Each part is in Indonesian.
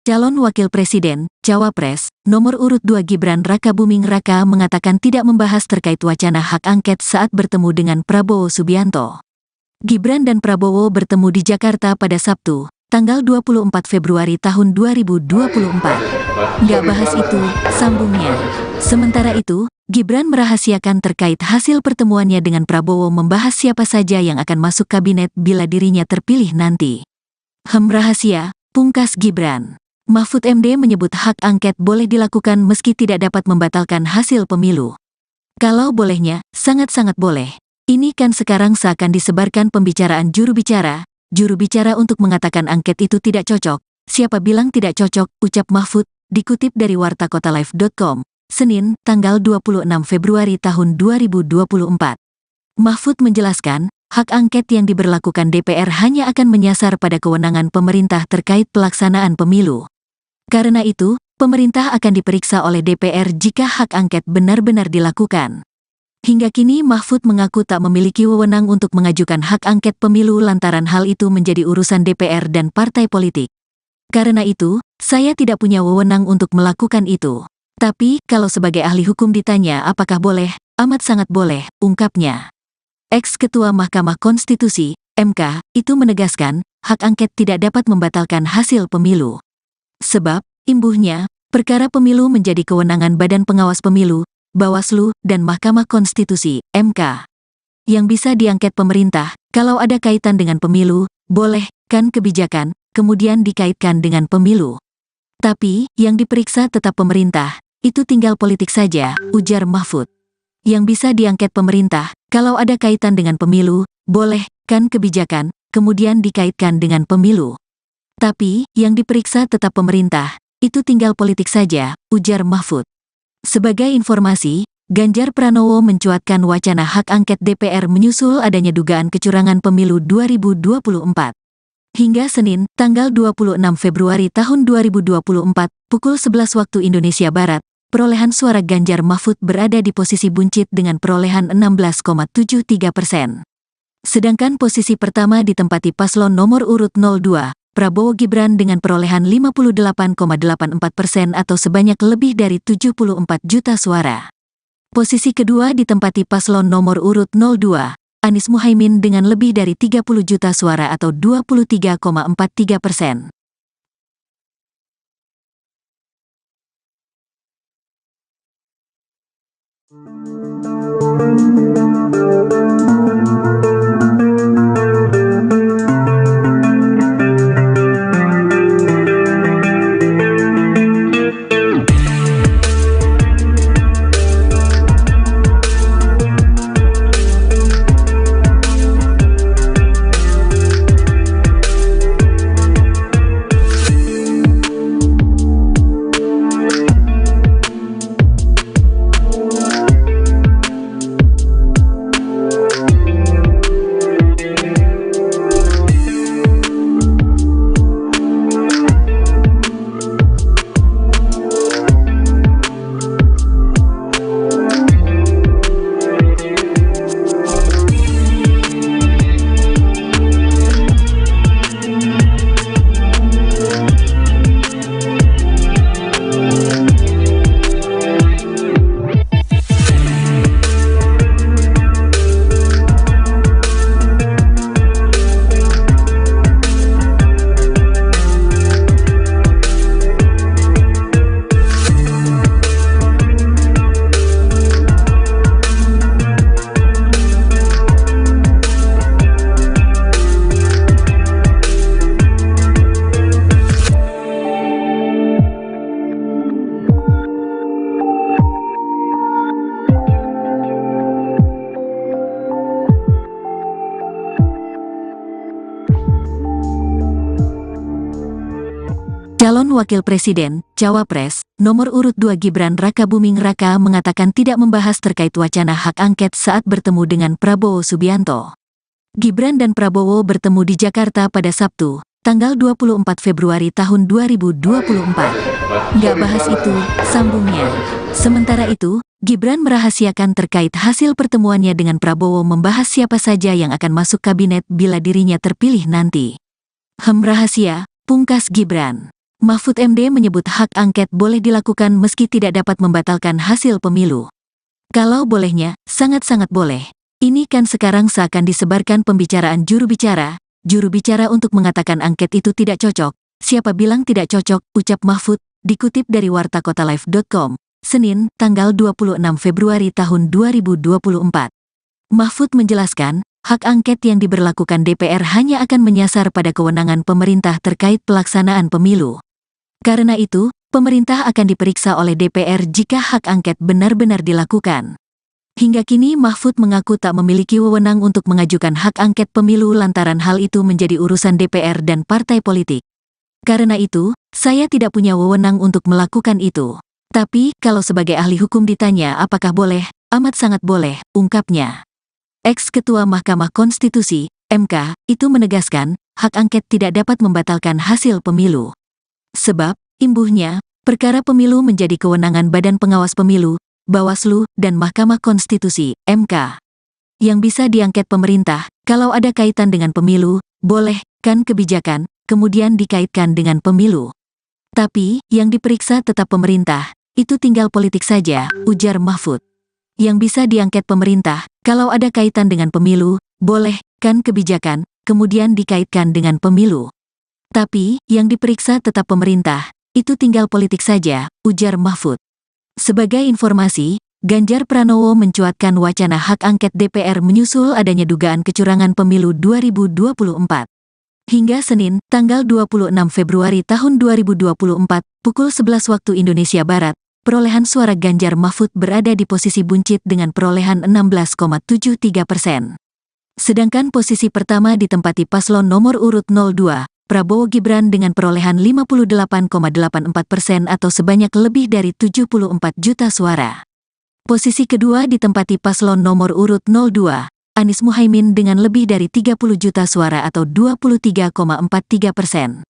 Calon Wakil Presiden, Cawapres, nomor urut 2 Gibran Rakabuming Raka mengatakan tidak membahas terkait wacana hak angket saat bertemu dengan Prabowo Subianto. Gibran dan Prabowo bertemu di Jakarta pada Sabtu, tanggal 24 Februari tahun 2024. Nggak bahas itu, sambungnya. Sementara itu, Gibran merahasiakan terkait hasil pertemuannya dengan Prabowo membahas siapa saja yang akan masuk kabinet bila dirinya terpilih nanti. Rahasia, pungkas Gibran. Mahfud MD menyebut hak angket boleh dilakukan meski tidak dapat membatalkan hasil pemilu. Kalau bolehnya, sangat-sangat boleh. Ini kan sekarang seakan disebarkan pembicaraan juru bicara untuk mengatakan angket itu tidak cocok. Siapa bilang tidak cocok, ucap Mahfud, dikutip dari wartakotalive.com, Senin, tanggal 26 Februari tahun 2024. Mahfud menjelaskan, hak angket yang diberlakukan DPR hanya akan menyasar pada kewenangan pemerintah terkait pelaksanaan pemilu. Karena itu, pemerintah akan diperiksa oleh DPR jika hak angket benar-benar dilakukan. Hingga kini Mahfud mengaku tak memiliki wewenang untuk mengajukan hak angket pemilu lantaran hal itu menjadi urusan DPR dan partai politik. Karena itu, saya tidak punya wewenang untuk melakukan itu. Tapi, kalau sebagai ahli hukum ditanya apakah boleh, amat sangat boleh, ungkapnya. Ex-Ketua Mahkamah Konstitusi, MK, itu menegaskan, hak angket tidak dapat membatalkan hasil pemilu. Sebab, imbuhnya, perkara pemilu menjadi kewenangan Badan Pengawas Pemilu, Bawaslu, dan Mahkamah Konstitusi, MK. Yang bisa diangket pemerintah, kalau ada kaitan dengan pemilu, boleh, kan kebijakan, kemudian dikaitkan dengan pemilu. Tapi, yang diperiksa tetap pemerintah, itu tinggal politik saja, ujar Mahfud. Yang bisa diangket pemerintah, kalau ada kaitan dengan pemilu, boleh, kan kebijakan, kemudian dikaitkan dengan pemilu. Tapi, yang diperiksa tetap pemerintah, itu tinggal politik saja, ujar Mahfud. Sebagai informasi, Ganjar Pranowo mencuatkan wacana hak angket DPR menyusul adanya dugaan kecurangan pemilu 2024. Hingga Senin, tanggal 26 Februari tahun 2024, pukul 11 waktu Indonesia Barat, perolehan suara Ganjar Mahfud berada di posisi buncit dengan perolehan 16,73%. Sedangkan posisi pertama ditempati paslon nomor urut 02, Prabowo Gibran dengan perolehan 58,84% atau sebanyak lebih dari 74 juta suara. Posisi kedua ditempati paslon nomor urut 02, Anies Muhaimin dengan lebih dari 30 juta suara atau 23,43%. Calon Wakil Presiden, Cawapres, nomor urut 2 Gibran Rakabuming Raka mengatakan tidak membahas terkait wacana hak angket saat bertemu dengan Prabowo Subianto. Gibran dan Prabowo bertemu di Jakarta pada Sabtu, tanggal 24 Februari tahun 2024. Nggak bahas itu, sambungnya. Sementara itu, Gibran merahasiakan terkait hasil pertemuannya dengan Prabowo membahas siapa saja yang akan masuk kabinet bila dirinya terpilih nanti. Rahasia, pungkas Gibran. Mahfud MD menyebut hak angket boleh dilakukan meski tidak dapat membatalkan hasil pemilu. Kalau bolehnya, sangat-sangat boleh. Ini kan sekarang seakan disebarkan pembicaraan juru bicara untuk mengatakan angket itu tidak cocok. Siapa bilang tidak cocok, ucap Mahfud, dikutip dari wartakotalive.com, Senin, tanggal 26 Februari tahun 2024. Mahfud menjelaskan, hak angket yang diberlakukan DPR hanya akan menyasar pada kewenangan pemerintah terkait pelaksanaan pemilu. Karena itu, pemerintah akan diperiksa oleh DPR jika hak angket benar-benar dilakukan. Hingga kini Mahfud mengaku tak memiliki wewenang untuk mengajukan hak angket pemilu lantaran hal itu menjadi urusan DPR dan partai politik. Karena itu, saya tidak punya wewenang untuk melakukan itu. Tapi, kalau sebagai ahli hukum ditanya apakah boleh, amat sangat boleh, ungkapnya. Ex-Ketua Mahkamah Konstitusi, MK, itu menegaskan, hak angket tidak dapat membatalkan hasil pemilu. Sebab, imbuhnya, perkara pemilu menjadi kewenangan Badan Pengawas Pemilu, Bawaslu, dan Mahkamah Konstitusi, MK. Yang bisa diangket pemerintah, kalau ada kaitan dengan pemilu, boleh, kan kebijakan, kemudian dikaitkan dengan pemilu. Tapi, yang diperiksa tetap pemerintah, itu tinggal politik saja, ujar Mahfud. Yang bisa diangket pemerintah, kalau ada kaitan dengan pemilu, boleh, kan kebijakan, kemudian dikaitkan dengan pemilu. Tapi, yang diperiksa tetap pemerintah, itu tinggal politik saja, ujar Mahfud. Sebagai informasi, Ganjar Pranowo mencuatkan wacana hak angket DPR menyusul adanya dugaan kecurangan pemilu 2024. Hingga Senin, tanggal 26 Februari tahun 2024, pukul 11 waktu Indonesia Barat, perolehan suara Ganjar Mahfud berada di posisi buncit dengan perolehan 16,73%. Sedangkan posisi pertama ditempati paslon nomor urut 02, Prabowo Gibran dengan perolehan 58,84% atau sebanyak lebih dari 74 juta suara. Posisi kedua ditempati paslon nomor urut 02, Anies Muhaimin dengan lebih dari 30 juta suara atau 23,43%.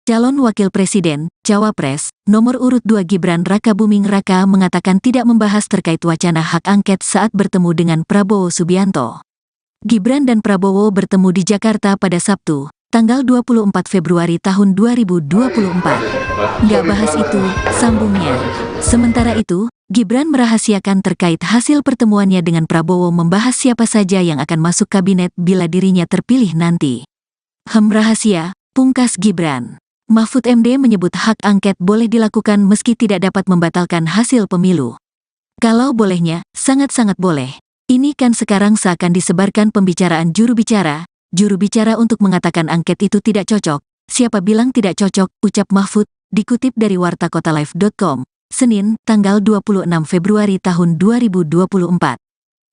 Calon Wakil Presiden, Cawapres, nomor urut 2 Gibran Rakabuming Raka mengatakan tidak membahas terkait wacana hak angket saat bertemu dengan Prabowo Subianto. Gibran dan Prabowo bertemu di Jakarta pada Sabtu, tanggal 24 Februari tahun 2024. Nggak bahas itu, sambungnya. Sementara itu, Gibran merahasiakan terkait hasil pertemuannya dengan Prabowo membahas siapa saja yang akan masuk kabinet bila dirinya terpilih nanti. Rahasia, pungkas Gibran. Mahfud MD menyebut hak angket boleh dilakukan meski tidak dapat membatalkan hasil pemilu. Kalau bolehnya, sangat-sangat boleh. Ini kan sekarang seakan disebarkan pembicaraan juru bicara untuk mengatakan angket itu tidak cocok. Siapa bilang tidak cocok, ucap Mahfud, dikutip dari wartakotalive.com, Senin, tanggal 26 Februari tahun 2024.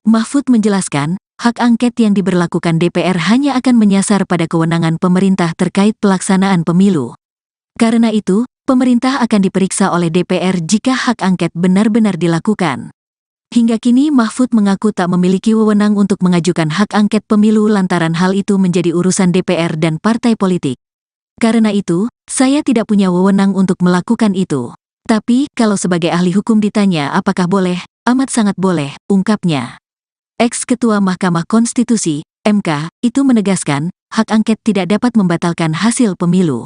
Mahfud menjelaskan, hak angket yang diberlakukan DPR hanya akan menyasar pada kewenangan pemerintah terkait pelaksanaan pemilu. Karena itu, pemerintah akan diperiksa oleh DPR jika hak angket benar-benar dilakukan. Hingga kini Mahfud mengaku tak memiliki wewenang untuk mengajukan hak angket pemilu lantaran hal itu menjadi urusan DPR dan partai politik. Karena itu, saya tidak punya wewenang untuk melakukan itu. Tapi, kalau sebagai ahli hukum ditanya apakah boleh, amat sangat boleh, ungkapnya. Ex-Ketua Mahkamah Konstitusi, MK, itu menegaskan, hak angket tidak dapat membatalkan hasil pemilu.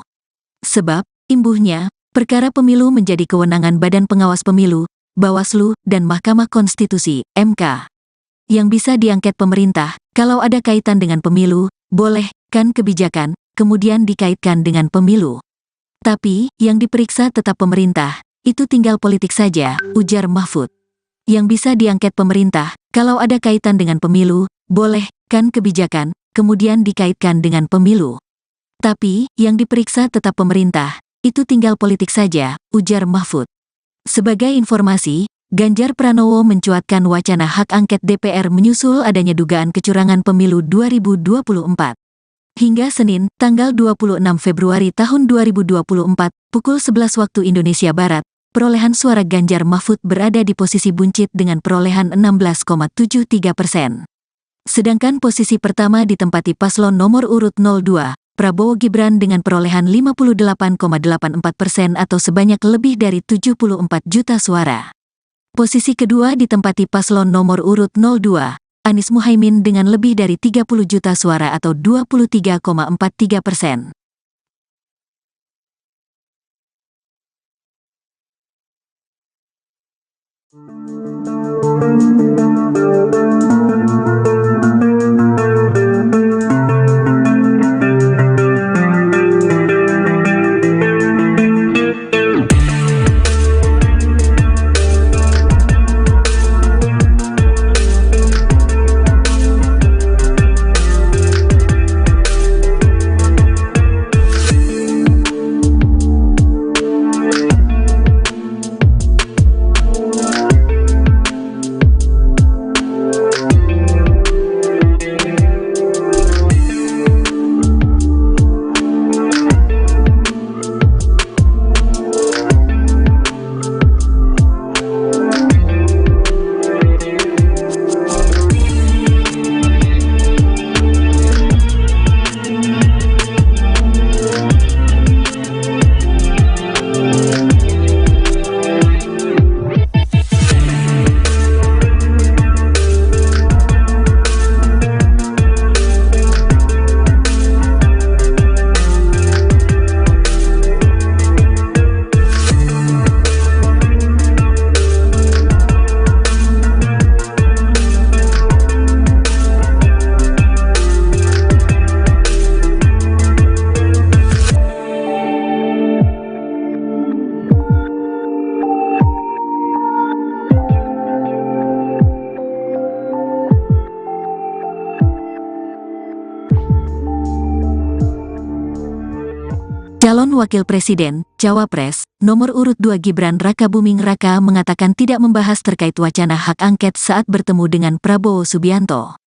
Sebab, imbuhnya, perkara pemilu menjadi kewenangan Badan Pengawas Pemilu, Bawaslu, dan Mahkamah Konstitusi, MK. Yang bisa diangket pemerintah, kalau ada kaitan dengan pemilu, boleh, kan kebijakan, kemudian dikaitkan dengan pemilu. Tapi, yang diperiksa tetap pemerintah, itu tinggal politik saja, ujar Mahfud. Yang bisa diangket pemerintah, kalau ada kaitan dengan pemilu, boleh, kan kebijakan, kemudian dikaitkan dengan pemilu. Tapi, yang diperiksa tetap pemerintah, itu tinggal politik saja, ujar Mahfud. Sebagai informasi, Ganjar Pranowo mencuatkan wacana hak angket DPR menyusul adanya dugaan kecurangan pemilu 2024. Hingga Senin, tanggal 26 Februari tahun 2024, pukul 11 waktu Indonesia Barat, perolehan suara Ganjar Mahfud berada di posisi buncit dengan perolehan 16,73%. Sedangkan posisi pertama ditempati paslon nomor urut 02, Prabowo Gibran dengan perolehan 58,84% atau sebanyak lebih dari 74 juta suara. Posisi kedua ditempati paslon nomor urut 02, Anies Muhaimin dengan lebih dari 30 juta suara atau 23,43%. Calon Wakil Presiden, Cawapres, nomor urut 2 Gibran Rakabuming Raka mengatakan tidak membahas terkait wacana hak angket saat bertemu dengan Prabowo Subianto.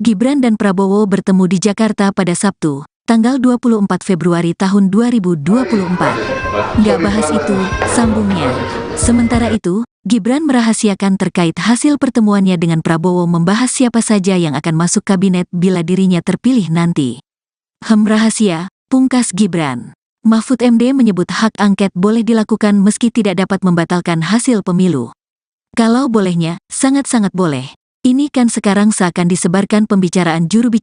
Gibran dan Prabowo bertemu di Jakarta pada Sabtu, tanggal 24 Februari tahun 2024. Nggak bahas itu, sambungnya. Sementara itu, Gibran merahasiakan terkait hasil pertemuannya dengan Prabowo membahas siapa saja yang akan masuk kabinet bila dirinya terpilih nanti. Rahasia, pungkas Gibran. Mahfud MD menyebut hak angket boleh dilakukan meski tidak dapat membatalkan hasil pemilu. Kalau bolehnya, sangat-sangat boleh. Ini kan sekarang seakan disebarkan pembicaraan juru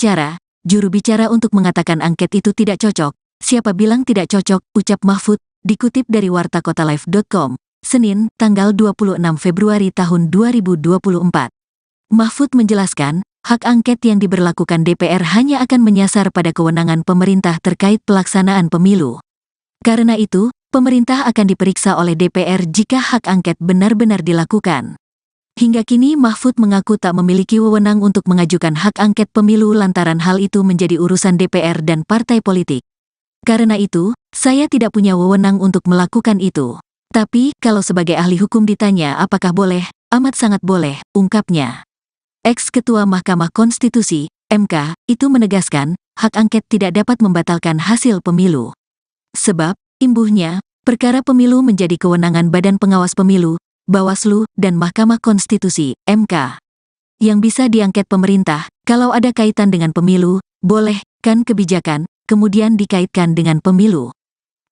bicara untuk mengatakan angket itu tidak cocok. Siapa bilang tidak cocok, ucap Mahfud, dikutip dari wartakotalive.com, Senin, tanggal 26 Februari tahun 2024. Mahfud menjelaskan, hak angket yang diberlakukan DPR hanya akan menyasar pada kewenangan pemerintah terkait pelaksanaan pemilu. Karena itu, pemerintah akan diperiksa oleh DPR jika hak angket benar-benar dilakukan. Hingga kini Mahfud mengaku tak memiliki wewenang untuk mengajukan hak angket pemilu lantaran hal itu menjadi urusan DPR dan partai politik. Karena itu, saya tidak punya wewenang untuk melakukan itu. Tapi, kalau sebagai ahli hukum ditanya apakah boleh, amat sangat boleh, ungkapnya. Ex-Ketua Mahkamah Konstitusi, MK, itu menegaskan, hak angket tidak dapat membatalkan hasil pemilu. Sebab, imbuhnya, perkara pemilu menjadi kewenangan Badan Pengawas Pemilu, Bawaslu, dan Mahkamah Konstitusi, MK. Yang bisa diangket pemerintah, kalau ada kaitan dengan pemilu, boleh, kan kebijakan, kemudian dikaitkan dengan pemilu.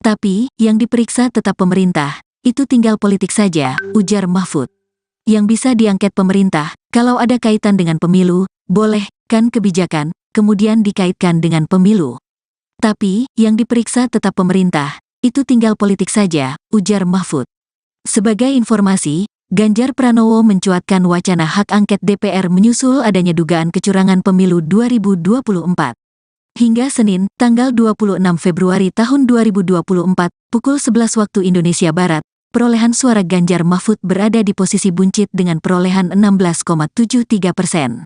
Tapi, yang diperiksa tetap pemerintah, itu tinggal politik saja, ujar Mahfud. Yang bisa diangket pemerintah, kalau ada kaitan dengan pemilu, boleh, kan kebijakan, kemudian dikaitkan dengan pemilu. Tapi, yang diperiksa tetap pemerintah, itu tinggal politik saja, ujar Mahfud. Sebagai informasi, Ganjar Pranowo mencuatkan wacana hak angket DPR menyusul adanya dugaan kecurangan pemilu 2024. Hingga Senin, tanggal 26 Februari tahun 2024, pukul 11 waktu Indonesia Barat, perolehan suara Ganjar Mahfud berada di posisi buncit dengan perolehan 16,73%.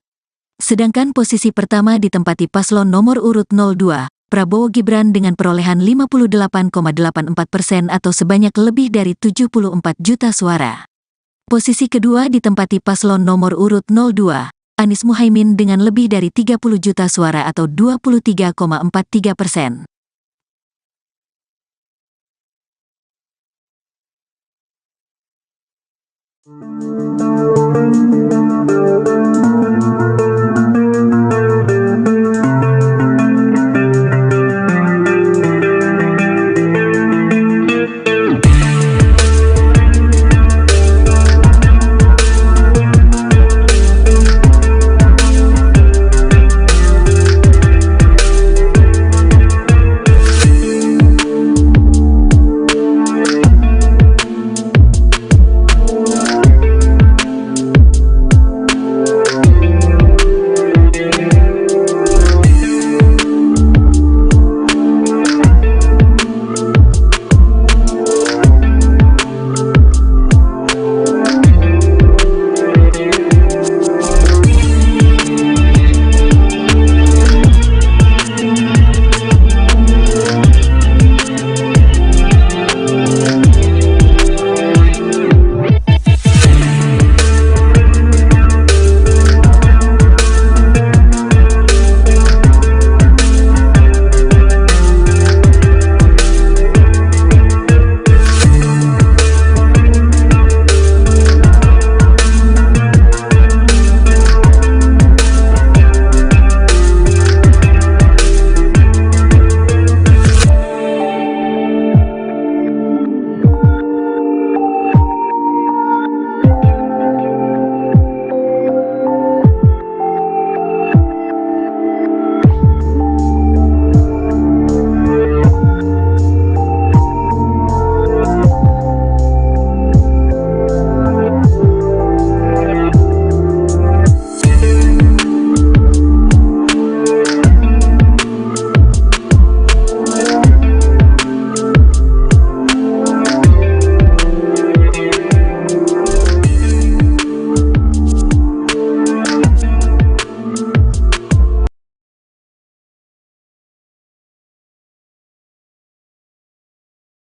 Sedangkan posisi pertama ditempati paslon nomor urut 02, Prabowo Gibran dengan perolehan 58,84% atau sebanyak lebih dari 74 juta suara. Posisi kedua ditempati paslon nomor urut 02, Anies Muhaimin dengan lebih dari 30 juta suara atau 23,43%.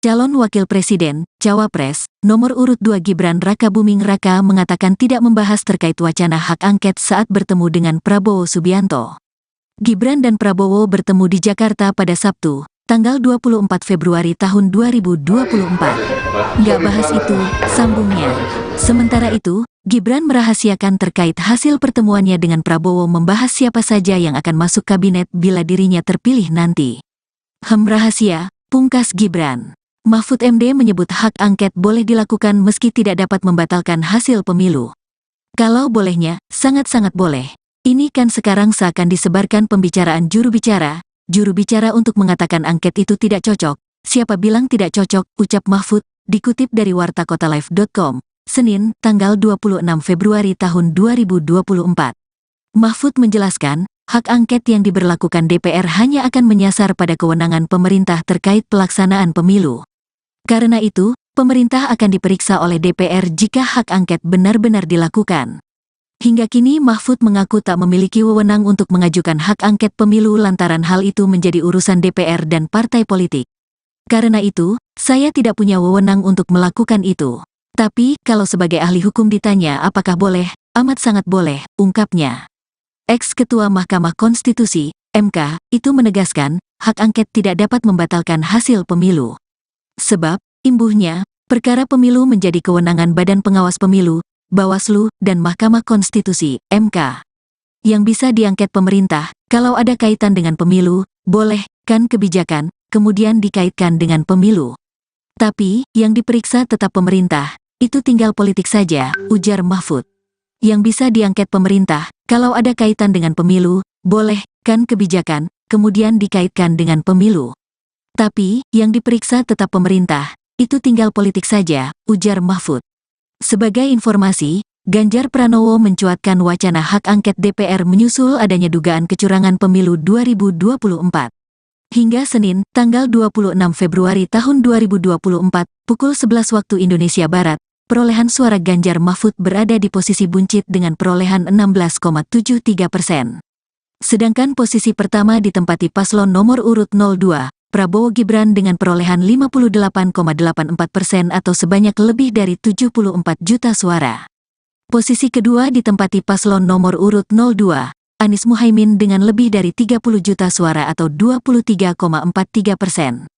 Calon Wakil Presiden, Cawapres, nomor urut 2 Gibran Rakabuming Raka mengatakan tidak membahas terkait wacana hak angket saat bertemu dengan Prabowo Subianto. Gibran dan Prabowo bertemu di Jakarta pada Sabtu, tanggal 24 Februari tahun 2024. Nggak bahas itu, sambungnya. Sementara itu, Gibran merahasiakan terkait hasil pertemuannya dengan Prabowo membahas siapa saja yang akan masuk kabinet bila dirinya terpilih nanti. Rahasia, pungkas Gibran. Mahfud MD menyebut hak angket boleh dilakukan meski tidak dapat membatalkan hasil pemilu. Kalau bolehnya, sangat-sangat boleh. Ini kan sekarang seakan disebarkan pembicaraan juru bicara untuk mengatakan angket itu tidak cocok. Siapa bilang tidak cocok, ucap Mahfud, dikutip dari wartakotalive.com, Senin, tanggal 26 Februari tahun 2024. Mahfud menjelaskan, hak angket yang diberlakukan DPR hanya akan menyasar pada kewenangan pemerintah terkait pelaksanaan pemilu. Karena itu, pemerintah akan diperiksa oleh DPR jika hak angket benar-benar dilakukan. Hingga kini Mahfud mengaku tak memiliki wewenang untuk mengajukan hak angket pemilu lantaran hal itu menjadi urusan DPR dan partai politik. Karena itu, saya tidak punya wewenang untuk melakukan itu. Tapi, kalau sebagai ahli hukum ditanya apakah boleh, amat sangat boleh, ungkapnya. Ex-Ketua Mahkamah Konstitusi, MK, itu menegaskan, hak angket tidak dapat membatalkan hasil pemilu. Sebab, imbuhnya, perkara pemilu menjadi kewenangan Badan Pengawas Pemilu, Bawaslu, dan Mahkamah Konstitusi, MK. Yang bisa diangket pemerintah, kalau ada kaitan dengan pemilu, boleh, kan kebijakan, kemudian dikaitkan dengan pemilu. Tapi, yang diperiksa tetap pemerintah, itu tinggal politik saja, ujar Mahfud. Yang bisa diangket pemerintah, kalau ada kaitan dengan pemilu, boleh, kan kebijakan, kemudian dikaitkan dengan pemilu. Tapi, yang diperiksa tetap pemerintah, itu tinggal politik saja, ujar Mahfud. Sebagai informasi, Ganjar Pranowo mencuatkan wacana hak angket DPR menyusul adanya dugaan kecurangan pemilu 2024. Hingga Senin, tanggal 26 Februari tahun 2024, pukul 11 waktu Indonesia Barat, perolehan suara Ganjar Mahfud berada di posisi buncit dengan perolehan 16,73%. Sedangkan posisi pertama ditempati paslon nomor urut 02, Prabowo Gibran dengan perolehan 58,84% atau sebanyak lebih dari 74 juta suara. Posisi kedua ditempati paslon nomor urut 02, Anies Muhaimin dengan lebih dari 30 juta suara atau 23,43%.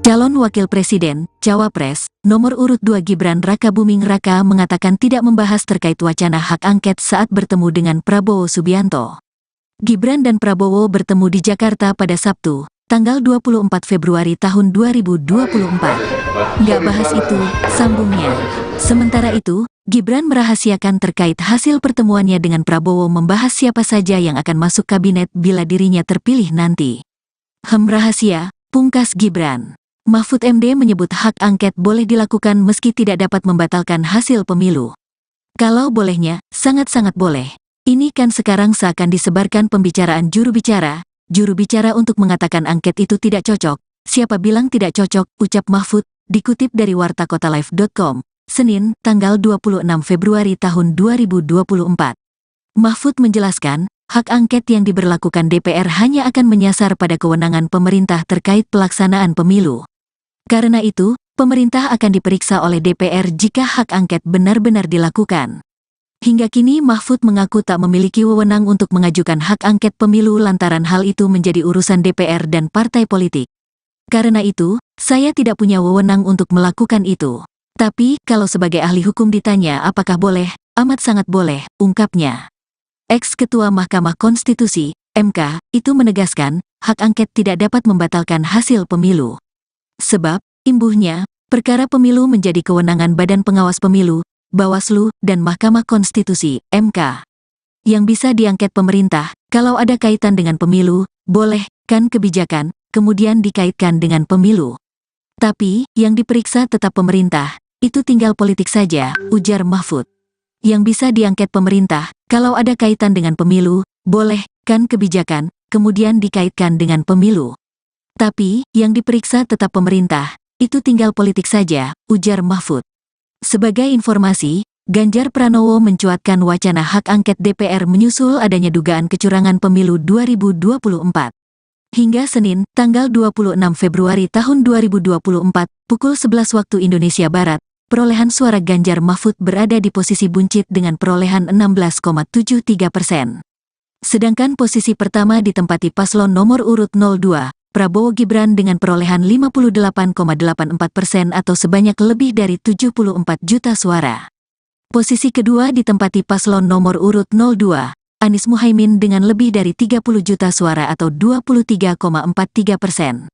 Calon Wakil Presiden, Cawapres, nomor urut 2 Gibran Rakabuming Raka mengatakan tidak membahas terkait wacana hak angket saat bertemu dengan Prabowo Subianto. Gibran dan Prabowo bertemu di Jakarta pada Sabtu, tanggal 24 Februari tahun 2024. Nggak bahas itu, sambungnya. Sementara itu, Gibran merahasiakan terkait hasil pertemuannya dengan Prabowo membahas siapa saja yang akan masuk kabinet bila dirinya terpilih nanti. Rahasia, pungkas Gibran. Mahfud MD menyebut hak angket boleh dilakukan meski tidak dapat membatalkan hasil pemilu. Kalau bolehnya, sangat-sangat boleh. Ini kan sekarang seakan disebarkan pembicaraan juru bicara untuk mengatakan angket itu tidak cocok. Siapa bilang tidak cocok, ucap Mahfud, dikutip dari wartakotalive.com, Senin, tanggal 26 Februari tahun 2024. Mahfud menjelaskan, hak angket yang diberlakukan DPR hanya akan menyasar pada kewenangan pemerintah terkait pelaksanaan pemilu. Karena itu, pemerintah akan diperiksa oleh DPR jika hak angket benar-benar dilakukan. Hingga kini Mahfud mengaku tak memiliki wewenang untuk mengajukan hak angket pemilu lantaran hal itu menjadi urusan DPR dan partai politik. Karena itu, saya tidak punya wewenang untuk melakukan itu. Tapi, kalau sebagai ahli hukum ditanya apakah boleh, amat sangat boleh, ungkapnya. Ex-Ketua Mahkamah Konstitusi, MK, itu menegaskan, hak angket tidak dapat membatalkan hasil pemilu. Sebab, imbuhnya, perkara pemilu menjadi kewenangan Badan Pengawas Pemilu, Bawaslu, dan Mahkamah Konstitusi, MK. Yang bisa diangket pemerintah, kalau ada kaitan dengan pemilu, boleh, kan kebijakan, kemudian dikaitkan dengan pemilu. Tapi, yang diperiksa tetap pemerintah, itu tinggal politik saja, ujar Mahfud. Yang bisa diangket pemerintah, kalau ada kaitan dengan pemilu, boleh, kan kebijakan, kemudian dikaitkan dengan pemilu. Tapi, yang diperiksa tetap pemerintah, itu tinggal politik saja, ujar Mahfud. Sebagai informasi, Ganjar Pranowo mencuatkan wacana hak angket DPR menyusul adanya dugaan kecurangan pemilu 2024. Hingga Senin, tanggal 26 Februari tahun 2024, pukul 11 waktu Indonesia Barat, perolehan suara Ganjar Mahfud berada di posisi buncit dengan perolehan 16,73%. Sedangkan posisi pertama ditempati paslon nomor urut 02, Prabowo Gibran dengan perolehan 58,84% atau sebanyak lebih dari 74 juta suara. Posisi kedua ditempati paslon nomor urut 02, Anies Muhaimin dengan lebih dari 30 juta suara atau 23,43%.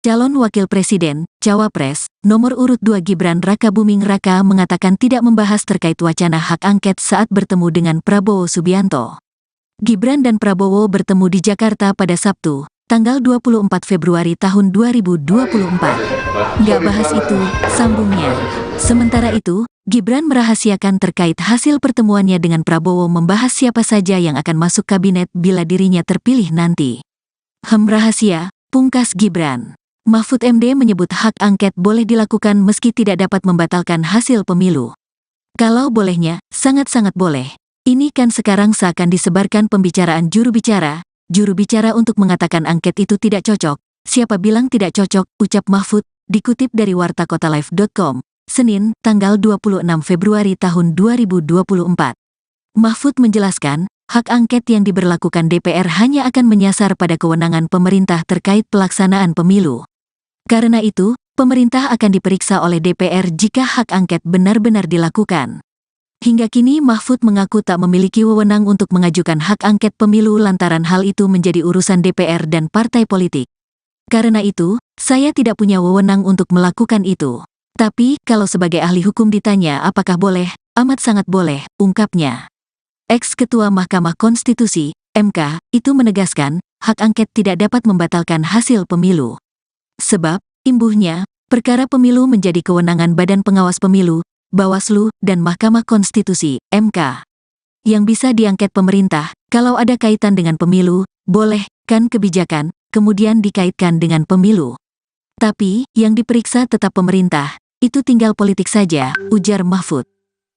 Calon Wakil Presiden, Cawapres, nomor urut 2 Gibran Rakabuming Raka mengatakan tidak membahas terkait wacana hak angket saat bertemu dengan Prabowo Subianto. Gibran dan Prabowo bertemu di Jakarta pada Sabtu, tanggal 24 Februari tahun 2024. Nggak bahas itu, sambungnya. Sementara itu, Gibran merahasiakan terkait hasil pertemuannya dengan Prabowo membahas siapa saja yang akan masuk kabinet bila dirinya terpilih nanti. Rahasia, pungkas Gibran. Mahfud MD menyebut hak angket boleh dilakukan meski tidak dapat membatalkan hasil pemilu. Kalau bolehnya, sangat-sangat boleh. Ini kan sekarang seakan disebarkan pembicaraan juru bicara untuk mengatakan angket itu tidak cocok. Siapa bilang tidak cocok, ucap Mahfud, dikutip dari wartakotalive.com, Senin, tanggal 26 Februari tahun 2024. Mahfud menjelaskan, hak angket yang diberlakukan DPR hanya akan menyasar pada kewenangan pemerintah terkait pelaksanaan pemilu. Karena itu, pemerintah akan diperiksa oleh DPR jika hak angket benar-benar dilakukan. Hingga kini Mahfud mengaku tak memiliki wewenang untuk mengajukan hak angket pemilu lantaran hal itu menjadi urusan DPR dan partai politik. Karena itu, saya tidak punya wewenang untuk melakukan itu. Tapi, kalau sebagai ahli hukum ditanya apakah boleh, amat sangat boleh, ungkapnya. Ex-Ketua Mahkamah Konstitusi, MK, itu menegaskan, hak angket tidak dapat membatalkan hasil pemilu. Sebab, imbuhnya, perkara pemilu menjadi kewenangan Badan Pengawas Pemilu, Bawaslu, dan Mahkamah Konstitusi, MK. Yang bisa diangket pemerintah, kalau ada kaitan dengan pemilu, boleh, kan kebijakan, kemudian dikaitkan dengan pemilu. Tapi, yang diperiksa tetap pemerintah, itu tinggal politik saja, ujar Mahfud.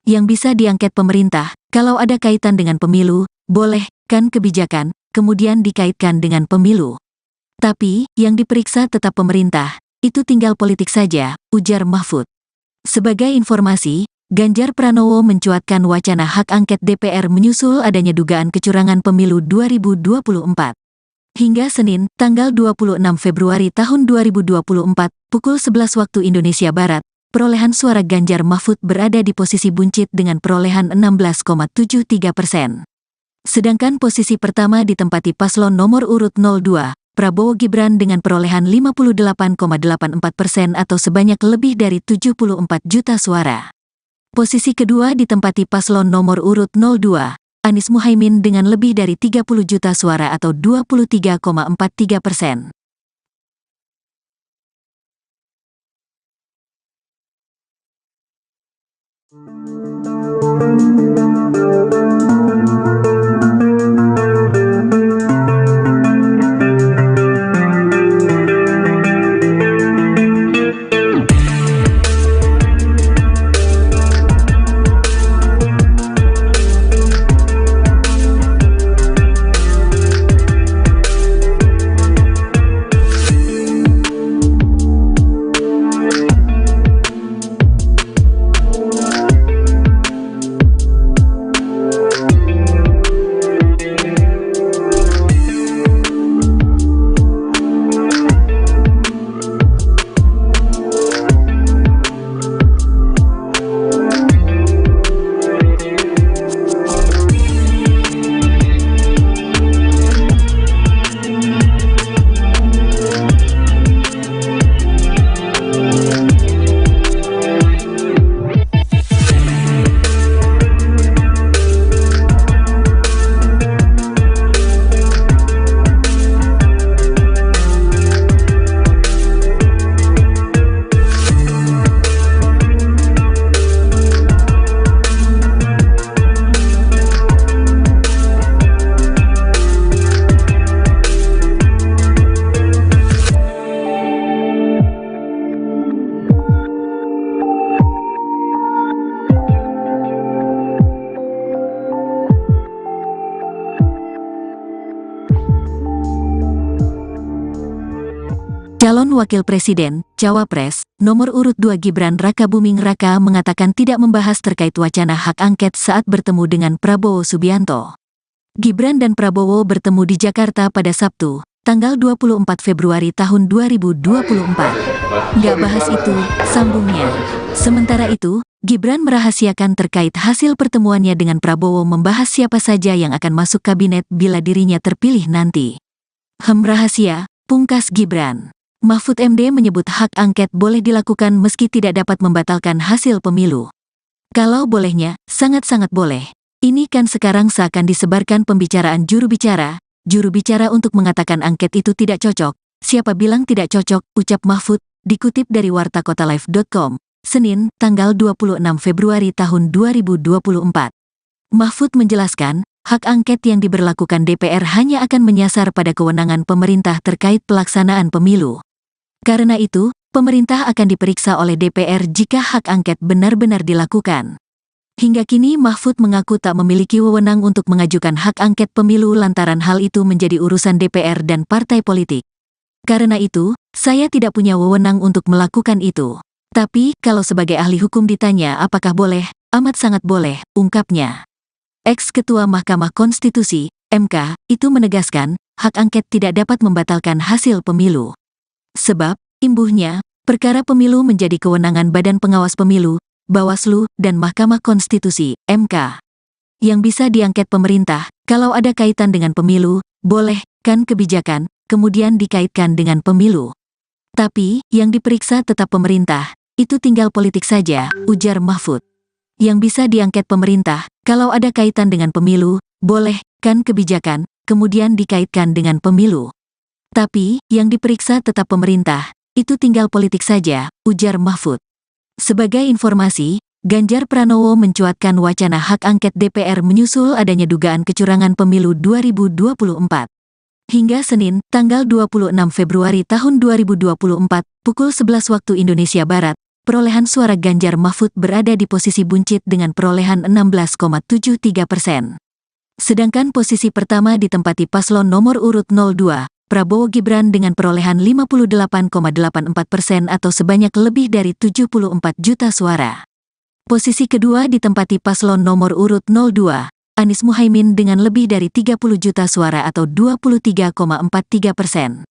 Yang bisa diangket pemerintah, kalau ada kaitan dengan pemilu, boleh, kan kebijakan, kemudian dikaitkan dengan pemilu. Tapi, yang diperiksa tetap pemerintah, itu tinggal politik saja, ujar Mahfud. Sebagai informasi, Ganjar Pranowo mencuatkan wacana hak angket DPR menyusul adanya dugaan kecurangan pemilu 2024. Hingga Senin, tanggal 26 Februari tahun 2024, pukul 11 waktu Indonesia Barat, perolehan suara Ganjar Mahfud berada di posisi buncit dengan perolehan 16,73%. Sedangkan posisi pertama ditempati paslon nomor urut 02, Prabowo Gibran dengan perolehan 58,84% atau sebanyak lebih dari 74 juta suara. Posisi kedua ditempati paslon nomor urut 02, Anies Muhaimin dengan lebih dari 30 juta suara atau 23,43%. Calon Wakil Presiden, Cawapres, nomor urut 2 Gibran Rakabuming Raka mengatakan tidak membahas terkait wacana hak angket saat bertemu dengan Prabowo Subianto. Gibran dan Prabowo bertemu di Jakarta pada Sabtu, tanggal 24 Februari tahun 2024. Nggak bahas itu, sambungnya. Sementara itu, Gibran merahasiakan terkait hasil pertemuannya dengan Prabowo membahas siapa saja yang akan masuk kabinet bila dirinya terpilih nanti. Rahasia, pungkas Gibran. Mahfud MD menyebut hak angket boleh dilakukan meski tidak dapat membatalkan hasil pemilu. Kalau bolehnya, sangat-sangat boleh. Ini kan sekarang seakan disebarkan pembicaraan juru bicara untuk mengatakan angket itu tidak cocok. Siapa bilang tidak cocok, ucap Mahfud, dikutip dari wartakotalive.com, Senin, tanggal 26 Februari tahun 2024. Mahfud menjelaskan, hak angket yang diberlakukan DPR hanya akan menyasar pada kewenangan pemerintah terkait pelaksanaan pemilu. Karena itu, pemerintah akan diperiksa oleh DPR jika hak angket benar-benar dilakukan. Hingga kini Mahfud mengaku tak memiliki wewenang untuk mengajukan hak angket pemilu lantaran hal itu menjadi urusan DPR dan partai politik. Karena itu, saya tidak punya wewenang untuk melakukan itu. Tapi, kalau sebagai ahli hukum ditanya apakah boleh, amat sangat boleh, ungkapnya. Ex-Ketua Mahkamah Konstitusi, MK, itu menegaskan, hak angket tidak dapat membatalkan hasil pemilu. Sebab, imbuhnya, perkara pemilu menjadi kewenangan Badan Pengawas Pemilu, Bawaslu, dan Mahkamah Konstitusi, MK. Yang bisa diangket pemerintah, kalau ada kaitan dengan pemilu, boleh, kan kebijakan, kemudian dikaitkan dengan pemilu. Tapi, yang diperiksa tetap pemerintah, itu tinggal politik saja, ujar Mahfud. yang bisa diangket pemerintah, kalau ada kaitan dengan pemilu, boleh, kan kebijakan, kemudian dikaitkan dengan pemilu. Tapi, yang diperiksa tetap pemerintah, itu tinggal politik saja, ujar Mahfud. Sebagai informasi, Ganjar Pranowo mencuatkan wacana hak angket DPR menyusul adanya dugaan kecurangan pemilu 2024. Hingga Senin, tanggal 26 Februari tahun 2024, pukul 11 waktu Indonesia Barat, perolehan suara Ganjar Mahfud berada di posisi buncit dengan perolehan 16,73%. Sedangkan posisi pertama ditempati paslon nomor urut 02, Prabowo Gibran dengan perolehan 58,84% atau sebanyak lebih dari 74 juta suara. Posisi kedua ditempati paslon nomor urut 02, Anies Muhaimin dengan lebih dari 30 juta suara atau 23,43%.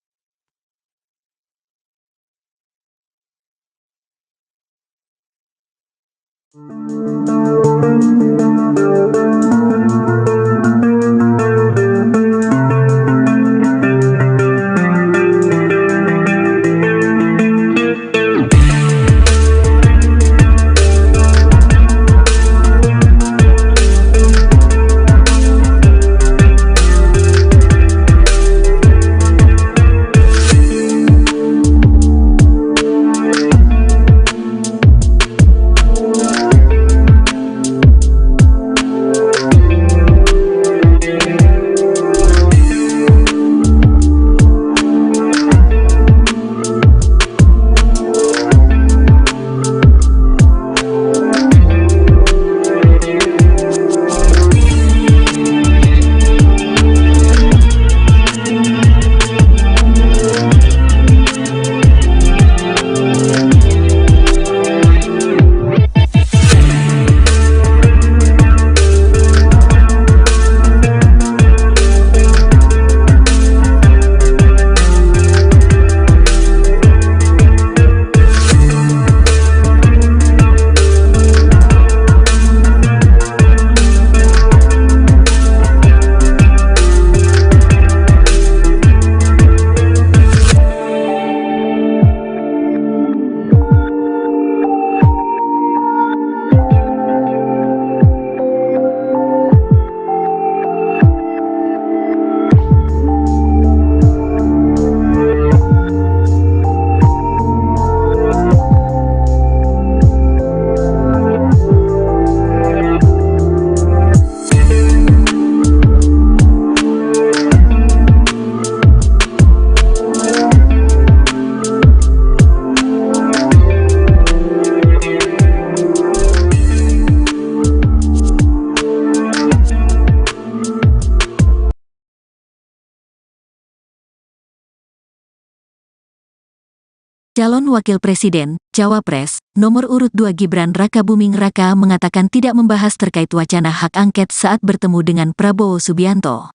Calon Wakil Presiden, Cawapres, nomor urut 2 Gibran Rakabuming Raka mengatakan tidak membahas terkait wacana hak angket saat bertemu dengan Prabowo Subianto.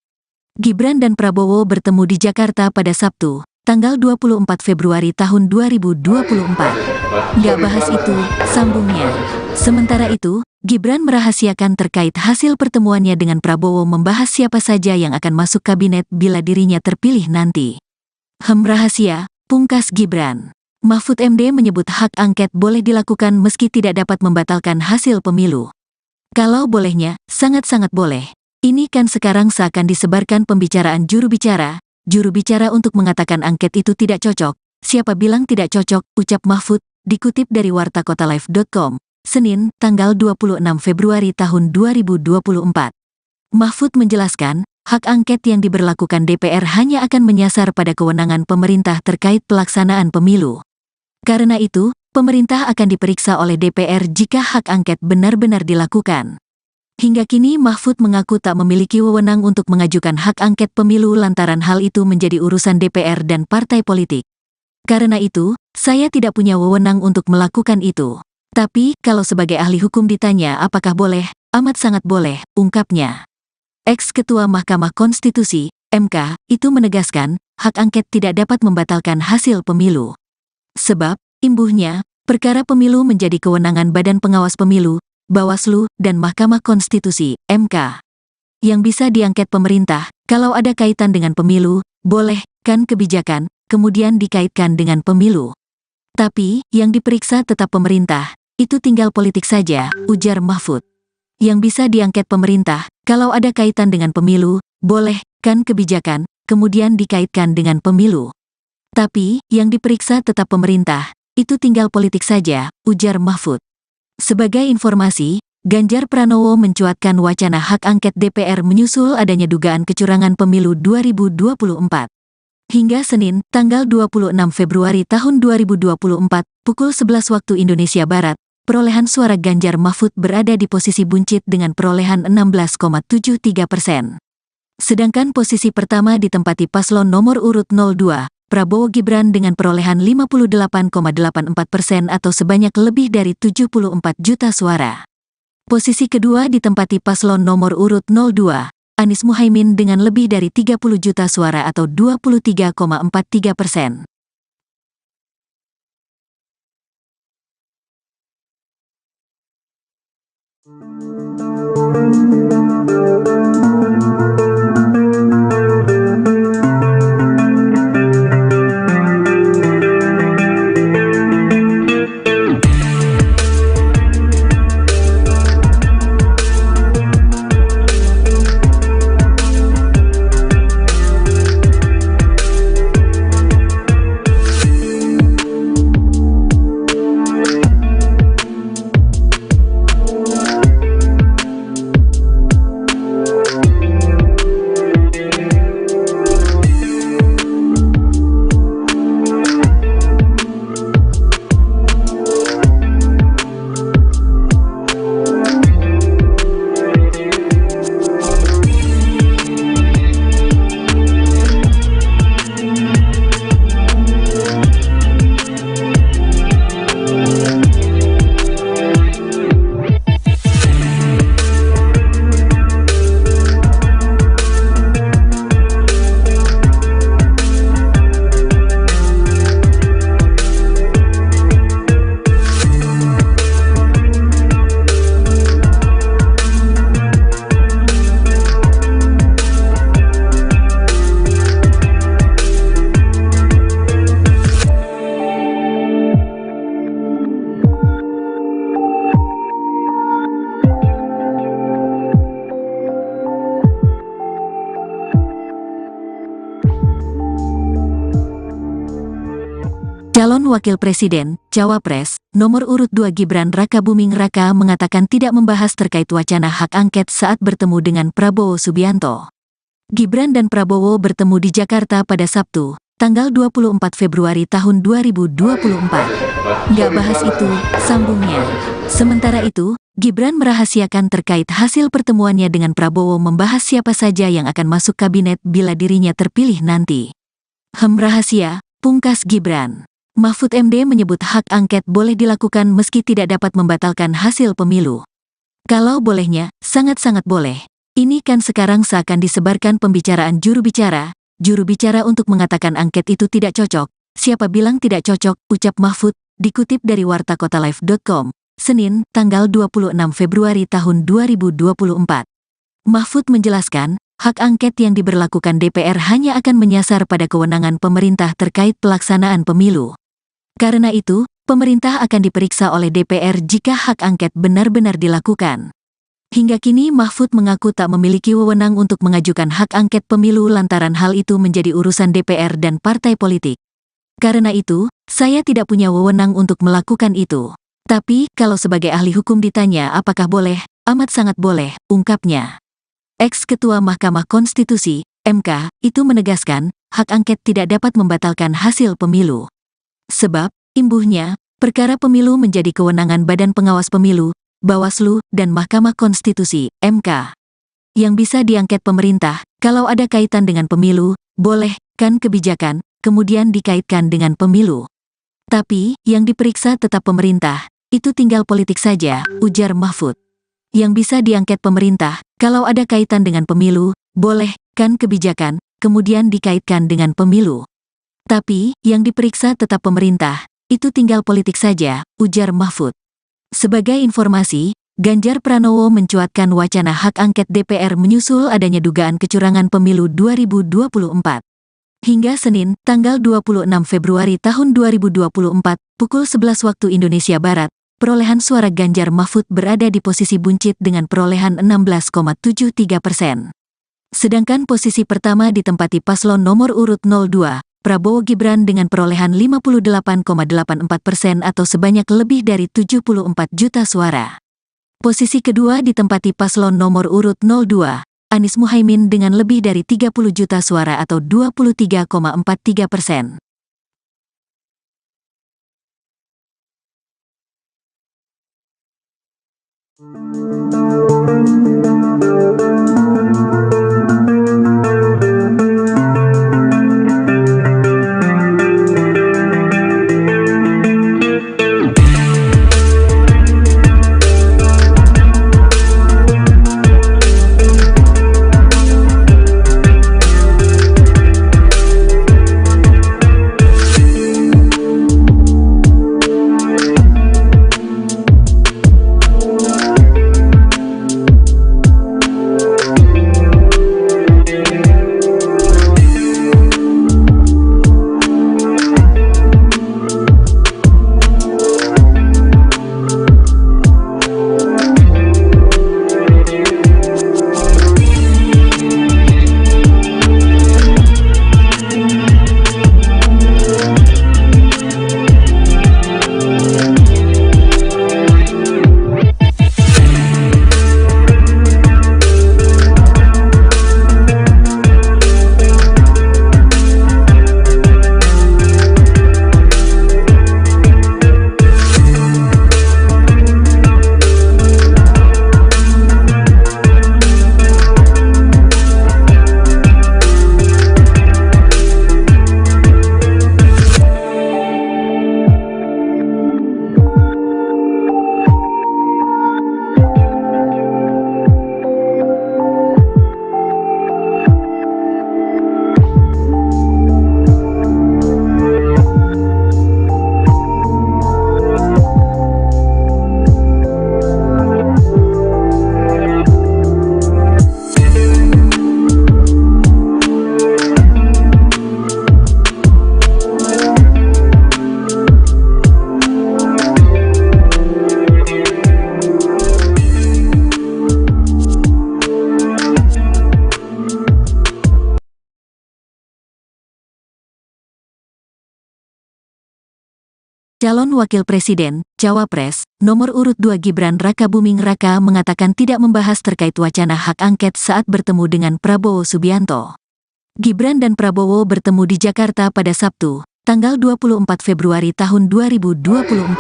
Gibran dan Prabowo bertemu di Jakarta pada Sabtu, tanggal 24 Februari tahun 2024. Nggak bahas itu, sambungnya. Sementara itu, Gibran merahasiakan terkait hasil pertemuannya dengan Prabowo membahas siapa saja yang akan masuk kabinet bila dirinya terpilih nanti. Rahasia, pungkas Gibran. Mahfud MD menyebut hak angket boleh dilakukan meski tidak dapat membatalkan hasil pemilu. Kalau bolehnya, sangat-sangat boleh. Ini kan sekarang seakan disebarkan pembicaraan juru bicara untuk mengatakan angket itu tidak cocok. Siapa bilang tidak cocok, ucap Mahfud, dikutip dari wartakotalive.com, Senin, tanggal 26 Februari tahun 2024. Mahfud menjelaskan, hak angket yang diberlakukan DPR hanya akan menyasar pada kewenangan pemerintah terkait pelaksanaan pemilu. Karena itu, pemerintah akan diperiksa oleh DPR jika hak angket benar-benar dilakukan. Hingga kini Mahfud mengaku tak memiliki wewenang untuk mengajukan hak angket pemilu lantaran hal itu menjadi urusan DPR dan partai politik. Karena itu, saya tidak punya wewenang untuk melakukan itu. Tapi, kalau sebagai ahli hukum ditanya apakah boleh, amat sangat boleh, ungkapnya. Ex-Ketua Mahkamah Konstitusi, MK, itu menegaskan, hak angket tidak dapat membatalkan hasil pemilu. Sebab, imbuhnya, perkara pemilu menjadi kewenangan Badan Pengawas Pemilu, Bawaslu, dan Mahkamah Konstitusi, MK. Yang bisa diangket pemerintah, kalau ada kaitan dengan pemilu, boleh, kan kebijakan, kemudian dikaitkan dengan pemilu. Tapi, yang diperiksa tetap pemerintah, itu tinggal politik saja, ujar Mahfud. Yang bisa diangket pemerintah, kalau ada kaitan dengan pemilu, boleh, kan kebijakan, kemudian dikaitkan dengan pemilu. Tapi, yang diperiksa tetap pemerintah, itu tinggal politik saja, ujar Mahfud. Sebagai informasi, Ganjar Pranowo mencuatkan wacana hak angket DPR menyusul adanya dugaan kecurangan pemilu 2024. Hingga Senin, tanggal 26 Februari tahun 2024, pukul 11 waktu Indonesia Barat, perolehan suara Ganjar Mahfud berada di posisi buncit dengan perolehan 16,73%. Sedangkan posisi pertama ditempati paslon nomor urut 02, Prabowo Gibran dengan perolehan 58,84% atau sebanyak lebih dari 74 juta suara. Posisi kedua ditempati paslon nomor urut 02, Anies Muhaimin dengan lebih dari 30 juta suara atau 23,43%. Calon Wakil Presiden, Cawapres, nomor urut 2 Gibran Rakabuming Raka mengatakan tidak membahas terkait wacana hak angket saat bertemu dengan Prabowo Subianto. Gibran dan Prabowo bertemu di Jakarta pada Sabtu, tanggal 24 Februari tahun 2024. Nggak bahas itu, sambungnya. Sementara itu, Gibran merahasiakan terkait hasil pertemuannya dengan Prabowo membahas siapa saja yang akan masuk kabinet bila dirinya terpilih nanti. Rahasia, pungkas Gibran. Mahfud MD menyebut hak angket boleh dilakukan meski tidak dapat membatalkan hasil pemilu. Kalau bolehnya, sangat-sangat boleh. Ini kan sekarang seakan disebarkan pembicaraan juru bicara untuk mengatakan angket itu tidak cocok. Siapa bilang tidak cocok, ucap Mahfud, dikutip dari wartakotalive.com, Senin, tanggal 26 Februari tahun 2024. Mahfud menjelaskan, hak angket yang diberlakukan DPR hanya akan menyasar pada kewenangan pemerintah terkait pelaksanaan pemilu. Karena itu, pemerintah akan diperiksa oleh DPR jika hak angket benar-benar dilakukan. Hingga kini Mahfud mengaku tak memiliki wewenang untuk mengajukan hak angket pemilu lantaran hal itu menjadi urusan DPR dan partai politik. Karena itu, saya tidak punya wewenang untuk melakukan itu. Tapi, kalau sebagai ahli hukum ditanya apakah boleh, amat sangat boleh, ungkapnya. Ex-Ketua Mahkamah Konstitusi, MK, itu menegaskan, hak angket tidak dapat membatalkan hasil pemilu. Sebab, imbuhnya, perkara pemilu menjadi kewenangan Badan Pengawas Pemilu, Bawaslu, dan Mahkamah Konstitusi, MK. Yang bisa diangket pemerintah, kalau ada kaitan dengan pemilu, boleh, kan kebijakan, kemudian dikaitkan dengan pemilu. Tapi, yang diperiksa tetap pemerintah, itu tinggal politik saja, ujar Mahfud. Yang bisa diangket pemerintah, kalau ada kaitan dengan pemilu, boleh, kan kebijakan, kemudian dikaitkan dengan pemilu. Tapi, yang diperiksa tetap pemerintah, itu tinggal politik saja, ujar Mahfud. Sebagai informasi, Ganjar Pranowo mencuatkan wacana hak angket DPR menyusul adanya dugaan kecurangan pemilu 2024. Hingga Senin, tanggal 26 Februari tahun 2024, pukul 11 waktu Indonesia Barat, perolehan suara Ganjar Mahfud berada di posisi buncit dengan perolehan 16,73%. Sedangkan posisi pertama ditempati paslon nomor urut 02, Prabowo Gibran dengan perolehan 58,84% atau sebanyak lebih dari 74 juta suara. Posisi kedua ditempati paslon nomor urut 02, Anies Muhaimin dengan lebih dari 30 juta suara atau 23,43%. Calon Wakil Presiden, Cawapres, nomor urut 2 Gibran Rakabuming Raka mengatakan tidak membahas terkait wacana hak angket saat bertemu dengan Prabowo Subianto. Gibran dan Prabowo bertemu di Jakarta pada Sabtu, tanggal 24 Februari tahun 2024.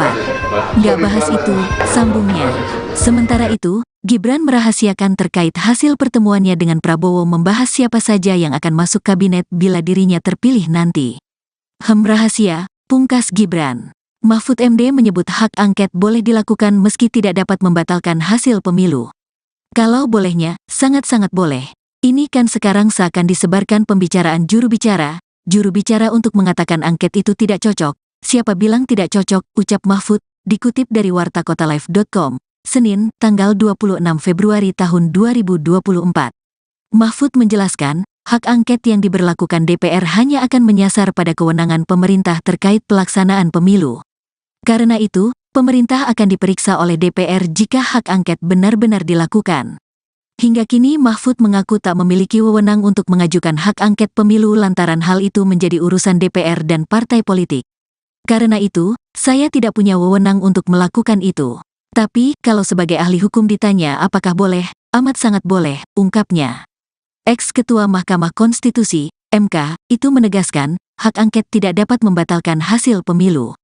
Nggak bahas itu, sambungnya. Sementara itu, Gibran merahasiakan terkait hasil pertemuannya dengan Prabowo membahas siapa saja yang akan masuk kabinet bila dirinya terpilih nanti. Rahasia, pungkas Gibran. Mahfud MD menyebut hak angket boleh dilakukan meski tidak dapat membatalkan hasil pemilu. Kalau bolehnya, sangat-sangat boleh. Ini kan sekarang seakan disebarkan pembicaraan juru bicara untuk mengatakan angket itu tidak cocok. Siapa bilang tidak cocok, ucap Mahfud, dikutip dari wartakotalive.com, Senin, tanggal 26 Februari tahun 2024. Mahfud menjelaskan, hak angket yang diberlakukan DPR hanya akan menyasar pada kewenangan pemerintah terkait pelaksanaan pemilu. Karena itu, pemerintah akan diperiksa oleh DPR jika hak angket benar-benar dilakukan. Hingga kini Mahfud mengaku tak memiliki wewenang untuk mengajukan hak angket pemilu lantaran hal itu menjadi urusan DPR dan partai politik. Karena itu, saya tidak punya wewenang untuk melakukan itu. Tapi, kalau sebagai ahli hukum ditanya apakah boleh, amat sangat boleh, ungkapnya. Ex-Ketua Mahkamah Konstitusi, MK, itu menegaskan, hak angket tidak dapat membatalkan hasil pemilu.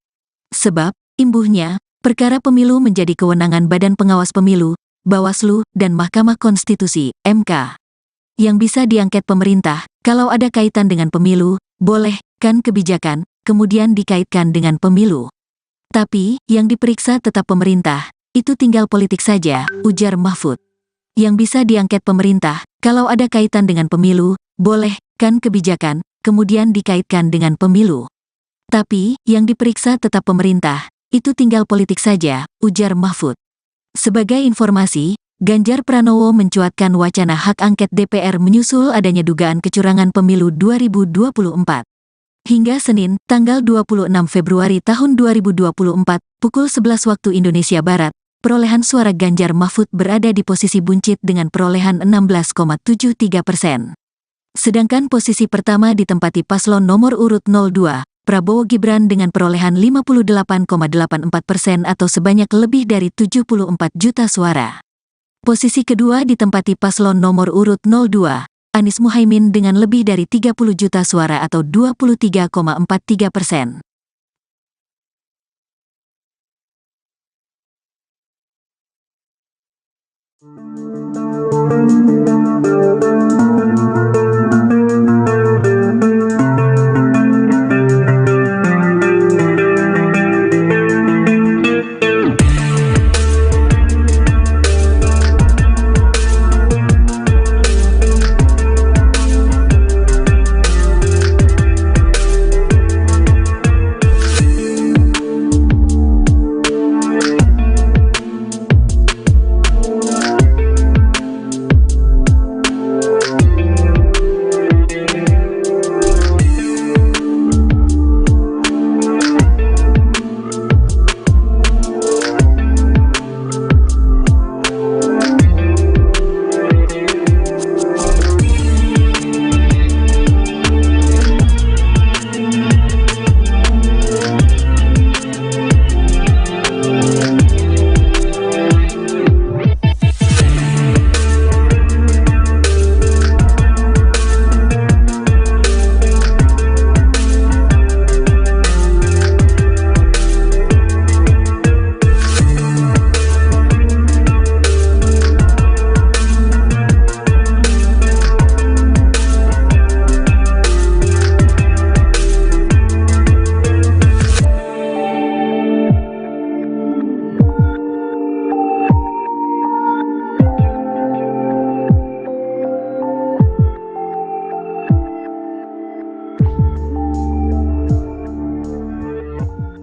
Sebab, imbuhnya, perkara pemilu menjadi kewenangan Badan Pengawas Pemilu, Bawaslu, dan Mahkamah Konstitusi, MK. Yang bisa diangket pemerintah, kalau ada kaitan dengan pemilu, boleh, kan kebijakan, kemudian dikaitkan dengan pemilu. Tapi, yang diperiksa tetap pemerintah, itu tinggal politik saja, ujar Mahfud. Yang bisa diangket pemerintah, kalau ada kaitan dengan pemilu, boleh, kan kebijakan, kemudian dikaitkan dengan pemilu. Tapi, yang diperiksa tetap pemerintah, itu tinggal politik saja, ujar Mahfud. Sebagai informasi, Ganjar Pranowo mencuatkan wacana hak angket DPR menyusul adanya dugaan kecurangan pemilu 2024. Hingga Senin, tanggal 26 Februari tahun 2024, pukul 11 waktu Indonesia Barat, perolehan suara Ganjar Mahfud berada di posisi buncit dengan perolehan 16,73%. Sedangkan posisi pertama ditempati paslon nomor urut 02, Prabowo Gibran dengan perolehan 58,84% atau sebanyak lebih dari 74 juta suara. Posisi kedua ditempati paslon nomor urut 02, Anies Muhaimin dengan lebih dari 30 juta suara atau 23,43%.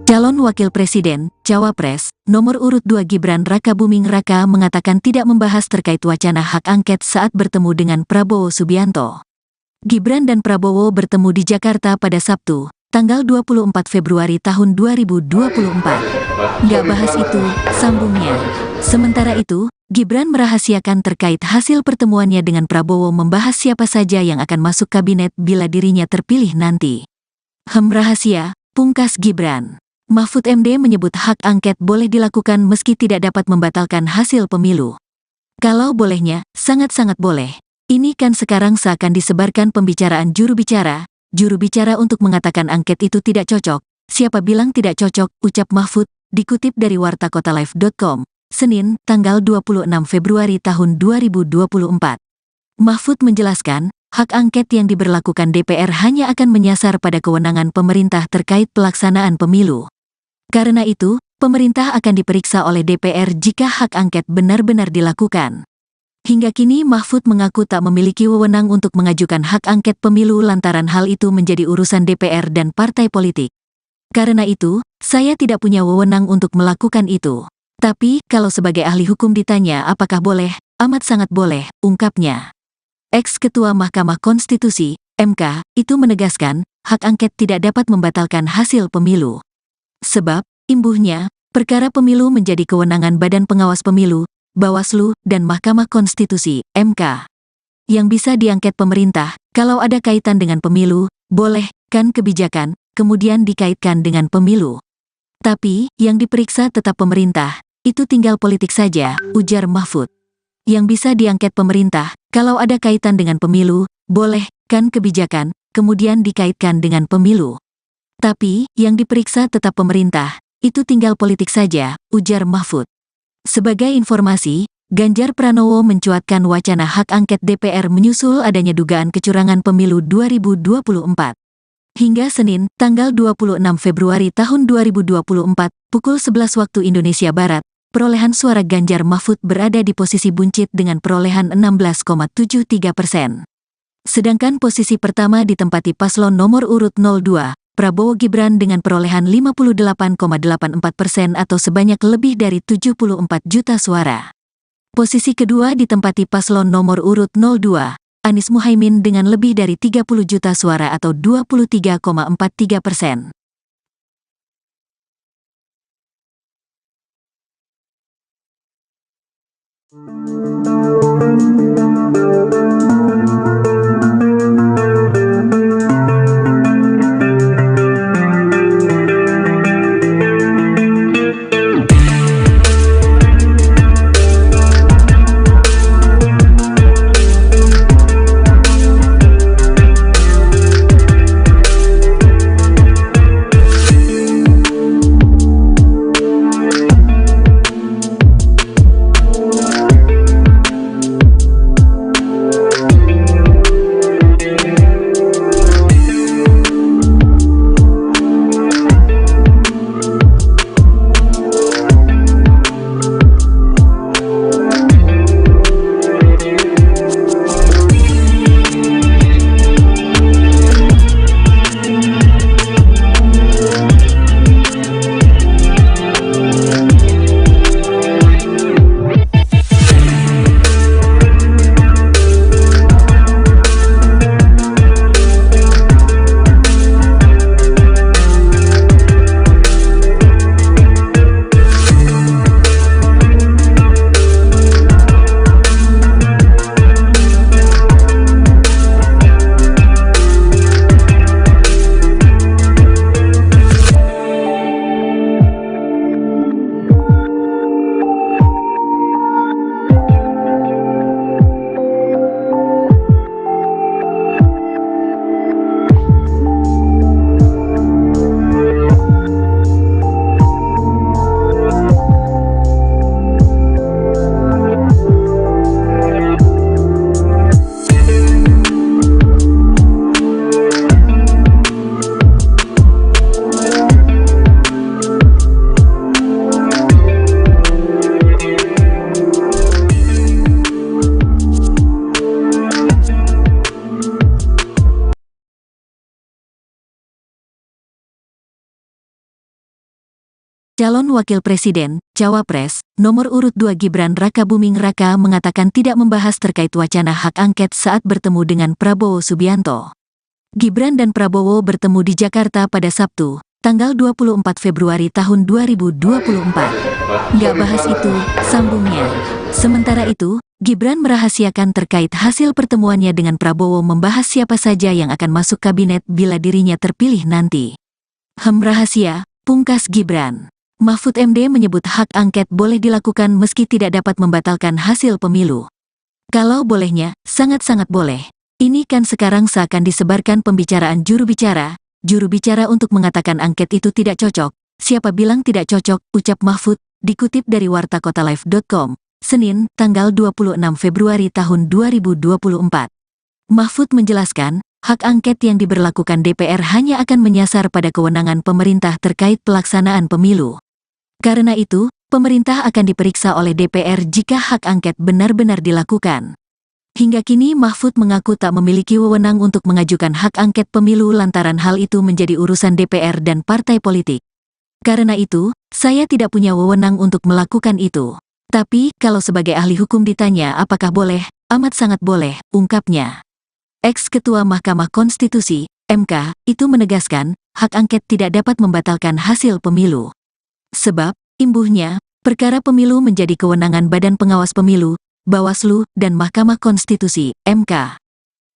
Calon Wakil Presiden, Cawapres, nomor urut 2 Gibran Rakabuming Raka mengatakan tidak membahas terkait wacana hak angket saat bertemu dengan Prabowo Subianto. Gibran dan Prabowo bertemu di Jakarta pada Sabtu, tanggal 24 Februari tahun 2024. Nggak bahas itu, sambungnya. Sementara itu, Gibran merahasiakan terkait hasil pertemuannya dengan Prabowo membahas siapa saja yang akan masuk kabinet bila dirinya terpilih nanti. Rahasia, pungkas Gibran. Mahfud MD menyebut hak angket boleh dilakukan meski tidak dapat membatalkan hasil pemilu. Kalau bolehnya, sangat-sangat boleh. Ini kan sekarang seakan disebarkan pembicaraan juru bicara untuk mengatakan angket itu tidak cocok. Siapa bilang tidak cocok, ucap Mahfud, dikutip dari wartakotalive.com, Senin, tanggal 26 Februari tahun 2024. Mahfud menjelaskan, hak angket yang diberlakukan DPR hanya akan menyasar pada kewenangan pemerintah terkait pelaksanaan pemilu. Karena itu, pemerintah akan diperiksa oleh DPR jika hak angket benar-benar dilakukan. Hingga kini Mahfud mengaku tak memiliki wewenang untuk mengajukan hak angket pemilu lantaran hal itu menjadi urusan DPR dan partai politik. Karena itu, saya tidak punya wewenang untuk melakukan itu. Tapi, kalau sebagai ahli hukum ditanya apakah boleh, amat sangat boleh, ungkapnya. Ex-Ketua Mahkamah Konstitusi, MK, itu menegaskan, hak angket tidak dapat membatalkan hasil pemilu. Sebab, imbuhnya, perkara pemilu menjadi kewenangan Badan Pengawas Pemilu, Bawaslu, dan Mahkamah Konstitusi, MK. Yang bisa diangket pemerintah, kalau ada kaitan dengan pemilu, boleh, kan kebijakan, kemudian dikaitkan dengan pemilu. Tapi, yang diperiksa tetap pemerintah, itu tinggal politik saja, ujar Mahfud. Yang bisa diangket pemerintah, kalau ada kaitan dengan pemilu, boleh, kan kebijakan, kemudian dikaitkan dengan pemilu. Tapi, yang diperiksa tetap pemerintah, itu tinggal politik saja, ujar Mahfud. Sebagai informasi, Ganjar Pranowo mencuatkan wacana hak angket DPR menyusul adanya dugaan kecurangan pemilu 2024. Hingga Senin, tanggal 26 Februari tahun 2024, pukul 11 waktu Indonesia Barat, perolehan suara Ganjar Mahfud berada di posisi buncit dengan perolehan 16,73%. Sedangkan posisi pertama ditempati paslon nomor urut 02, Prabowo Gibran dengan perolehan 58,84% atau sebanyak lebih dari 74 juta suara. Posisi kedua ditempati paslon nomor urut 02, Anies Muhaimin dengan lebih dari 30 juta suara atau 23,43%. Calon Wakil Presiden, Cawapres, nomor urut 2 Gibran Rakabuming Raka mengatakan tidak membahas terkait wacana hak angket saat bertemu dengan Prabowo Subianto. Gibran dan Prabowo bertemu di Jakarta pada Sabtu, tanggal 24 Februari tahun 2024. Nggak bahas itu, sambungnya. Sementara itu, Gibran merahasiakan terkait hasil pertemuannya dengan Prabowo membahas siapa saja yang akan masuk kabinet bila dirinya terpilih nanti. Rahasia, pungkas Gibran. Mahfud MD menyebut hak angket boleh dilakukan meski tidak dapat membatalkan hasil pemilu. Kalau bolehnya, sangat-sangat boleh. Ini kan sekarang seakan disebarkan pembicaraan juru bicara untuk mengatakan angket itu tidak cocok. Siapa bilang tidak cocok, ucap Mahfud, dikutip dari wartakotalive.com, Senin, tanggal 26 Februari tahun 2024. Mahfud menjelaskan, hak angket yang diberlakukan DPR hanya akan menyasar pada kewenangan pemerintah terkait pelaksanaan pemilu. Karena itu, pemerintah akan diperiksa oleh DPR jika hak angket benar-benar dilakukan. Hingga kini Mahfud mengaku tak memiliki wewenang untuk mengajukan hak angket pemilu lantaran hal itu menjadi urusan DPR dan partai politik. Karena itu, saya tidak punya wewenang untuk melakukan itu. Tapi, kalau sebagai ahli hukum ditanya apakah boleh, amat sangat boleh, ungkapnya. Ex-Ketua Mahkamah Konstitusi, MK, itu menegaskan, hak angket tidak dapat membatalkan hasil pemilu. Sebab, imbuhnya, perkara pemilu menjadi kewenangan Badan Pengawas Pemilu, Bawaslu, dan Mahkamah Konstitusi, MK.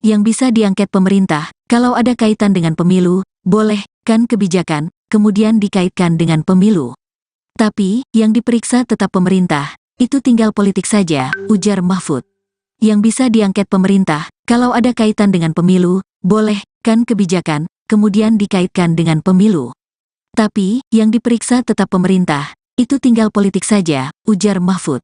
Yang bisa diangket pemerintah, kalau ada kaitan dengan pemilu, boleh, kan kebijakan, kemudian dikaitkan dengan pemilu. Tapi, yang diperiksa tetap pemerintah, itu tinggal politik saja, ujar Mahfud. Yang bisa diangket pemerintah, kalau ada kaitan dengan pemilu, boleh, kan kebijakan, kemudian dikaitkan dengan pemilu. Tapi, yang diperiksa tetap pemerintah, itu tinggal politik saja, ujar Mahfud.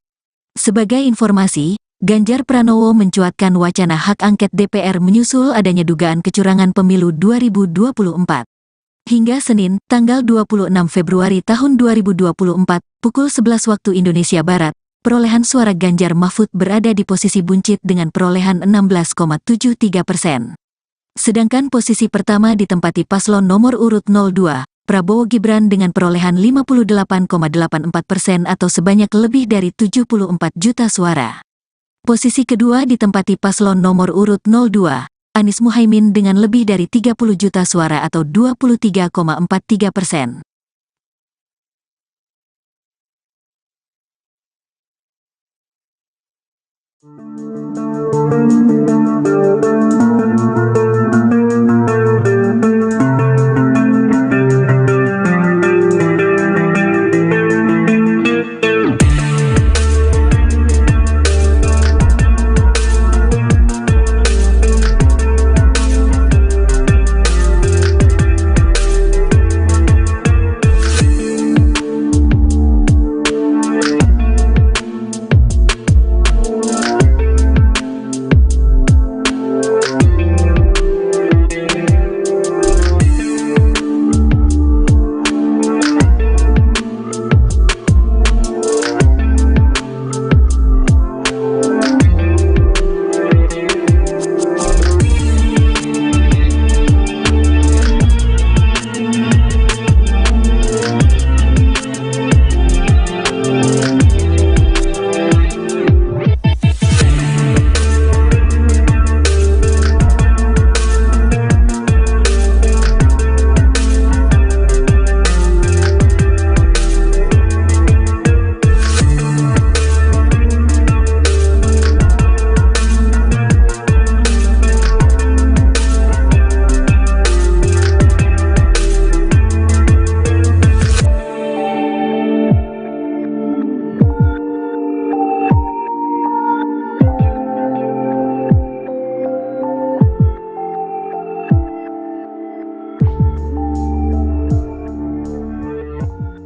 Sebagai informasi, Ganjar Pranowo mencuatkan wacana hak angket DPR menyusul adanya dugaan kecurangan pemilu 2024. Hingga Senin, tanggal 26 Februari tahun 2024, pukul 11 waktu Indonesia Barat, perolehan suara Ganjar Mahfud berada di posisi buncit dengan perolehan 16,73%. Sedangkan posisi pertama ditempati paslon nomor urut 02, Prabowo Gibran dengan perolehan 58,84% atau sebanyak lebih dari 74 juta suara. Posisi kedua ditempati paslon nomor urut 02, Anies Muhaimin dengan lebih dari 30 juta suara atau 23,43%.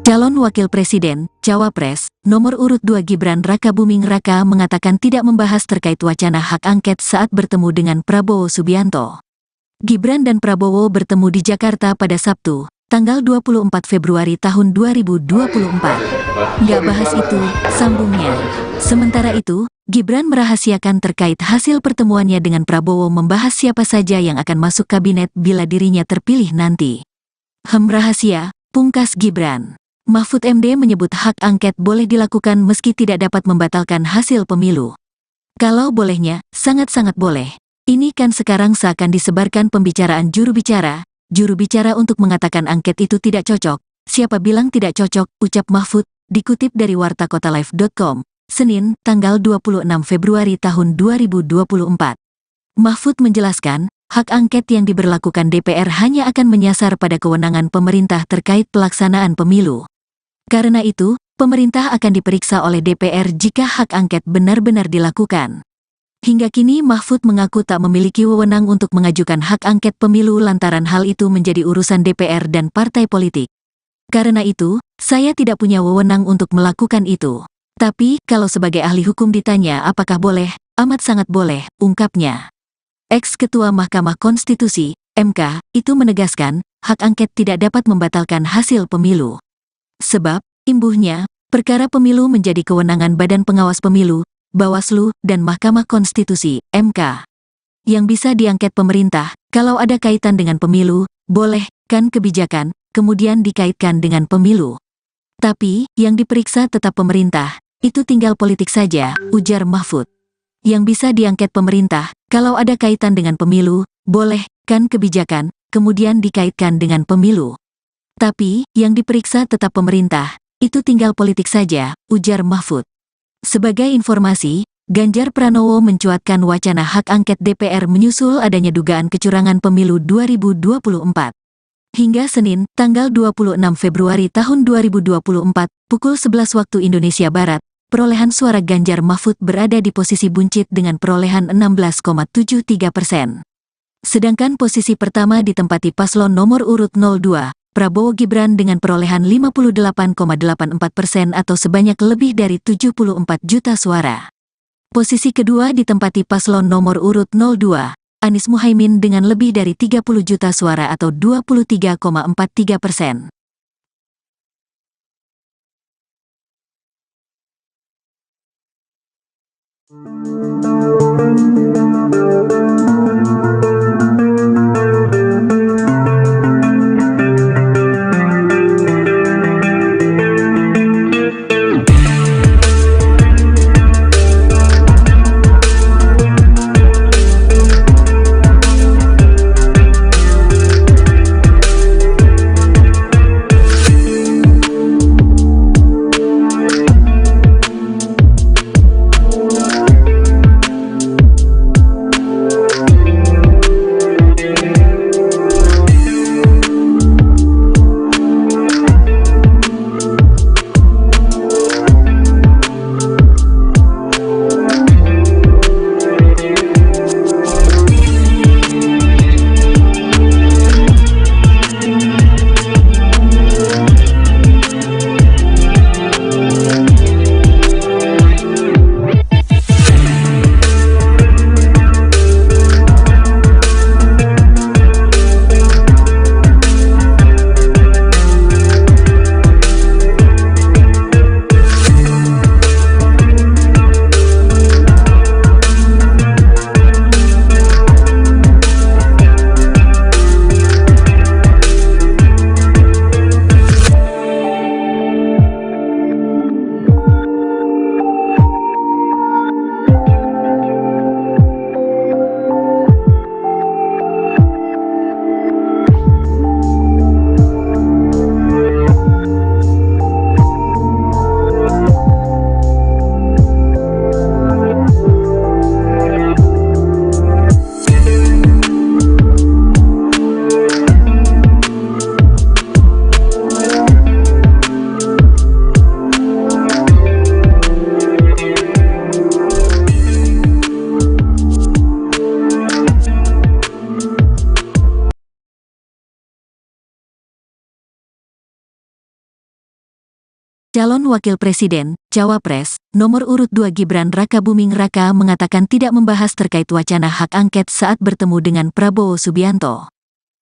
Calon Wakil Presiden, Cawapres, nomor urut 2 Gibran Rakabuming Raka mengatakan tidak membahas terkait wacana hak angket saat bertemu dengan Prabowo Subianto. Gibran dan Prabowo bertemu di Jakarta pada Sabtu, tanggal 24 Februari tahun 2024. Nggak bahas itu, sambungnya. Sementara itu, Gibran merahasiakan terkait hasil pertemuannya dengan Prabowo membahas siapa saja yang akan masuk kabinet bila dirinya terpilih nanti. Rahasia, pungkas Gibran. Mahfud MD menyebut hak angket boleh dilakukan meski tidak dapat membatalkan hasil pemilu. Kalau bolehnya, sangat-sangat boleh. Ini kan sekarang seakan disebarkan pembicaraan juru bicara untuk mengatakan angket itu tidak cocok. Siapa bilang tidak cocok, ucap Mahfud, dikutip dari wartakotalive.com, Senin, tanggal 26 Februari tahun 2024. Mahfud menjelaskan, hak angket yang diberlakukan DPR hanya akan menyasar pada kewenangan pemerintah terkait pelaksanaan pemilu. Karena itu, pemerintah akan diperiksa oleh DPR jika hak angket benar-benar dilakukan. Hingga kini Mahfud mengaku tak memiliki wewenang untuk mengajukan hak angket pemilu lantaran hal itu menjadi urusan DPR dan partai politik. Karena itu, saya tidak punya wewenang untuk melakukan itu. Tapi, kalau sebagai ahli hukum ditanya apakah boleh, amat sangat boleh, ungkapnya. Ex-Ketua Mahkamah Konstitusi, MK, itu menegaskan, hak angket tidak dapat membatalkan hasil pemilu. Sebab, imbuhnya, perkara pemilu menjadi kewenangan Badan Pengawas Pemilu, Bawaslu, dan Mahkamah Konstitusi, MK. Yang bisa diangket pemerintah, kalau ada kaitan dengan pemilu, boleh, kan kebijakan, kemudian dikaitkan dengan pemilu. Tapi, yang diperiksa tetap pemerintah, itu tinggal politik saja, ujar Mahfud. Yang bisa diangket pemerintah, kalau ada kaitan dengan pemilu, boleh, kan kebijakan, kemudian dikaitkan dengan pemilu. Tapi, yang diperiksa tetap pemerintah, itu tinggal politik saja, ujar Mahfud. Sebagai informasi, Ganjar Pranowo mencuatkan wacana hak angket DPR menyusul adanya dugaan kecurangan pemilu 2024. Hingga Senin, tanggal 26 Februari tahun 2024, pukul 11 waktu Indonesia Barat, perolehan suara Ganjar Mahfud berada di posisi buncit dengan perolehan 16,73%. Sedangkan posisi pertama ditempati paslon nomor urut 02, Prabowo Gibran dengan perolehan 58,84% atau sebanyak lebih dari 74 juta suara. Posisi kedua ditempati paslon nomor urut 02, Anies Muhaimin dengan lebih dari 30 juta suara atau 23,43%. Calon Wakil Presiden, Cawapres, nomor urut 2 Gibran Rakabuming Raka mengatakan tidak membahas terkait wacana hak angket saat bertemu dengan Prabowo Subianto.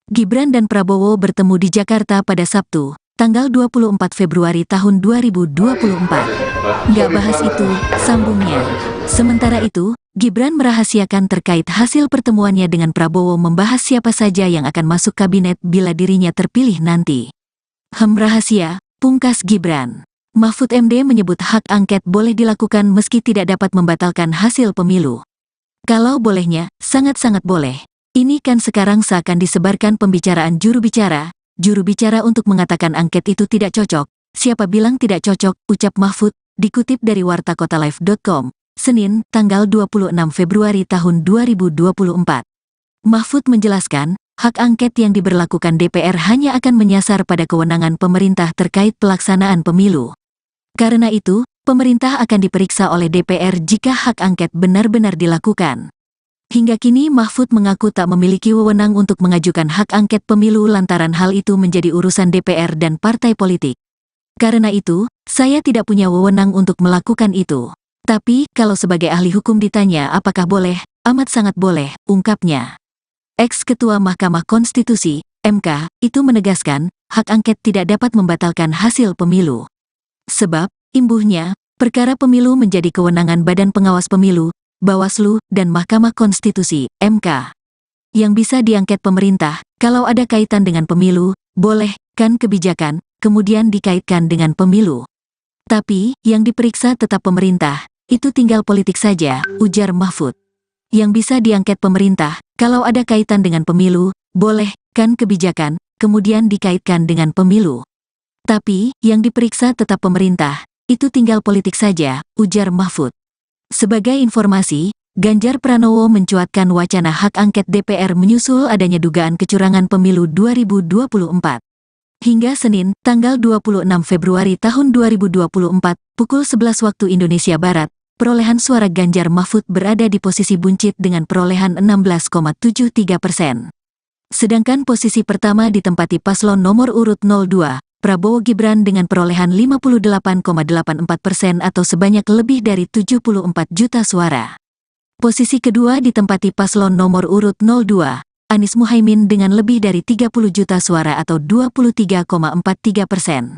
Gibran dan Prabowo bertemu di Jakarta pada Sabtu, tanggal 24 Februari tahun 2024. Nggak bahas itu, sambungnya. Sementara itu, Gibran merahasiakan terkait hasil pertemuannya dengan Prabowo membahas siapa saja yang akan masuk kabinet bila dirinya terpilih nanti. Rahasia, pungkas Gibran. Mahfud MD menyebut hak angket boleh dilakukan meski tidak dapat membatalkan hasil pemilu. Kalau bolehnya, sangat-sangat boleh. Ini kan sekarang seakan disebarkan pembicaraan juru bicara untuk mengatakan angket itu tidak cocok. Siapa bilang tidak cocok, ucap Mahfud, dikutip dari wartakotalive.com, Senin, tanggal 26 Februari tahun 2024. Mahfud menjelaskan, hak angket yang diberlakukan DPR hanya akan menyasar pada kewenangan pemerintah terkait pelaksanaan pemilu. Karena itu, pemerintah akan diperiksa oleh DPR jika hak angket benar-benar dilakukan. Hingga kini Mahfud mengaku tak memiliki wewenang untuk mengajukan hak angket pemilu lantaran hal itu menjadi urusan DPR dan partai politik. Karena itu, saya tidak punya wewenang untuk melakukan itu. Tapi, kalau sebagai ahli hukum ditanya apakah boleh, amat sangat boleh, ungkapnya. Ex-Ketua Mahkamah Konstitusi, MK, itu menegaskan, hak angket tidak dapat membatalkan hasil pemilu. Sebab, imbuhnya, perkara pemilu menjadi kewenangan Badan Pengawas Pemilu, Bawaslu, dan Mahkamah Konstitusi, MK. Yang bisa diangket pemerintah, kalau ada kaitan dengan pemilu, boleh, kan kebijakan, kemudian dikaitkan dengan pemilu. Tapi, yang diperiksa tetap pemerintah, itu tinggal politik saja, ujar Mahfud. Yang bisa diangket pemerintah, kalau ada kaitan dengan pemilu, boleh, kan kebijakan, kemudian dikaitkan dengan pemilu. Tapi, yang diperiksa tetap pemerintah, itu tinggal politik saja, ujar Mahfud. Sebagai informasi, Ganjar Pranowo mencuatkan wacana hak angket DPR menyusul adanya dugaan kecurangan pemilu 2024. Hingga Senin, tanggal 26 Februari tahun 2024, pukul 11 waktu Indonesia Barat, perolehan suara Ganjar Mahfud berada di posisi buncit dengan perolehan 16,73%. Sedangkan posisi pertama ditempati paslon nomor urut 02, Prabowo Gibran dengan perolehan 58,84% atau sebanyak lebih dari 74 juta suara. Posisi kedua ditempati paslon nomor urut 02, Anies Muhaimin dengan lebih dari 30 juta suara atau 23,43%.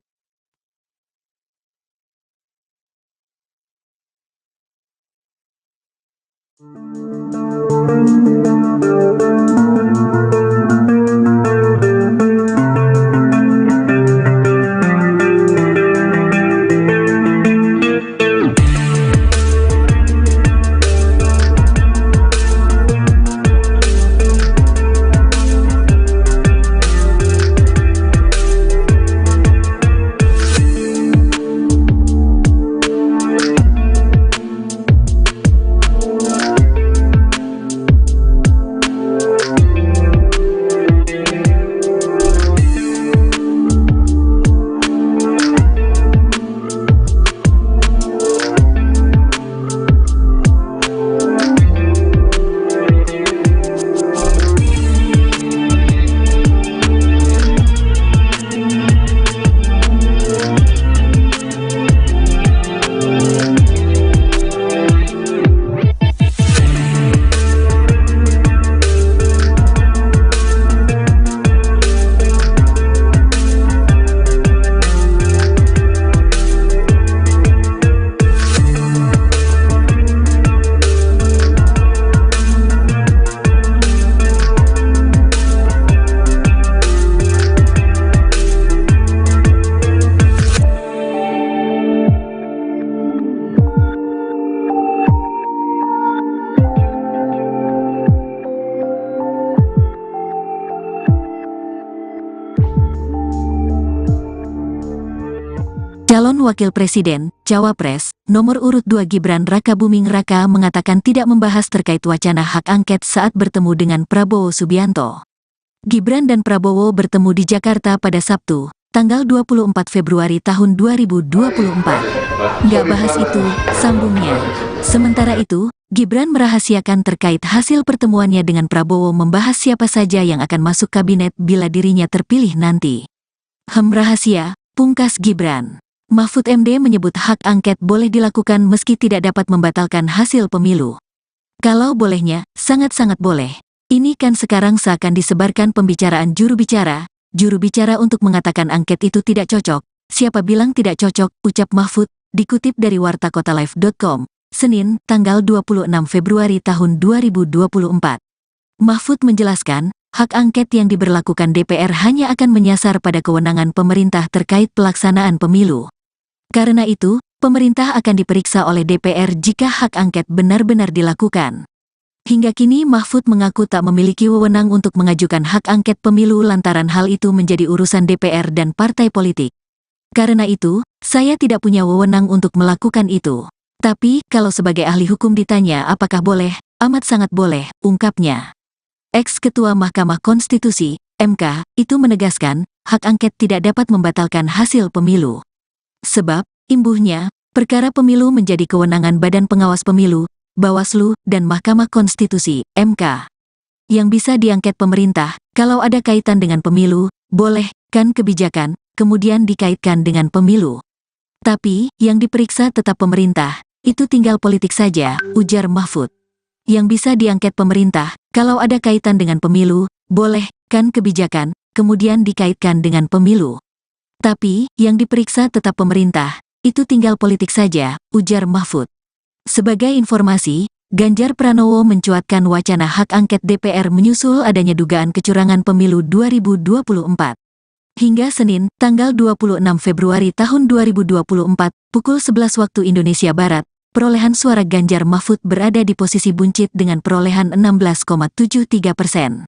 Calon Wakil Presiden, Cawapres, nomor urut 2 Gibran Rakabuming Raka mengatakan tidak membahas terkait wacana hak angket saat bertemu dengan Prabowo Subianto. Gibran dan Prabowo bertemu di Jakarta pada Sabtu, tanggal 24 Februari tahun 2024. Nggak bahas itu, sambungnya. Sementara itu, Gibran merahasiakan terkait hasil pertemuannya dengan Prabowo membahas siapa saja yang akan masuk kabinet bila dirinya terpilih nanti. Rahasia, pungkas Gibran. Mahfud MD menyebut hak angket boleh dilakukan meski tidak dapat membatalkan hasil pemilu. Kalau bolehnya, sangat-sangat boleh. Ini kan sekarang seakan disebarkan pembicaraan juru bicara untuk mengatakan angket itu tidak cocok. Siapa bilang tidak cocok, ucap Mahfud, dikutip dari wartakotalive.com, Senin, tanggal 26 Februari tahun 2024. Mahfud menjelaskan, hak angket yang diberlakukan DPR hanya akan menyasar pada kewenangan pemerintah terkait pelaksanaan pemilu. Karena itu, pemerintah akan diperiksa oleh DPR jika hak angket benar-benar dilakukan. Hingga kini Mahfud mengaku tak memiliki wewenang untuk mengajukan hak angket pemilu lantaran hal itu menjadi urusan DPR dan partai politik. Karena itu, saya tidak punya wewenang untuk melakukan itu. Tapi, kalau sebagai ahli hukum ditanya apakah boleh, amat sangat boleh, ungkapnya. Ex-Ketua Mahkamah Konstitusi, MK, itu menegaskan, hak angket tidak dapat membatalkan hasil pemilu. Sebab, imbuhnya, perkara pemilu menjadi kewenangan Badan Pengawas Pemilu, Bawaslu, dan Mahkamah Konstitusi, MK. Yang bisa diangket pemerintah, kalau ada kaitan dengan pemilu, boleh, kan kebijakan, kemudian dikaitkan dengan pemilu. Tapi, yang diperiksa tetap pemerintah, itu tinggal politik saja, ujar Mahfud. Yang bisa diangket pemerintah, kalau ada kaitan dengan pemilu, boleh, kan kebijakan, kemudian dikaitkan dengan pemilu. Tapi, yang diperiksa tetap pemerintah, itu tinggal politik saja, ujar Mahfud. Sebagai informasi, Ganjar Pranowo mencuatkan wacana hak angket DPR menyusul adanya dugaan kecurangan pemilu 2024. Hingga Senin, tanggal 26 Februari tahun 2024, pukul 11 waktu Indonesia Barat, perolehan suara Ganjar Mahfud berada di posisi buncit dengan perolehan 16,73%.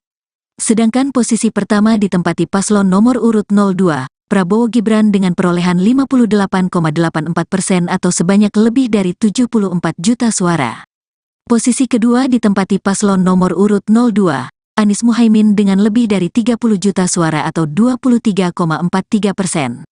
Sedangkan posisi pertama ditempati paslon nomor urut 02, Prabowo Gibran dengan perolehan 58,84% atau sebanyak lebih dari 74 juta suara. Posisi kedua ditempati paslon nomor urut 02, Anies Muhaimin dengan lebih dari 30 juta suara atau 23,43%.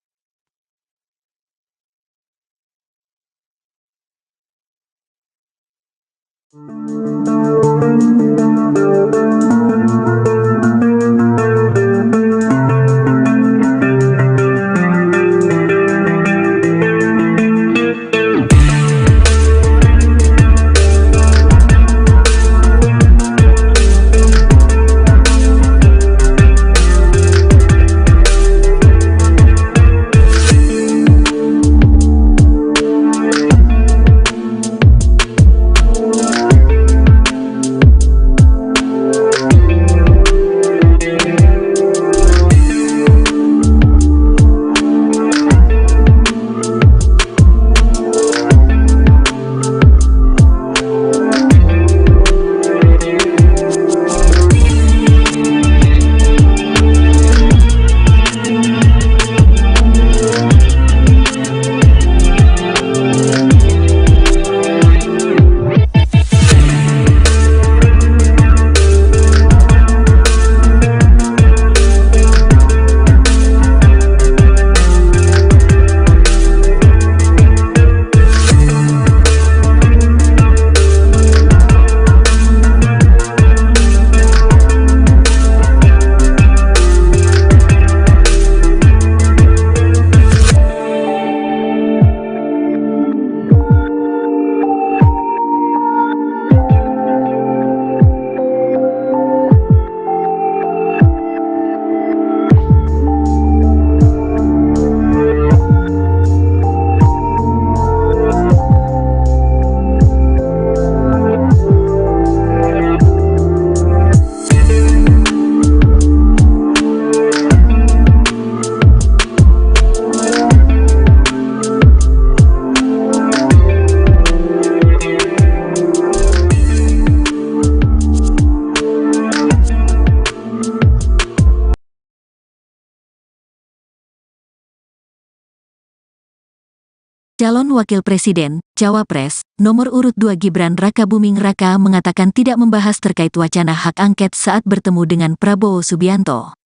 Calon Wakil Presiden, Cawapres, nomor urut 2 Gibran Rakabuming Raka mengatakan tidak membahas terkait wacana hak angket saat bertemu dengan Prabowo Subianto.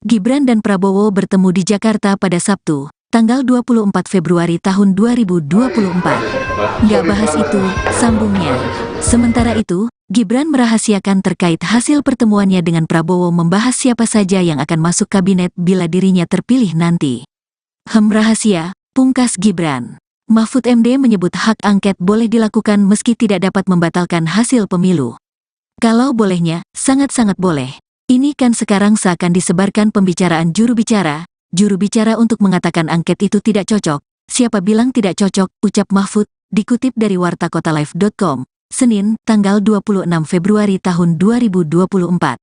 Gibran dan Prabowo bertemu di Jakarta pada Sabtu, tanggal 24 Februari tahun 2024. Nggak bahas itu, sambungnya. Sementara itu, Gibran merahasiakan terkait hasil pertemuannya dengan Prabowo membahas siapa saja yang akan masuk kabinet bila dirinya terpilih nanti. Rahasia, pungkas Gibran. Mahfud MD menyebut hak angket boleh dilakukan meski tidak dapat membatalkan hasil pemilu. Kalau bolehnya, sangat-sangat boleh. Ini kan sekarang seakan disebarkan pembicaraan juru bicara untuk mengatakan angket itu tidak cocok. Siapa bilang tidak cocok, ucap Mahfud, dikutip dari wartakotalive.com, Senin, tanggal 26 Februari tahun 2024.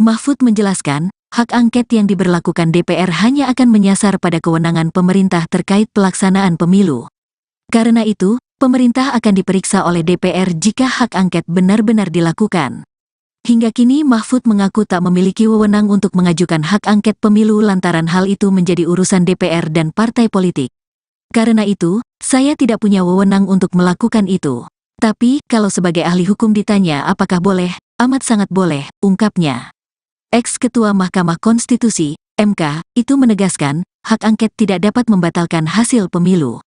Mahfud menjelaskan, hak angket yang diberlakukan DPR hanya akan menyasar pada kewenangan pemerintah terkait pelaksanaan pemilu. Karena itu, pemerintah akan diperiksa oleh DPR jika hak angket benar-benar dilakukan. Hingga kini Mahfud mengaku tak memiliki wewenang untuk mengajukan hak angket pemilu lantaran hal itu menjadi urusan DPR dan partai politik. Karena itu, saya tidak punya wewenang untuk melakukan itu. Tapi, kalau sebagai ahli hukum ditanya apakah boleh, amat sangat boleh, ungkapnya. Ex-Ketua Mahkamah Konstitusi, MK, itu menegaskan, hak angket tidak dapat membatalkan hasil pemilu.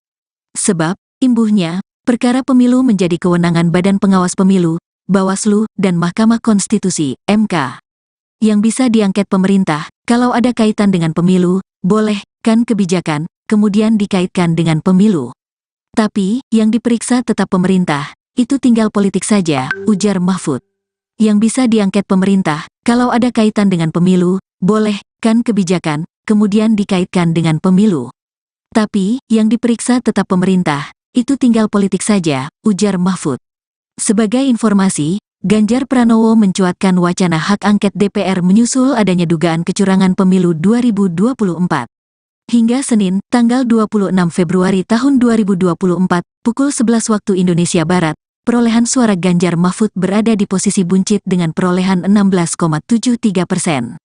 Sebab, imbuhnya, perkara pemilu menjadi kewenangan Badan Pengawas Pemilu, Bawaslu, dan Mahkamah Konstitusi, MK. Yang bisa diangket pemerintah, kalau ada kaitan dengan pemilu, boleh, kan kebijakan, kemudian dikaitkan dengan pemilu. Tapi, yang diperiksa tetap pemerintah, itu tinggal politik saja, ujar Mahfud. Yang bisa diangket pemerintah, kalau ada kaitan dengan pemilu, boleh, kan kebijakan, kemudian dikaitkan dengan pemilu. Tapi, yang diperiksa tetap pemerintah, itu tinggal politik saja, ujar Mahfud. Sebagai informasi, Ganjar Pranowo mencuatkan wacana hak angket DPR menyusul adanya dugaan kecurangan pemilu 2024. Hingga Senin, tanggal 26 Februari tahun 2024, pukul 11 waktu Indonesia Barat, perolehan suara Ganjar Mahfud berada di posisi buncit dengan perolehan 16,73%.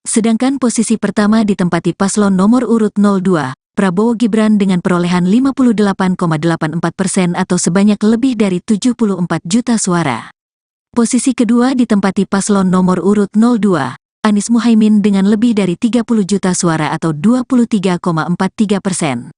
Sedangkan posisi pertama ditempati paslon nomor urut 02, Prabowo Gibran dengan perolehan 58,84% atau sebanyak lebih dari 74 juta suara. Posisi kedua ditempati paslon nomor urut 02, Anies Muhaimin dengan lebih dari 30 juta suara atau 23,43%.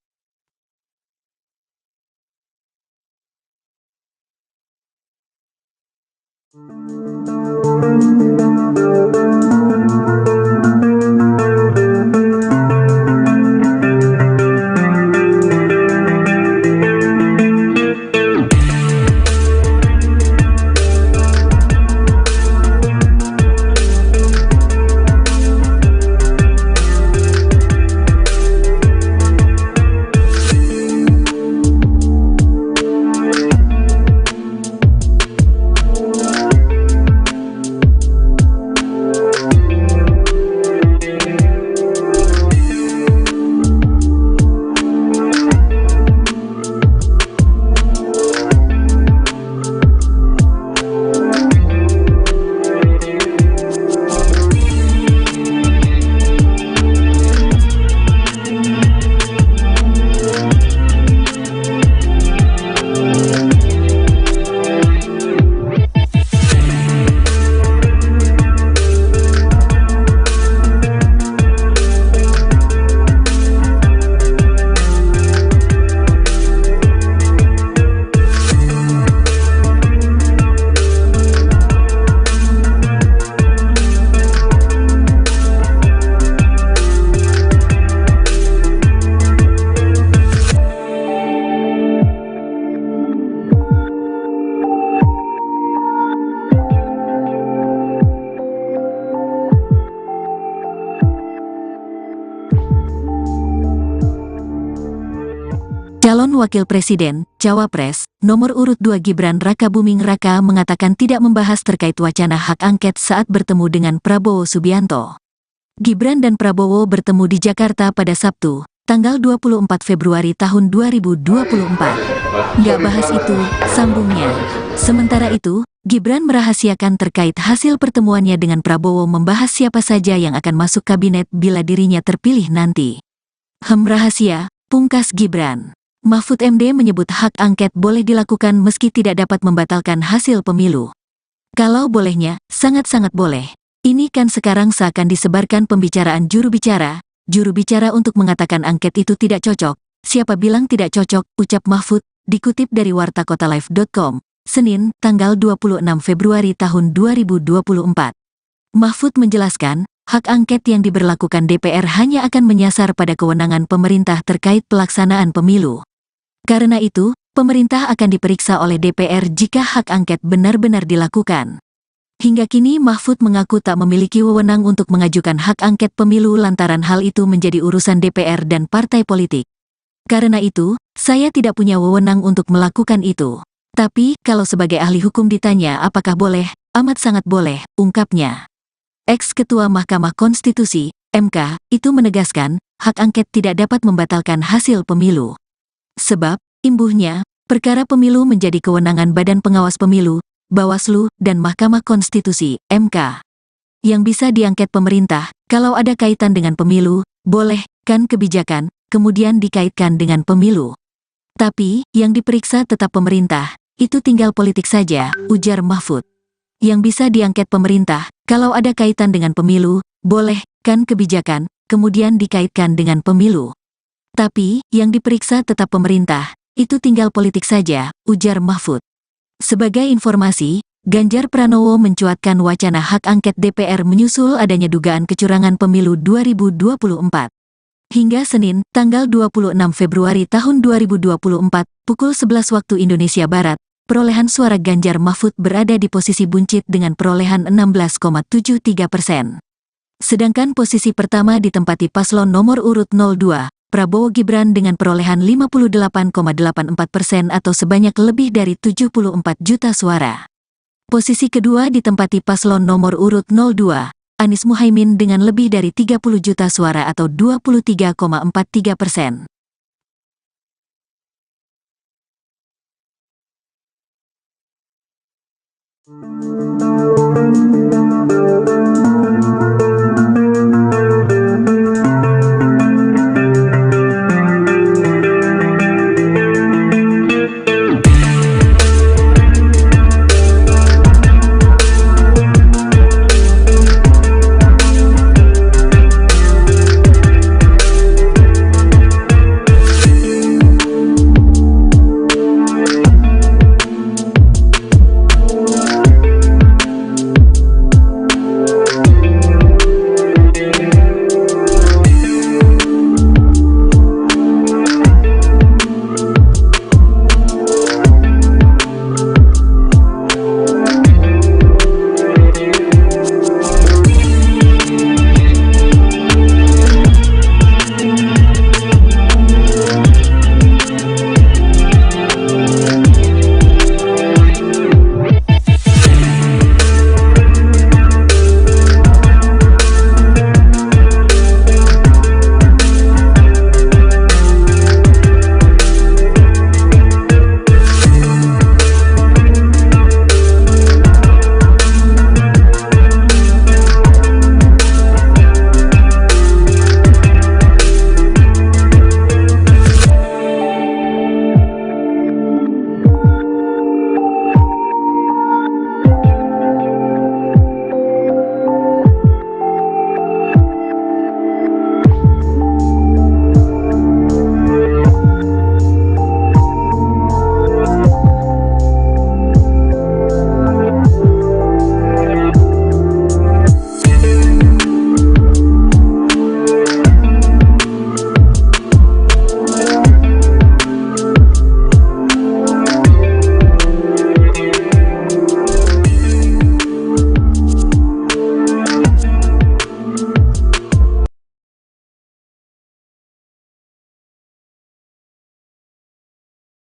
Calon Wakil Presiden, Cawapres, nomor urut 2 Gibran Rakabuming Raka mengatakan tidak membahas terkait wacana hak angket saat bertemu dengan Prabowo Subianto. Gibran dan Prabowo bertemu di Jakarta pada Sabtu, tanggal 24 Februari tahun 2024. Nggak bahas itu, sambungnya. Sementara itu, Gibran merahasiakan terkait hasil pertemuannya dengan Prabowo membahas siapa saja yang akan masuk kabinet bila dirinya terpilih nanti. Rahasia, pungkas Gibran. Mahfud MD menyebut hak angket boleh dilakukan meski tidak dapat membatalkan hasil pemilu. Kalau bolehnya, sangat-sangat boleh. Ini kan sekarang seakan disebarkan pembicaraan juru bicara untuk mengatakan angket itu tidak cocok. Siapa bilang tidak cocok, ucap Mahfud, dikutip dari wartakotalive.com, Senin, tanggal 26 Februari tahun 2024. Mahfud menjelaskan, hak angket yang diberlakukan DPR hanya akan menyasar pada kewenangan pemerintah terkait pelaksanaan pemilu. Karena itu, pemerintah akan diperiksa oleh DPR jika hak angket benar-benar dilakukan. Hingga kini Mahfud mengaku tak memiliki wewenang untuk mengajukan hak angket pemilu lantaran hal itu menjadi urusan DPR dan partai politik. Karena itu, saya tidak punya wewenang untuk melakukan itu. Tapi, kalau sebagai ahli hukum ditanya apakah boleh, amat sangat boleh, ungkapnya. Ex-Ketua Mahkamah Konstitusi, MK, itu menegaskan, hak angket tidak dapat membatalkan hasil pemilu. Sebab, imbuhnya, perkara pemilu menjadi kewenangan Badan Pengawas Pemilu, Bawaslu, dan Mahkamah Konstitusi, MK. Yang bisa diangket pemerintah, kalau ada kaitan dengan pemilu, boleh, kan kebijakan, kemudian dikaitkan dengan pemilu. Tapi, yang diperiksa tetap pemerintah, itu tinggal politik saja, ujar Mahfud. Yang bisa diangket pemerintah, kalau ada kaitan dengan pemilu, boleh, kan kebijakan, kemudian dikaitkan dengan pemilu. Tapi, yang diperiksa tetap pemerintah, itu tinggal politik saja, ujar Mahfud. Sebagai informasi, Ganjar Pranowo mencuatkan wacana hak angket DPR menyusul adanya dugaan kecurangan pemilu 2024. Hingga Senin, tanggal 26 Februari tahun 2024, pukul 11 waktu Indonesia Barat, perolehan suara Ganjar Mahfud berada di posisi buncit dengan perolehan 16,73%. Sedangkan posisi pertama ditempati paslon nomor urut 02, Prabowo Gibran dengan perolehan 58,84% atau sebanyak lebih dari 74 juta suara. Posisi kedua ditempati paslon nomor urut 02, Anies Muhaimin dengan lebih dari 30 juta suara atau 23,43%.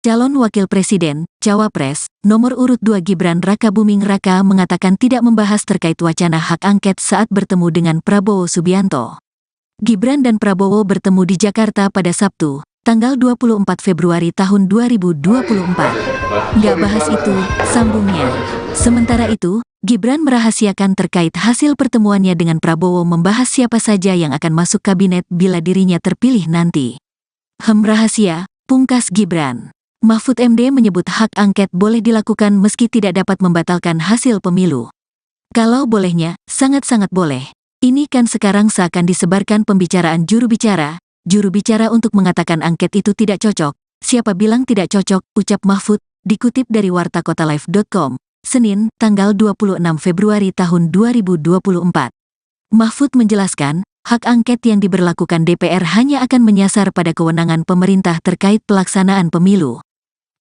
Calon Wakil Presiden, Cawapres, nomor urut 2 Gibran Rakabuming Raka mengatakan tidak membahas terkait wacana hak angket saat bertemu dengan Prabowo Subianto. Gibran dan Prabowo bertemu di Jakarta pada Sabtu, tanggal 24 Februari tahun 2024. Nggak bahas itu, sambungnya. Sementara itu, Gibran merahasiakan terkait hasil pertemuannya dengan Prabowo membahas siapa saja yang akan masuk kabinet bila dirinya terpilih nanti. Rahasia, pungkas Gibran. Mahfud MD menyebut hak angket boleh dilakukan meski tidak dapat membatalkan hasil pemilu. Kalau bolehnya, sangat-sangat boleh. Ini kan sekarang seakan disebarkan pembicaraan juru bicara untuk mengatakan angket itu tidak cocok. Siapa bilang tidak cocok, ucap Mahfud, dikutip dari wartakotalive.com, Senin, tanggal 26 Februari tahun 2024. Mahfud menjelaskan, hak angket yang diberlakukan DPR hanya akan menyasar pada kewenangan pemerintah terkait pelaksanaan pemilu.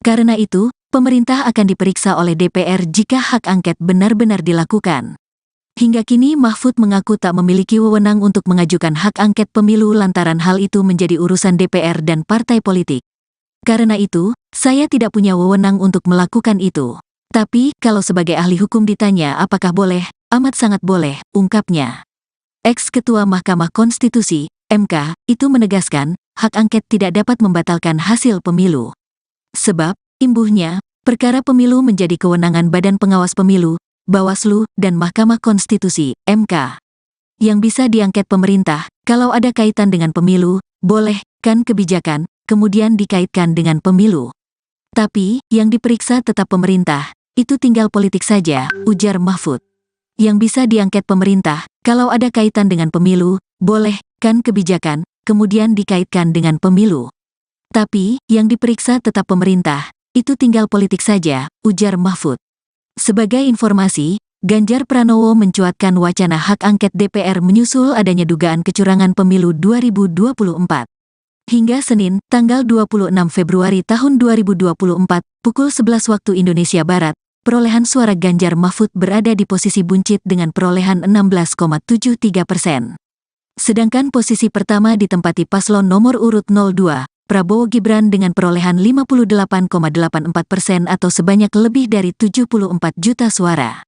Karena itu, pemerintah akan diperiksa oleh DPR jika hak angket benar-benar dilakukan. Hingga kini Mahfud mengaku tak memiliki wewenang untuk mengajukan hak angket pemilu lantaran hal itu menjadi urusan DPR dan partai politik. Karena itu, saya tidak punya wewenang untuk melakukan itu. Tapi, kalau sebagai ahli hukum ditanya apakah boleh, amat sangat boleh, ungkapnya. Ex-Ketua Mahkamah Konstitusi, MK, itu menegaskan, hak angket tidak dapat membatalkan hasil pemilu. Sebab, imbuhnya, perkara pemilu menjadi kewenangan Badan Pengawas Pemilu, Bawaslu, dan Mahkamah Konstitusi, MK. Yang bisa diangket pemerintah, kalau ada kaitan dengan pemilu, boleh, kan kebijakan, kemudian dikaitkan dengan pemilu. Tapi, yang diperiksa tetap pemerintah, itu tinggal politik saja, ujar Mahfud. Yang bisa diangket pemerintah, kalau ada kaitan dengan pemilu, boleh, kan kebijakan, kemudian dikaitkan dengan pemilu. Tapi, yang diperiksa tetap pemerintah, itu tinggal politik saja, ujar Mahfud. Sebagai informasi, Ganjar Pranowo mencuatkan wacana hak angket DPR menyusul adanya dugaan kecurangan pemilu 2024. Hingga Senin, tanggal 26 Februari tahun 2024, pukul 11 waktu Indonesia Barat, perolehan suara Ganjar Mahfud berada di posisi buncit dengan perolehan 16,73%. Sedangkan posisi pertama ditempati paslon nomor urut 02, Prabowo Gibran dengan perolehan 58,84% atau sebanyak lebih dari 74 juta suara.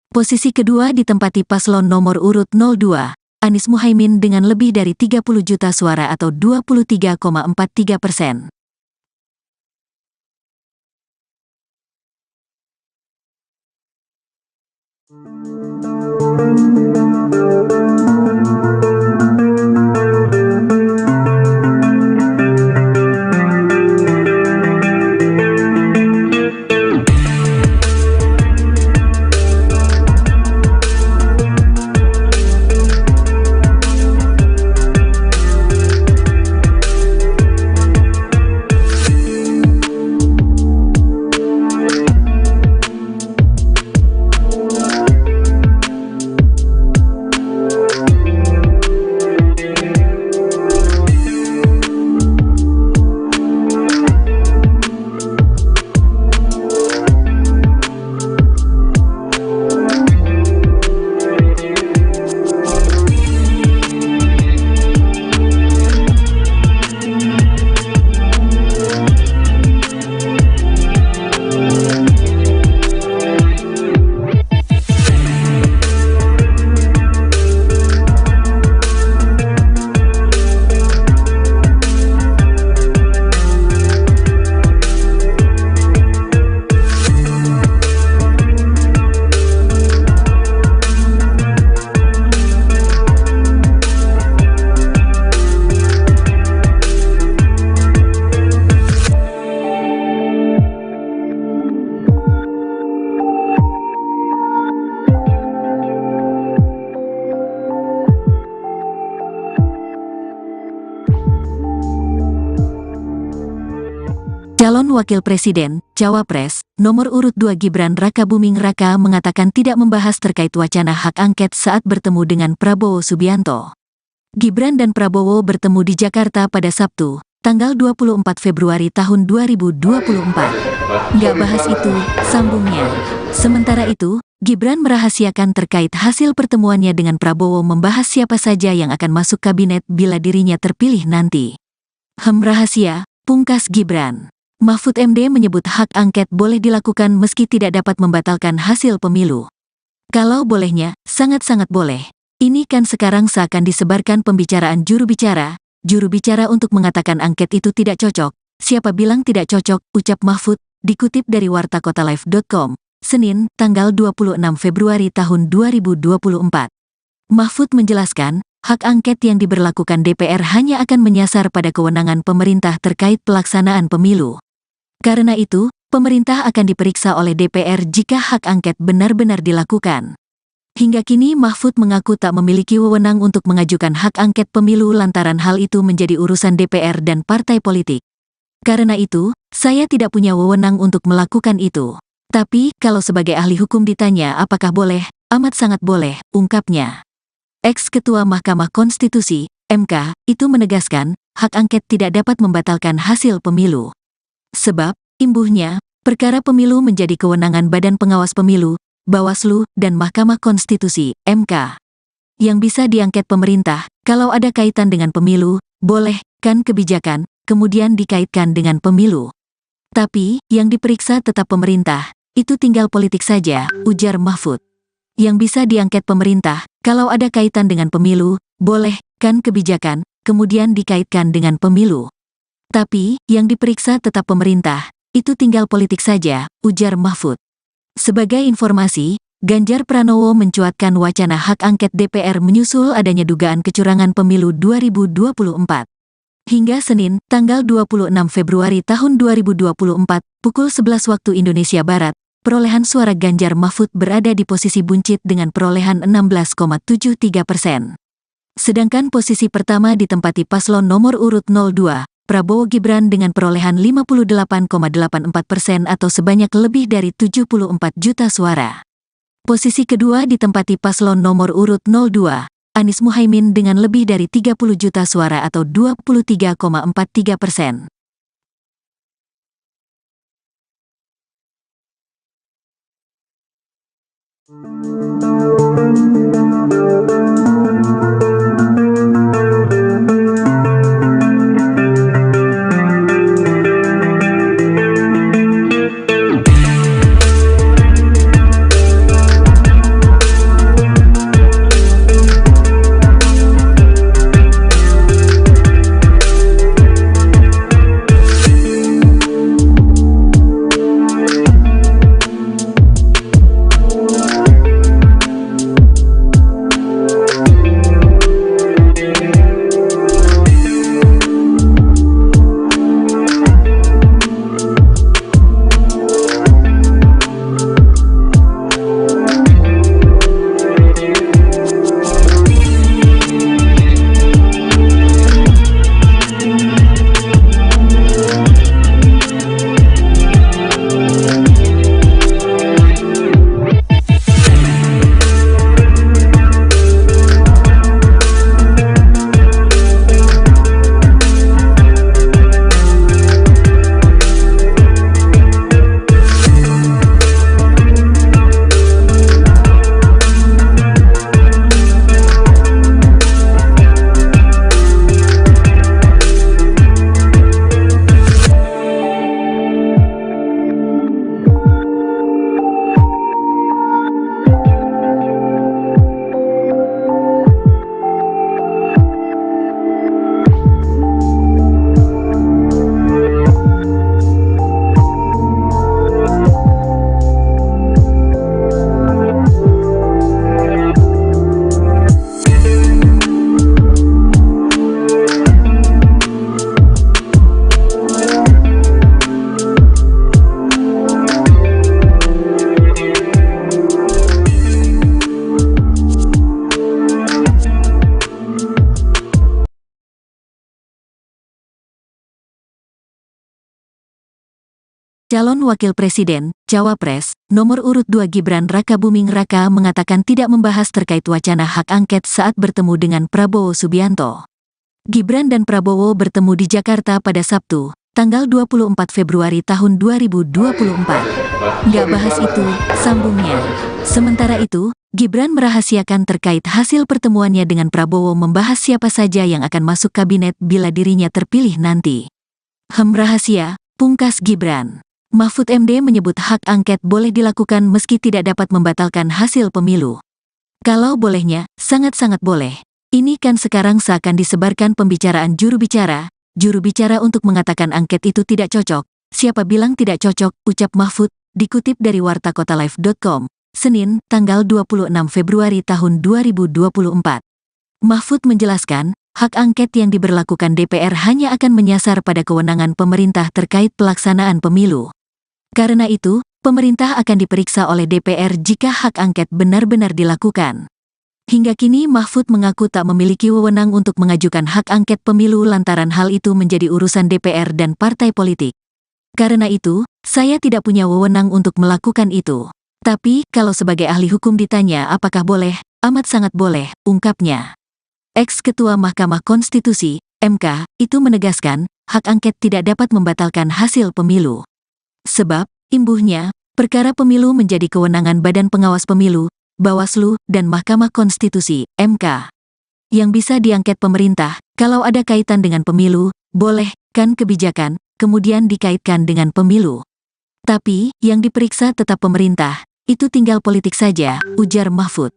Posisi kedua ditempati paslon nomor urut 02, Anies Muhaimin dengan lebih dari 30 juta suara atau 23,43%. Calon Wakil Presiden, Cawapres, nomor urut 2 Gibran Rakabuming Raka mengatakan tidak membahas terkait wacana hak angket saat bertemu dengan Prabowo Subianto. Gibran dan Prabowo bertemu di Jakarta pada Sabtu, tanggal 24 Februari tahun 2024. Nggak bahas itu, sambungnya. Sementara itu, Gibran merahasiakan terkait hasil pertemuannya dengan Prabowo membahas siapa saja yang akan masuk kabinet bila dirinya terpilih nanti. Rahasia, pungkas Gibran. Mahfud MD menyebut hak angket boleh dilakukan meski tidak dapat membatalkan hasil pemilu. Kalau bolehnya, sangat-sangat boleh. Ini kan sekarang seakan disebarkan pembicaraan juru bicara untuk mengatakan angket itu tidak cocok. Siapa bilang tidak cocok, ucap Mahfud, dikutip dari wartakotalive.com, Senin, tanggal 26 Februari tahun 2024. Mahfud menjelaskan, hak angket yang diberlakukan DPR hanya akan menyasar pada kewenangan pemerintah terkait pelaksanaan pemilu. Karena itu, pemerintah akan diperiksa oleh DPR jika hak angket benar-benar dilakukan. Hingga kini Mahfud mengaku tak memiliki wewenang untuk mengajukan hak angket pemilu lantaran hal itu menjadi urusan DPR dan partai politik. Karena itu, saya tidak punya wewenang untuk melakukan itu. Tapi, kalau sebagai ahli hukum ditanya apakah boleh, amat sangat boleh, ungkapnya. Ex-Ketua Mahkamah Konstitusi, MK, itu menegaskan, hak angket tidak dapat membatalkan hasil pemilu. Sebab, imbuhnya, perkara pemilu menjadi kewenangan Badan Pengawas Pemilu, Bawaslu, dan Mahkamah Konstitusi, MK. Yang bisa diangket pemerintah, kalau ada kaitan dengan pemilu, boleh, kan kebijakan, kemudian dikaitkan dengan pemilu. Tapi, yang diperiksa tetap pemerintah, itu tinggal politik saja, ujar Mahfud. Yang bisa diangket pemerintah, kalau ada kaitan dengan pemilu, boleh, kan kebijakan, kemudian dikaitkan dengan pemilu. Tapi, yang diperiksa tetap pemerintah, itu tinggal politik saja, ujar Mahfud. Sebagai informasi, Ganjar Pranowo mencuatkan wacana hak angket DPR menyusul adanya dugaan kecurangan pemilu 2024. Hingga Senin, tanggal 26 Februari tahun 2024, pukul 11 waktu Indonesia Barat, perolehan suara Ganjar Mahfud berada di posisi buncit dengan perolehan 16,73%. Sedangkan posisi pertama ditempati paslon nomor urut 02, Prabowo Gibran dengan perolehan 58,84% atau sebanyak lebih dari 74 juta suara. Posisi kedua ditempati paslon nomor urut 02, Anies Muhaimin dengan lebih dari 30 juta suara atau 23,43%. Calon Wakil Presiden, Cawapres, nomor urut 2 Gibran Rakabuming Raka mengatakan tidak membahas terkait wacana hak angket saat bertemu dengan Prabowo Subianto. Gibran dan Prabowo bertemu di Jakarta pada Sabtu, tanggal 24 Februari tahun 2024. Nggak bahas itu, sambungnya. Sementara itu, Gibran merahasiakan terkait hasil pertemuannya dengan Prabowo membahas siapa saja yang akan masuk kabinet bila dirinya terpilih nanti. Rahasia, pungkas Gibran. Mahfud MD menyebut hak angket boleh dilakukan meski tidak dapat membatalkan hasil pemilu. Kalau bolehnya, sangat-sangat boleh. Ini kan sekarang seakan disebarkan pembicaraan juru bicara untuk mengatakan angket itu tidak cocok. Siapa bilang tidak cocok, ucap Mahfud, dikutip dari wartakotalive.com, Senin, tanggal 26 Februari tahun 2024. Mahfud menjelaskan, hak angket yang diberlakukan DPR hanya akan menyasar pada kewenangan pemerintah terkait pelaksanaan pemilu. Karena itu, pemerintah akan diperiksa oleh DPR jika hak angket benar-benar dilakukan. Hingga kini Mahfud mengaku tak memiliki wewenang untuk mengajukan hak angket pemilu lantaran hal itu menjadi urusan DPR dan partai politik. Karena itu, saya tidak punya wewenang untuk melakukan itu. Tapi, kalau sebagai ahli hukum ditanya apakah boleh, amat sangat boleh, ungkapnya. Ex-Ketua Mahkamah Konstitusi, MK, itu menegaskan, hak angket tidak dapat membatalkan hasil pemilu. Sebab, imbuhnya, perkara pemilu menjadi kewenangan Badan Pengawas Pemilu, Bawaslu, dan Mahkamah Konstitusi, MK. Yang bisa diangket pemerintah, kalau ada kaitan dengan pemilu, boleh, kan kebijakan, kemudian dikaitkan dengan pemilu. Tapi, yang diperiksa tetap pemerintah, itu tinggal politik saja, ujar Mahfud.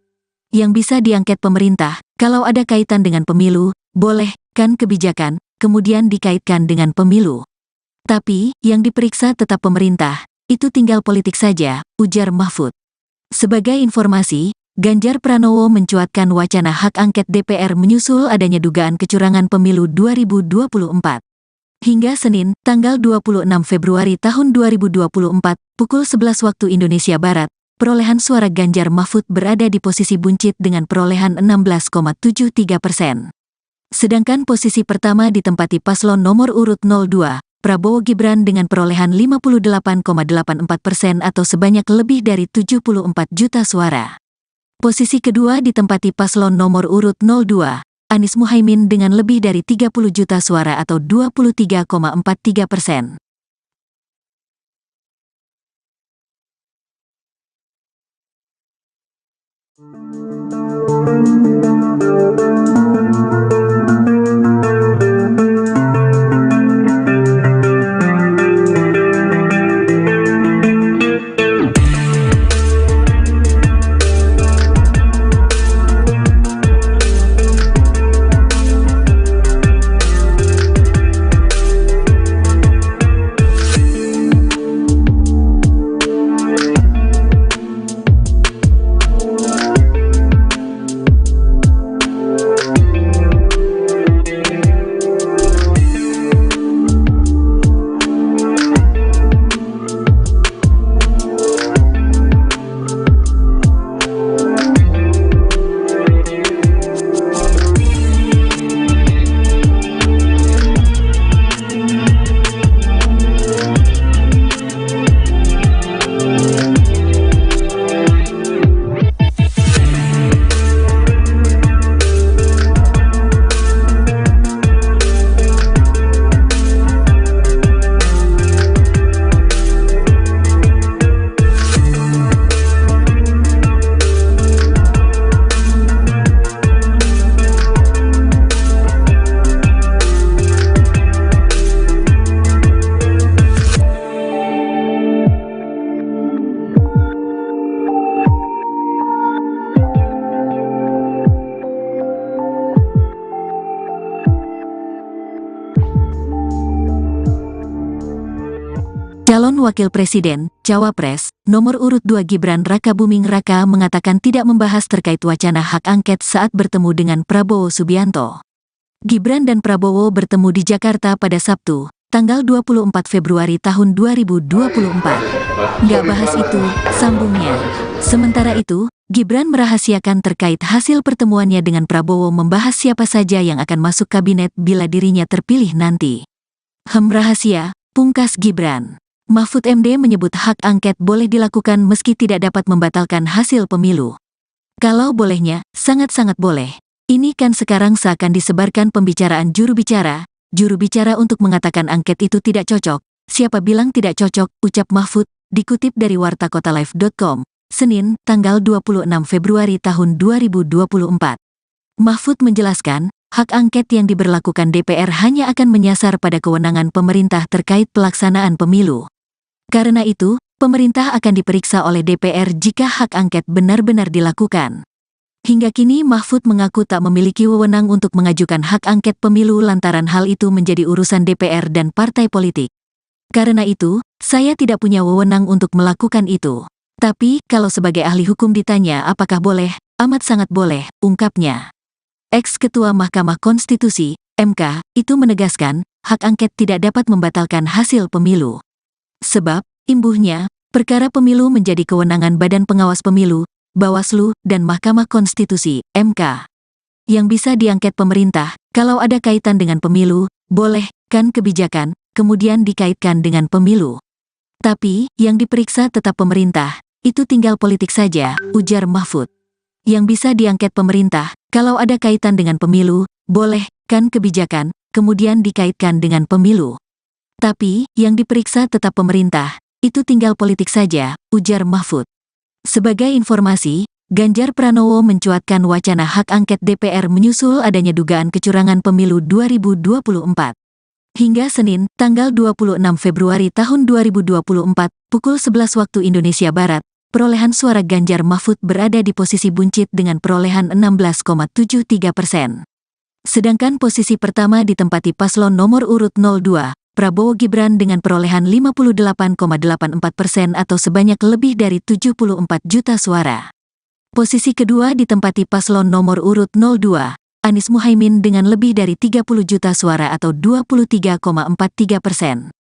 Yang bisa diangket pemerintah, kalau ada kaitan dengan pemilu, boleh, kan kebijakan, kemudian dikaitkan dengan pemilu. Tapi, yang diperiksa tetap pemerintah, itu tinggal politik saja, ujar Mahfud. Sebagai informasi, Ganjar Pranowo mencuatkan wacana hak angket DPR menyusul adanya dugaan kecurangan pemilu 2024. Hingga Senin, tanggal 26 Februari tahun 2024, pukul 11 waktu Indonesia Barat, perolehan suara Ganjar Mahfud berada di posisi buncit dengan perolehan 16,73%. Sedangkan posisi pertama ditempati paslon nomor urut 02, Prabowo Gibran dengan perolehan 58,84% atau sebanyak lebih dari 74 juta suara. Posisi kedua ditempati paslon nomor urut 02, Anies Muhaimin dengan lebih dari 30 juta suara atau 23,43%. Calon Wakil Presiden, Cawapres, nomor urut 2 Gibran Rakabuming Raka mengatakan tidak membahas terkait wacana hak angket saat bertemu dengan Prabowo Subianto. Gibran dan Prabowo bertemu di Jakarta pada Sabtu, tanggal 24 Februari tahun 2024. Nggak bahas itu, sambungnya. Sementara itu, Gibran merahasiakan terkait hasil pertemuannya dengan Prabowo membahas siapa saja yang akan masuk kabinet bila dirinya terpilih nanti. Rahasia, pungkas Gibran. Mahfud MD menyebut hak angket boleh dilakukan meski tidak dapat membatalkan hasil pemilu. Kalau bolehnya, sangat-sangat boleh. Ini kan sekarang seakan disebarkan pembicaraan juru bicara untuk mengatakan angket itu tidak cocok. Siapa bilang tidak cocok, ucap Mahfud, dikutip dari wartakotalive.com, Senin, tanggal 26 Februari tahun 2024. Mahfud menjelaskan, hak angket yang diberlakukan DPR hanya akan menyasar pada kewenangan pemerintah terkait pelaksanaan pemilu. Karena itu, pemerintah akan diperiksa oleh DPR jika hak angket benar-benar dilakukan. Hingga kini Mahfud mengaku tak memiliki wewenang untuk mengajukan hak angket pemilu lantaran hal itu menjadi urusan DPR dan partai politik. Karena itu, saya tidak punya wewenang untuk melakukan itu. Tapi, kalau sebagai ahli hukum ditanya apakah boleh, amat sangat boleh, ungkapnya. Ex-Ketua Mahkamah Konstitusi, MK, itu menegaskan, hak angket tidak dapat membatalkan hasil pemilu. Sebab, imbuhnya, perkara pemilu menjadi kewenangan Badan Pengawas Pemilu, Bawaslu, dan Mahkamah Konstitusi, MK. Yang bisa diangket pemerintah, kalau ada kaitan dengan pemilu, boleh, kan kebijakan, kemudian dikaitkan dengan pemilu. Tapi, yang diperiksa tetap pemerintah, itu tinggal politik saja, ujar Mahfud. yang bisa diangket pemerintah, kalau ada kaitan dengan pemilu, boleh, kan kebijakan, kemudian dikaitkan dengan pemilu. Tapi, yang diperiksa tetap pemerintah, itu tinggal politik saja, ujar Mahfud. Sebagai informasi, Ganjar Pranowo mencuatkan wacana hak angket DPR menyusul adanya dugaan kecurangan pemilu 2024. Hingga Senin, tanggal 26 Februari tahun 2024, pukul 11 waktu Indonesia Barat, perolehan suara Ganjar Mahfud berada di posisi buncit dengan perolehan 16,73%. Sedangkan posisi pertama ditempati paslon nomor urut 02, Prabowo Gibran dengan perolehan 58,84% atau sebanyak lebih dari 74 juta suara. Posisi kedua ditempati paslon nomor urut 02, Anies Muhaimin dengan lebih dari 30 juta suara atau 23,43%.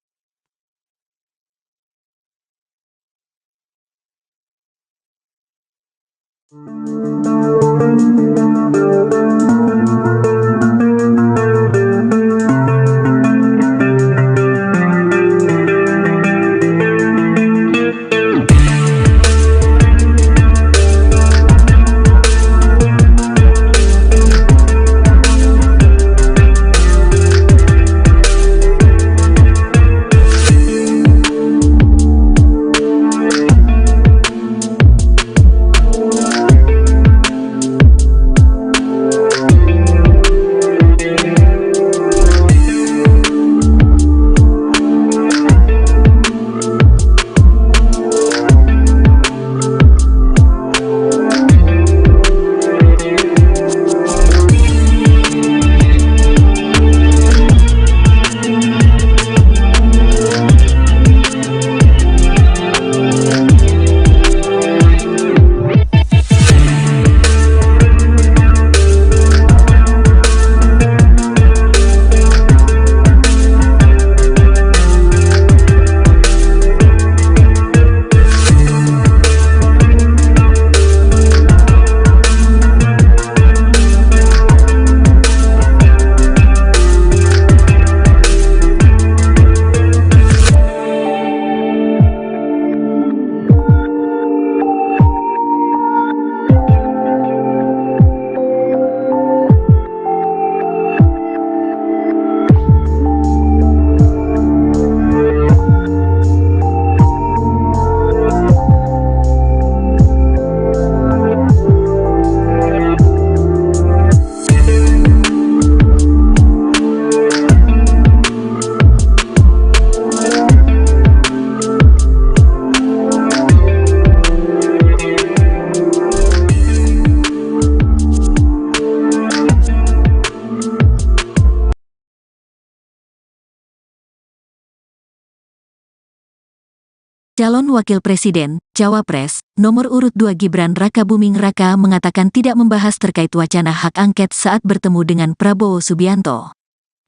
Calon Wakil Presiden, Cawapres, nomor urut 2 Gibran Rakabuming Raka mengatakan tidak membahas terkait wacana hak angket saat bertemu dengan Prabowo Subianto.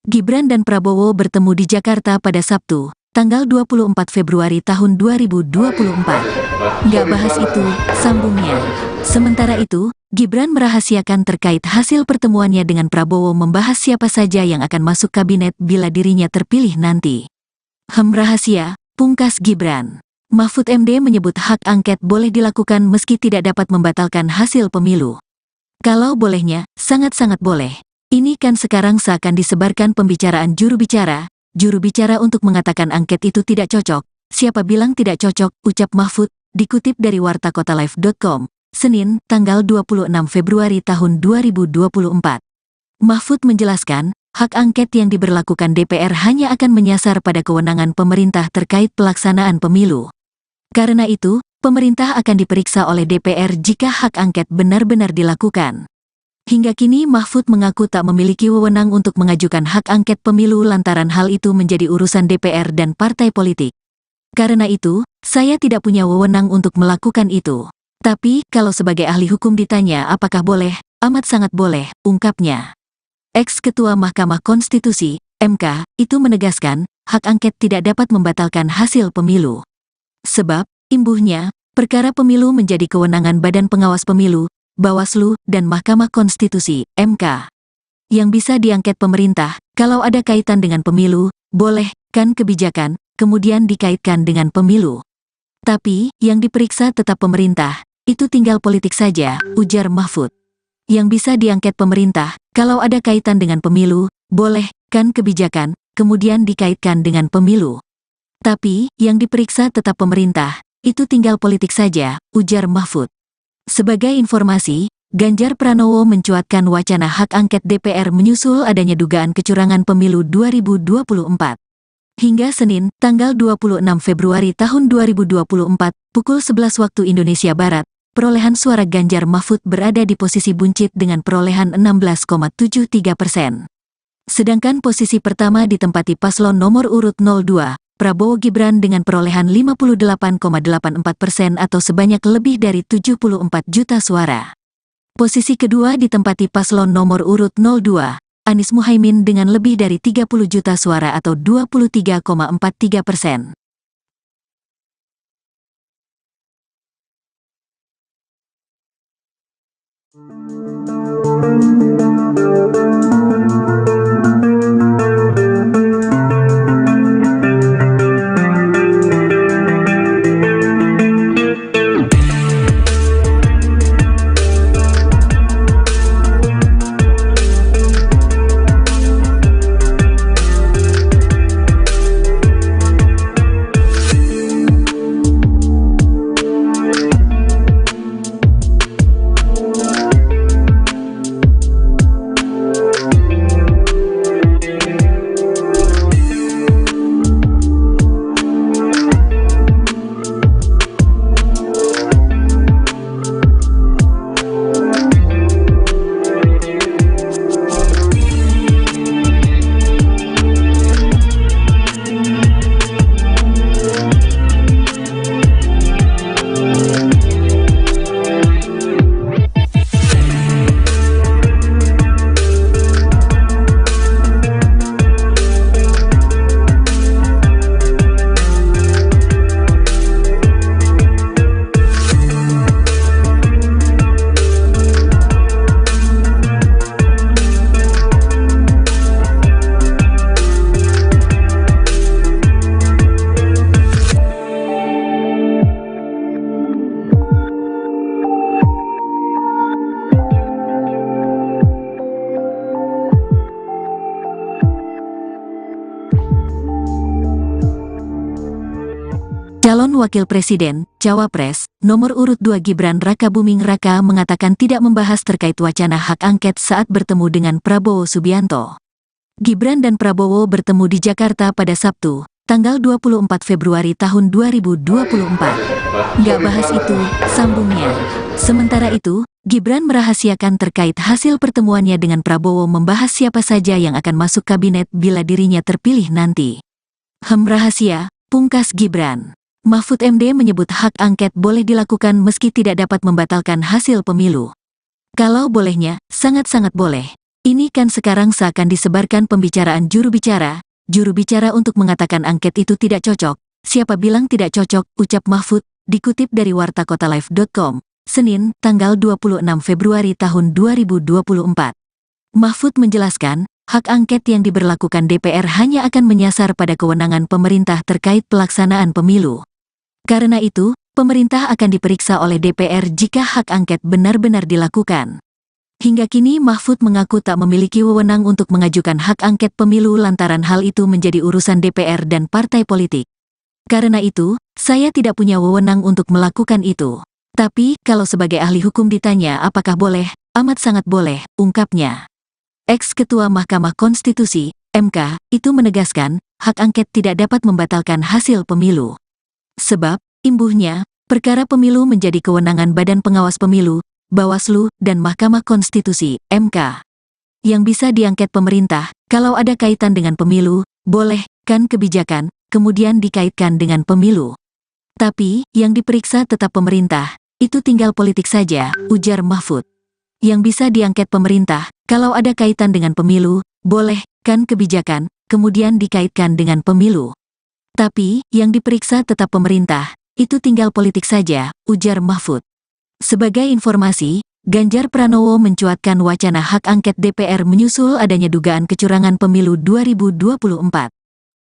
Gibran dan Prabowo bertemu di Jakarta pada Sabtu, tanggal 24 Februari tahun 2024. Nggak bahas itu, sambungnya. Sementara itu, Gibran merahasiakan terkait hasil pertemuannya dengan Prabowo membahas siapa saja yang akan masuk kabinet bila dirinya terpilih nanti. Rahasia, pungkas Gibran. Mahfud MD menyebut hak angket boleh dilakukan meski tidak dapat membatalkan hasil pemilu. Kalau bolehnya, sangat-sangat boleh. Ini kan sekarang seakan disebarkan pembicaraan juru bicara untuk mengatakan angket itu tidak cocok. Siapa bilang tidak cocok, ucap Mahfud, dikutip dari wartakotalive.com, Senin, tanggal 26 Februari tahun 2024. Mahfud menjelaskan, hak angket yang diberlakukan DPR hanya akan menyasar pada kewenangan pemerintah terkait pelaksanaan pemilu. Karena itu, pemerintah akan diperiksa oleh DPR jika hak angket benar-benar dilakukan. Hingga kini Mahfud mengaku tak memiliki wewenang untuk mengajukan hak angket pemilu lantaran hal itu menjadi urusan DPR dan partai politik. Karena itu, saya tidak punya wewenang untuk melakukan itu. Tapi, kalau sebagai ahli hukum ditanya apakah boleh, amat sangat boleh, ungkapnya. Ex-Ketua Mahkamah Konstitusi, MK, itu menegaskan, hak angket tidak dapat membatalkan hasil pemilu. Sebab, imbuhnya, perkara pemilu menjadi kewenangan Badan Pengawas Pemilu, Bawaslu, dan Mahkamah Konstitusi, MK. Yang bisa diangket pemerintah, kalau ada kaitan dengan pemilu, boleh, kan kebijakan, kemudian dikaitkan dengan pemilu. Tapi, yang diperiksa tetap pemerintah, itu tinggal politik saja, ujar Mahfud. Yang bisa diangket pemerintah, kalau ada kaitan dengan pemilu, boleh, kan kebijakan, kemudian dikaitkan dengan pemilu. Tapi, yang diperiksa tetap pemerintah, itu tinggal politik saja, ujar Mahfud. Sebagai informasi, Ganjar Pranowo mencuatkan wacana hak angket DPR menyusul adanya dugaan kecurangan pemilu 2024. Hingga Senin, tanggal 26 Februari tahun 2024, pukul 11 waktu Indonesia Barat, perolehan suara Ganjar Mahfud berada di posisi buncit dengan perolehan 16,73%. Sedangkan posisi pertama ditempati paslon nomor urut 02, Prabowo Gibran dengan perolehan 58,84% atau sebanyak lebih dari 74 juta suara. Posisi kedua ditempati paslon nomor urut 02, Anies Muhaimin dengan lebih dari 30 juta suara atau 23,43%. Calon Wakil Presiden, Cawapres, nomor urut 2 Gibran Rakabuming Raka mengatakan tidak membahas terkait wacana hak angket saat bertemu dengan Prabowo Subianto. Gibran dan Prabowo bertemu di Jakarta pada Sabtu, tanggal 24 Februari tahun 2024. Nggak bahas itu, sambungnya. Sementara itu, Gibran merahasiakan terkait hasil pertemuannya dengan Prabowo membahas siapa saja yang akan masuk kabinet bila dirinya terpilih nanti. Rahasia, pungkas Gibran. Mahfud MD menyebut hak angket boleh dilakukan meski tidak dapat membatalkan hasil pemilu. Kalau bolehnya, sangat-sangat boleh. Ini kan sekarang seakan disebarkan pembicaraan juru bicara untuk mengatakan angket itu tidak cocok. Siapa bilang tidak cocok, ucap Mahfud, dikutip dari wartakotalive.com, Senin, tanggal 26 Februari tahun 2024. Mahfud menjelaskan, hak angket yang diberlakukan DPR hanya akan menyasar pada kewenangan pemerintah terkait pelaksanaan pemilu. Karena itu, pemerintah akan diperiksa oleh DPR jika hak angket benar-benar dilakukan. Hingga kini Mahfud mengaku tak memiliki wewenang untuk mengajukan hak angket pemilu lantaran hal itu menjadi urusan DPR dan partai politik. Karena itu, saya tidak punya wewenang untuk melakukan itu. Tapi, kalau sebagai ahli hukum ditanya apakah boleh, amat sangat boleh, ungkapnya. Ex-Ketua Mahkamah Konstitusi, MK, itu menegaskan, hak angket tidak dapat membatalkan hasil pemilu. Sebab, imbuhnya, perkara pemilu menjadi kewenangan Badan Pengawas Pemilu, Bawaslu, dan Mahkamah Konstitusi, MK. Yang bisa diangket pemerintah, kalau ada kaitan dengan pemilu, boleh, kan kebijakan, kemudian dikaitkan dengan pemilu. Tapi, yang diperiksa tetap pemerintah, itu tinggal politik saja, ujar Mahfud. Yang bisa diangket pemerintah, kalau ada kaitan dengan pemilu, boleh, kan kebijakan, kemudian dikaitkan dengan pemilu. Tapi, yang diperiksa tetap pemerintah, itu tinggal politik saja, ujar Mahfud. Sebagai informasi, Ganjar Pranowo mencuatkan wacana hak angket DPR menyusul adanya dugaan kecurangan pemilu 2024.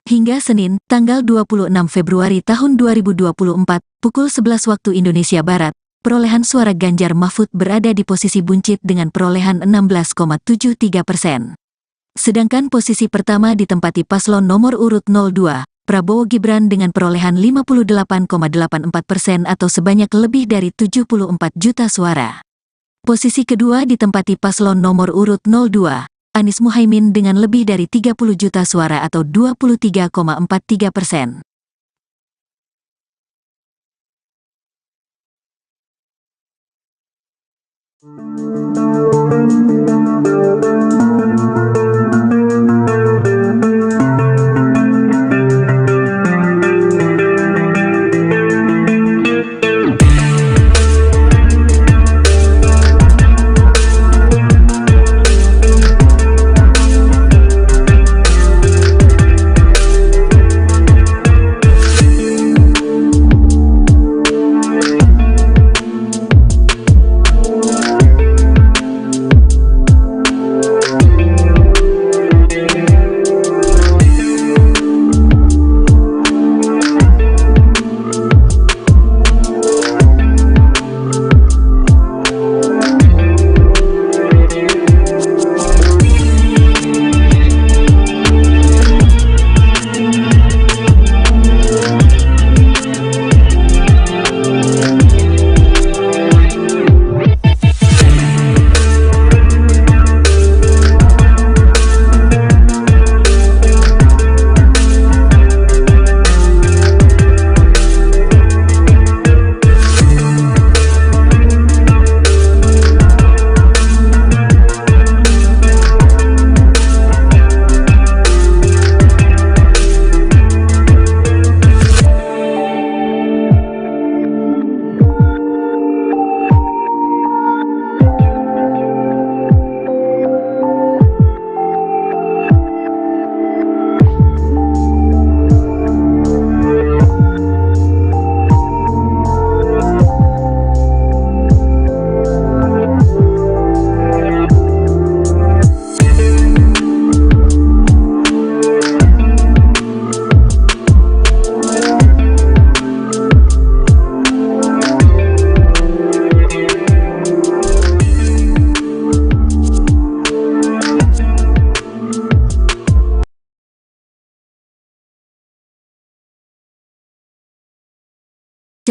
Hingga Senin, tanggal 26 Februari tahun 2024, pukul 11 waktu Indonesia Barat, perolehan suara Ganjar Mahfud berada di posisi buncit dengan perolehan 16,73%. Sedangkan posisi pertama ditempati paslon nomor urut 02, Prabowo Gibran dengan perolehan 58,84% atau sebanyak lebih dari 74 juta suara. Posisi kedua ditempati paslon nomor urut 02, Anies Muhaimin dengan lebih dari 30 juta suara atau 23,43%.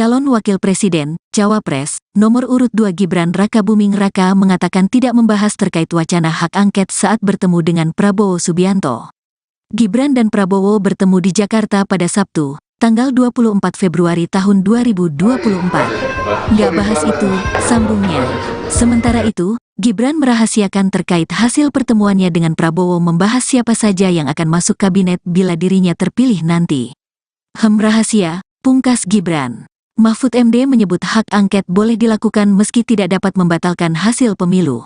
Calon Wakil Presiden, Cawapres, nomor urut 2 Gibran Rakabuming Raka mengatakan tidak membahas terkait wacana hak angket saat bertemu dengan Prabowo Subianto. Gibran dan Prabowo bertemu di Jakarta pada Sabtu, tanggal 24 Februari tahun 2024. Nggak bahas itu, sambungnya. Sementara itu, Gibran merahasiakan terkait hasil pertemuannya dengan Prabowo membahas siapa saja yang akan masuk kabinet bila dirinya terpilih nanti. Rahasia, pungkas Gibran. Mahfud MD menyebut hak angket boleh dilakukan meski tidak dapat membatalkan hasil pemilu.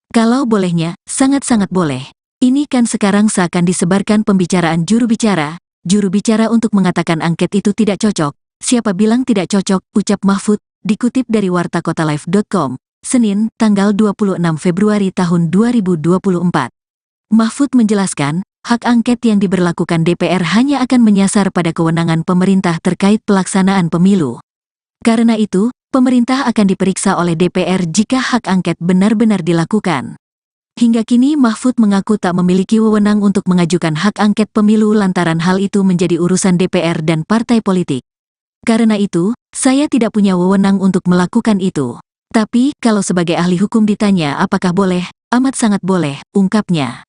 Kalau bolehnya, sangat-sangat boleh. Ini kan sekarang seakan disebarkan pembicaraan juru bicara untuk mengatakan angket itu tidak cocok. Siapa bilang tidak cocok, ucap Mahfud, dikutip dari wartakotalive.com, Senin, tanggal 26 Februari tahun 2024. Mahfud menjelaskan, hak angket yang diberlakukan DPR hanya akan menyasar pada kewenangan pemerintah terkait pelaksanaan pemilu. Karena itu, pemerintah akan diperiksa oleh DPR jika hak angket benar-benar dilakukan. Hingga kini Mahfud mengaku tak memiliki wewenang untuk mengajukan hak angket pemilu lantaran hal itu menjadi urusan DPR dan partai politik. Karena itu, saya tidak punya wewenang untuk melakukan itu. Tapi, kalau sebagai ahli hukum ditanya apakah boleh, amat sangat boleh, ungkapnya.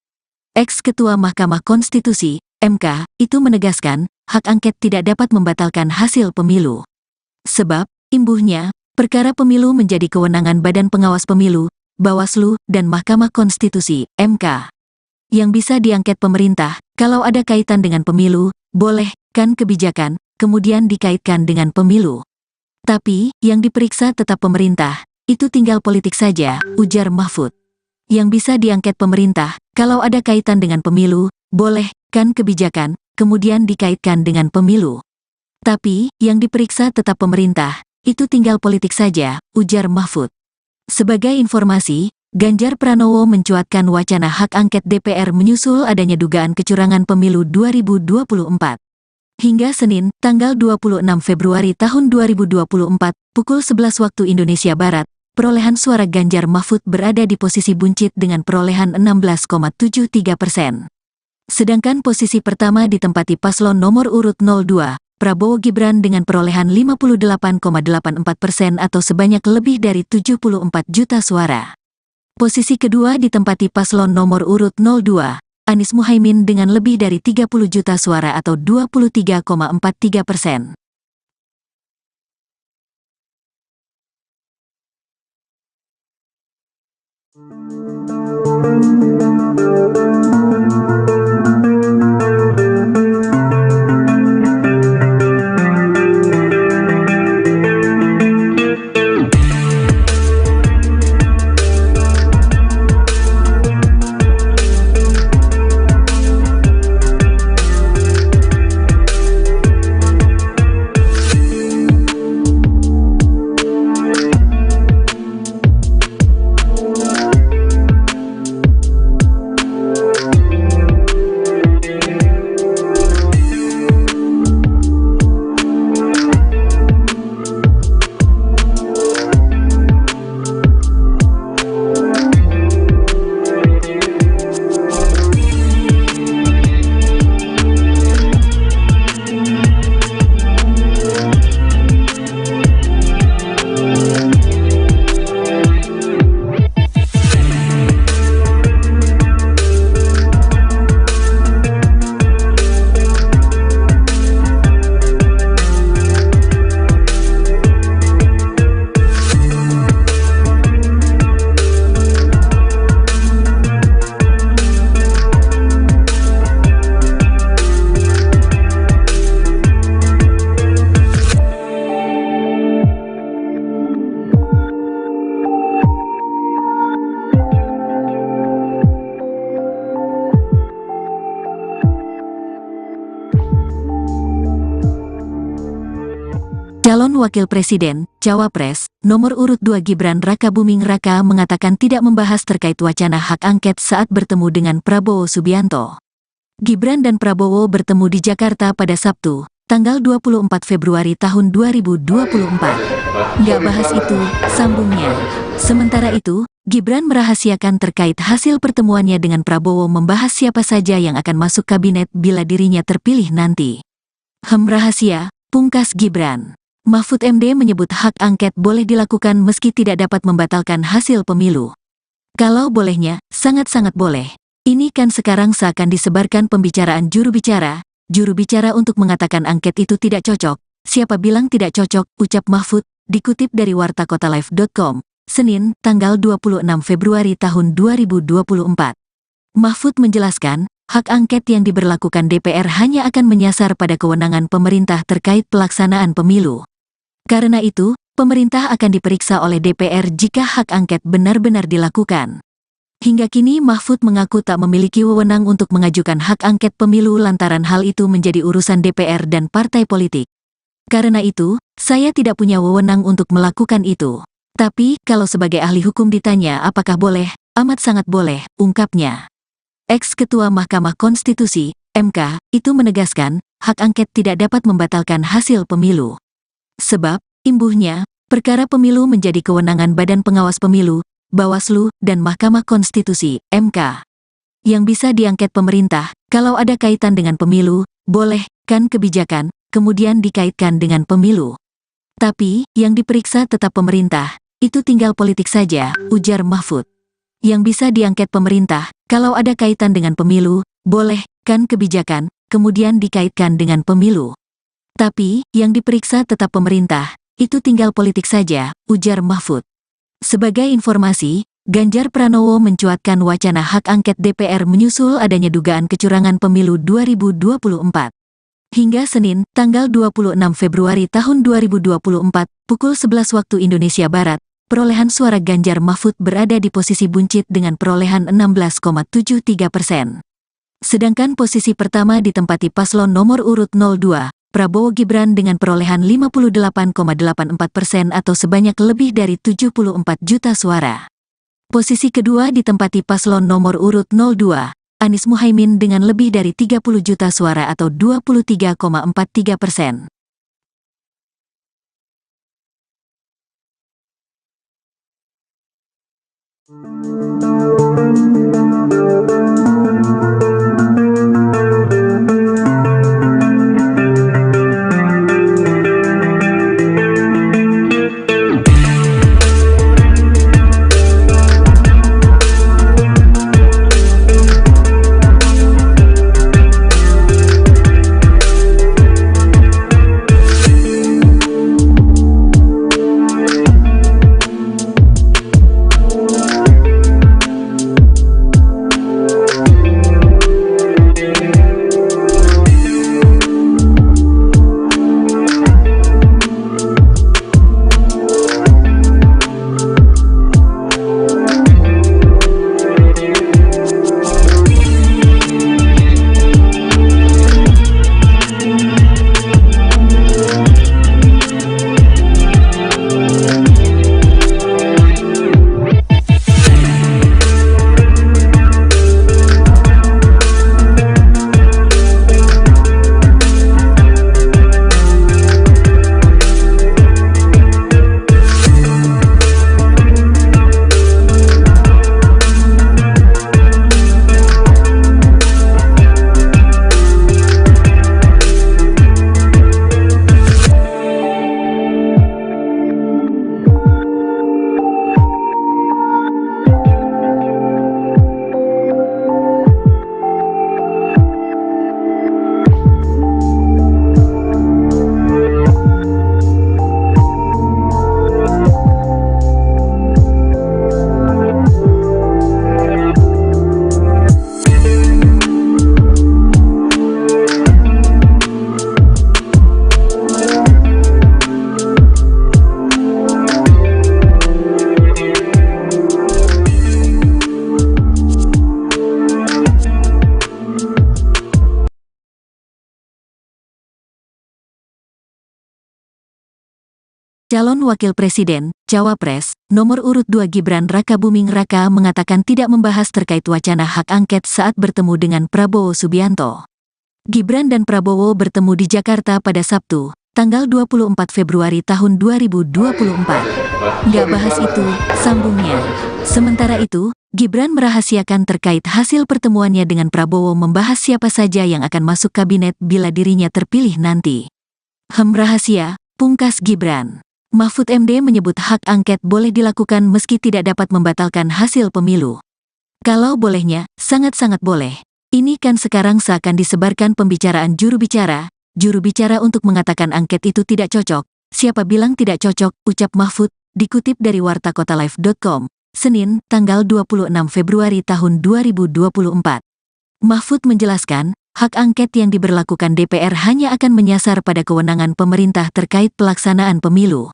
Ex-Ketua Mahkamah Konstitusi, MK, itu menegaskan, hak angket tidak dapat membatalkan hasil pemilu. Sebab, imbuhnya, perkara pemilu menjadi kewenangan Badan Pengawas Pemilu, Bawaslu, dan Mahkamah Konstitusi, MK. Yang bisa diangket pemerintah, kalau ada kaitan dengan pemilu, boleh, kan kebijakan, kemudian dikaitkan dengan pemilu. Tapi, yang diperiksa tetap pemerintah, itu tinggal politik saja, ujar Mahfud. Yang bisa diangket pemerintah, kalau ada kaitan dengan pemilu, boleh, kan kebijakan, kemudian dikaitkan dengan pemilu. Tapi, yang diperiksa tetap pemerintah, itu tinggal politik saja, ujar Mahfud. Sebagai informasi, Ganjar Pranowo mencuatkan wacana hak angket DPR menyusul adanya dugaan kecurangan pemilu 2024. Hingga Senin, tanggal 26 Februari tahun 2024, pukul 11 waktu Indonesia Barat, perolehan suara Ganjar Mahfud berada di posisi buncit dengan perolehan 16,73%. Sedangkan posisi pertama ditempati paslon nomor urut 02, Prabowo Gibran dengan perolehan 58,84% atau sebanyak lebih dari 74 juta suara. Posisi kedua ditempati paslon nomor urut 02, Anies Muhaimin dengan lebih dari 30 juta suara atau 23,43%. Calon Wakil Presiden, Cawapres, nomor urut 2 Gibran Rakabuming Raka mengatakan tidak membahas terkait wacana hak angket saat bertemu dengan Prabowo Subianto. Gibran dan Prabowo bertemu di Jakarta pada Sabtu, tanggal 24 Februari tahun 2024. Nggak bahas itu, sambungnya. Sementara itu, Gibran merahasiakan terkait hasil pertemuannya dengan Prabowo membahas siapa saja yang akan masuk kabinet bila dirinya terpilih nanti. Rahasia, pungkas Gibran. Mahfud MD menyebut hak angket boleh dilakukan meski tidak dapat membatalkan hasil pemilu. Kalau bolehnya, sangat-sangat boleh. Ini kan sekarang seakan disebarkan pembicaraan juru bicara untuk mengatakan angket itu tidak cocok. Siapa bilang tidak cocok, ucap Mahfud, dikutip dari wartakotalive.com, Senin, tanggal 26 Februari tahun 2024. Mahfud menjelaskan, hak angket yang diberlakukan DPR hanya akan menyasar pada kewenangan pemerintah terkait pelaksanaan pemilu. Karena itu, pemerintah akan diperiksa oleh DPR jika hak angket benar-benar dilakukan. Hingga kini Mahfud mengaku tak memiliki wewenang untuk mengajukan hak angket pemilu lantaran hal itu menjadi urusan DPR dan partai politik. Karena itu, saya tidak punya wewenang untuk melakukan itu. Tapi, kalau sebagai ahli hukum ditanya apakah boleh, amat sangat boleh, ungkapnya. Ex-Ketua Mahkamah Konstitusi, MK, itu menegaskan, hak angket tidak dapat membatalkan hasil pemilu. Sebab, imbuhnya, perkara pemilu menjadi kewenangan Badan Pengawas Pemilu, Bawaslu, dan Mahkamah Konstitusi, MK. Yang bisa diangket pemerintah, kalau ada kaitan dengan pemilu, boleh, kan kebijakan, kemudian dikaitkan dengan pemilu. Tapi, yang diperiksa tetap pemerintah, itu tinggal politik saja, ujar Mahfud. Yang bisa diangket pemerintah, kalau ada kaitan dengan pemilu, boleh, kan kebijakan, kemudian dikaitkan dengan pemilu. Tapi, yang diperiksa tetap pemerintah, itu tinggal politik saja, ujar Mahfud. Sebagai informasi, Ganjar Pranowo mencuatkan wacana hak angket DPR menyusul adanya dugaan kecurangan pemilu 2024. Hingga Senin, tanggal 26 Februari tahun 2024, pukul 11 waktu Indonesia Barat, perolehan suara Ganjar Mahfud berada di posisi buncit dengan perolehan 16,73%. Sedangkan posisi pertama ditempati paslon nomor urut 02, Prabowo Gibran dengan perolehan 58,84% atau sebanyak lebih dari 74 juta suara. Posisi kedua ditempati paslon nomor urut 02, Anies Muhaimin dengan lebih dari 30 juta suara atau 23,43%. Calon Wakil Presiden, Cawapres, nomor urut 2 Gibran Rakabuming Raka mengatakan tidak membahas terkait wacana hak angket saat bertemu dengan Prabowo Subianto. Gibran dan Prabowo bertemu di Jakarta pada Sabtu, tanggal 24 Februari tahun 2024. Nggak bahas itu, sambungnya. Sementara itu, Gibran merahasiakan terkait hasil pertemuannya dengan Prabowo membahas siapa saja yang akan masuk kabinet bila dirinya terpilih nanti. Rahasia, pungkas Gibran. Mahfud MD menyebut hak angket boleh dilakukan meski tidak dapat membatalkan hasil pemilu. Kalau bolehnya, sangat-sangat boleh. Ini kan sekarang seakan disebarkan pembicaraan juru bicara untuk mengatakan angket itu tidak cocok. Siapa bilang tidak cocok, ucap Mahfud, dikutip dari wartakotalive.com, Senin, tanggal 26 Februari tahun 2024. Mahfud menjelaskan, hak angket yang diberlakukan DPR hanya akan menyasar pada kewenangan pemerintah terkait pelaksanaan pemilu.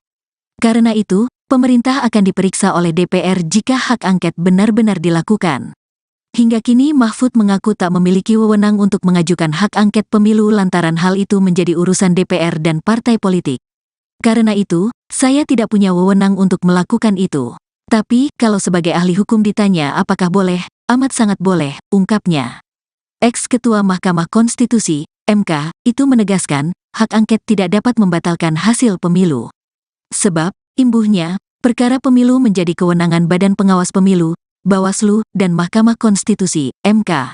Karena itu, pemerintah akan diperiksa oleh DPR jika hak angket benar-benar dilakukan. Hingga kini Mahfud mengaku tak memiliki wewenang untuk mengajukan hak angket pemilu lantaran hal itu menjadi urusan DPR dan partai politik. Karena itu, saya tidak punya wewenang untuk melakukan itu. Tapi, kalau sebagai ahli hukum ditanya apakah boleh, amat sangat boleh, ungkapnya. Ex-Ketua Mahkamah Konstitusi, MK, itu menegaskan, hak angket tidak dapat membatalkan hasil pemilu. Sebab, imbuhnya, perkara pemilu menjadi kewenangan Badan Pengawas Pemilu, Bawaslu, dan Mahkamah Konstitusi, MK.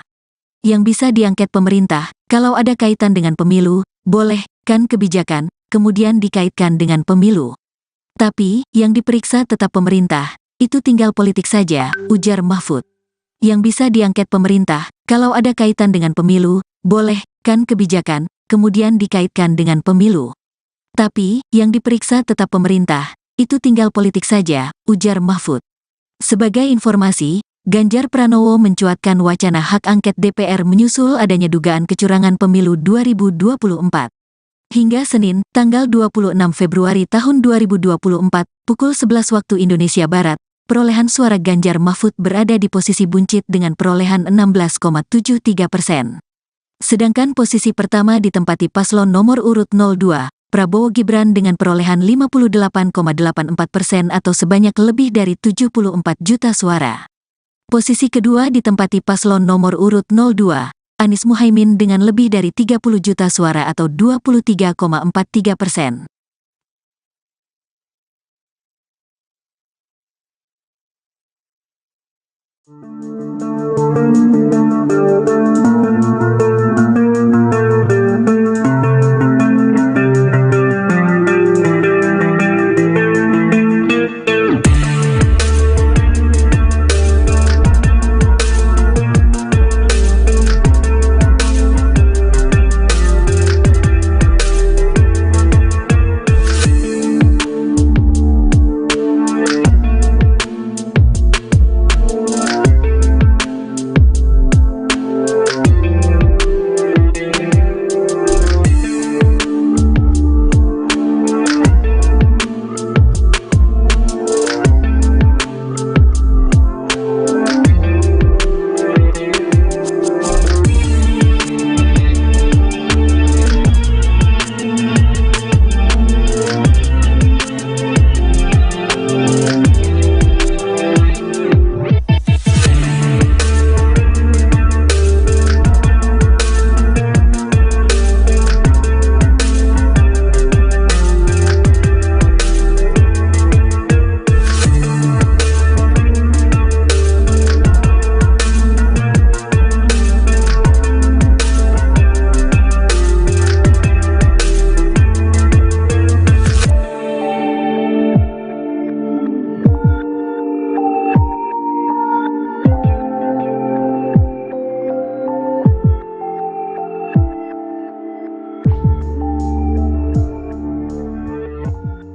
Yang bisa diangket pemerintah, kalau ada kaitan dengan pemilu, boleh, kan kebijakan, kemudian dikaitkan dengan pemilu. Tapi, yang diperiksa tetap pemerintah, itu tinggal politik saja, ujar Mahfud. Yang bisa diangket pemerintah, kalau ada kaitan dengan pemilu, boleh, kan kebijakan, kemudian dikaitkan dengan pemilu. Tapi, yang diperiksa tetap pemerintah, itu tinggal politik saja, ujar Mahfud. Sebagai informasi, Ganjar Pranowo mencuatkan wacana hak angket DPR menyusul adanya dugaan kecurangan pemilu 2024. Hingga Senin, tanggal 26 Februari tahun 2024, pukul 11 waktu Indonesia Barat, perolehan suara Ganjar Mahfud berada di posisi buncit dengan perolehan 16,73%. Sedangkan posisi pertama ditempati paslon nomor urut 02, Prabowo Gibran dengan perolehan 58,84% atau sebanyak lebih dari 74 juta suara. Posisi kedua ditempati paslon nomor urut 02, Anies Muhaimin dengan lebih dari 30 juta suara atau 23,43%.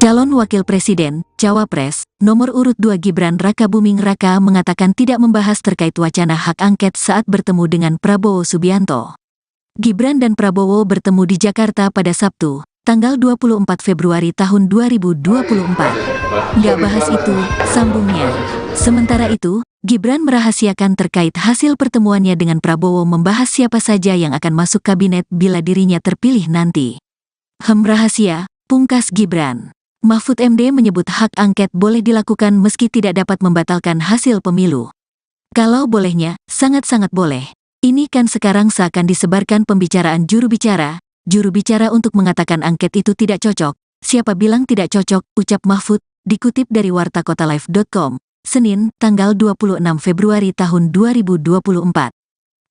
Calon Wakil Presiden, Cawapres, nomor urut 2 Gibran Rakabuming Raka mengatakan tidak membahas terkait wacana hak angket saat bertemu dengan Prabowo Subianto. Gibran dan Prabowo bertemu di Jakarta pada Sabtu, tanggal 24 Februari tahun 2024. Nggak bahas itu, sambungnya. Sementara itu, Gibran merahasiakan terkait hasil pertemuannya dengan Prabowo membahas siapa saja yang akan masuk kabinet bila dirinya terpilih nanti. Rahasia, pungkas Gibran. Mahfud MD menyebut hak angket boleh dilakukan meski tidak dapat membatalkan hasil pemilu. Kalau bolehnya, sangat-sangat boleh. Ini kan sekarang seakan disebarkan pembicaraan juru bicara untuk mengatakan angket itu tidak cocok. Siapa bilang tidak cocok, ucap Mahfud, dikutip dari wartakotalive.com, Senin, tanggal 26 Februari tahun 2024.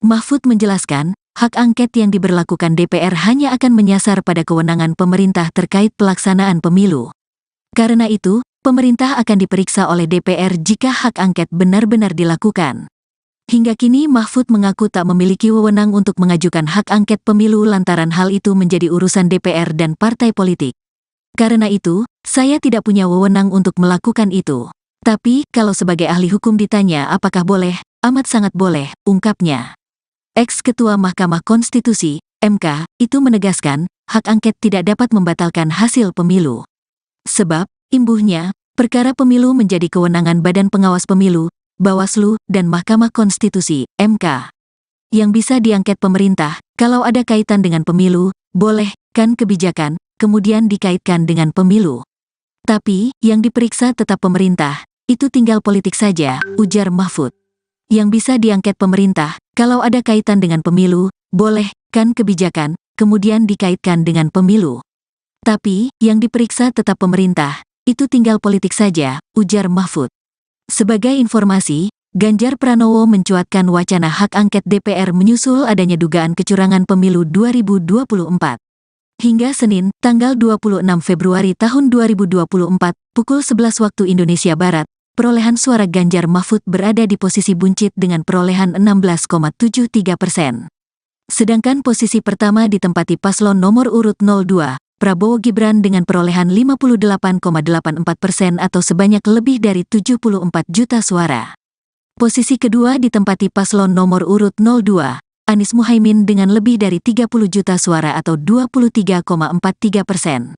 Mahfud menjelaskan, hak angket yang diberlakukan DPR hanya akan menyasar pada kewenangan pemerintah terkait pelaksanaan pemilu. Karena itu, pemerintah akan diperiksa oleh DPR jika hak angket benar-benar dilakukan. Hingga kini Mahfud mengaku tak memiliki wewenang untuk mengajukan hak angket pemilu lantaran hal itu menjadi urusan DPR dan partai politik. Karena itu, saya tidak punya wewenang untuk melakukan itu. Tapi, kalau sebagai ahli hukum ditanya apakah boleh, amat sangat boleh, ungkapnya. Ex-Ketua Mahkamah Konstitusi, MK, itu menegaskan, hak angket tidak dapat membatalkan hasil pemilu. Sebab, imbuhnya, perkara pemilu menjadi kewenangan Badan Pengawas Pemilu, Bawaslu, dan Mahkamah Konstitusi, MK. Yang bisa diangket pemerintah, kalau ada kaitan dengan pemilu, boleh, kan kebijakan, kemudian dikaitkan dengan pemilu. Tapi, yang diperiksa tetap pemerintah, itu tinggal politik saja, ujar Mahfud. Yang bisa diangket pemerintah, kalau ada kaitan dengan pemilu, boleh, kan kebijakan, kemudian dikaitkan dengan pemilu. Tapi, yang diperiksa tetap pemerintah, itu tinggal politik saja, ujar Mahfud. Sebagai informasi, Ganjar Pranowo mencuatkan wacana hak angket DPR menyusul adanya dugaan kecurangan pemilu 2024. Hingga Senin, tanggal 26 Februari tahun 2024, pukul 11 waktu Indonesia Barat, perolehan suara Ganjar Mahfud berada di posisi buncit dengan perolehan 16,73%. Sedangkan posisi pertama ditempati paslon nomor urut 02, Prabowo Gibran dengan perolehan 58,84% atau sebanyak lebih dari 74 juta suara. Posisi kedua ditempati paslon nomor urut 02, Anies Muhaimin dengan lebih dari 30 juta suara atau 23,43%.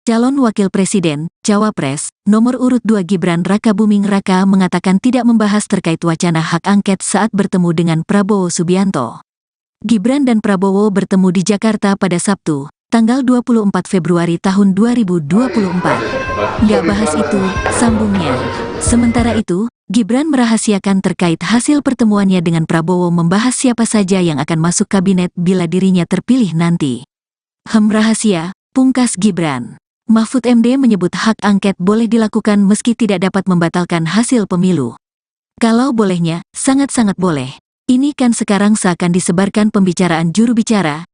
Calon Wakil Presiden, Cawapres, nomor urut 2 Gibran Rakabuming Raka mengatakan tidak membahas terkait wacana hak angket saat bertemu dengan Prabowo Subianto. Gibran dan Prabowo bertemu di Jakarta pada Sabtu, tanggal 24 Februari tahun 2024. Nggak bahas itu, sambungnya. Sementara itu, Gibran merahasiakan terkait hasil pertemuannya dengan Prabowo membahas siapa saja yang akan masuk kabinet bila dirinya terpilih nanti. Rahasia, pungkas Gibran. Mahfud MD menyebut hak angket boleh dilakukan meski tidak dapat membatalkan hasil pemilu. Kalau bolehnya, sangat-sangat boleh. Ini kan sekarang seakan disebarkan pembicaraan juru bicara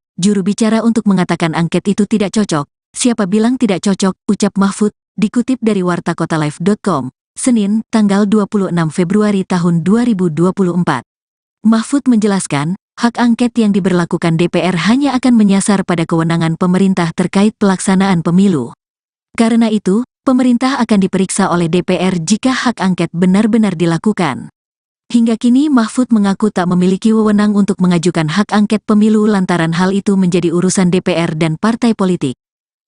untuk mengatakan angket itu tidak cocok. Siapa bilang tidak cocok, ucap Mahfud, dikutip dari wartakotalive.com, Senin, tanggal 26 Februari tahun 2024. Mahfud menjelaskan, hak angket yang diberlakukan DPR hanya akan menyasar pada kewenangan pemerintah terkait pelaksanaan pemilu. Karena itu, pemerintah akan diperiksa oleh DPR jika hak angket benar-benar dilakukan. Hingga kini Mahfud mengaku tak memiliki wewenang untuk mengajukan hak angket pemilu lantaran hal itu menjadi urusan DPR dan partai politik.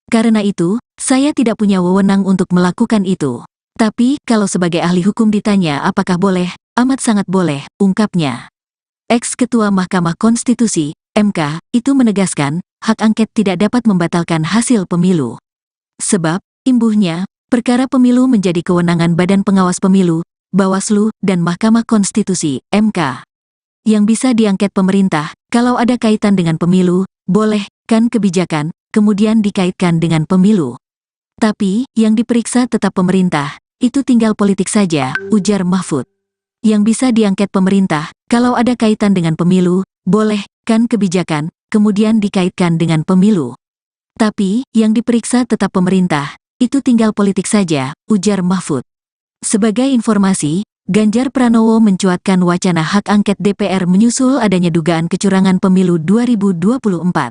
Karena itu, saya tidak punya wewenang untuk melakukan itu. Tapi, kalau sebagai ahli hukum ditanya apakah boleh, amat sangat boleh, ungkapnya. Ex-Ketua Mahkamah Konstitusi, MK, itu menegaskan, hak angket tidak dapat membatalkan hasil pemilu. Sebab, imbuhnya, perkara pemilu menjadi kewenangan Badan Pengawas Pemilu, Bawaslu, dan Mahkamah Konstitusi, MK. Yang bisa diangket pemerintah, kalau ada kaitan dengan pemilu, boleh, kan kebijakan, kemudian dikaitkan dengan pemilu. Tapi, yang diperiksa tetap pemerintah, itu tinggal politik saja, ujar Mahfud. Yang bisa diangket pemerintah, kalau ada kaitan dengan pemilu, boleh, kan kebijakan, kemudian dikaitkan dengan pemilu. Tapi, yang diperiksa tetap pemerintah, itu tinggal politik saja, ujar Mahfud. Sebagai informasi, Ganjar Pranowo mencuatkan wacana hak angket DPR menyusul adanya dugaan kecurangan pemilu 2024.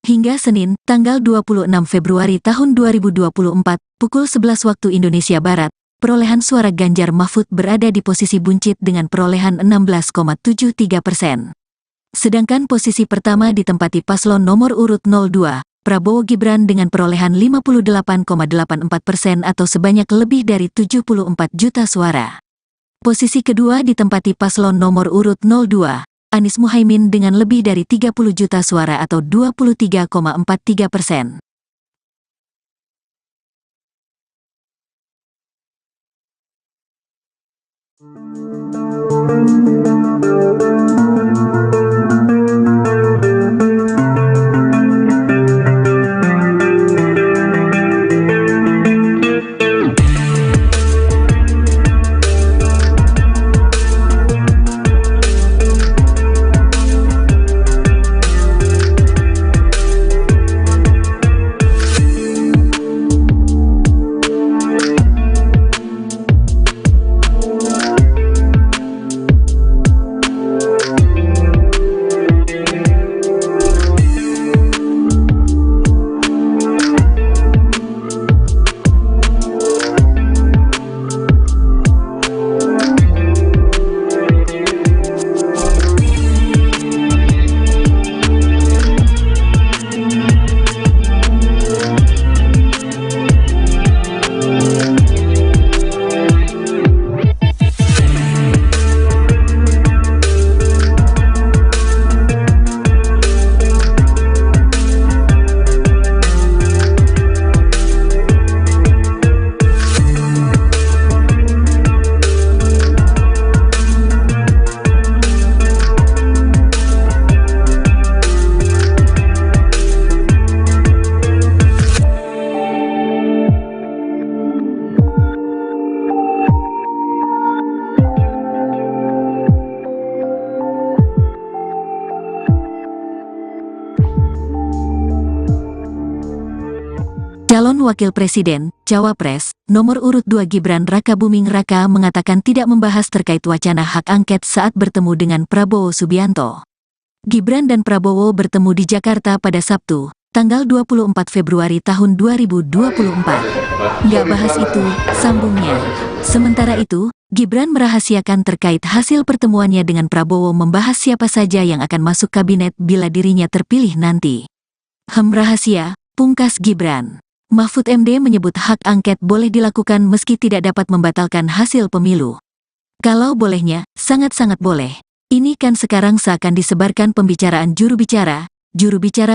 Hingga Senin, tanggal 26 Februari tahun 2024, pukul 11 waktu Indonesia Barat, perolehan suara Ganjar Mahfud berada di posisi buncit dengan perolehan 16,73%. Sedangkan posisi pertama ditempati paslon nomor urut 02, Prabowo Gibran dengan perolehan 58,84% atau sebanyak lebih dari 74 juta suara. Posisi kedua ditempati paslon nomor urut 02, Anies Muhaimin dengan lebih dari 30 juta suara atau 23,43%. Calon Wakil Presiden, Cawapres, nomor urut 2 Gibran Rakabuming Raka mengatakan tidak membahas terkait wacana hak angket saat bertemu dengan Prabowo Subianto. Gibran dan Prabowo bertemu di Jakarta pada Sabtu, tanggal 24 Februari tahun 2024. Nggak bahas itu, sambungnya. Sementara itu, Gibran merahasiakan terkait hasil pertemuannya dengan Prabowo membahas siapa saja yang akan masuk kabinet bila dirinya terpilih nanti. Rahasia, pungkas Gibran. Mahfud MD menyebut hak angket boleh dilakukan meski tidak dapat membatalkan hasil pemilu. Kalau bolehnya, sangat-sangat boleh. Ini kan sekarang seakan disebarkan pembicaraan juru bicara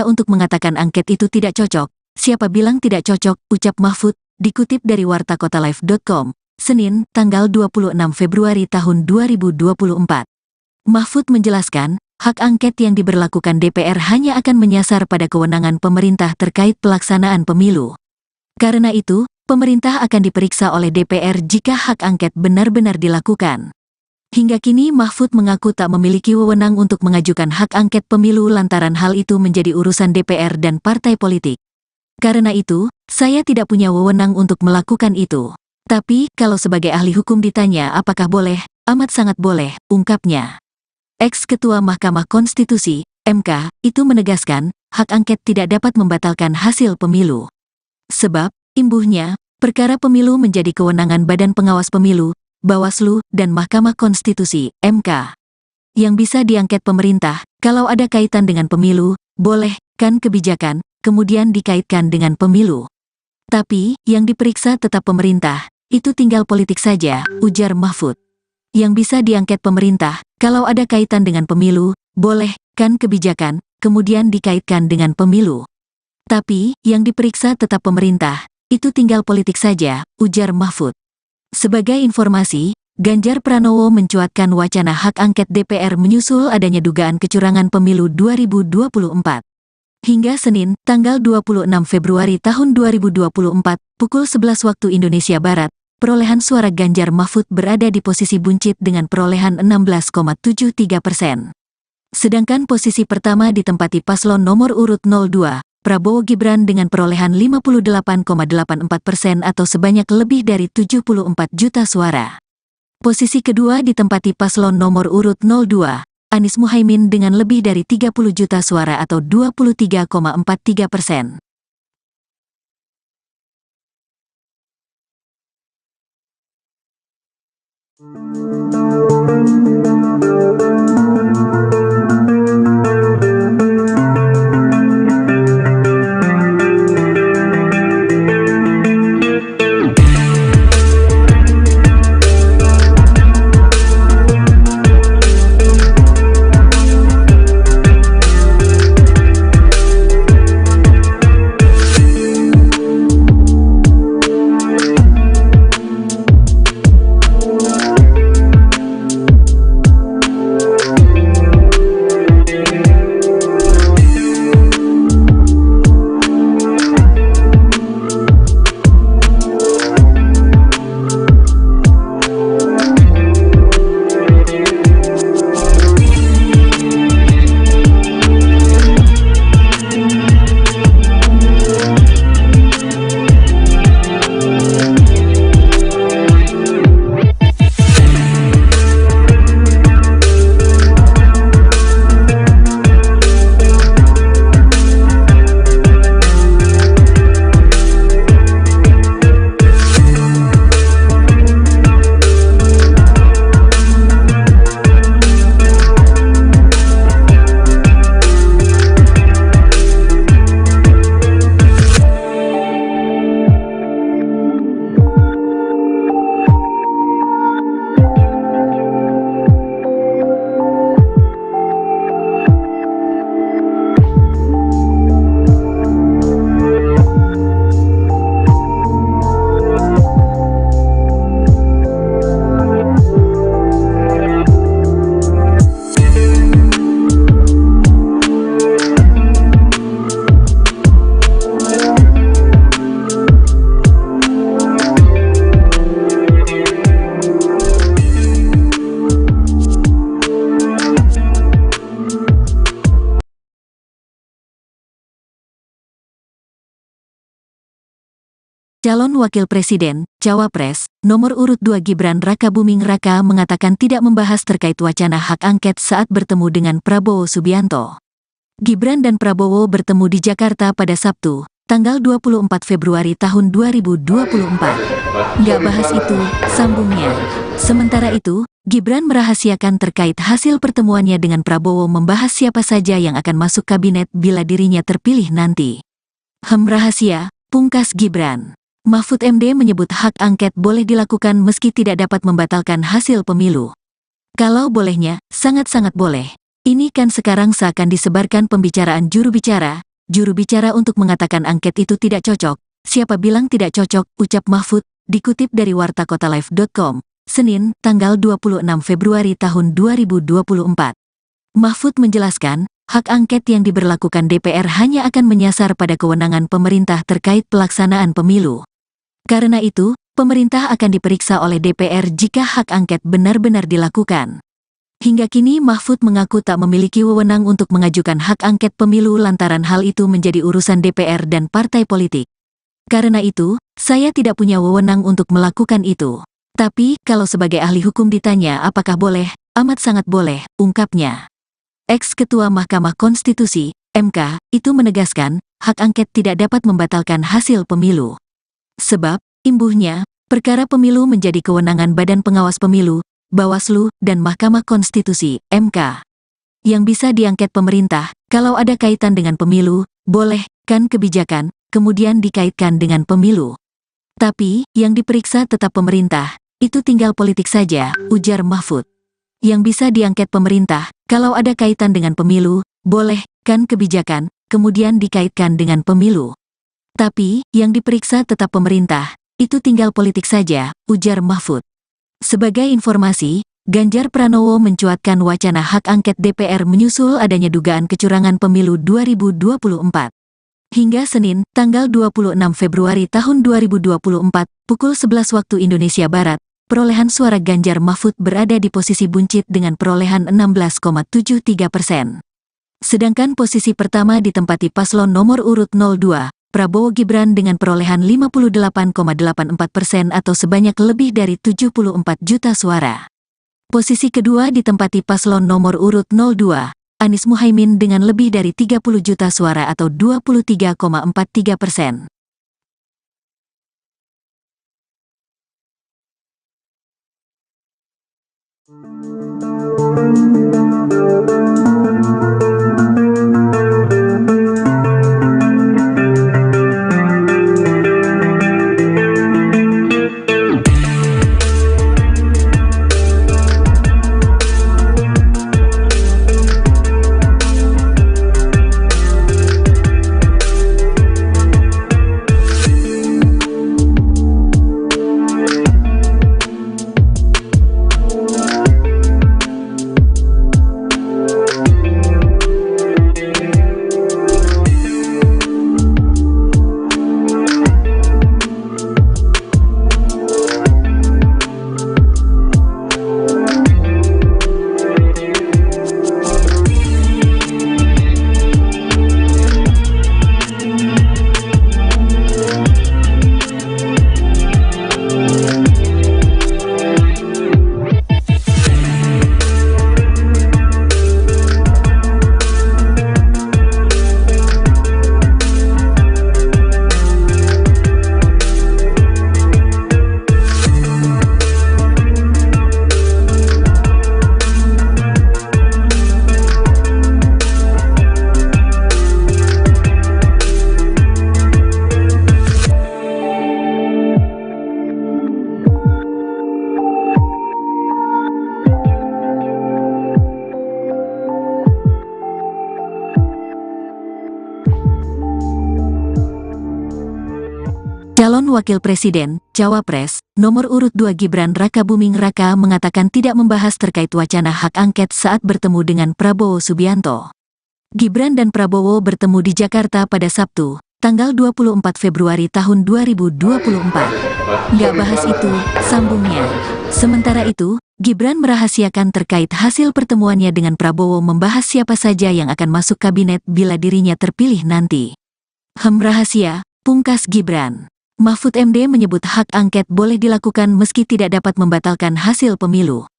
untuk mengatakan angket itu tidak cocok. Siapa bilang tidak cocok, ucap Mahfud, dikutip dari wartakotalive.com, Senin, tanggal 26 Februari tahun 2024. Mahfud menjelaskan, hak angket yang diberlakukan DPR hanya akan menyasar pada kewenangan pemerintah terkait pelaksanaan pemilu. Karena itu, pemerintah akan diperiksa oleh DPR jika hak angket benar-benar dilakukan. Hingga kini Mahfud mengaku tak memiliki wewenang untuk mengajukan hak angket pemilu lantaran hal itu menjadi urusan DPR dan partai politik. Karena itu, saya tidak punya wewenang untuk melakukan itu. Tapi, kalau sebagai ahli hukum ditanya apakah boleh, amat sangat boleh, ungkapnya. Ex-Ketua Mahkamah Konstitusi, MK, itu menegaskan, hak angket tidak dapat membatalkan hasil pemilu. Sebab, imbuhnya, perkara pemilu menjadi kewenangan Badan Pengawas Pemilu, Bawaslu, dan Mahkamah Konstitusi, MK. Yang bisa diangket pemerintah, kalau ada kaitan dengan pemilu, boleh, kan kebijakan, kemudian dikaitkan dengan pemilu. Tapi, yang diperiksa tetap pemerintah, itu tinggal politik saja, ujar Mahfud. Yang bisa diangket pemerintah, kalau ada kaitan dengan pemilu, boleh, kan kebijakan, kemudian dikaitkan dengan pemilu. Tapi, yang diperiksa tetap pemerintah, itu tinggal politik saja, ujar Mahfud. Sebagai informasi, Ganjar Pranowo mencuatkan wacana hak angket DPR menyusul adanya dugaan kecurangan pemilu 2024. Hingga Senin, tanggal 26 Februari tahun 2024, pukul 11 waktu Indonesia Barat, perolehan suara Ganjar Mahfud berada di posisi buncit dengan perolehan 16,73%. Sedangkan posisi pertama ditempati paslon nomor urut 02, Prabowo Gibran dengan perolehan 58,84% atau sebanyak lebih dari 74 juta suara. Posisi kedua ditempati paslon nomor urut 02, Anies Muhaimin dengan lebih dari 30 juta suara atau 23,43%. Calon Wakil Presiden, Cawapres, nomor urut 2 Gibran Rakabuming Raka mengatakan tidak membahas terkait wacana hak angket saat bertemu dengan Prabowo Subianto. Gibran dan Prabowo bertemu di Jakarta pada Sabtu, tanggal 24 Februari tahun 2024. Nggak bahas itu, sambungnya. Sementara itu, Gibran merahasiakan terkait hasil pertemuannya dengan Prabowo membahas siapa saja yang akan masuk kabinet bila dirinya terpilih nanti. Rahasia, pungkas Gibran. Mahfud MD menyebut hak angket boleh dilakukan meski tidak dapat membatalkan hasil pemilu. Kalau bolehnya, sangat-sangat boleh. Ini kan sekarang seakan disebarkan pembicaraan juru bicara untuk mengatakan angket itu tidak cocok. Siapa bilang tidak cocok, ucap Mahfud, dikutip dari wartakotalive.com, Senin, tanggal 26 Februari tahun 2024. Mahfud menjelaskan, hak angket yang diberlakukan DPR hanya akan menyasar pada kewenangan pemerintah terkait pelaksanaan pemilu. Karena itu, pemerintah akan diperiksa oleh DPR jika hak angket benar-benar dilakukan. Hingga kini Mahfud mengaku tak memiliki wewenang untuk mengajukan hak angket pemilu lantaran hal itu menjadi urusan DPR dan partai politik. Karena itu, saya tidak punya wewenang untuk melakukan itu. Tapi, kalau sebagai ahli hukum ditanya apakah boleh, amat sangat boleh, ungkapnya. Ex-Ketua Mahkamah Konstitusi, MK, itu menegaskan, hak angket tidak dapat membatalkan hasil pemilu. Sebab, imbuhnya, perkara pemilu menjadi kewenangan Badan Pengawas Pemilu, Bawaslu, dan Mahkamah Konstitusi, MK. Yang bisa diangket pemerintah, kalau ada kaitan dengan pemilu, boleh, kan kebijakan, kemudian dikaitkan dengan pemilu. Tapi, yang diperiksa tetap pemerintah, itu tinggal politik saja, ujar Mahfud. Yang bisa diangket pemerintah, kalau ada kaitan dengan pemilu, boleh, kan kebijakan, kemudian dikaitkan dengan pemilu. Tapi, yang diperiksa tetap pemerintah, itu tinggal politik saja, ujar Mahfud. Sebagai informasi, Ganjar Pranowo mencuatkan wacana hak angket DPR menyusul adanya dugaan kecurangan pemilu 2024. Hingga Senin, tanggal 26 Februari tahun 2024, pukul 11 waktu Indonesia Barat, perolehan suara Ganjar Mahfud berada di posisi buncit dengan perolehan 16,73%. Sedangkan posisi pertama ditempati paslon nomor urut 02, Prabowo Gibran dengan perolehan 58,84% atau sebanyak lebih dari 74 juta suara. Posisi kedua ditempati paslon nomor urut 02, Anies Muhaimin dengan lebih dari 30 juta suara atau 23,43%. Calon Wakil Presiden, Cawapres, nomor urut 2 Gibran Rakabuming Raka mengatakan tidak membahas terkait wacana hak angket saat bertemu dengan Prabowo Subianto. Gibran dan Prabowo bertemu di Jakarta pada Sabtu, tanggal 24 Februari tahun 2024. Nggak bahas itu, sambungnya. Sementara itu, Gibran merahasiakan terkait hasil pertemuannya dengan Prabowo membahas siapa saja yang akan masuk kabinet bila dirinya terpilih nanti. Rahasia, pungkas Gibran. Mahfud MD menyebut hak angket boleh dilakukan meski tidak dapat membatalkan hasil pemilu.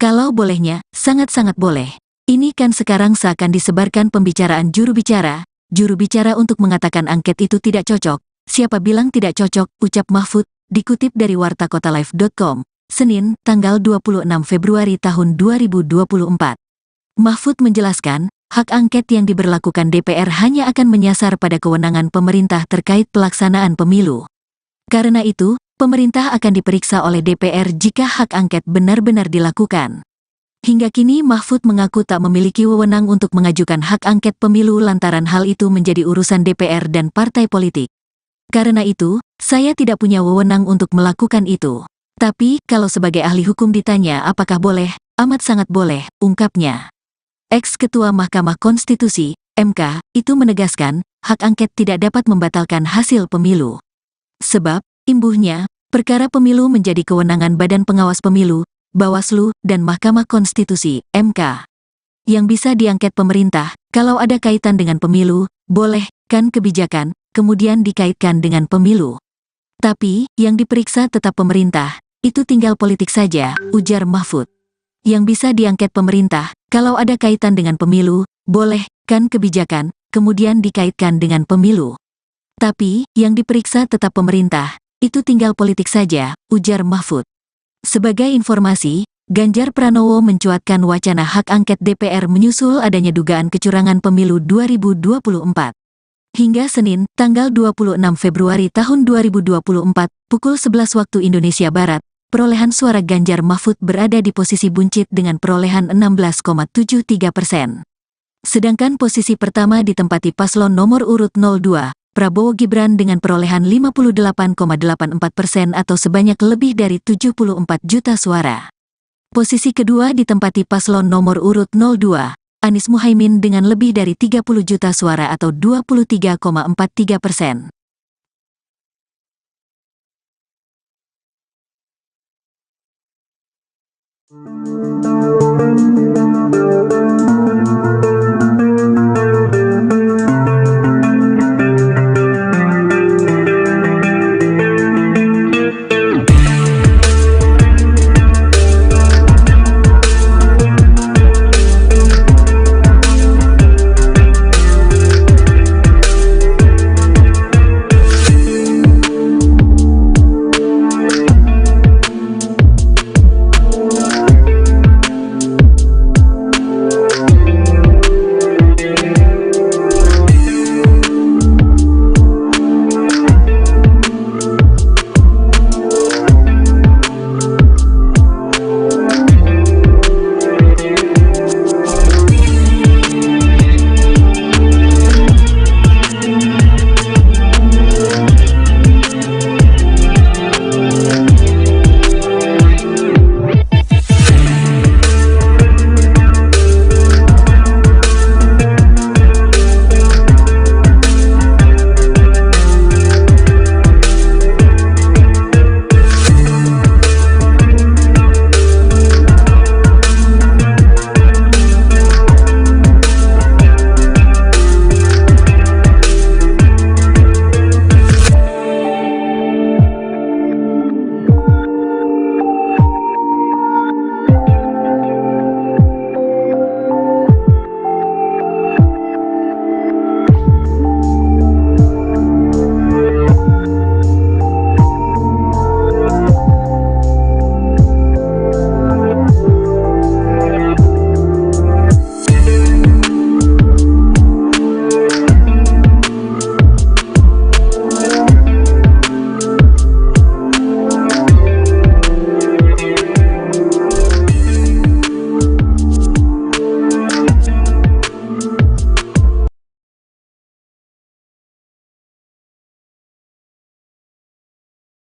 Kalau bolehnya, sangat-sangat boleh. Ini kan sekarang seakan disebarkan pembicaraan juru bicara untuk mengatakan angket itu tidak cocok. Siapa bilang tidak cocok, ucap Mahfud, dikutip dari wartakotalive.com, Senin, tanggal 26 Februari tahun 2024. Mahfud menjelaskan, hak angket yang diberlakukan DPR hanya akan menyasar pada kewenangan pemerintah terkait pelaksanaan pemilu. Karena itu, pemerintah akan diperiksa oleh DPR jika hak angket benar-benar dilakukan. Hingga kini Mahfud mengaku tak memiliki wewenang untuk mengajukan hak angket pemilu lantaran hal itu menjadi urusan DPR dan partai politik. Karena itu, saya tidak punya wewenang untuk melakukan itu. Tapi, kalau sebagai ahli hukum ditanya apakah boleh, amat sangat boleh, ungkapnya. Ex-Ketua Mahkamah Konstitusi, MK, itu menegaskan, hak angket tidak dapat membatalkan hasil pemilu. Sebab, imbuhnya, perkara pemilu menjadi kewenangan Badan Pengawas Pemilu, Bawaslu, dan Mahkamah Konstitusi, MK. Yang bisa diangket pemerintah, kalau ada kaitan dengan pemilu, boleh, kan kebijakan, kemudian dikaitkan dengan pemilu. Tapi, yang diperiksa tetap pemerintah, itu tinggal politik saja, ujar Mahfud. Yang bisa diangket pemerintah, kalau ada kaitan dengan pemilu, boleh, kan kebijakan, kemudian dikaitkan dengan pemilu. Tapi, yang diperiksa tetap pemerintah, itu tinggal politik saja, ujar Mahfud. Sebagai informasi, Ganjar Pranowo mencuatkan wacana hak angket DPR menyusul adanya dugaan kecurangan pemilu 2024. Hingga Senin, tanggal 26 Februari tahun 2024, pukul 11 waktu Indonesia Barat, perolehan suara Ganjar Mahfud berada di posisi buncit dengan perolehan 16,73%. Sedangkan posisi pertama ditempati paslon nomor urut 02, Prabowo Gibran dengan perolehan 58,84% atau sebanyak lebih dari 74 juta suara. Posisi kedua ditempati paslon nomor urut 02, Anies Muhaimin dengan lebih dari 30 juta suara atau 23,43%.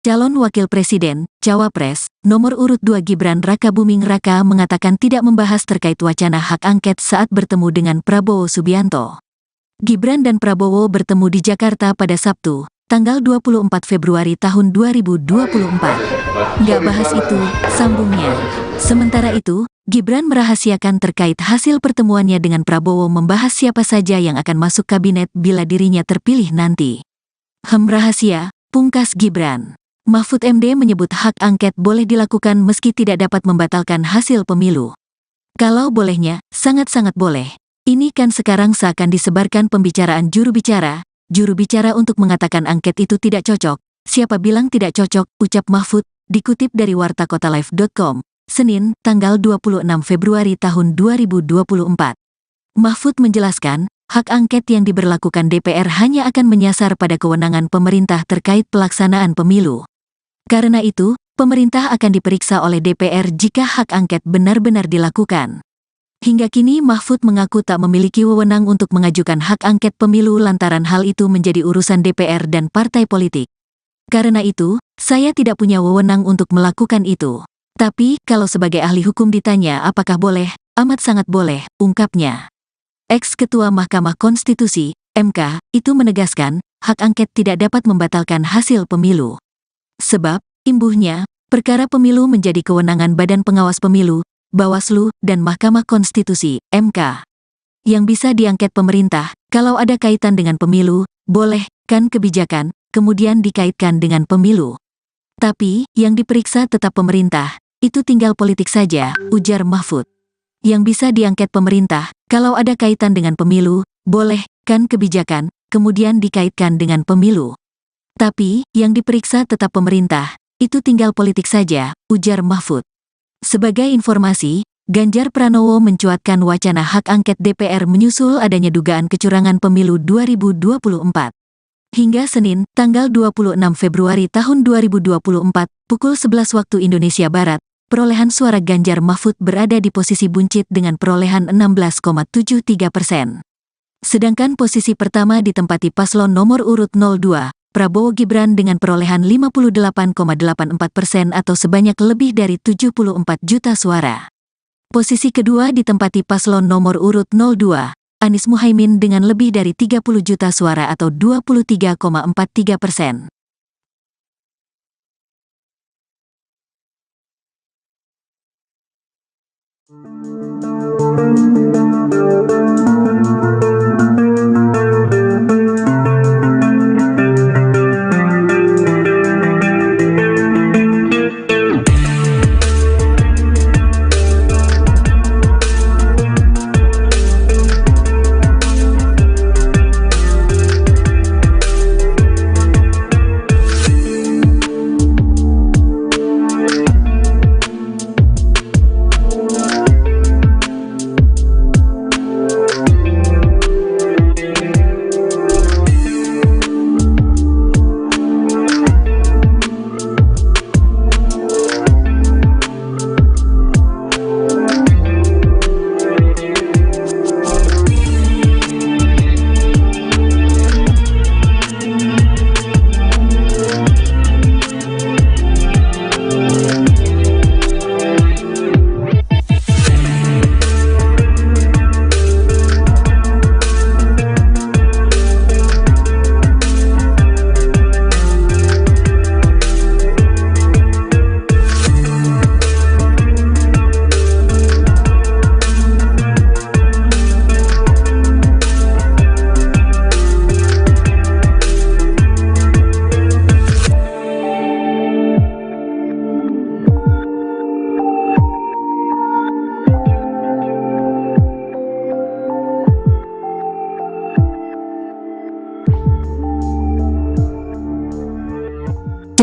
Calon Wakil Presiden, Cawapres, nomor urut 2 Gibran Rakabuming Raka mengatakan tidak membahas terkait wacana hak angket saat bertemu dengan Prabowo Subianto. Gibran dan Prabowo bertemu di Jakarta pada Sabtu, tanggal 24 Februari tahun 2024. Nggak bahas itu, sambungnya. Sementara itu, Gibran merahasiakan terkait hasil pertemuannya dengan Prabowo membahas siapa saja yang akan masuk kabinet bila dirinya terpilih nanti. Rahasia, pungkas Gibran. Mahfud MD menyebut hak angket boleh dilakukan meski tidak dapat membatalkan hasil pemilu. Kalau bolehnya, sangat-sangat boleh. Ini kan sekarang seakan disebarkan pembicaraan juru bicara untuk mengatakan angket itu tidak cocok. Siapa bilang tidak cocok, ucap Mahfud, dikutip dari wartakotalive.com, Senin, tanggal 26 Februari tahun 2024. Mahfud menjelaskan, hak angket yang diberlakukan DPR hanya akan menyasar pada kewenangan pemerintah terkait pelaksanaan pemilu. Karena itu, pemerintah akan diperiksa oleh DPR jika hak angket benar-benar dilakukan. Hingga kini Mahfud mengaku tak memiliki wewenang untuk mengajukan hak angket pemilu lantaran hal itu menjadi urusan DPR dan partai politik. Karena itu, saya tidak punya wewenang untuk melakukan itu. Tapi, kalau sebagai ahli hukum ditanya apakah boleh, amat sangat boleh, ungkapnya. Ex-Ketua Mahkamah Konstitusi, MK, itu menegaskan, hak angket tidak dapat membatalkan hasil pemilu. Sebab, imbuhnya, perkara pemilu menjadi kewenangan Badan Pengawas Pemilu, Bawaslu, dan Mahkamah Konstitusi, MK. Yang bisa diangket pemerintah, kalau ada kaitan dengan pemilu, boleh, kan kebijakan, kemudian dikaitkan dengan pemilu. Tapi, yang diperiksa tetap pemerintah, itu tinggal politik saja, ujar Mahfud. Yang bisa diangket pemerintah, kalau ada kaitan dengan pemilu, boleh, kan kebijakan, kemudian dikaitkan dengan pemilu. Tapi, yang diperiksa tetap pemerintah, itu tinggal politik saja, ujar Mahfud. Sebagai informasi, Ganjar Pranowo mencuatkan wacana hak angket DPR menyusul adanya dugaan kecurangan pemilu 2024. Hingga Senin, tanggal 26 Februari tahun 2024, pukul 11 waktu Indonesia Barat, perolehan suara Ganjar Mahfud berada di posisi buncit dengan perolehan 16,73%. Sedangkan posisi pertama ditempati paslon nomor urut 02, Prabowo Gibran dengan perolehan 58,84% atau sebanyak lebih dari 74 juta suara. Posisi kedua ditempati paslon nomor urut 02, Anies Muhaimin dengan lebih dari 30 juta suara atau 23,43%.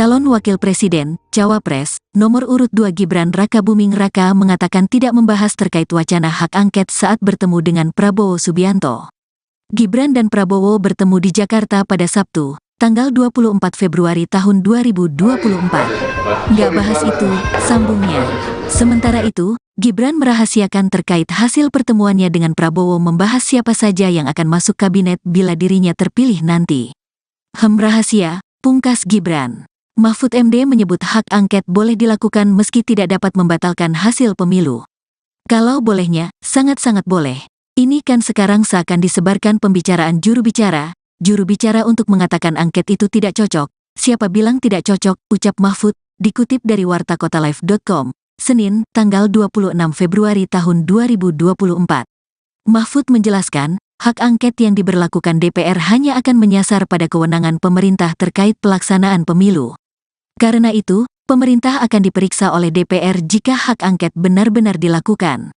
Calon Wakil Presiden, Cawapres, nomor urut 2 Gibran Rakabuming Raka mengatakan tidak membahas terkait wacana hak angket saat bertemu dengan Prabowo Subianto. Gibran dan Prabowo bertemu di Jakarta pada Sabtu, tanggal 24 Februari tahun 2024. Nggak bahas itu, sambungnya. Sementara itu, Gibran merahasiakan terkait hasil pertemuannya dengan Prabowo membahas siapa saja yang akan masuk kabinet bila dirinya terpilih nanti. Rahasia, pungkas Gibran. Mahfud MD menyebut hak angket boleh dilakukan meski tidak dapat membatalkan hasil pemilu. Kalau bolehnya, sangat-sangat boleh. Ini kan sekarang seakan disebarkan pembicaraan juru bicara untuk mengatakan angket itu tidak cocok. Siapa bilang tidak cocok, ucap Mahfud, dikutip dari wartakotalive.com, Senin, tanggal 26 Februari tahun 2024. Mahfud menjelaskan, hak angket yang diberlakukan DPR hanya akan menyasar pada kewenangan pemerintah terkait pelaksanaan pemilu. Karena itu, pemerintah akan diperiksa oleh DPR jika hak angket benar-benar dilakukan.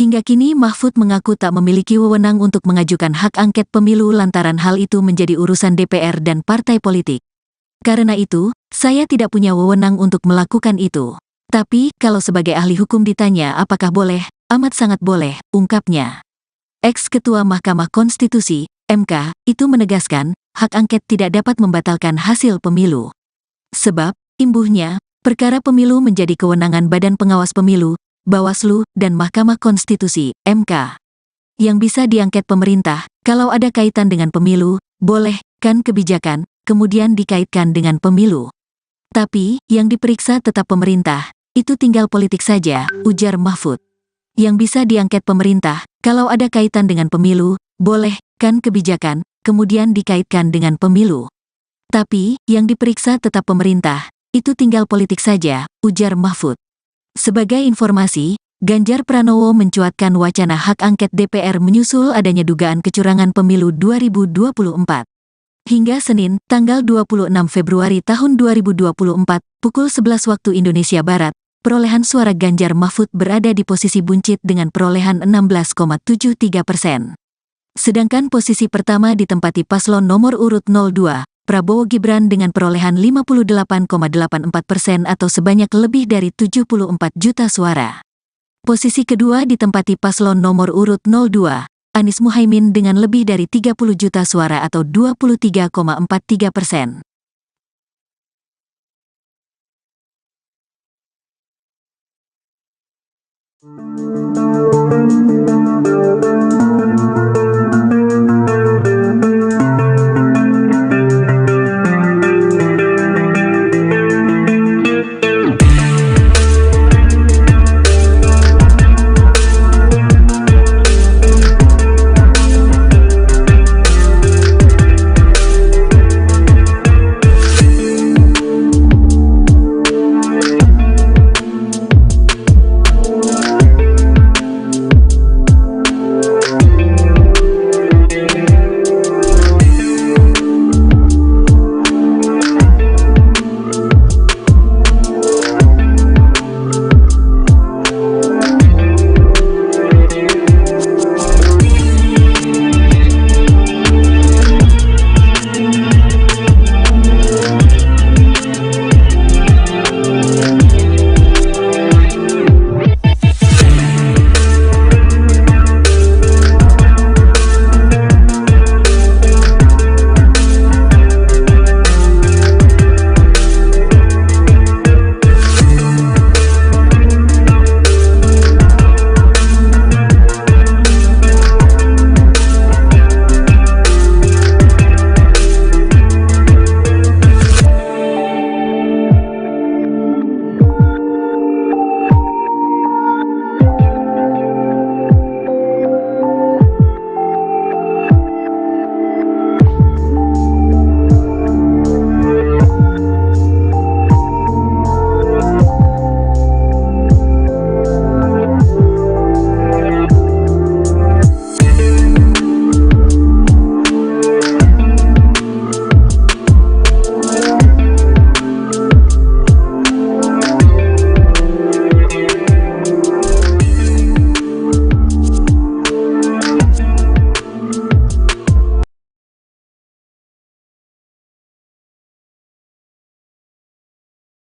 Hingga kini Mahfud mengaku tak memiliki wewenang untuk mengajukan hak angket pemilu lantaran hal itu menjadi urusan DPR dan partai politik. Karena itu, saya tidak punya wewenang untuk melakukan itu. Tapi, kalau sebagai ahli hukum ditanya apakah boleh, amat sangat boleh, ungkapnya. Ex-Ketua Mahkamah Konstitusi, MK, itu menegaskan, hak angket tidak dapat membatalkan hasil pemilu. Sebab, imbuhnya, perkara pemilu menjadi kewenangan Badan Pengawas Pemilu, Bawaslu, dan Mahkamah Konstitusi, MK. Yang bisa diangket pemerintah, kalau ada kaitan dengan pemilu, boleh, kan kebijakan, kemudian dikaitkan dengan pemilu. Tapi, yang diperiksa tetap pemerintah, itu tinggal politik saja, ujar Mahfud. Yang bisa diangket pemerintah, kalau ada kaitan dengan pemilu, boleh, kan kebijakan, kemudian dikaitkan dengan pemilu. Tapi, yang diperiksa tetap pemerintah, itu tinggal politik saja, ujar Mahfud. Sebagai informasi, Ganjar Pranowo mencuatkan wacana hak angket DPR menyusul adanya dugaan kecurangan pemilu 2024. Hingga Senin, tanggal 26 Februari tahun 2024, pukul 11 waktu Indonesia Barat, perolehan suara Ganjar Mahfud berada di posisi buncit dengan perolehan 16,73%. Sedangkan posisi pertama ditempati paslon nomor urut 02, Prabowo Gibran dengan perolehan 58,84% atau sebanyak lebih dari 74 juta suara. Posisi kedua ditempati paslon nomor urut 02, Anies Muhaimin dengan lebih dari 30 juta suara atau 23,43%.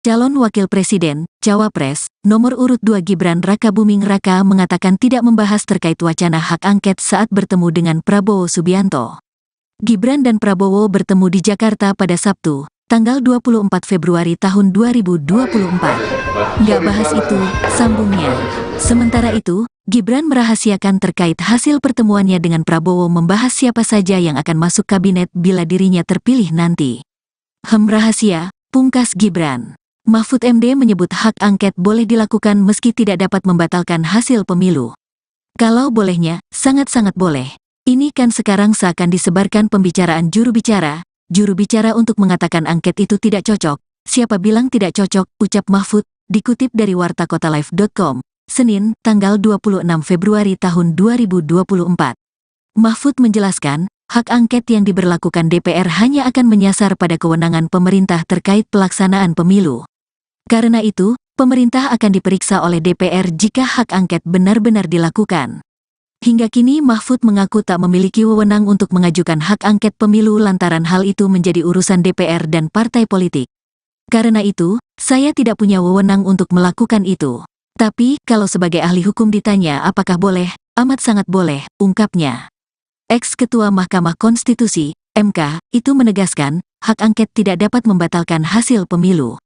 Calon Wakil Presiden, Cawapres, nomor urut 2 Gibran Rakabuming Raka mengatakan tidak membahas terkait wacana hak angket saat bertemu dengan Prabowo Subianto. Gibran dan Prabowo bertemu di Jakarta pada Sabtu, tanggal 24 Februari tahun 2024. Nggak bahas itu, sambungnya. Sementara itu, Gibran merahasiakan terkait hasil pertemuannya dengan Prabowo membahas siapa saja yang akan masuk kabinet bila dirinya terpilih nanti. Rahasia, pungkas Gibran. Mahfud MD menyebut hak angket boleh dilakukan meski tidak dapat membatalkan hasil pemilu. Kalau bolehnya, sangat-sangat boleh. Ini kan sekarang seakan disebarkan pembicaraan juru bicara untuk mengatakan angket itu tidak cocok. Siapa bilang tidak cocok, ucap Mahfud, dikutip dari wartakotalive.com, Senin, tanggal 26 Februari tahun 2024. Mahfud menjelaskan, hak angket yang diberlakukan DPR hanya akan menyasar pada kewenangan pemerintah terkait pelaksanaan pemilu. Karena itu, pemerintah akan diperiksa oleh DPR jika hak angket benar-benar dilakukan. Hingga kini Mahfud mengaku tak memiliki wewenang untuk mengajukan hak angket pemilu lantaran hal itu menjadi urusan DPR dan partai politik. Karena itu, saya tidak punya wewenang untuk melakukan itu. Tapi, kalau sebagai ahli hukum ditanya apakah boleh, amat sangat boleh, ungkapnya. Ex-Ketua Mahkamah Konstitusi, MK, itu menegaskan, hak angket tidak dapat membatalkan hasil pemilu.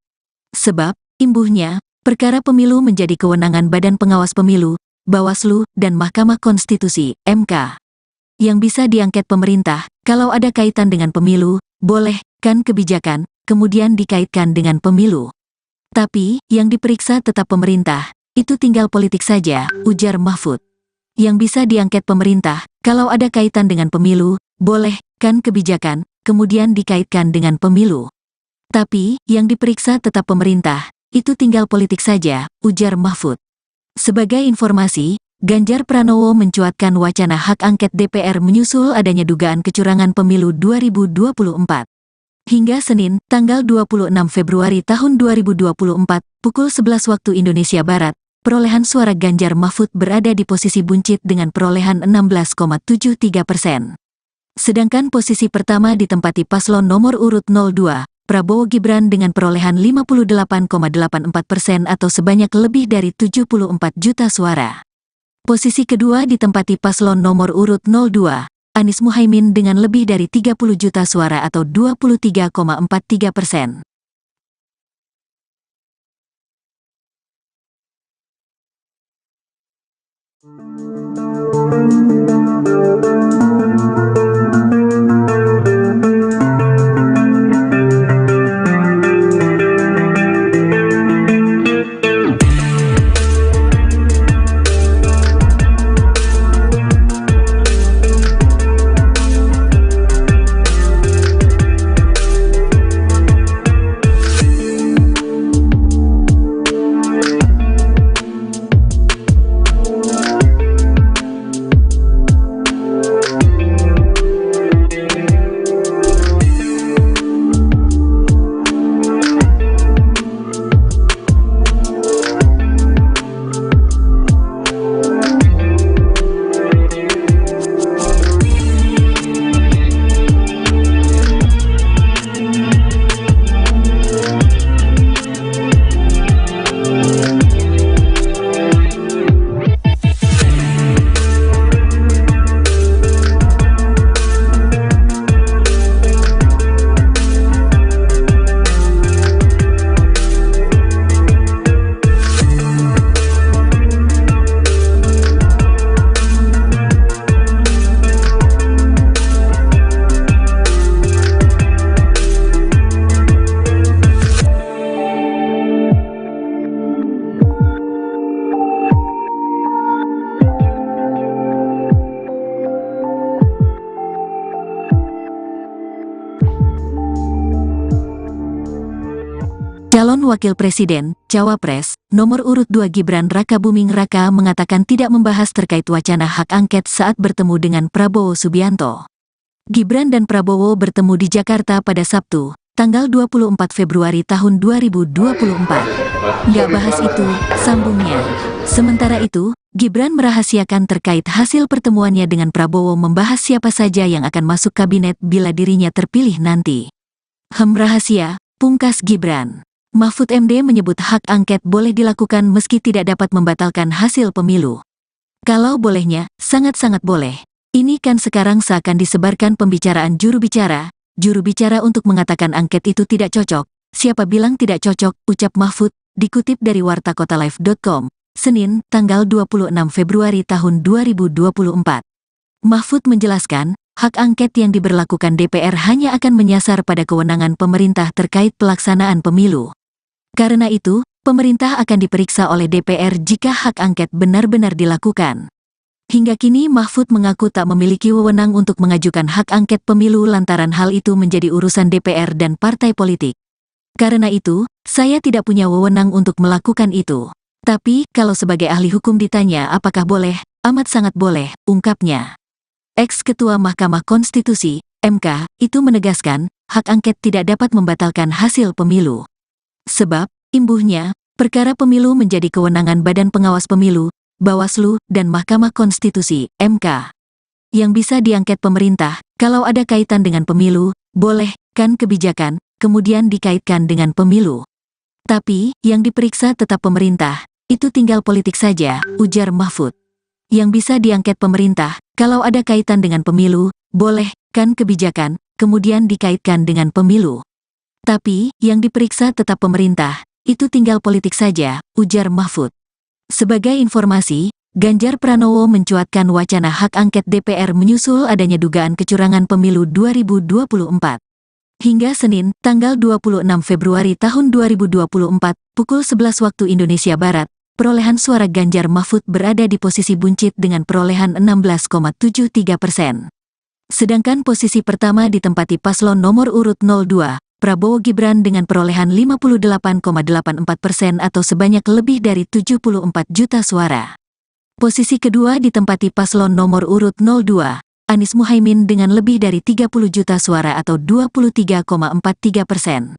Sebab, imbuhnya, perkara pemilu menjadi kewenangan Badan Pengawas Pemilu, Bawaslu, dan Mahkamah Konstitusi, MK. Yang bisa diangket pemerintah, kalau ada kaitan dengan pemilu, boleh, kan kebijakan, kemudian dikaitkan dengan pemilu. Tapi, yang diperiksa tetap pemerintah, itu tinggal politik saja, ujar Mahfud. Yang bisa diangket pemerintah, kalau ada kaitan dengan pemilu, boleh, kan kebijakan, kemudian dikaitkan dengan pemilu. Tapi, yang diperiksa tetap pemerintah, itu tinggal politik saja, ujar Mahfud. Sebagai informasi, Ganjar Pranowo mencuatkan wacana hak angket DPR menyusul adanya dugaan kecurangan pemilu 2024. Hingga Senin, tanggal 26 Februari tahun 2024, pukul 11 waktu Indonesia Barat, perolehan suara Ganjar Mahfud berada di posisi buncit dengan perolehan 16,73%. Sedangkan posisi pertama ditempati paslon nomor urut 02, Prabowo Gibran dengan perolehan 58,84% atau sebanyak lebih dari 74 juta suara. Posisi kedua ditempati paslon nomor urut 02, Anies Muhaimin dengan lebih dari 30 juta suara atau 23,43%. Calon Wakil Presiden, Cawapres, nomor urut 2 Gibran Rakabuming Raka mengatakan tidak membahas terkait wacana hak angket saat bertemu dengan Prabowo Subianto. Gibran dan Prabowo bertemu di Jakarta pada Sabtu, tanggal 24 Februari tahun 2024. Nggak bahas itu, sambungnya. Sementara itu, Gibran merahasiakan terkait hasil pertemuannya dengan Prabowo membahas siapa saja yang akan masuk kabinet bila dirinya terpilih nanti. Rahasia, pungkas Gibran. Mahfud MD menyebut hak angket boleh dilakukan meski tidak dapat membatalkan hasil pemilu. Kalau bolehnya, sangat-sangat boleh. Ini kan sekarang seakan disebarkan pembicaraan juru bicara untuk mengatakan angket itu tidak cocok. Siapa bilang tidak cocok, ucap Mahfud, dikutip dari wartakotalive.com, Senin, tanggal 26 Februari tahun 2024. Mahfud menjelaskan, hak angket yang diberlakukan DPR hanya akan menyasar pada kewenangan pemerintah terkait pelaksanaan pemilu. Karena itu, pemerintah akan diperiksa oleh DPR jika hak angket benar-benar dilakukan. Hingga kini Mahfud mengaku tak memiliki wewenang untuk mengajukan hak angket pemilu lantaran hal itu menjadi urusan DPR dan partai politik. Karena itu, saya tidak punya wewenang untuk melakukan itu. Tapi, kalau sebagai ahli hukum ditanya apakah boleh, amat sangat boleh, ungkapnya. Ex-Ketua Mahkamah Konstitusi, MK, itu menegaskan, hak angket tidak dapat membatalkan hasil pemilu. Sebab, imbuhnya, perkara pemilu menjadi kewenangan Badan Pengawas Pemilu, Bawaslu, dan Mahkamah Konstitusi, MK. Yang bisa diangket pemerintah, kalau ada kaitan dengan pemilu, boleh, kan kebijakan, kemudian dikaitkan dengan pemilu. Tapi, yang diperiksa tetap pemerintah, itu tinggal politik saja, ujar Mahfud. Yang bisa diangket pemerintah, kalau ada kaitan dengan pemilu, boleh, kan kebijakan, kemudian dikaitkan dengan pemilu. Tapi, yang diperiksa tetap pemerintah, itu tinggal politik saja, ujar Mahfud. Sebagai informasi, Ganjar Pranowo mencuatkan wacana hak angket DPR menyusul adanya dugaan kecurangan pemilu 2024. Hingga Senin, tanggal 26 Februari tahun 2024, pukul 11 waktu Indonesia Barat, perolehan suara Ganjar Mahfud berada di posisi buncit dengan perolehan 16,73%. Sedangkan posisi pertama ditempati paslon nomor urut 02, Prabowo Gibran dengan perolehan 58,84% atau sebanyak lebih dari 74 juta suara. Posisi kedua ditempati paslon nomor urut 02, Anies Muhaimin dengan lebih dari 30 juta suara atau 23,43%.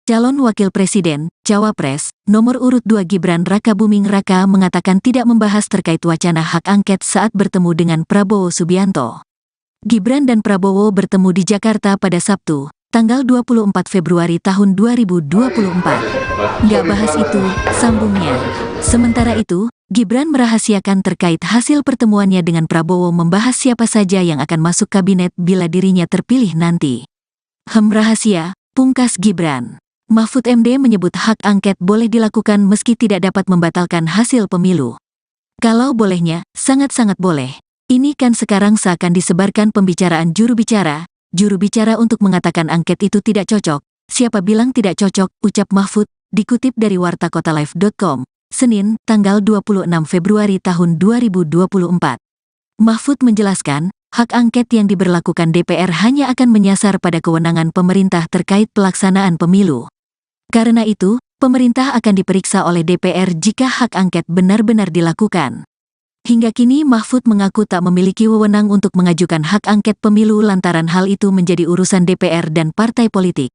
Calon Wakil Presiden, Cawapres, nomor urut 2 Gibran Rakabuming Raka mengatakan tidak membahas terkait wacana hak angket saat bertemu dengan Prabowo Subianto. Gibran dan Prabowo bertemu di Jakarta pada Sabtu, tanggal 24 Februari tahun 2024. Nggak bahas itu, sambungnya. Sementara itu, Gibran merahasiakan terkait hasil pertemuannya dengan Prabowo membahas siapa saja yang akan masuk kabinet bila dirinya terpilih nanti. Rahasia, pungkas Gibran. Mahfud MD menyebut hak angket boleh dilakukan meski tidak dapat membatalkan hasil pemilu. Kalau bolehnya, sangat-sangat boleh. Ini kan sekarang seakan disebarkan pembicaraan juru bicara untuk mengatakan angket itu tidak cocok. Siapa bilang tidak cocok, ucap Mahfud, dikutip dari wartakotalive.com, Senin, tanggal 26 Februari tahun 2024. Mahfud menjelaskan, hak angket yang diberlakukan DPR hanya akan menyasar pada kewenangan pemerintah terkait pelaksanaan pemilu. Karena itu, pemerintah akan diperiksa oleh DPR jika hak angket benar-benar dilakukan. Hingga kini Mahfud mengaku tak memiliki wewenang untuk mengajukan hak angket pemilu lantaran hal itu menjadi urusan DPR dan partai politik.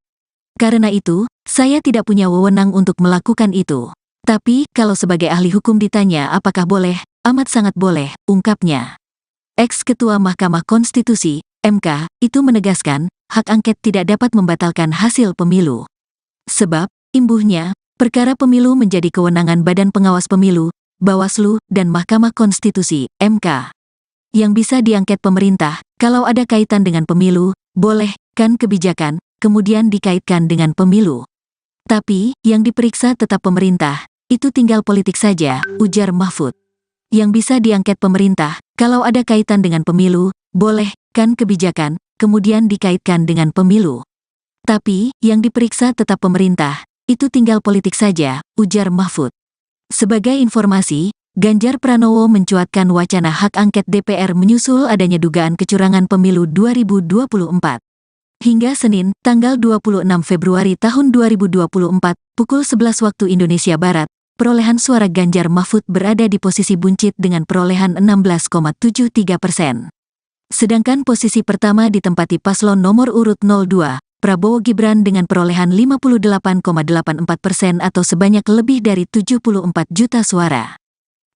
Karena itu, saya tidak punya wewenang untuk melakukan itu. Tapi, kalau sebagai ahli hukum ditanya apakah boleh, amat sangat boleh, ungkapnya. Ex-Ketua Mahkamah Konstitusi, MK, itu menegaskan, hak angket tidak dapat membatalkan hasil pemilu. Sebab, imbuhnya, perkara pemilu menjadi kewenangan Badan Pengawas Pemilu, Bawaslu, dan Mahkamah Konstitusi, MK. Yang bisa diangket pemerintah, kalau ada kaitan dengan pemilu, boleh, kan kebijakan, kemudian dikaitkan dengan pemilu. Tapi, yang diperiksa tetap pemerintah, itu tinggal politik saja, ujar Mahfud. Yang bisa diangket pemerintah, kalau ada kaitan dengan pemilu, boleh, kan kebijakan, kemudian dikaitkan dengan pemilu. Tapi, yang diperiksa tetap pemerintah, itu tinggal politik saja, ujar Mahfud. Sebagai informasi, Ganjar Pranowo mencuatkan wacana hak angket DPR menyusul adanya dugaan kecurangan pemilu 2024. Hingga Senin, tanggal 26 Februari tahun 2024, pukul 11 waktu Indonesia Barat, perolehan suara Ganjar Mahfud berada di posisi buncit dengan perolehan 16,73%. Sedangkan posisi pertama ditempati paslon nomor urut 02, Prabowo Gibran dengan perolehan 58,84% atau sebanyak lebih dari 74 juta suara.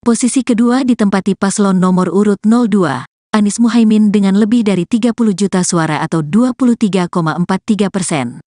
Posisi kedua ditempati paslon nomor urut 02, Anies Muhaimin dengan lebih dari 30 juta suara atau 23,43%.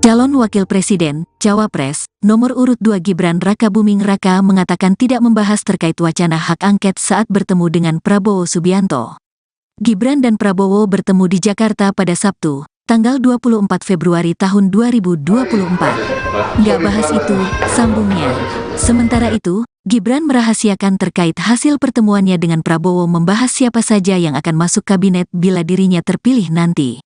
Calon Wakil Presiden, Cawapres, nomor urut 2 Gibran Rakabuming Raka mengatakan tidak membahas terkait wacana hak angket saat bertemu dengan Prabowo Subianto. Gibran dan Prabowo bertemu di Jakarta pada Sabtu, tanggal 24 Februari tahun 2024. Nggak bahas itu, sambungnya. Sementara itu, Gibran merahasiakan terkait hasil pertemuannya dengan Prabowo membahas siapa saja yang akan masuk kabinet bila dirinya terpilih nanti.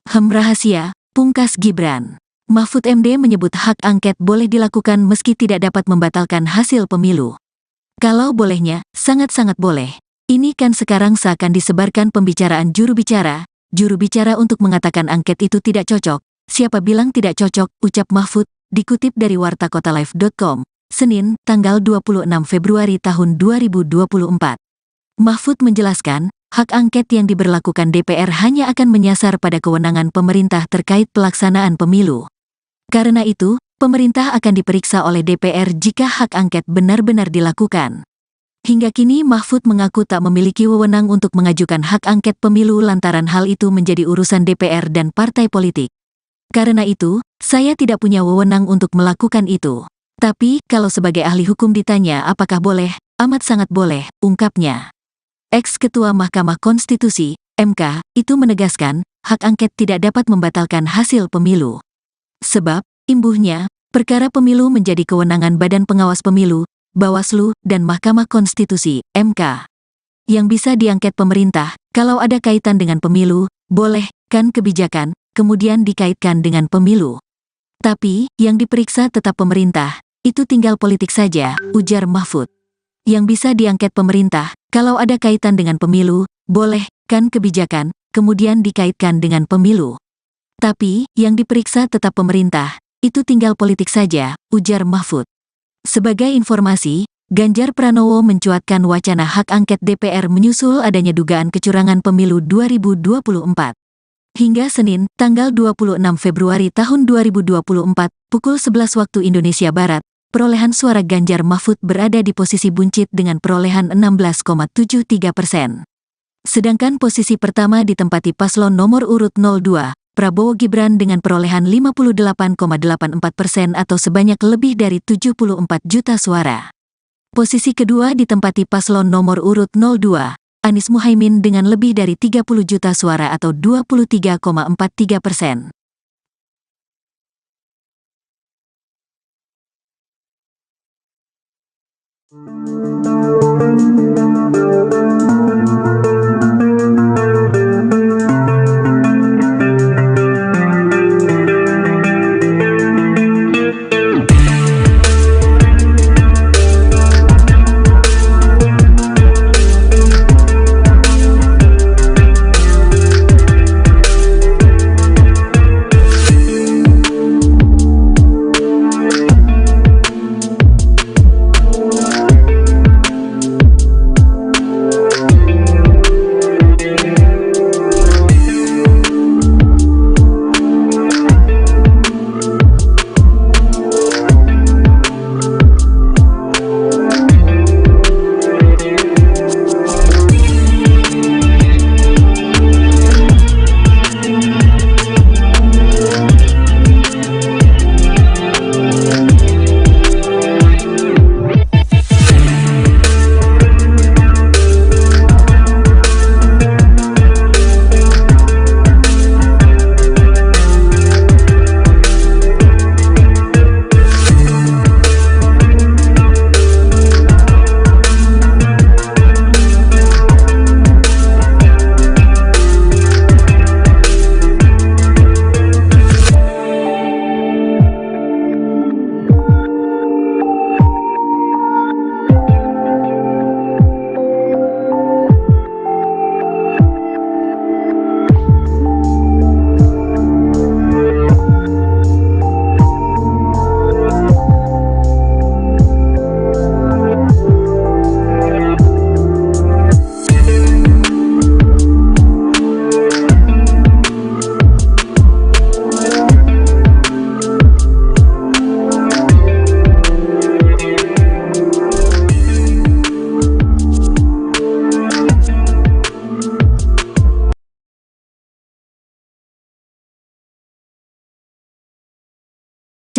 Rahasia, pungkas Gibran. Mahfud MD menyebut hak angket boleh dilakukan meski tidak dapat membatalkan hasil pemilu. Kalau bolehnya, sangat-sangat boleh. Ini kan sekarang seakan disebarkan pembicaraan juru bicara untuk mengatakan angket itu tidak cocok. Siapa bilang tidak cocok, ucap Mahfud, dikutip dari wartakotalive.com, Senin, tanggal 26 Februari tahun 2024. Mahfud menjelaskan, hak angket yang diberlakukan DPR hanya akan menyasar pada kewenangan pemerintah terkait pelaksanaan pemilu. Karena itu, pemerintah akan diperiksa oleh DPR jika hak angket benar-benar dilakukan. Hingga kini Mahfud mengaku tak memiliki wewenang untuk mengajukan hak angket pemilu lantaran hal itu menjadi urusan DPR dan partai politik. Karena itu, saya tidak punya wewenang untuk melakukan itu. Tapi, kalau sebagai ahli hukum ditanya apakah boleh, amat sangat boleh, ungkapnya. Ex-Ketua Mahkamah Konstitusi, MK, itu menegaskan, hak angket tidak dapat membatalkan hasil pemilu. Sebab, imbuhnya, perkara pemilu menjadi kewenangan Badan Pengawas Pemilu, Bawaslu, dan Mahkamah Konstitusi, MK. Yang bisa diangket pemerintah, kalau ada kaitan dengan pemilu, boleh, kan kebijakan, kemudian dikaitkan dengan pemilu. Tapi, yang diperiksa tetap pemerintah, itu tinggal politik saja, ujar Mahfud. Yang bisa diangket pemerintah, kalau ada kaitan dengan pemilu, boleh, kan kebijakan, kemudian dikaitkan dengan pemilu. Tapi, yang diperiksa tetap pemerintah, itu tinggal politik saja, ujar Mahfud. Sebagai informasi, Ganjar Pranowo mencuatkan wacana hak angket DPR menyusul adanya dugaan kecurangan pemilu 2024. Hingga Senin, tanggal 26 Februari tahun 2024, pukul 11 waktu Indonesia Barat, perolehan suara Ganjar Mahfud berada di posisi buncit dengan perolehan 16,73%. Sedangkan posisi pertama ditempati paslon nomor urut 02, Prabowo Gibran dengan perolehan 58,84% atau sebanyak lebih dari 74 juta suara. Posisi kedua ditempati paslon nomor urut 02, Anies Muhaimin dengan lebih dari 30 juta suara atau 23,43%.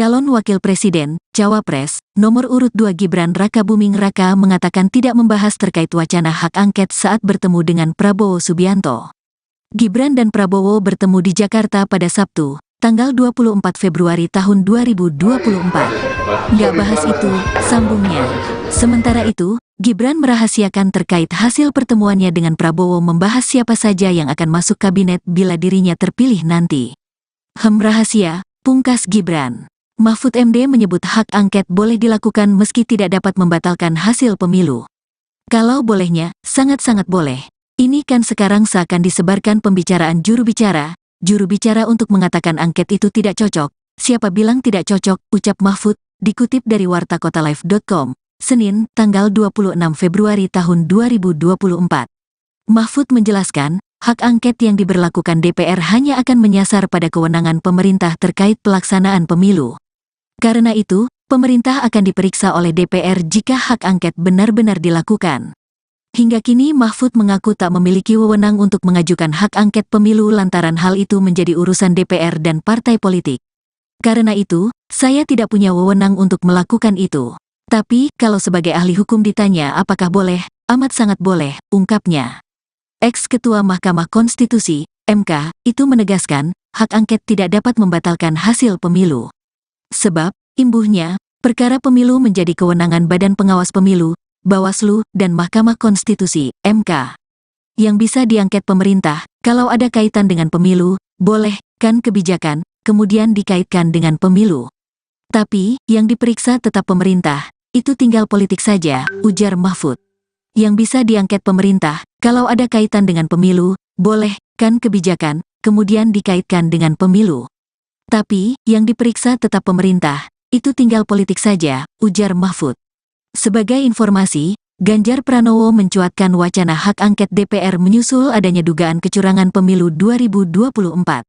Calon Wakil Presiden, Cawapres, nomor urut 2 Gibran Rakabuming Raka mengatakan tidak membahas terkait wacana hak angket saat bertemu dengan Prabowo Subianto. Gibran dan Prabowo bertemu di Jakarta pada Sabtu, tanggal 24 Februari tahun 2024. Nggak bahas itu, sambungnya. Sementara itu, Gibran merahasiakan terkait hasil pertemuannya dengan Prabowo membahas siapa saja yang akan masuk kabinet bila dirinya terpilih nanti. Rahasia, pungkas Gibran. Mahfud MD menyebut hak angket boleh dilakukan meski tidak dapat membatalkan hasil pemilu. Kalau bolehnya, sangat-sangat boleh. Ini kan sekarang seakan disebarkan pembicaraan juru bicara untuk mengatakan angket itu tidak cocok. Siapa bilang tidak cocok, ucap Mahfud, dikutip dari wartakotalive.com, Senin, tanggal 26 Februari tahun 2024. Mahfud menjelaskan, hak angket yang diberlakukan DPR hanya akan menyasar pada kewenangan pemerintah terkait pelaksanaan pemilu. Karena itu, pemerintah akan diperiksa oleh DPR jika hak angket benar-benar dilakukan. Hingga kini Mahfud mengaku tak memiliki wewenang untuk mengajukan hak angket pemilu lantaran hal itu menjadi urusan DPR dan partai politik. Karena itu, saya tidak punya wewenang untuk melakukan itu. Tapi, kalau sebagai ahli hukum ditanya apakah boleh, amat sangat boleh, ungkapnya. Ex-Ketua Mahkamah Konstitusi, MK, itu menegaskan, hak angket tidak dapat membatalkan hasil pemilu. Sebab, imbuhnya, perkara pemilu menjadi kewenangan Badan Pengawas Pemilu, Bawaslu, dan Mahkamah Konstitusi, MK. Yang bisa diangket pemerintah, kalau ada kaitan dengan pemilu, boleh, kan kebijakan, kemudian dikaitkan dengan pemilu. Tapi, yang diperiksa tetap pemerintah, itu tinggal politik saja, ujar Mahfud. Yang bisa diangket pemerintah, kalau ada kaitan dengan pemilu, boleh, kan kebijakan, kemudian dikaitkan dengan pemilu. Tapi, yang diperiksa tetap pemerintah, itu tinggal politik saja, ujar Mahfud. Sebagai informasi, Ganjar Pranowo mencuatkan wacana hak angket DPR menyusul adanya dugaan kecurangan pemilu 2024.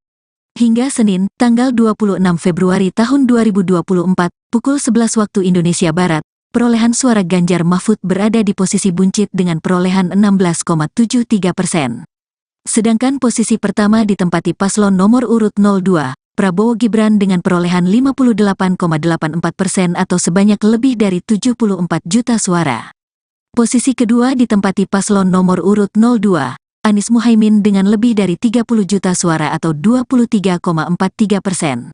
Hingga Senin, tanggal 26 Februari tahun 2024, pukul 11 waktu Indonesia Barat, perolehan suara Ganjar Mahfud berada di posisi buncit dengan perolehan 16,73%. Sedangkan posisi pertama ditempati paslon nomor urut 02, Prabowo Gibran dengan perolehan 58,84% atau sebanyak lebih dari 74 juta suara. Posisi kedua ditempati paslon nomor urut 02, Anies Muhaimin dengan lebih dari 30 juta suara atau 23,43%.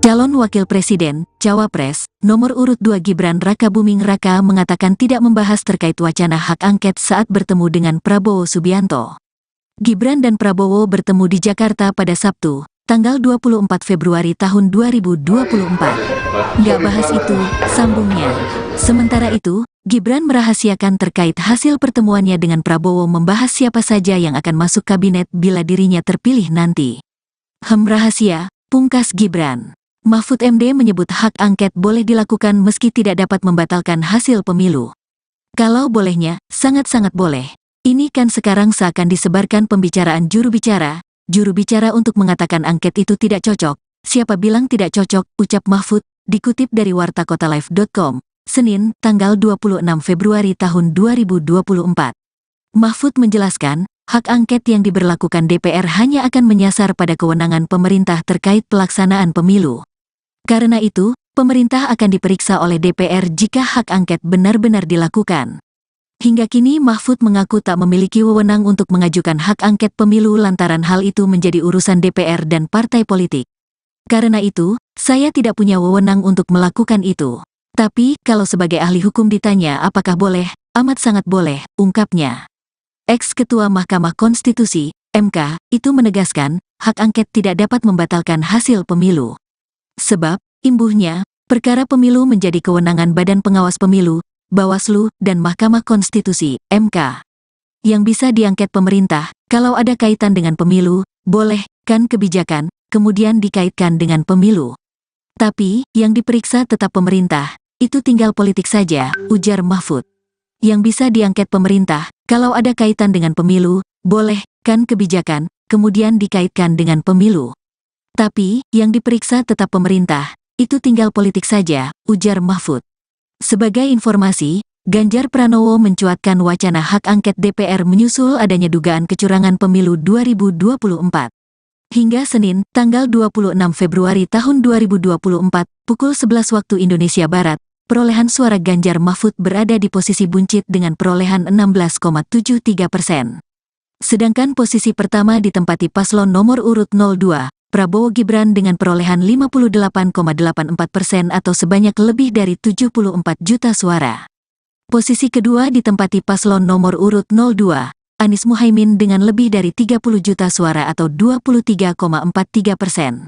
Calon Wakil Presiden, Cawapres, nomor urut 2 Gibran Rakabuming Raka mengatakan tidak membahas terkait wacana hak angket saat bertemu dengan Prabowo Subianto. Gibran dan Prabowo bertemu di Jakarta pada Sabtu, tanggal 24 Februari tahun 2024. Nggak bahas itu, sambungnya. Sementara itu, Gibran merahasiakan terkait hasil pertemuannya dengan Prabowo membahas siapa saja yang akan masuk kabinet bila dirinya terpilih nanti. Rahasia, pungkas Gibran. Mahfud MD menyebut hak angket boleh dilakukan meski tidak dapat membatalkan hasil pemilu. Kalau bolehnya, sangat-sangat boleh. Ini kan sekarang seakan disebarkan pembicaraan juru bicara untuk mengatakan angket itu tidak cocok. Siapa bilang tidak cocok, ucap Mahfud, dikutip dari wartakotalive.com, Senin, tanggal 26 Februari tahun 2024. Mahfud menjelaskan, hak angket yang diberlakukan DPR hanya akan menyasar pada kewenangan pemerintah terkait pelaksanaan pemilu. Karena itu, pemerintah akan diperiksa oleh DPR jika hak angket benar-benar dilakukan. Hingga kini Mahfud mengaku tak memiliki wewenang untuk mengajukan hak angket pemilu lantaran hal itu menjadi urusan DPR dan partai politik. Karena itu, saya tidak punya wewenang untuk melakukan itu. Tapi, kalau sebagai ahli hukum ditanya apakah boleh, amat sangat boleh, ungkapnya. Ex-Ketua Mahkamah Konstitusi, MK, itu menegaskan, hak angket tidak dapat membatalkan hasil pemilu. Sebab, imbuhnya, perkara pemilu menjadi kewenangan Badan Pengawas Pemilu, Bawaslu, dan Mahkamah Konstitusi, MK. Yang bisa diangket pemerintah, kalau ada kaitan dengan pemilu, boleh, kan kebijakan, kemudian dikaitkan dengan pemilu. Tapi, yang diperiksa tetap pemerintah, itu tinggal politik saja, ujar Mahfud. Yang bisa diangket pemerintah, kalau ada kaitan dengan pemilu, boleh, kan kebijakan, kemudian dikaitkan dengan pemilu. Tapi, yang diperiksa tetap pemerintah, itu tinggal politik saja, ujar Mahfud. Sebagai informasi, Ganjar Pranowo mencuatkan wacana hak angket DPR menyusul adanya dugaan kecurangan pemilu 2024. Hingga Senin, tanggal 26 Februari tahun 2024, pukul 11 waktu Indonesia Barat, perolehan suara Ganjar Mahfud berada di posisi buncit dengan perolehan 16,73%. Sedangkan posisi pertama ditempati paslon nomor urut 02, Prabowo Gibran dengan perolehan 58,84% atau sebanyak lebih dari 74 juta suara. Posisi kedua ditempati paslon nomor urut 02, Anies Muhaimin dengan lebih dari 30 juta suara atau 23,43%.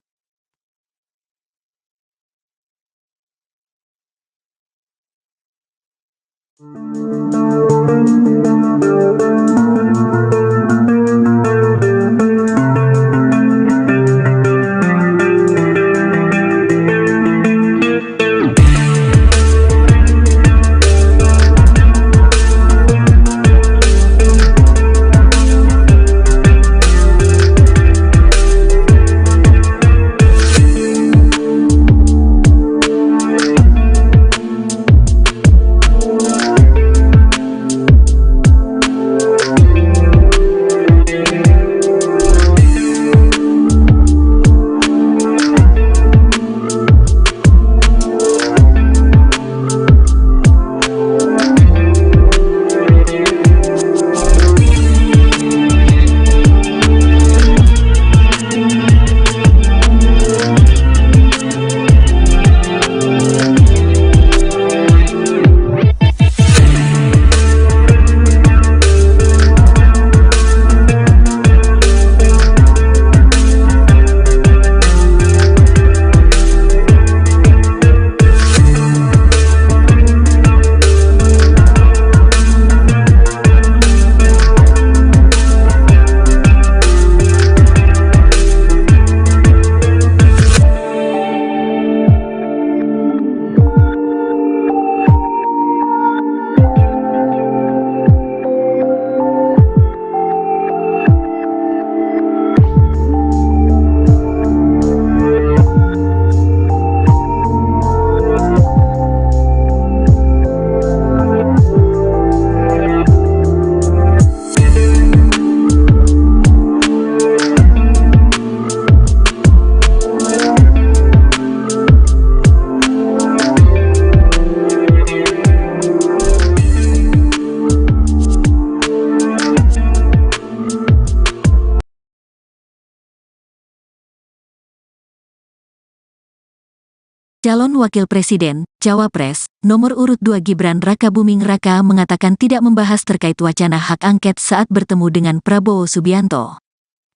Calon Wakil Presiden, Cawapres, nomor urut 2 Gibran Rakabuming Raka mengatakan tidak membahas terkait wacana hak angket saat bertemu dengan Prabowo Subianto.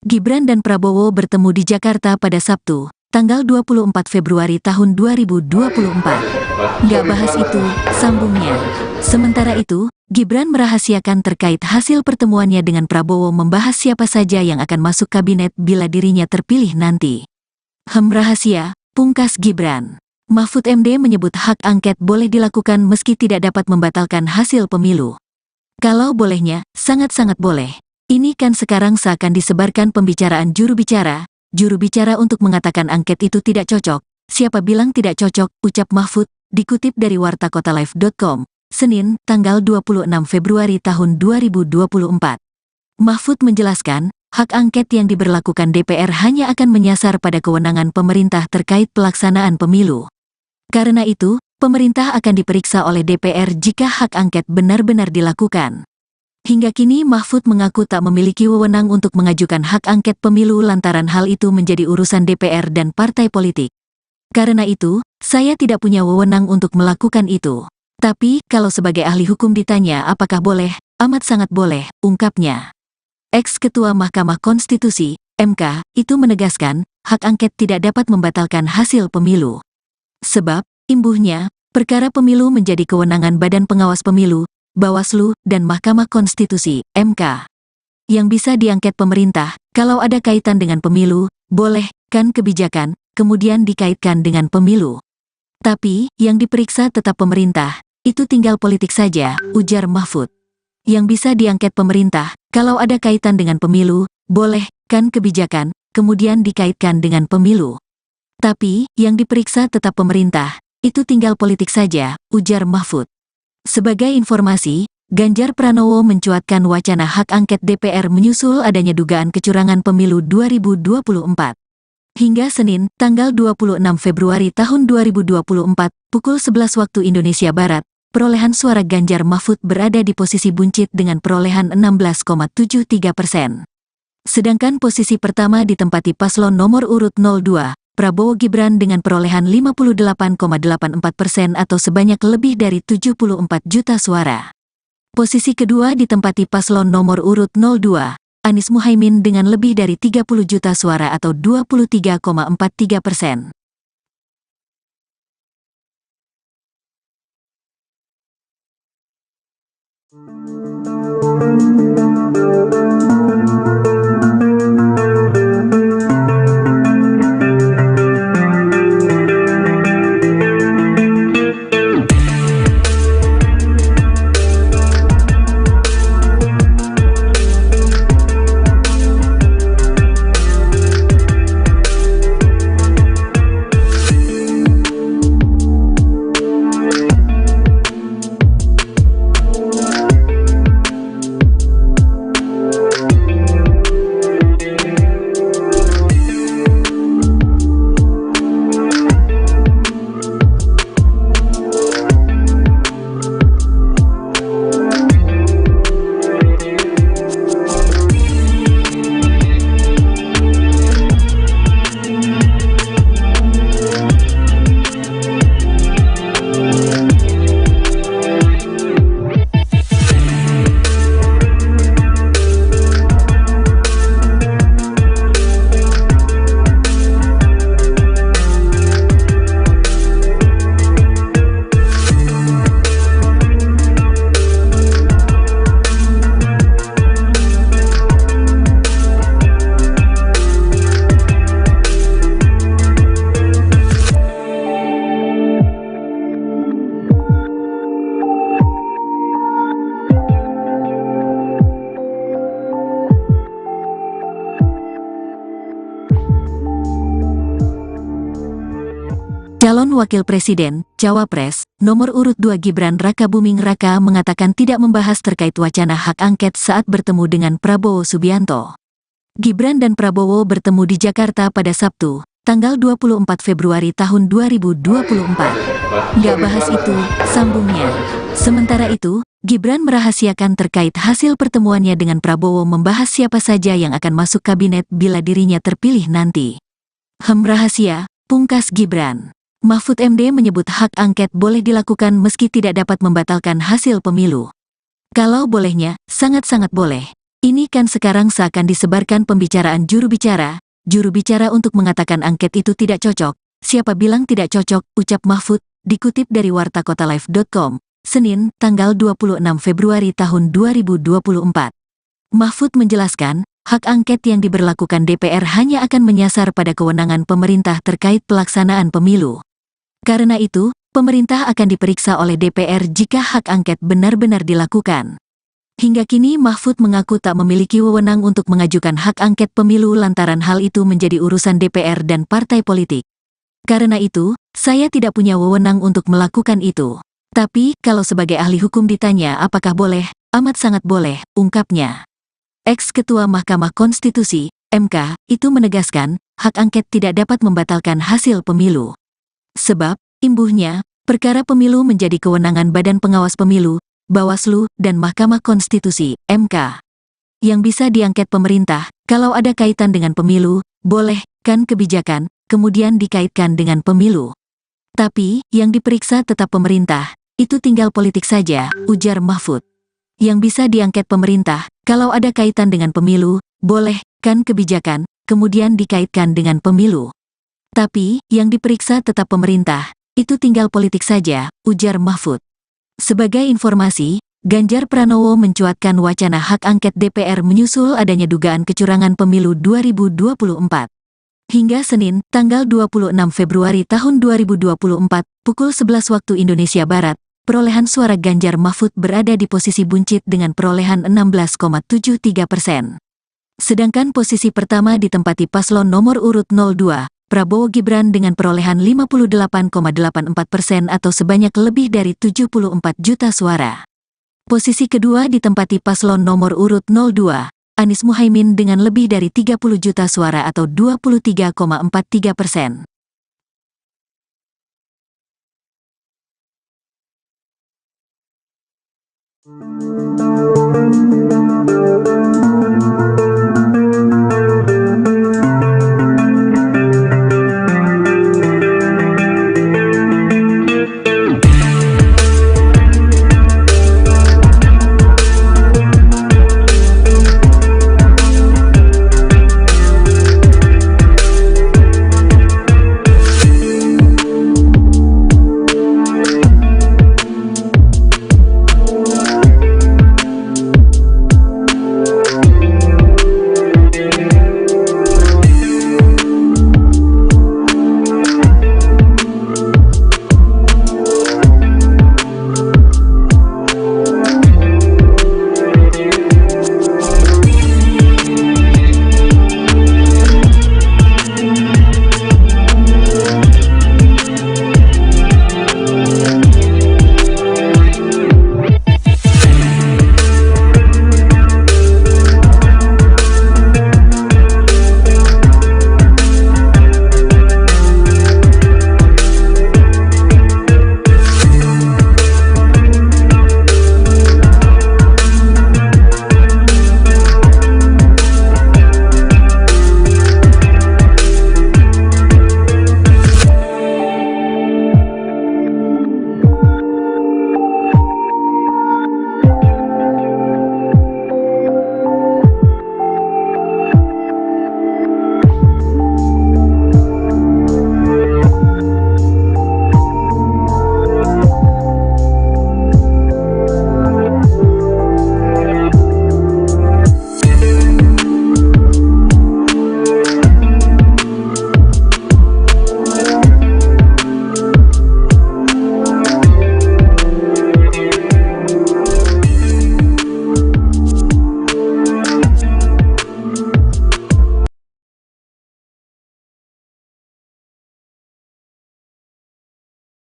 Gibran dan Prabowo bertemu di Jakarta pada Sabtu, tanggal 24 Februari tahun 2024. Nggak bahas itu, sambungnya. Sementara itu, Gibran merahasiakan terkait hasil pertemuannya dengan Prabowo membahas siapa saja yang akan masuk kabinet bila dirinya terpilih nanti. Rahasia, pungkas Gibran. Mahfud MD menyebut hak angket boleh dilakukan meski tidak dapat membatalkan hasil pemilu. Kalau bolehnya, sangat-sangat boleh. Ini kan sekarang seakan disebarkan pembicaraan juru bicara untuk mengatakan angket itu tidak cocok. Siapa bilang tidak cocok, ucap Mahfud, dikutip dari wartakotalive.com, Senin, tanggal 26 Februari tahun 2024. Mahfud menjelaskan, hak angket yang diberlakukan DPR hanya akan menyasar pada kewenangan pemerintah terkait pelaksanaan pemilu. Karena itu, pemerintah akan diperiksa oleh DPR jika hak angket benar-benar dilakukan. Hingga kini Mahfud mengaku tak memiliki wewenang untuk mengajukan hak angket pemilu lantaran hal itu menjadi urusan DPR dan partai politik. Karena itu, saya tidak punya wewenang untuk melakukan itu. Tapi, kalau sebagai ahli hukum ditanya apakah boleh, amat sangat boleh, ungkapnya. Ex-Ketua Mahkamah Konstitusi, MK, itu menegaskan, hak angket tidak dapat membatalkan hasil pemilu. Sebab, imbuhnya, perkara pemilu menjadi kewenangan Badan Pengawas Pemilu, Bawaslu, dan Mahkamah Konstitusi, MK. Yang bisa diangket pemerintah, kalau ada kaitan dengan pemilu, boleh, kan kebijakan, kemudian dikaitkan dengan pemilu. Tapi, yang diperiksa tetap pemerintah, itu tinggal politik saja, ujar Mahfud. Yang bisa diangket pemerintah, kalau ada kaitan dengan pemilu, boleh, kan kebijakan, kemudian dikaitkan dengan pemilu. Tapi, yang diperiksa tetap pemerintah, itu tinggal politik saja, ujar Mahfud. Sebagai informasi, Ganjar Pranowo mencuatkan wacana hak angket DPR menyusul adanya dugaan kecurangan pemilu 2024. Hingga Senin, tanggal 26 Februari tahun 2024, pukul 11 waktu Indonesia Barat, perolehan suara Ganjar Mahfud berada di posisi buncit dengan perolehan 16,73%. Sedangkan posisi pertama ditempati paslon nomor urut 02, Prabowo Gibran dengan perolehan 58,84% atau sebanyak lebih dari 74 juta suara. Posisi kedua ditempati paslon nomor urut 02, Anies Muhaimin dengan lebih dari 30 juta suara atau 23,43%. Calon Wakil Presiden, Cawapres, nomor urut 2 Gibran Rakabuming Raka mengatakan tidak membahas terkait wacana hak angket saat bertemu dengan Prabowo Subianto. Gibran dan Prabowo bertemu di Jakarta pada Sabtu, tanggal 24 Februari tahun 2024. Nggak bahas itu, sambungnya. Sementara itu, Gibran merahasiakan terkait hasil pertemuannya dengan Prabowo membahas siapa saja yang akan masuk kabinet bila dirinya terpilih nanti. Rahasia, pungkas Gibran. Mahfud MD menyebut hak angket boleh dilakukan meski tidak dapat membatalkan hasil pemilu. Kalau bolehnya, sangat-sangat boleh. Ini kan sekarang seakan disebarkan pembicaraan juru bicara untuk mengatakan angket itu tidak cocok. Siapa bilang tidak cocok, ucap Mahfud, dikutip dari wartakotalive.com, Senin, tanggal 26 Februari tahun 2024. Mahfud menjelaskan, hak angket yang diberlakukan DPR hanya akan menyasar pada kewenangan pemerintah terkait pelaksanaan pemilu. Karena itu, pemerintah akan diperiksa oleh DPR jika hak angket benar-benar dilakukan. Hingga kini Mahfud mengaku tak memiliki wewenang untuk mengajukan hak angket pemilu lantaran hal itu menjadi urusan DPR dan partai politik. Karena itu, saya tidak punya wewenang untuk melakukan itu. Tapi, kalau sebagai ahli hukum ditanya apakah boleh, amat sangat boleh, ungkapnya. Ex-Ketua Mahkamah Konstitusi, MK, itu menegaskan, hak angket tidak dapat membatalkan hasil pemilu. Sebab, imbuhnya, perkara pemilu menjadi kewenangan Badan Pengawas Pemilu, Bawaslu, dan Mahkamah Konstitusi, MK. Yang bisa diangket pemerintah, kalau ada kaitan dengan pemilu, boleh, kan kebijakan, kemudian dikaitkan dengan pemilu. Tapi, yang diperiksa tetap pemerintah, itu tinggal politik saja, ujar Mahfud. Yang bisa diangket pemerintah, kalau ada kaitan dengan pemilu, boleh, kan kebijakan, kemudian dikaitkan dengan pemilu. Tapi, yang diperiksa tetap pemerintah, itu tinggal politik saja, ujar Mahfud. Sebagai informasi, Ganjar Pranowo mencuatkan wacana hak angket DPR menyusul adanya dugaan kecurangan pemilu 2024. Hingga Senin, tanggal 26 Februari tahun 2024, pukul 11 waktu Indonesia Barat, perolehan suara Ganjar Mahfud berada di posisi buncit dengan perolehan 16,73%. Sedangkan posisi pertama ditempati paslon nomor urut 02, Prabowo Gibran dengan perolehan 58,84% atau sebanyak lebih dari 74 juta suara. Posisi kedua ditempati paslon nomor urut 02, Anies Muhaimin dengan lebih dari 30 juta suara atau 23,43%.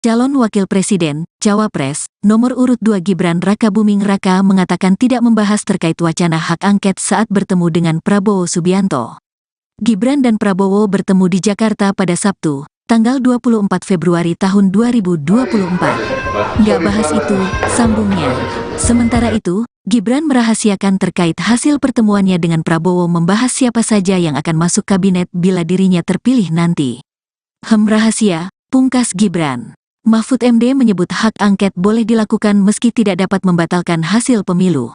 Calon Wakil Presiden, Cawapres, nomor urut 2 Gibran Rakabuming Raka mengatakan tidak membahas terkait wacana hak angket saat bertemu dengan Prabowo Subianto. Gibran dan Prabowo bertemu di Jakarta pada Sabtu, tanggal 24 Februari tahun 2024. Nggak bahas itu, sambungnya. Sementara itu, Gibran merahasiakan terkait hasil pertemuannya dengan Prabowo membahas siapa saja yang akan masuk kabinet bila dirinya terpilih nanti. Rahasia, pungkas Gibran. Mahfud MD menyebut hak angket boleh dilakukan meski tidak dapat membatalkan hasil pemilu.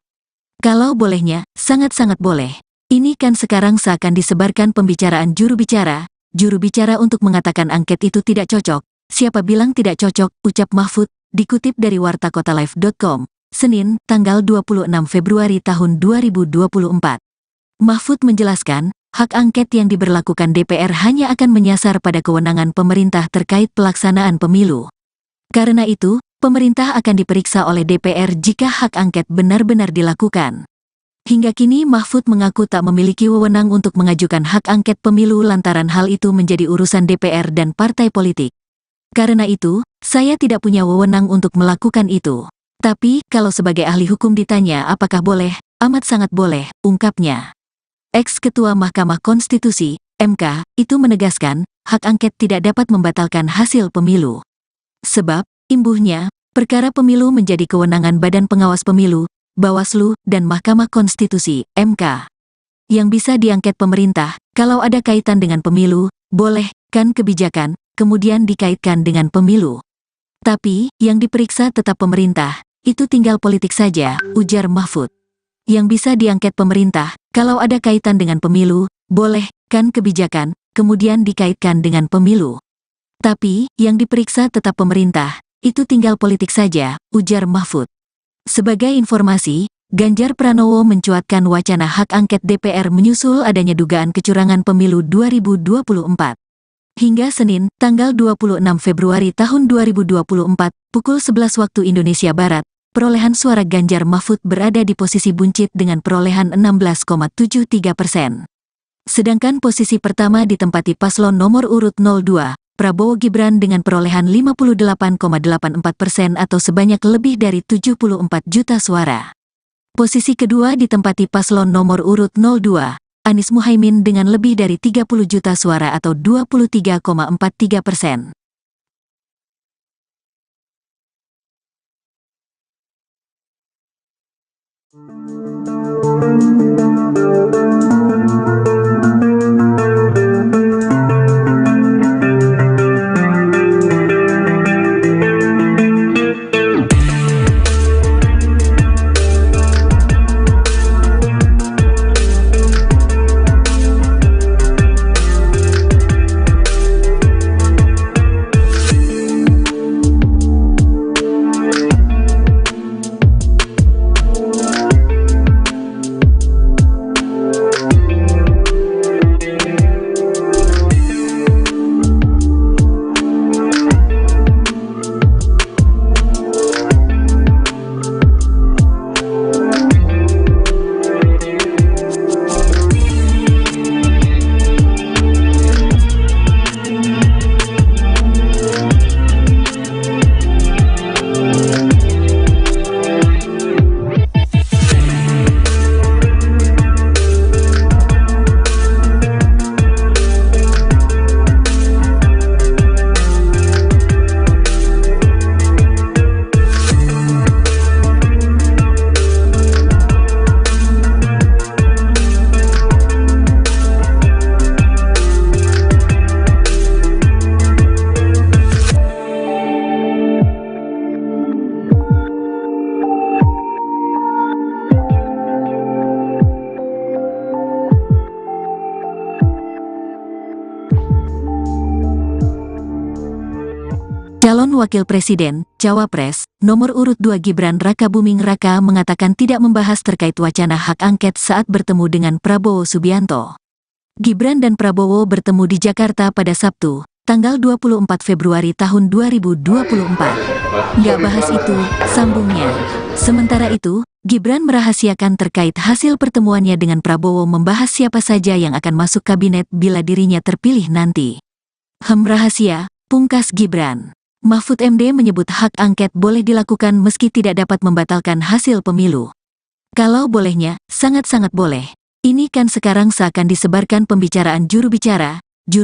Kalau bolehnya, sangat-sangat boleh. Ini kan sekarang seakan disebarkan pembicaraan juru bicara untuk mengatakan angket itu tidak cocok. Siapa bilang tidak cocok, ucap Mahfud, dikutip dari wartakotalive.com, Senin, tanggal 26 Februari tahun 2024. Mahfud menjelaskan, hak angket yang diberlakukan DPR hanya akan menyasar pada kewenangan pemerintah terkait pelaksanaan pemilu. Karena itu, pemerintah akan diperiksa oleh DPR jika hak angket benar-benar dilakukan. Hingga kini Mahfud mengaku tak memiliki wewenang untuk mengajukan hak angket pemilu lantaran hal itu menjadi urusan DPR dan partai politik. Karena itu, saya tidak punya wewenang untuk melakukan itu. Tapi, kalau sebagai ahli hukum ditanya apakah boleh, amat sangat boleh, ungkapnya. Ex-Ketua Mahkamah Konstitusi, MK, itu menegaskan, hak angket tidak dapat membatalkan hasil pemilu. Sebab, imbuhnya, perkara pemilu menjadi kewenangan Badan Pengawas Pemilu, Bawaslu, dan Mahkamah Konstitusi, MK. Yang bisa diangket pemerintah, kalau ada kaitan dengan pemilu, boleh, kan kebijakan, kemudian dikaitkan dengan pemilu. Tapi, yang diperiksa tetap pemerintah, itu tinggal politik saja, ujar Mahfud. Yang bisa diangket pemerintah, kalau ada kaitan dengan pemilu, boleh, kan kebijakan, kemudian dikaitkan dengan pemilu. Tapi, yang diperiksa tetap pemerintah, itu tinggal politik saja, ujar Mahfud. Sebagai informasi, Ganjar Pranowo mencuatkan wacana hak angket DPR menyusul adanya dugaan kecurangan pemilu 2024. Hingga Senin, tanggal 26 Februari tahun 2024, pukul 11 waktu Indonesia Barat, perolehan suara Ganjar Mahfud berada di posisi buncit dengan perolehan 16,73%. Sedangkan posisi pertama ditempati paslon nomor urut 02, Prabowo Gibran dengan perolehan 58,84% atau sebanyak lebih dari 74 juta suara. Posisi kedua ditempati paslon nomor urut 02, Anies Muhaimin dengan lebih dari 30 juta suara atau 23,43%. Calon Wakil Presiden, Cawapres, nomor urut 2 Gibran Rakabuming Raka mengatakan tidak membahas terkait wacana hak angket saat bertemu dengan Prabowo Subianto. Gibran dan Prabowo bertemu di Jakarta pada Sabtu, tanggal 24 Februari tahun 2024. Nggak bahas itu, sambungnya. Sementara itu, Gibran merahasiakan terkait hasil pertemuannya dengan Prabowo membahas siapa saja yang akan masuk kabinet bila dirinya terpilih nanti. Rahasia, pungkas Gibran. Mahfud MD menyebut hak angket boleh dilakukan meski tidak dapat membatalkan hasil pemilu. Kalau bolehnya, sangat-sangat boleh. Ini kan sekarang seakan disebarkan pembicaraan juru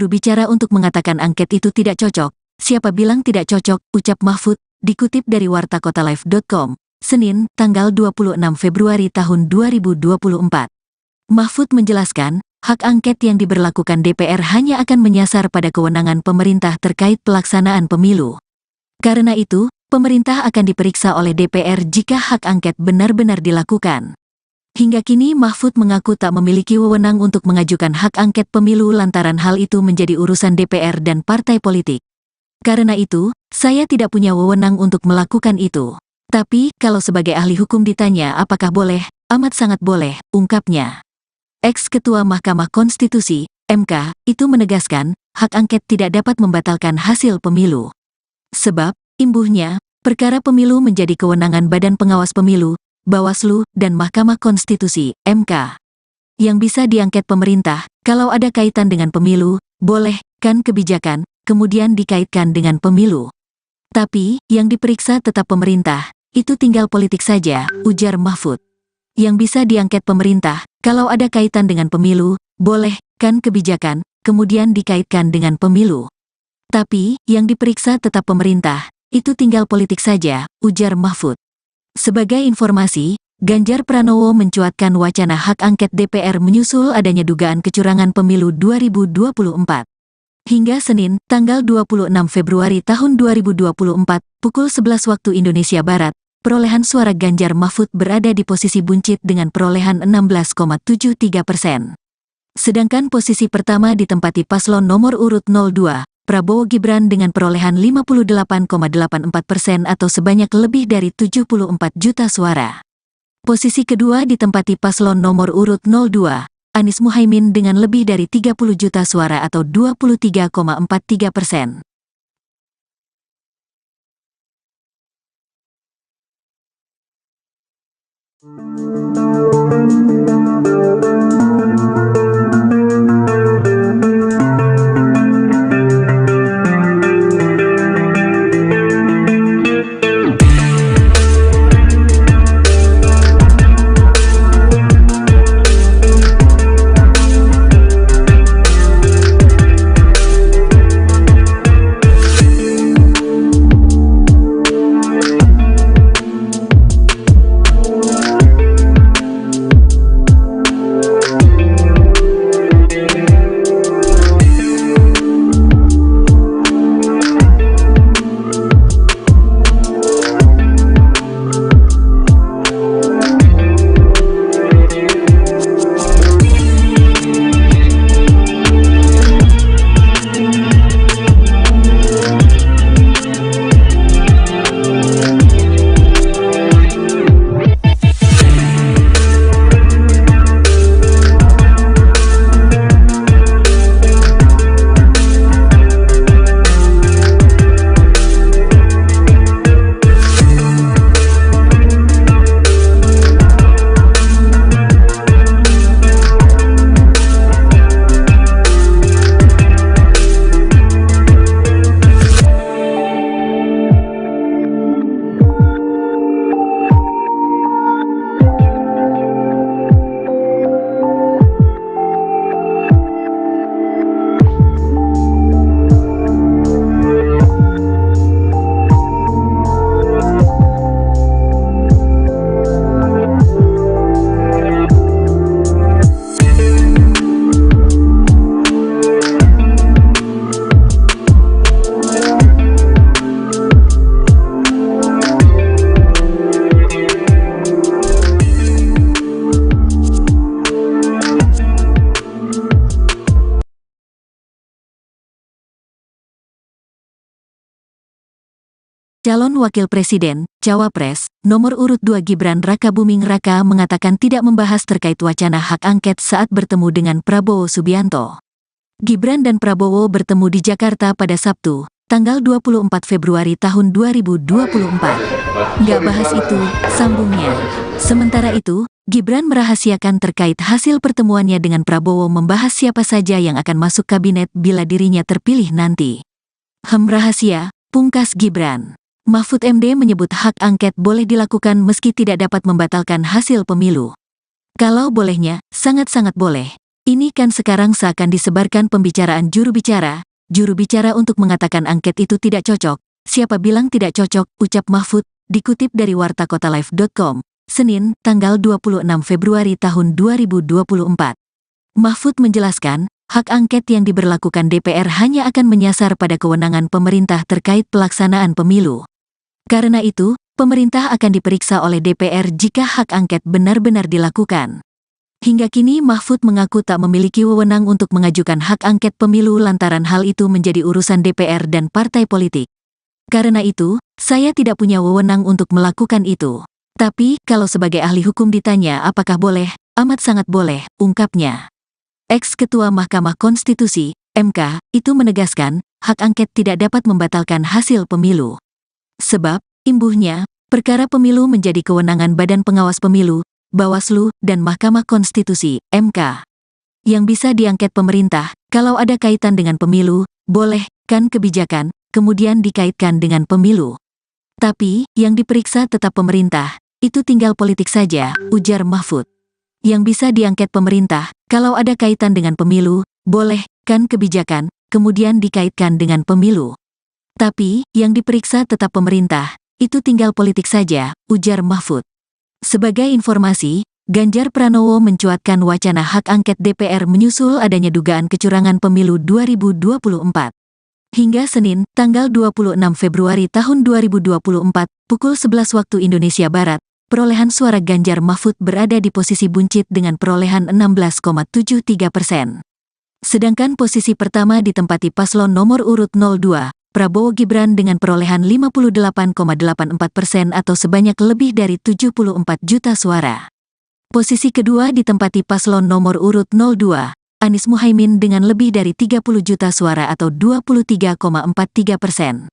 bicara untuk mengatakan angket itu tidak cocok. Siapa bilang tidak cocok, ucap Mahfud, dikutip dari wartakotalive.com, Senin, tanggal 26 Februari tahun 2024. Mahfud menjelaskan, hak angket yang diberlakukan DPR hanya akan menyasar pada kewenangan pemerintah terkait pelaksanaan pemilu. Karena itu, pemerintah akan diperiksa oleh DPR jika hak angket benar-benar dilakukan. Hingga kini Mahfud mengaku tak memiliki wewenang untuk mengajukan hak angket pemilu lantaran hal itu menjadi urusan DPR dan partai politik. Karena itu, saya tidak punya wewenang untuk melakukan itu. Tapi, kalau sebagai ahli hukum ditanya apakah boleh, amat sangat boleh, ungkapnya. Ex-Ketua Mahkamah Konstitusi, MK, itu menegaskan, hak angket tidak dapat membatalkan hasil pemilu. Sebab, imbuhnya, perkara pemilu menjadi kewenangan Badan Pengawas Pemilu, Bawaslu, dan Mahkamah Konstitusi, MK. Yang bisa diangket pemerintah, kalau ada kaitan dengan pemilu, boleh, kan kebijakan, kemudian dikaitkan dengan pemilu. Tapi, yang diperiksa tetap pemerintah, itu tinggal politik saja, ujar Mahfud. Yang bisa diangket pemerintah, kalau ada kaitan dengan pemilu, boleh, kan kebijakan, kemudian dikaitkan dengan pemilu. Tapi, yang diperiksa tetap pemerintah, itu tinggal politik saja, ujar Mahfud. Sebagai informasi, Ganjar Pranowo mencuatkan wacana hak angket DPR menyusul adanya dugaan kecurangan pemilu 2024. Hingga Senin, tanggal 26 Februari tahun 2024, pukul 11 waktu Indonesia Barat, perolehan suara Ganjar Mahfud berada di posisi buncit dengan perolehan 16,73%. Sedangkan posisi pertama ditempati paslon nomor urut 02, Prabowo Gibran dengan perolehan 58,84% atau sebanyak lebih dari 74 juta suara. Posisi kedua ditempati paslon nomor urut 02, Anies Muhaimin dengan lebih dari 30 juta suara atau 23,43%. Calon Wakil Presiden, Cawapres, nomor urut 2 Gibran Rakabuming Raka mengatakan tidak membahas terkait wacana hak angket saat bertemu dengan Prabowo Subianto. Gibran dan Prabowo bertemu di Jakarta pada Sabtu, tanggal 24 Februari tahun 2024. Nggak bahas itu, sambungnya. Sementara itu, Gibran merahasiakan terkait hasil pertemuannya dengan Prabowo membahas siapa saja yang akan masuk kabinet bila dirinya terpilih nanti. Rahasia, pungkas Gibran. Mahfud MD menyebut hak angket boleh dilakukan meski tidak dapat membatalkan hasil pemilu. Kalau bolehnya, sangat-sangat boleh. Ini kan sekarang seakan disebarkan pembicaraan juru bicara untuk mengatakan angket itu tidak cocok. Siapa bilang tidak cocok, ucap Mahfud, dikutip dari wartakotalive.com, Senin, tanggal 26 Februari tahun 2024. Mahfud menjelaskan, hak angket yang diberlakukan DPR hanya akan menyasar pada kewenangan pemerintah terkait pelaksanaan pemilu. Karena itu, pemerintah akan diperiksa oleh DPR jika hak angket benar-benar dilakukan. Hingga kini Mahfud mengaku tak memiliki wewenang untuk mengajukan hak angket pemilu lantaran hal itu menjadi urusan DPR dan partai politik. Karena itu, saya tidak punya wewenang untuk melakukan itu. Tapi, kalau sebagai ahli hukum ditanya apakah boleh, amat sangat boleh, ungkapnya. Ex-Ketua Mahkamah Konstitusi, MK, itu menegaskan, hak angket tidak dapat membatalkan hasil pemilu. Sebab, imbuhnya, perkara pemilu menjadi kewenangan Badan Pengawas Pemilu, Bawaslu, dan Mahkamah Konstitusi, MK. Yang bisa diangket pemerintah, kalau ada kaitan dengan pemilu, boleh, kan kebijakan, kemudian dikaitkan dengan pemilu. Tapi, yang diperiksa tetap pemerintah, itu tinggal politik saja, ujar Mahfud. Yang bisa diangket pemerintah, kalau ada kaitan dengan pemilu, boleh, kan kebijakan, kemudian dikaitkan dengan pemilu. Tapi, yang diperiksa tetap pemerintah, itu tinggal politik saja, ujar Mahfud. Sebagai informasi, Ganjar Pranowo mencuatkan wacana hak angket DPR menyusul adanya dugaan kecurangan pemilu 2024. Hingga Senin, tanggal 26 Februari tahun 2024, pukul 11 waktu Indonesia Barat, perolehan suara Ganjar Mahfud berada di posisi buncit dengan perolehan 16,73%. Sedangkan posisi pertama ditempati paslon nomor urut 02, Prabowo Gibran dengan perolehan 58,84% atau sebanyak lebih dari 74 juta suara. Posisi kedua ditempati paslon nomor urut 02, Anies Muhaimin dengan lebih dari 30 juta suara atau 23,43%.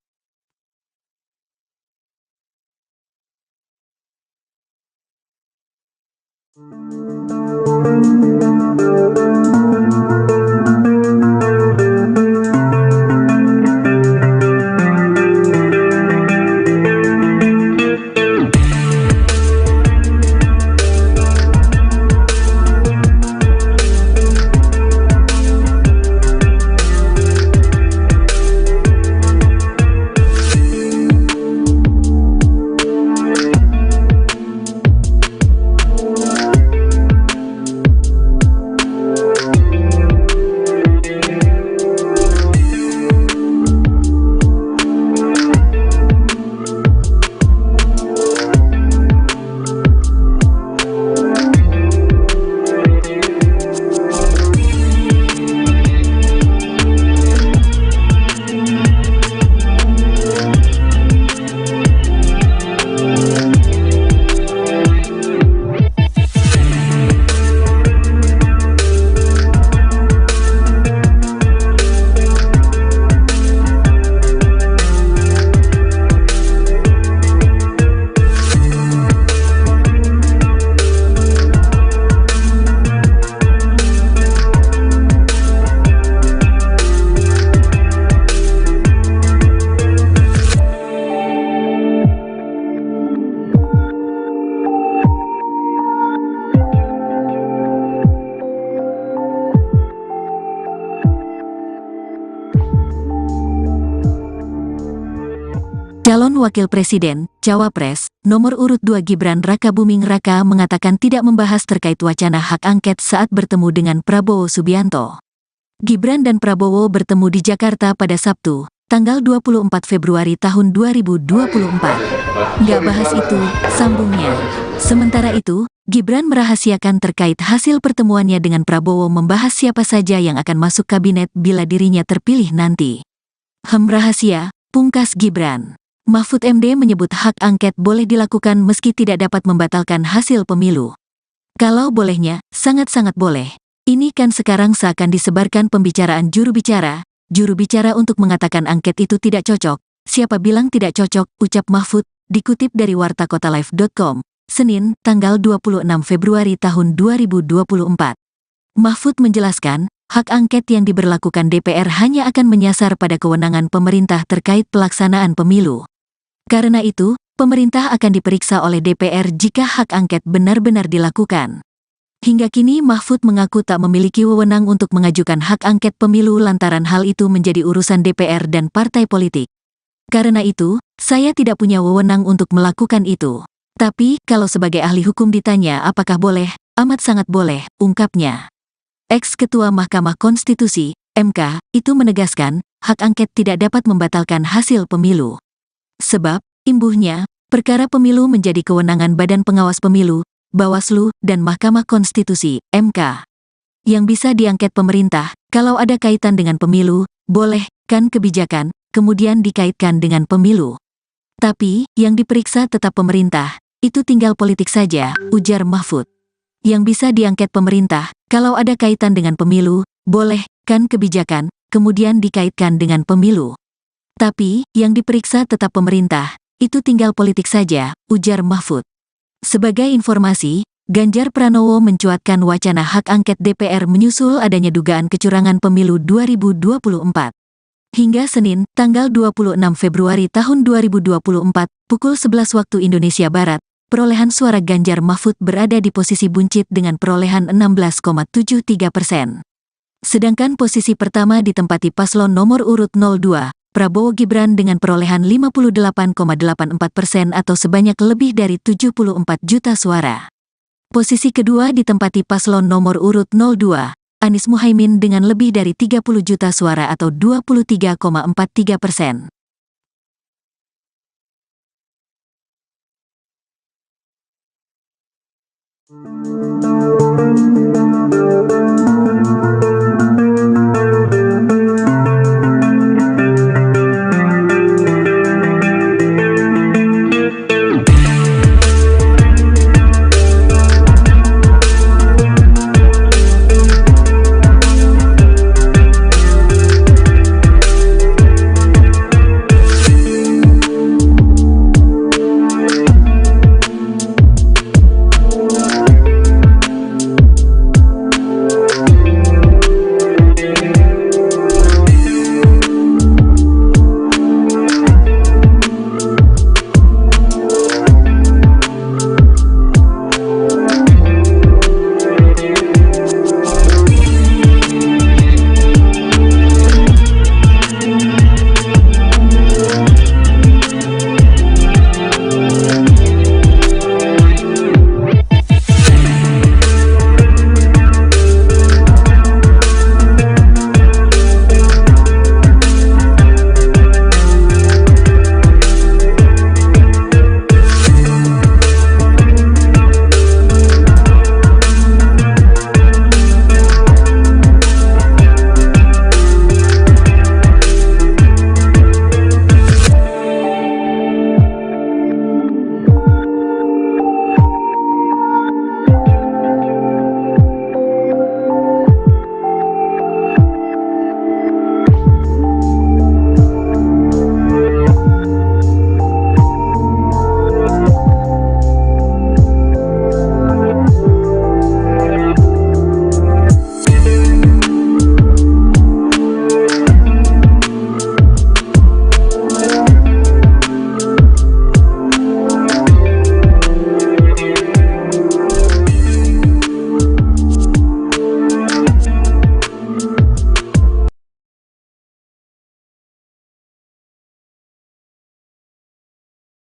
Calon Wakil Presiden, Cawapres, nomor urut 2 Gibran Rakabuming Raka mengatakan tidak membahas terkait wacana hak angket saat bertemu dengan Prabowo Subianto. Gibran dan Prabowo bertemu di Jakarta pada Sabtu, tanggal 24 Februari tahun 2024. Nggak bahas itu, sambungnya. Sementara itu, Gibran merahasiakan terkait hasil pertemuannya dengan Prabowo membahas siapa saja yang akan masuk kabinet bila dirinya terpilih nanti. Rahasia, pungkas Gibran. Mahfud MD menyebut hak angket boleh dilakukan meski tidak dapat membatalkan hasil pemilu. Kalau bolehnya, sangat-sangat boleh. Ini kan sekarang seakan disebarkan pembicaraan juru bicara untuk mengatakan angket itu tidak cocok. Siapa bilang tidak cocok, ucap Mahfud, dikutip dari wartakotalive.com, Senin, tanggal 26 Februari tahun 2024. Mahfud menjelaskan, hak angket yang diberlakukan DPR hanya akan menyasar pada kewenangan pemerintah terkait pelaksanaan pemilu. Karena itu, pemerintah akan diperiksa oleh DPR jika hak angket benar-benar dilakukan. Hingga kini Mahfud mengaku tak memiliki wewenang untuk mengajukan hak angket pemilu lantaran hal itu menjadi urusan DPR dan partai politik. Karena itu, saya tidak punya wewenang untuk melakukan itu. Tapi, kalau sebagai ahli hukum ditanya apakah boleh, amat sangat boleh, ungkapnya. Ex-Ketua Mahkamah Konstitusi, MK, itu menegaskan, hak angket tidak dapat membatalkan hasil pemilu. Sebab, imbuhnya, perkara pemilu menjadi kewenangan Badan Pengawas Pemilu, Bawaslu, dan Mahkamah Konstitusi, MK. Yang bisa diangket pemerintah, kalau ada kaitan dengan pemilu, boleh, kan kebijakan, kemudian dikaitkan dengan pemilu. Tapi, yang diperiksa tetap pemerintah, itu tinggal politik saja, ujar Mahfud. Yang bisa diangket pemerintah, kalau ada kaitan dengan pemilu, boleh, kan kebijakan, kemudian dikaitkan dengan pemilu. Tapi, yang diperiksa tetap pemerintah, itu tinggal politik saja, ujar Mahfud. Sebagai informasi, Ganjar Pranowo mencuatkan wacana hak angket DPR menyusul adanya dugaan kecurangan pemilu 2024. Hingga Senin, tanggal 26 Februari tahun 2024, pukul 11 waktu Indonesia Barat, perolehan suara Ganjar Mahfud berada di posisi buncit dengan perolehan 16,73%. Sedangkan posisi pertama ditempati paslon nomor urut 02, Prabowo Gibran dengan perolehan 58,84% atau sebanyak lebih dari 74 juta suara. Posisi kedua ditempati paslon nomor urut 02, Anies Muhaimin dengan lebih dari 30 juta suara atau 23,43%.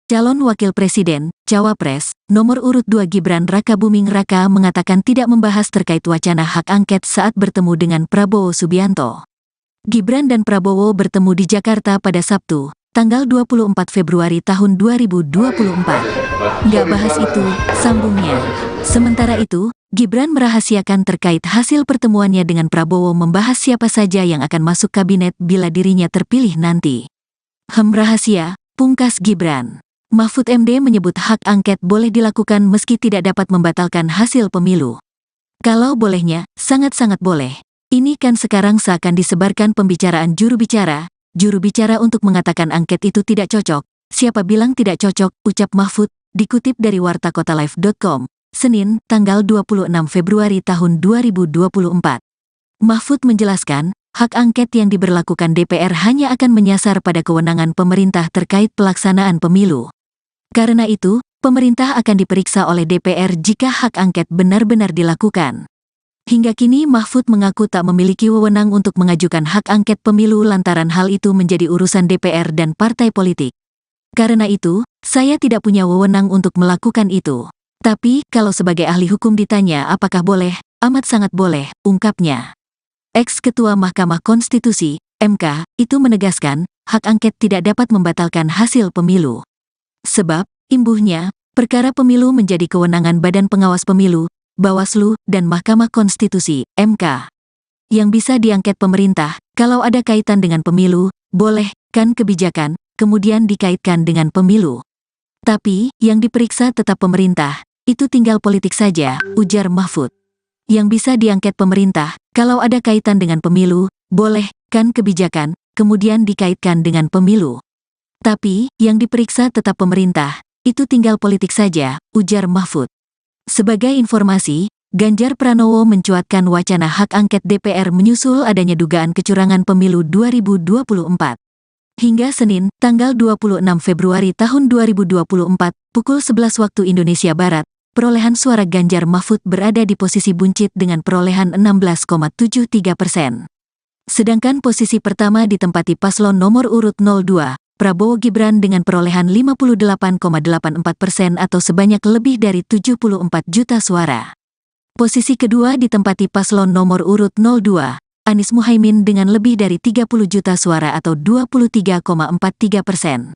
Calon Wakil Presiden, Cawapres, nomor urut 2 Gibran Rakabuming Raka mengatakan tidak membahas terkait wacana hak angket saat bertemu dengan Prabowo Subianto. Gibran dan Prabowo bertemu di Jakarta pada Sabtu, tanggal 24 Februari tahun 2024. Nggak bahas itu, sambungnya. Sementara itu, Gibran merahasiakan terkait hasil pertemuannya dengan Prabowo membahas siapa saja yang akan masuk kabinet bila dirinya terpilih nanti. Rahasia, pungkas Gibran. Mahfud MD menyebut hak angket boleh dilakukan meski tidak dapat membatalkan hasil pemilu. Kalau bolehnya, sangat-sangat boleh. Ini kan sekarang seakan disebarkan pembicaraan juru bicara untuk mengatakan angket itu tidak cocok. Siapa bilang tidak cocok, ucap Mahfud, dikutip dari wartakotalive.com, Senin, tanggal 26 Februari tahun 2024. Mahfud menjelaskan, hak angket yang diberlakukan DPR hanya akan menyasar pada kewenangan pemerintah terkait pelaksanaan pemilu. Karena itu, pemerintah akan diperiksa oleh DPR jika hak angket benar-benar dilakukan. Hingga kini Mahfud mengaku tak memiliki wewenang untuk mengajukan hak angket pemilu lantaran hal itu menjadi urusan DPR dan partai politik. Karena itu, saya tidak punya wewenang untuk melakukan itu. Tapi, kalau sebagai ahli hukum ditanya apakah boleh, amat sangat boleh, ungkapnya. Ex-Ketua Mahkamah Konstitusi, MK, itu menegaskan, hak angket tidak dapat membatalkan hasil pemilu. Sebab, imbuhnya, perkara pemilu menjadi kewenangan Badan Pengawas Pemilu, Bawaslu, dan Mahkamah Konstitusi, MK. Yang bisa diangket pemerintah, kalau ada kaitan dengan pemilu, boleh, kan kebijakan, kemudian dikaitkan dengan pemilu. Tapi, yang diperiksa tetap pemerintah, itu tinggal politik saja, ujar Mahfud. Yang bisa diangket pemerintah, kalau ada kaitan dengan pemilu, boleh, kan kebijakan, kemudian dikaitkan dengan pemilu. Tapi, yang diperiksa tetap pemerintah, itu tinggal politik saja, ujar Mahfud. Sebagai informasi, Ganjar Pranowo mencuatkan wacana hak angket DPR menyusul adanya dugaan kecurangan pemilu 2024. Hingga Senin, tanggal 26 Februari tahun 2024, pukul 11 waktu Indonesia Barat, perolehan suara Ganjar Mahfud berada di posisi buncit dengan perolehan 16,73%. Sedangkan posisi pertama ditempati paslon nomor urut 02, Prabowo Gibran dengan perolehan 58,84% atau sebanyak lebih dari 74 juta suara. Posisi kedua ditempati paslon nomor urut 02, Anies Muhaimin dengan lebih dari 30 juta suara atau 23,43%.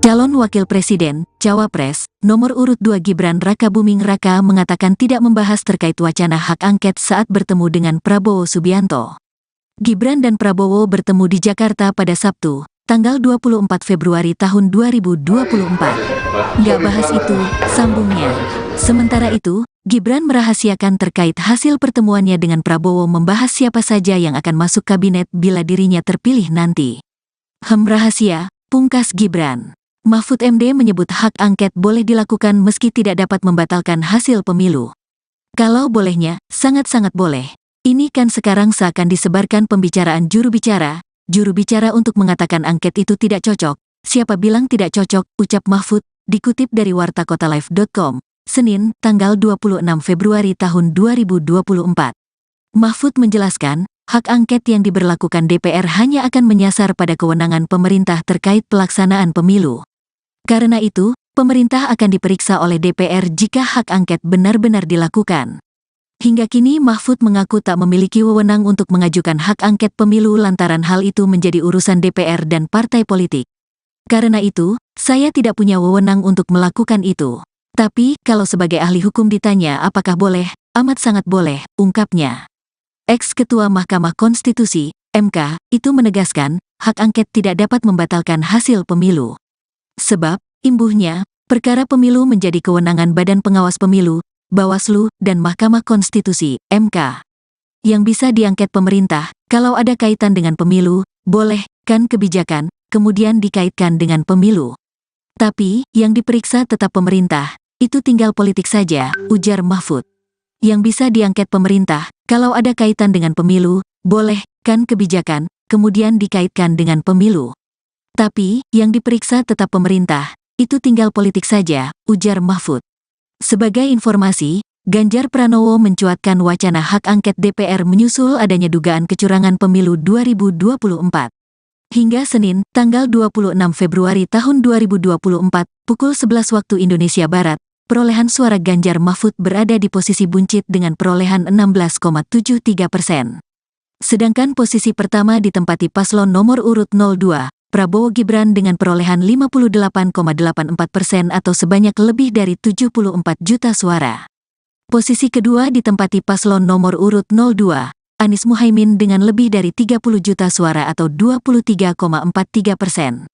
Calon Wakil Presiden, Cawapres, nomor urut 2 Gibran Rakabuming Raka mengatakan tidak membahas terkait wacana hak angket saat bertemu dengan Prabowo Subianto. Gibran dan Prabowo bertemu di Jakarta pada Sabtu, tanggal 24 Februari tahun 2024. Nggak bahas itu, sambungnya. Sementara itu, Gibran merahasiakan terkait hasil pertemuannya dengan Prabowo membahas siapa saja yang akan masuk kabinet bila dirinya terpilih nanti. Rahasia, pungkas Gibran. Mahfud MD menyebut hak angket boleh dilakukan meski tidak dapat membatalkan hasil pemilu. Kalau bolehnya, sangat-sangat boleh. Ini kan sekarang seakan disebarkan pembicaraan juru bicara untuk mengatakan angket itu tidak cocok. Siapa bilang tidak cocok, ucap Mahfud, dikutip dari wartakotalive.com, Senin, tanggal 26 Februari tahun 2024. Mahfud menjelaskan, hak angket yang diberlakukan DPR hanya akan menyasar pada kewenangan pemerintah terkait pelaksanaan pemilu. Karena itu, pemerintah akan diperiksa oleh DPR jika hak angket benar-benar dilakukan. Hingga kini Mahfud mengaku tak memiliki wewenang untuk mengajukan hak angket pemilu lantaran hal itu menjadi urusan DPR dan partai politik. Karena itu, saya tidak punya wewenang untuk melakukan itu. Tapi, kalau sebagai ahli hukum ditanya apakah boleh, amat sangat boleh, ungkapnya. Ex-Ketua Mahkamah Konstitusi, MK, itu menegaskan, hak angket tidak dapat membatalkan hasil pemilu. Sebab, imbuhnya, perkara pemilu menjadi kewenangan Badan Pengawas Pemilu, Bawaslu, dan Mahkamah Konstitusi, MK. Yang bisa diangket pemerintah, kalau ada kaitan dengan pemilu, boleh, kan kebijakan, kemudian dikaitkan dengan pemilu. Tapi, yang diperiksa tetap pemerintah, itu tinggal politik saja, ujar Mahfud. Yang bisa diangket pemerintah, kalau ada kaitan dengan pemilu, boleh, kan kebijakan, kemudian dikaitkan dengan pemilu. Tapi, yang diperiksa tetap pemerintah, itu tinggal politik saja, ujar Mahfud. Sebagai informasi, Ganjar Pranowo mencuatkan wacana hak angket DPR menyusul adanya dugaan kecurangan pemilu 2024. Hingga Senin, tanggal 26 Februari tahun 2024, pukul 11 waktu Indonesia Barat, perolehan suara Ganjar Mahfud berada di posisi buncit dengan perolehan 16,73%. Sedangkan posisi pertama ditempati paslon nomor urut 02, Prabowo Gibran dengan perolehan 58,84% atau sebanyak lebih dari 74 juta suara. Posisi kedua ditempati paslon nomor urut 02, Anies Muhaimin dengan lebih dari 30 juta suara atau 23,43%.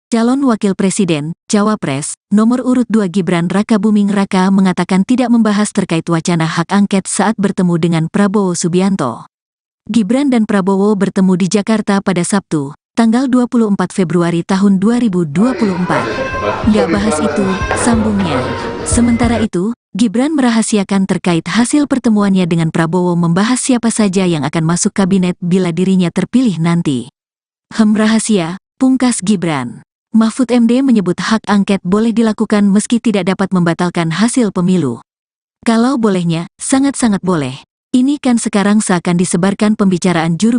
Calon Wakil Presiden, Cawapres, nomor urut 2 Gibran Rakabuming Raka mengatakan tidak membahas terkait wacana hak angket saat bertemu dengan Prabowo Subianto. Gibran dan Prabowo bertemu di Jakarta pada Sabtu, tanggal 24 Februari tahun 2024. Nggak bahas itu, sambungnya. Sementara itu, Gibran merahasiakan terkait hasil pertemuannya dengan Prabowo membahas siapa saja yang akan masuk kabinet bila dirinya terpilih nanti. Rahasia, pungkas Gibran. Mahfud MD menyebut hak angket boleh dilakukan meski tidak dapat membatalkan hasil pemilu. Kalau bolehnya, sangat-sangat boleh. Ini kan sekarang seakan disebarkan pembicaraan juru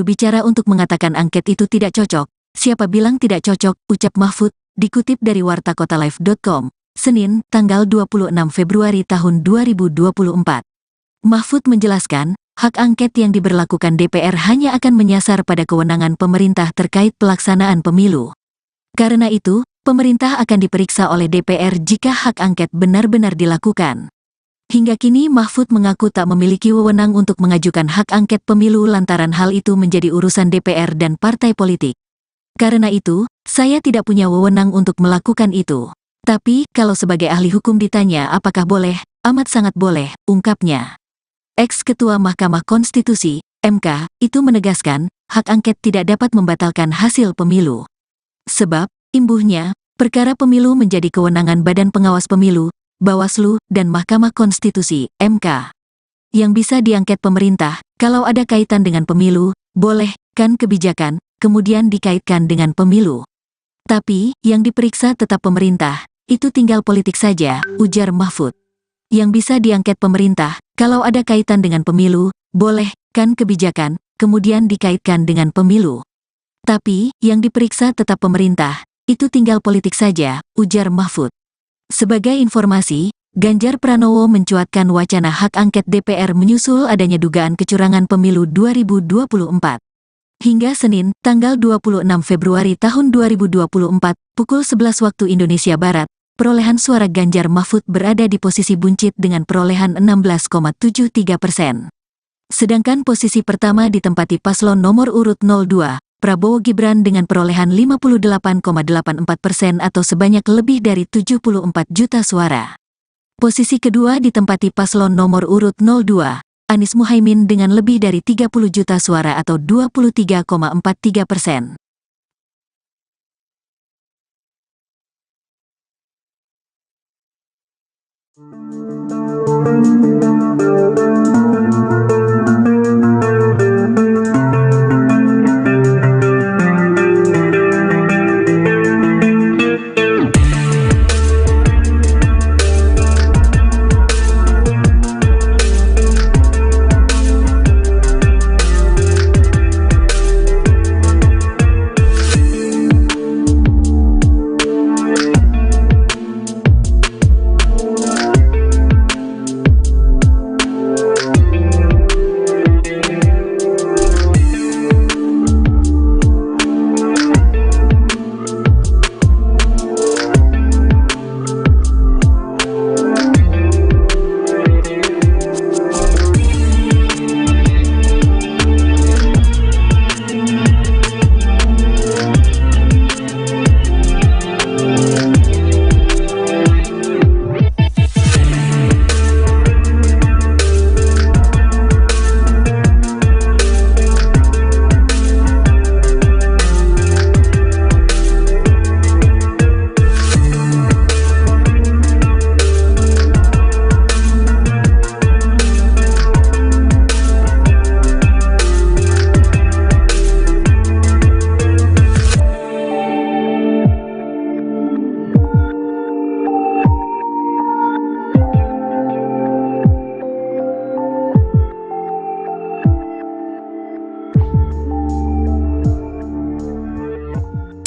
bicara untuk mengatakan angket itu tidak cocok. Siapa bilang tidak cocok, ucap Mahfud, dikutip dari wartakotalive.com, Senin, tanggal 26 Februari tahun 2024. Mahfud menjelaskan, hak angket yang diberlakukan DPR hanya akan menyasar pada kewenangan pemerintah terkait pelaksanaan pemilu. Karena itu, pemerintah akan diperiksa oleh DPR jika hak angket benar-benar dilakukan. Hingga kini Mahfud mengaku tak memiliki wewenang untuk mengajukan hak angket pemilu lantaran hal itu menjadi urusan DPR dan partai politik. Karena itu, saya tidak punya wewenang untuk melakukan itu. Tapi, kalau sebagai ahli hukum ditanya apakah boleh, amat sangat boleh, ungkapnya. Ex-Ketua Mahkamah Konstitusi, MK, itu menegaskan, hak angket tidak dapat membatalkan hasil pemilu. Sebab, imbuhnya, perkara pemilu menjadi kewenangan Badan Pengawas Pemilu, Bawaslu, dan Mahkamah Konstitusi, MK. Yang bisa diangket pemerintah, kalau ada kaitan dengan pemilu, boleh, kan kebijakan, kemudian dikaitkan dengan pemilu. Tapi, yang diperiksa tetap pemerintah, itu tinggal politik saja, ujar Mahfud. Yang bisa diangket pemerintah, kalau ada kaitan dengan pemilu, boleh, kan kebijakan, kemudian dikaitkan dengan pemilu. Tapi, yang diperiksa tetap pemerintah, itu tinggal politik saja, ujar Mahfud. Sebagai informasi, Ganjar Pranowo mencuatkan wacana hak angket DPR menyusul adanya dugaan kecurangan pemilu 2024. Hingga Senin, tanggal 26 Februari tahun 2024, pukul 11 waktu Indonesia Barat, perolehan suara Ganjar Mahfud berada di posisi buncit dengan perolehan 16,73%. Sedangkan posisi pertama ditempati paslon nomor urut 02, Prabowo Gibran dengan perolehan 58,84% atau sebanyak lebih dari 74 juta suara. Posisi kedua ditempati paslon nomor urut 02, Anies Muhaimin dengan lebih dari 30 juta suara atau 23,43%.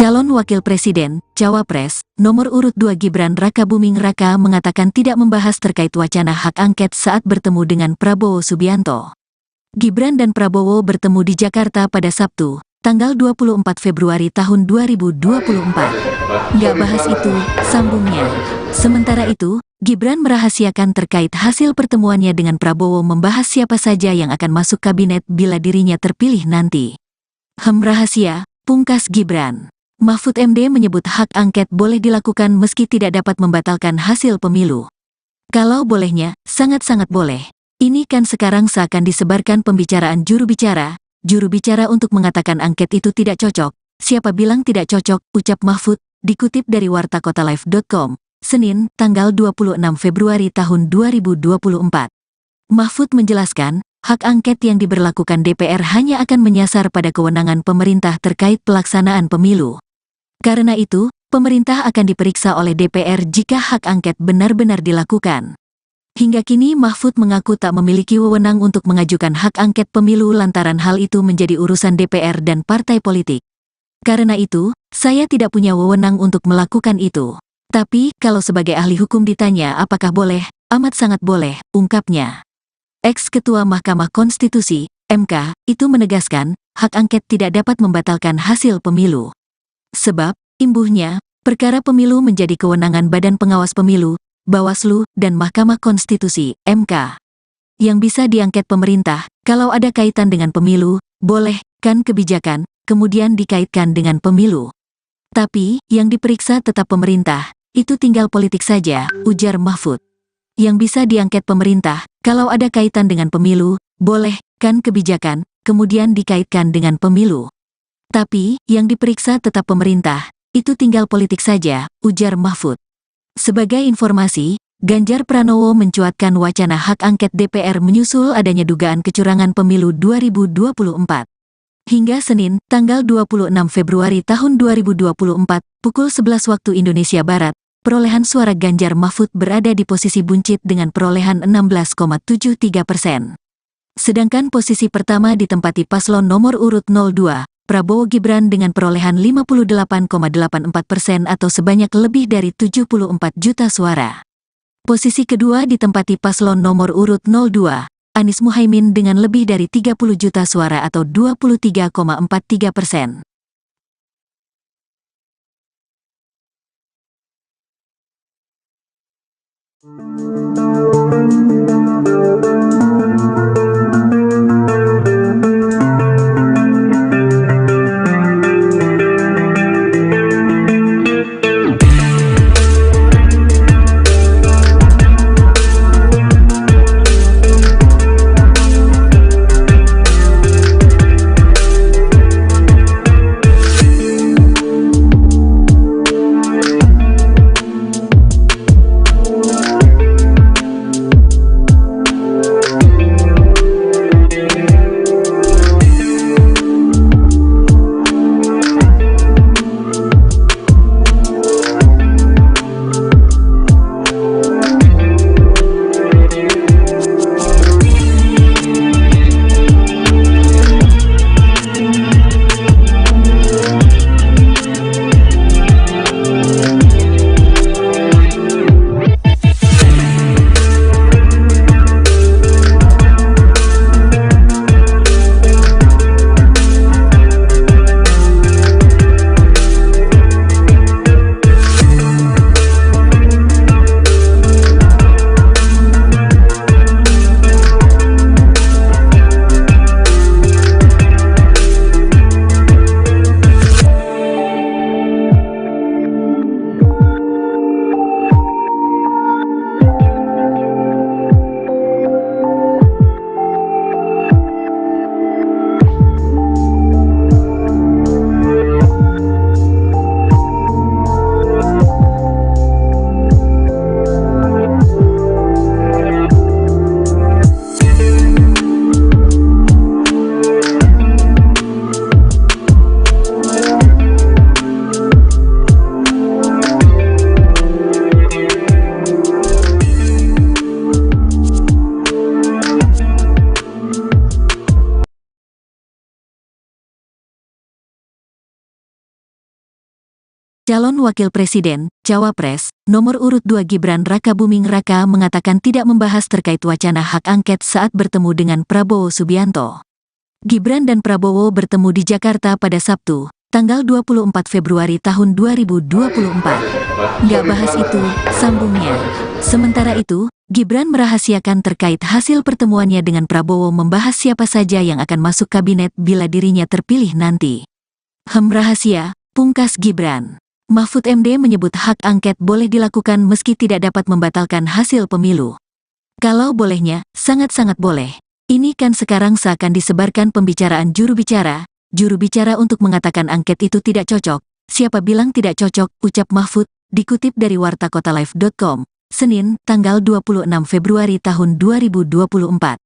Calon Wakil Presiden, Cawapres, nomor urut 2 Gibran Rakabuming Raka mengatakan tidak membahas terkait wacana hak angket saat bertemu dengan Prabowo Subianto. Gibran dan Prabowo bertemu di Jakarta pada Sabtu, tanggal 24 Februari tahun 2024. Nggak bahas itu, sambungnya. Sementara itu, Gibran merahasiakan terkait hasil pertemuannya dengan Prabowo membahas siapa saja yang akan masuk kabinet bila dirinya terpilih nanti. Rahasia, pungkas Gibran. Mahfud MD menyebut hak angket boleh dilakukan meski tidak dapat membatalkan hasil pemilu. Kalau bolehnya, sangat-sangat boleh. Ini kan sekarang seakan disebarkan pembicaraan juru bicara untuk mengatakan angket itu tidak cocok. Siapa bilang tidak cocok, ucap Mahfud, dikutip dari wartakotalive.com, Senin, tanggal 26 Februari tahun 2024. Mahfud menjelaskan, hak angket yang diberlakukan DPR hanya akan menyasar pada kewenangan pemerintah terkait pelaksanaan pemilu. Karena itu, pemerintah akan diperiksa oleh DPR jika hak angket benar-benar dilakukan. Hingga kini Mahfud mengaku tak memiliki wewenang untuk mengajukan hak angket pemilu lantaran hal itu menjadi urusan DPR dan partai politik. Karena itu, saya tidak punya wewenang untuk melakukan itu. Tapi, kalau sebagai ahli hukum ditanya apakah boleh, amat sangat boleh, ungkapnya. Ex-Ketua Mahkamah Konstitusi, MK, itu menegaskan, hak angket tidak dapat membatalkan hasil pemilu. Sebab, imbuhnya, perkara pemilu menjadi kewenangan Badan Pengawas Pemilu, Bawaslu, dan Mahkamah Konstitusi, MK. Yang bisa diangket pemerintah, kalau ada kaitan dengan pemilu, boleh, kan kebijakan, kemudian dikaitkan dengan pemilu. Tapi, yang diperiksa tetap pemerintah, itu tinggal politik saja, ujar Mahfud. Yang bisa diangket pemerintah, kalau ada kaitan dengan pemilu, boleh, kan kebijakan, kemudian dikaitkan dengan pemilu. Tapi, yang diperiksa tetap pemerintah, itu tinggal politik saja, ujar Mahfud. Sebagai informasi, Ganjar Pranowo mencuatkan wacana hak angket DPR menyusul adanya dugaan kecurangan pemilu 2024. Hingga Senin, tanggal 26 Februari tahun 2024, pukul 11 waktu Indonesia Barat, perolehan suara Ganjar Mahfud berada di posisi buncit dengan perolehan 16,73%. Sedangkan posisi pertama ditempati paslon nomor urut 02, Prabowo Gibran dengan perolehan 58,84% atau sebanyak lebih dari 74 juta suara. Posisi kedua ditempati paslon nomor urut 02, Anies Muhaimin dengan lebih dari 30 juta suara atau 23,43%. Calon Wakil Presiden, Cawapres, nomor urut 2 Gibran Rakabuming Raka mengatakan tidak membahas terkait wacana hak angket saat bertemu dengan Prabowo Subianto. Gibran dan Prabowo bertemu di Jakarta pada Sabtu, tanggal 24 Februari tahun 2024. Nggak bahas itu, sambungnya. Sementara itu, Gibran merahasiakan terkait hasil pertemuannya dengan Prabowo membahas siapa saja yang akan masuk kabinet bila dirinya terpilih nanti. Rahasia, pungkas Gibran. Mahfud MD menyebut hak angket boleh dilakukan meski tidak dapat membatalkan hasil pemilu. Kalau bolehnya, sangat-sangat boleh. Ini kan sekarang seakan disebarkan pembicaraan juru bicara untuk mengatakan angket itu tidak cocok. Siapa bilang tidak cocok, ucap Mahfud, dikutip dari wartakotalive.com, Senin, tanggal 26 Februari tahun 2024.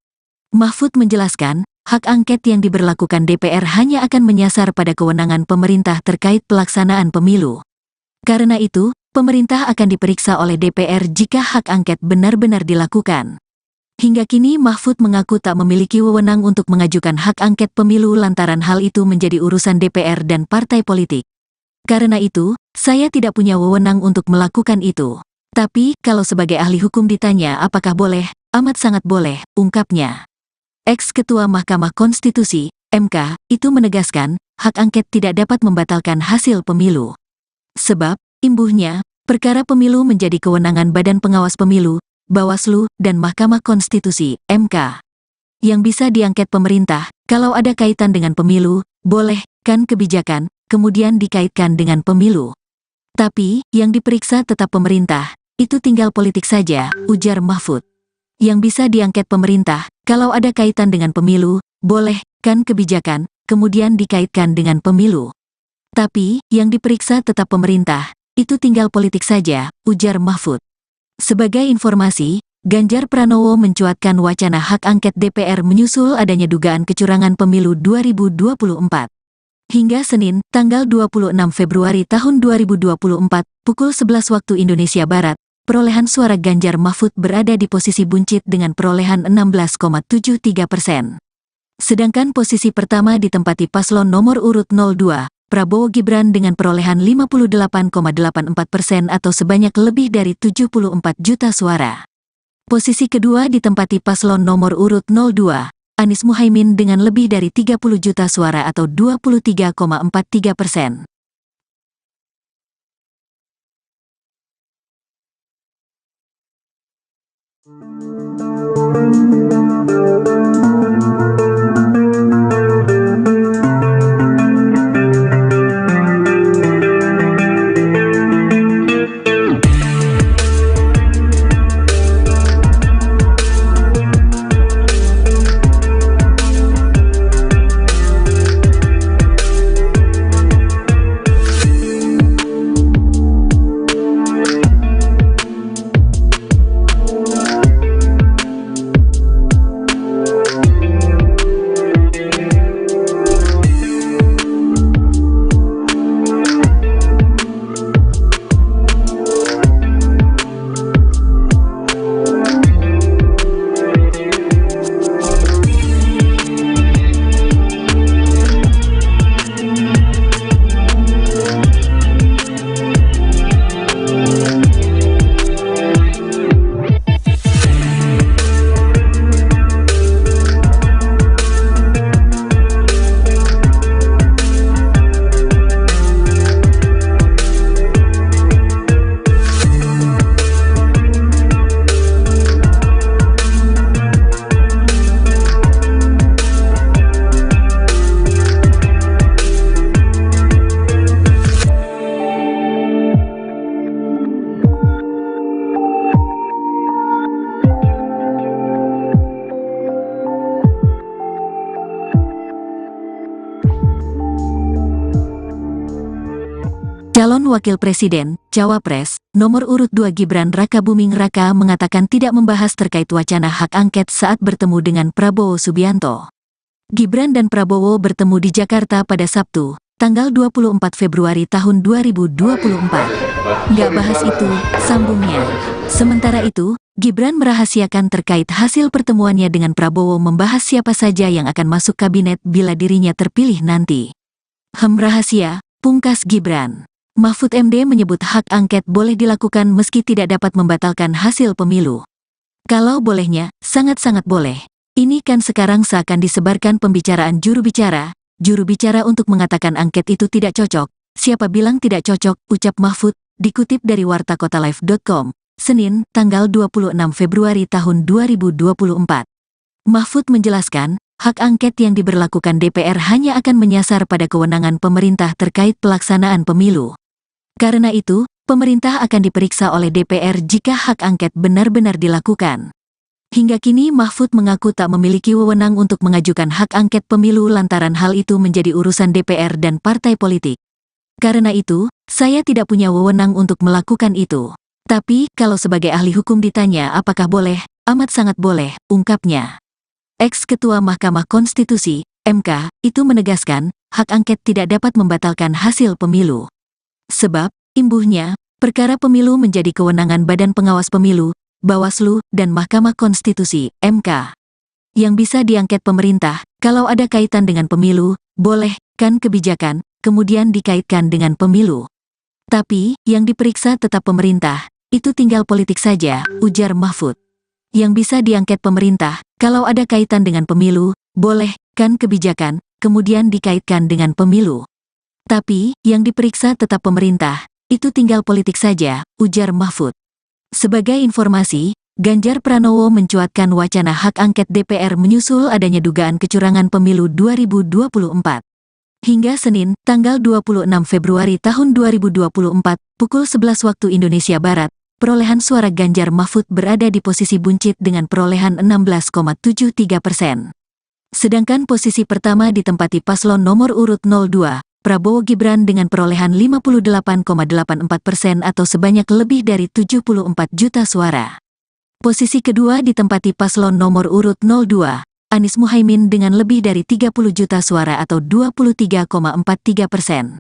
Mahfud menjelaskan, hak angket yang diberlakukan DPR hanya akan menyasar pada kewenangan pemerintah terkait pelaksanaan pemilu. Karena itu, pemerintah akan diperiksa oleh DPR jika hak angket benar-benar dilakukan. Hingga kini Mahfud mengaku tak memiliki wewenang untuk mengajukan hak angket pemilu lantaran hal itu menjadi urusan DPR dan partai politik. Karena itu, saya tidak punya wewenang untuk melakukan itu. Tapi, kalau sebagai ahli hukum ditanya apakah boleh, amat sangat boleh, ungkapnya. Ex-Ketua Mahkamah Konstitusi, MK, itu menegaskan, hak angket tidak dapat membatalkan hasil pemilu. Sebab, imbuhnya, perkara pemilu menjadi kewenangan Badan Pengawas Pemilu, Bawaslu, dan Mahkamah Konstitusi, MK. Yang bisa diangket pemerintah, kalau ada kaitan dengan pemilu, boleh, kan kebijakan, kemudian dikaitkan dengan pemilu. Tapi, yang diperiksa tetap pemerintah, itu tinggal politik saja, ujar Mahfud. Yang bisa diangket pemerintah, kalau ada kaitan dengan pemilu, boleh, kan kebijakan, kemudian dikaitkan dengan pemilu. Tapi, yang diperiksa tetap pemerintah, itu tinggal politik saja, ujar Mahfud. Sebagai informasi, Ganjar Pranowo mencuatkan wacana hak angket DPR menyusul adanya dugaan kecurangan pemilu 2024. Hingga Senin, tanggal 26 Februari tahun 2024, pukul 11 waktu Indonesia Barat, perolehan suara Ganjar Mahfud berada di posisi buncit dengan perolehan 16,73%. Sedangkan posisi pertama ditempati paslon nomor urut 02, Prabowo Gibran dengan perolehan 58,84% atau sebanyak lebih dari 74 juta suara. Posisi kedua ditempati paslon nomor urut 02, Anies Muhaimin dengan lebih dari 30 juta suara atau 23,43%. Calon Wakil Presiden, Cawapres, nomor urut 2 Gibran Rakabuming Raka mengatakan tidak membahas terkait wacana hak angket saat bertemu dengan Prabowo Subianto. Gibran dan Prabowo bertemu di Jakarta pada Sabtu, tanggal 24 Februari tahun 2024. Nggak bahas itu, sambungnya. Sementara itu, Gibran merahasiakan terkait hasil pertemuannya dengan Prabowo membahas siapa saja yang akan masuk kabinet bila dirinya terpilih nanti. Rahasia, pungkas Gibran. Mahfud MD menyebut hak angket boleh dilakukan meski tidak dapat membatalkan hasil pemilu. Kalau bolehnya, sangat-sangat boleh. Ini kan sekarang seakan disebarkan pembicaraan juru bicara untuk mengatakan angket itu tidak cocok. Siapa bilang tidak cocok, ucap Mahfud, dikutip dari wartakotalive.com, Senin, tanggal 26 Februari tahun 2024. Mahfud menjelaskan, hak angket yang diberlakukan DPR hanya akan menyasar pada kewenangan pemerintah terkait pelaksanaan pemilu. Karena itu, pemerintah akan diperiksa oleh DPR jika hak angket benar-benar dilakukan. Hingga kini Mahfud mengaku tak memiliki wewenang untuk mengajukan hak angket pemilu lantaran hal itu menjadi urusan DPR dan partai politik. Karena itu, saya tidak punya wewenang untuk melakukan itu. Tapi, kalau sebagai ahli hukum ditanya apakah boleh, amat sangat boleh, ungkapnya. Ex-Ketua Mahkamah Konstitusi, MK, itu menegaskan, hak angket tidak dapat membatalkan hasil pemilu. Sebab, imbuhnya, perkara pemilu menjadi kewenangan Badan Pengawas Pemilu, Bawaslu, dan Mahkamah Konstitusi, MK. Yang bisa diangket pemerintah, kalau ada kaitan dengan pemilu, boleh, kan kebijakan, kemudian dikaitkan dengan pemilu. Tapi, yang diperiksa tetap pemerintah, itu tinggal politik saja, ujar Mahfud. Yang bisa diangket pemerintah, kalau ada kaitan dengan pemilu, boleh, kan kebijakan, kemudian dikaitkan dengan pemilu. Tapi, yang diperiksa tetap pemerintah, itu tinggal politik saja, ujar Mahfud. Sebagai informasi, Ganjar Pranowo mencuatkan wacana hak angket DPR menyusul adanya dugaan kecurangan pemilu 2024. Hingga Senin, tanggal 26 Februari tahun 2024, pukul 11 waktu Indonesia Barat, perolehan suara Ganjar Mahfud berada di posisi buncit dengan perolehan 16,73%. Sedangkan posisi pertama ditempati paslon nomor urut 02, Prabowo Gibran dengan perolehan 58,84% atau sebanyak lebih dari 74 juta suara. Posisi kedua ditempati paslon nomor urut 02, Anies Muhaimin dengan lebih dari 30 juta suara atau 23,43%.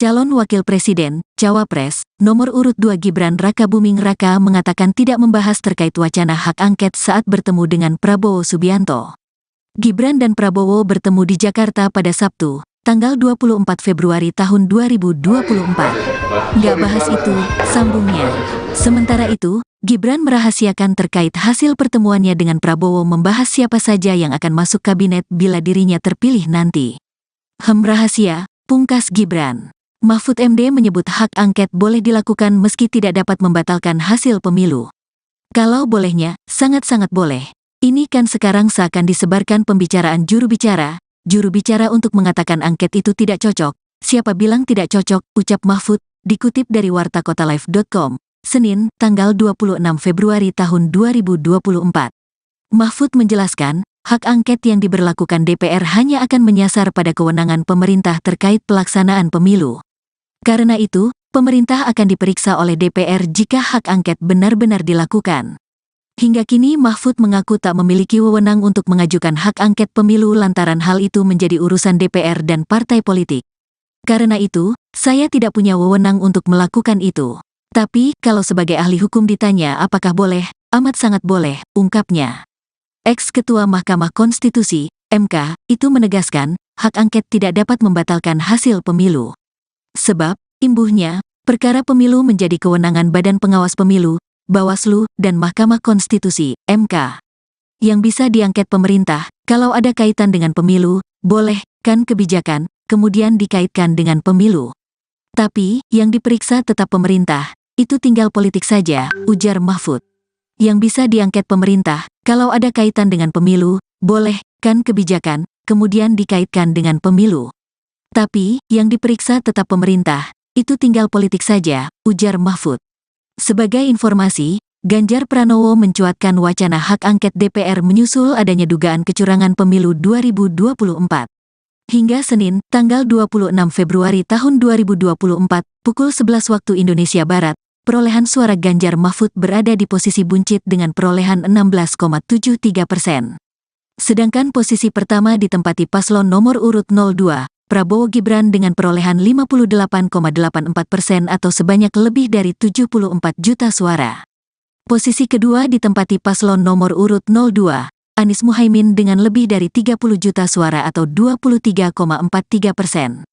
Calon Wakil Presiden, Cawapres, nomor urut 2 Gibran Rakabuming Raka mengatakan tidak membahas terkait wacana hak angket saat bertemu dengan Prabowo Subianto. Gibran dan Prabowo bertemu di Jakarta pada Sabtu, tanggal 24 Februari tahun 2024. Nggak bahas itu, sambungnya. Sementara itu, Gibran merahasiakan terkait hasil pertemuannya dengan Prabowo membahas siapa saja yang akan masuk kabinet bila dirinya terpilih nanti. Rahasia, pungkas Gibran. Mahfud MD menyebut hak angket boleh dilakukan meski tidak dapat membatalkan hasil pemilu. Kalau bolehnya, sangat-sangat boleh. Ini kan sekarang seakan disebarkan pembicaraan juru bicara untuk mengatakan angket itu tidak cocok. Siapa bilang tidak cocok, ucap Mahfud, dikutip dari wartakotalive.com, Senin, tanggal 26 Februari tahun 2024. Mahfud menjelaskan, hak angket yang diberlakukan DPR hanya akan menyasar pada kewenangan pemerintah terkait pelaksanaan pemilu. Karena itu, pemerintah akan diperiksa oleh DPR jika hak angket benar-benar dilakukan. Hingga kini Mahfud mengaku tak memiliki wewenang untuk mengajukan hak angket pemilu lantaran hal itu menjadi urusan DPR dan partai politik. Karena itu, saya tidak punya wewenang untuk melakukan itu. Tapi, kalau sebagai ahli hukum ditanya apakah boleh, amat sangat boleh, ungkapnya. Ex-Ketua Mahkamah Konstitusi, MK, itu menegaskan, hak angket tidak dapat membatalkan hasil pemilu. Sebab, imbuhnya, perkara pemilu menjadi kewenangan Badan Pengawas Pemilu, Bawaslu, dan Mahkamah Konstitusi, MK. Yang bisa diangket pemerintah, kalau ada kaitan dengan pemilu, boleh, kan kebijakan, kemudian dikaitkan dengan pemilu. Tapi, yang diperiksa tetap pemerintah, itu tinggal politik saja, ujar Mahfud. Yang bisa diangket pemerintah, kalau ada kaitan dengan pemilu, boleh, kan kebijakan, kemudian dikaitkan dengan pemilu. Tapi, yang diperiksa tetap pemerintah, itu tinggal politik saja, ujar Mahfud. Sebagai informasi, Ganjar Pranowo mencuatkan wacana hak angket DPR menyusul adanya dugaan kecurangan pemilu 2024. Hingga Senin, tanggal 26 Februari tahun 2024, pukul 11 waktu Indonesia Barat, perolehan suara Ganjar Mahfud berada di posisi buncit dengan perolehan 16,73%. Sedangkan posisi pertama ditempati paslon nomor urut 02, Prabowo Gibran dengan perolehan 58,84% atau sebanyak lebih dari 74 juta suara. Posisi kedua ditempati paslon nomor urut 02, Anies Muhaimin dengan lebih dari 30 juta suara atau 23,43%.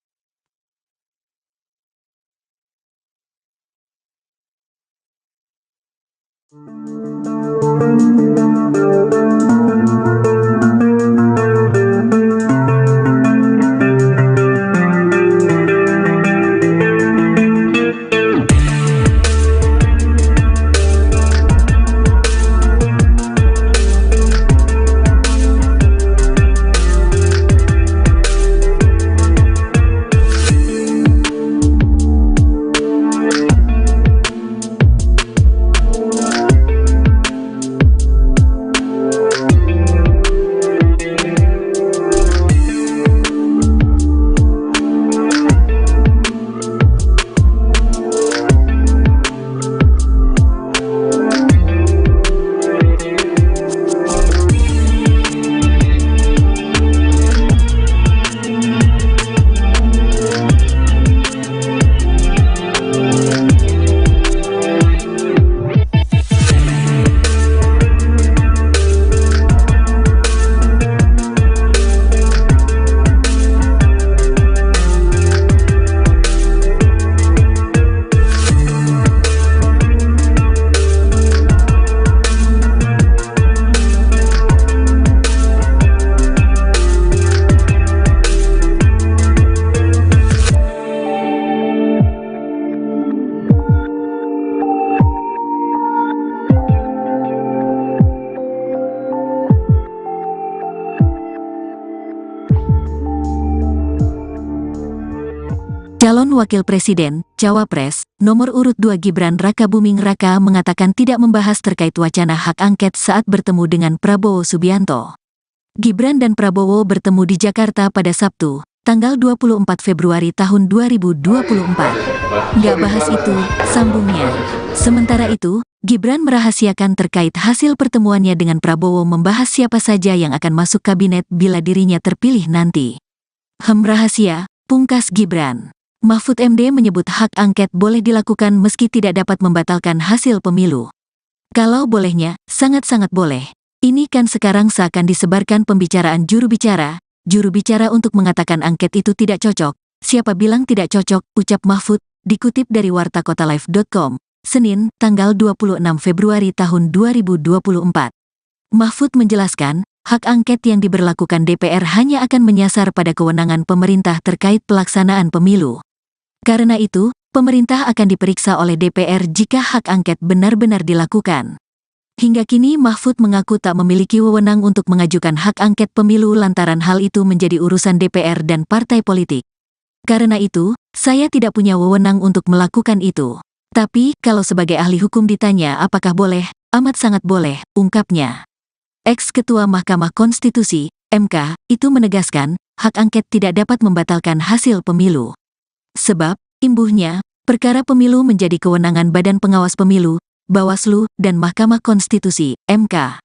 Calon Wakil Presiden, Cawapres, nomor urut 2 Gibran Rakabuming Raka mengatakan tidak membahas terkait wacana hak angket saat bertemu dengan Prabowo Subianto. Gibran dan Prabowo bertemu di Jakarta pada Sabtu, tanggal 24 Februari tahun 2024. Nggak bahas itu, sambungnya. Sementara itu, Gibran merahasiakan terkait hasil pertemuannya dengan Prabowo membahas siapa saja yang akan masuk kabinet bila dirinya terpilih nanti. Rahasia, pungkas Gibran. Mahfud MD menyebut hak angket boleh dilakukan meski tidak dapat membatalkan hasil pemilu. Kalau bolehnya, sangat-sangat boleh. Ini kan sekarang seakan disebarkan pembicaraan juru bicara untuk mengatakan angket itu tidak cocok. Siapa bilang tidak cocok, ucap Mahfud, dikutip dari wartakotalive.com, Senin, tanggal 26 Februari tahun 2024. Mahfud menjelaskan, hak angket yang diberlakukan DPR hanya akan menyasar pada kewenangan pemerintah terkait pelaksanaan pemilu. Karena itu, pemerintah akan diperiksa oleh DPR jika hak angket benar-benar dilakukan. Hingga kini Mahfud mengaku tak memiliki wewenang untuk mengajukan hak angket pemilu lantaran hal itu menjadi urusan DPR dan partai politik. Karena itu, saya tidak punya wewenang untuk melakukan itu. Tapi, kalau sebagai ahli hukum ditanya apakah boleh, amat sangat boleh, ungkapnya. Ex-Ketua Mahkamah Konstitusi, MK, itu menegaskan, hak angket tidak dapat membatalkan hasil pemilu. Sebab, imbuhnya, perkara pemilu menjadi kewenangan Badan Pengawas Pemilu, Bawaslu, dan Mahkamah Konstitusi, MK.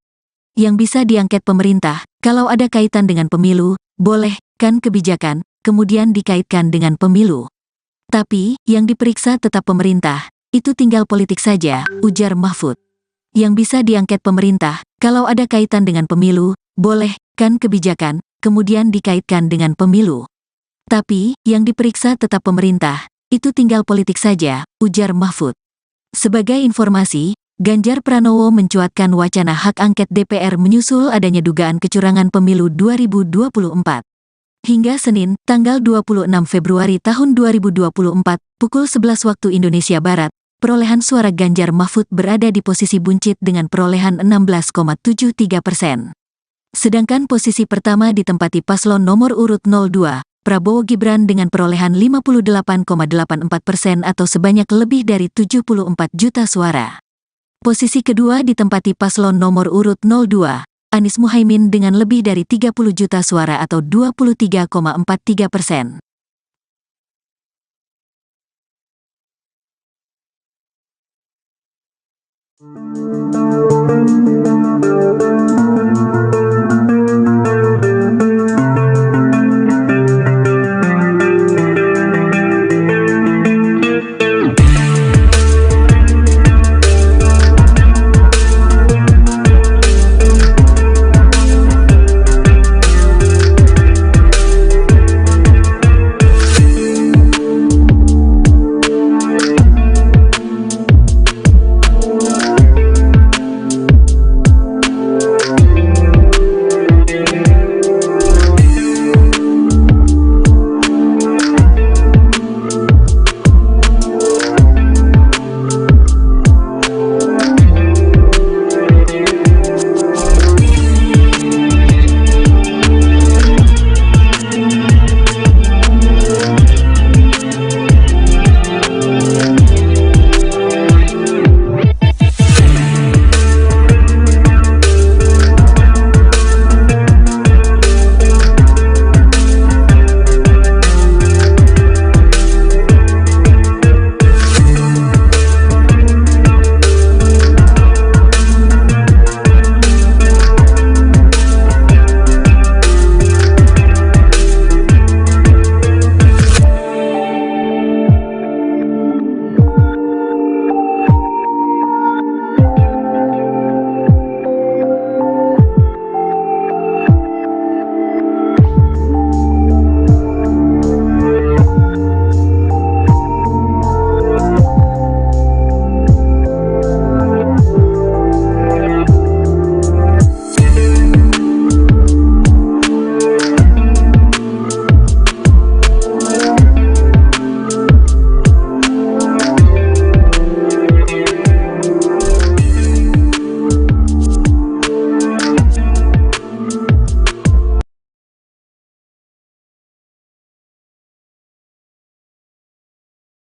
Yang bisa diangket pemerintah, kalau ada kaitan dengan pemilu, boleh, kan kebijakan, kemudian dikaitkan dengan pemilu. Tapi, yang diperiksa tetap pemerintah, itu tinggal politik saja, ujar Mahfud. Yang bisa diangket pemerintah, kalau ada kaitan dengan pemilu, boleh, kan kebijakan, kemudian dikaitkan dengan pemilu. Tapi, yang diperiksa tetap pemerintah, itu tinggal politik saja, ujar Mahfud. Sebagai informasi, Ganjar Pranowo mencuatkan wacana hak angket DPR menyusul adanya dugaan kecurangan pemilu 2024. Hingga Senin, tanggal 26 Februari tahun 2024, pukul 11 waktu Indonesia Barat, perolehan suara Ganjar Mahfud berada di posisi buncit dengan perolehan 16,73%. Sedangkan posisi pertama ditempati paslon nomor urut 02, Prabowo Gibran dengan perolehan 58,84% atau sebanyak lebih dari 74 juta suara. Posisi kedua ditempati paslon nomor urut 02, Anies Muhaimin dengan lebih dari 30 juta suara atau 23,43%.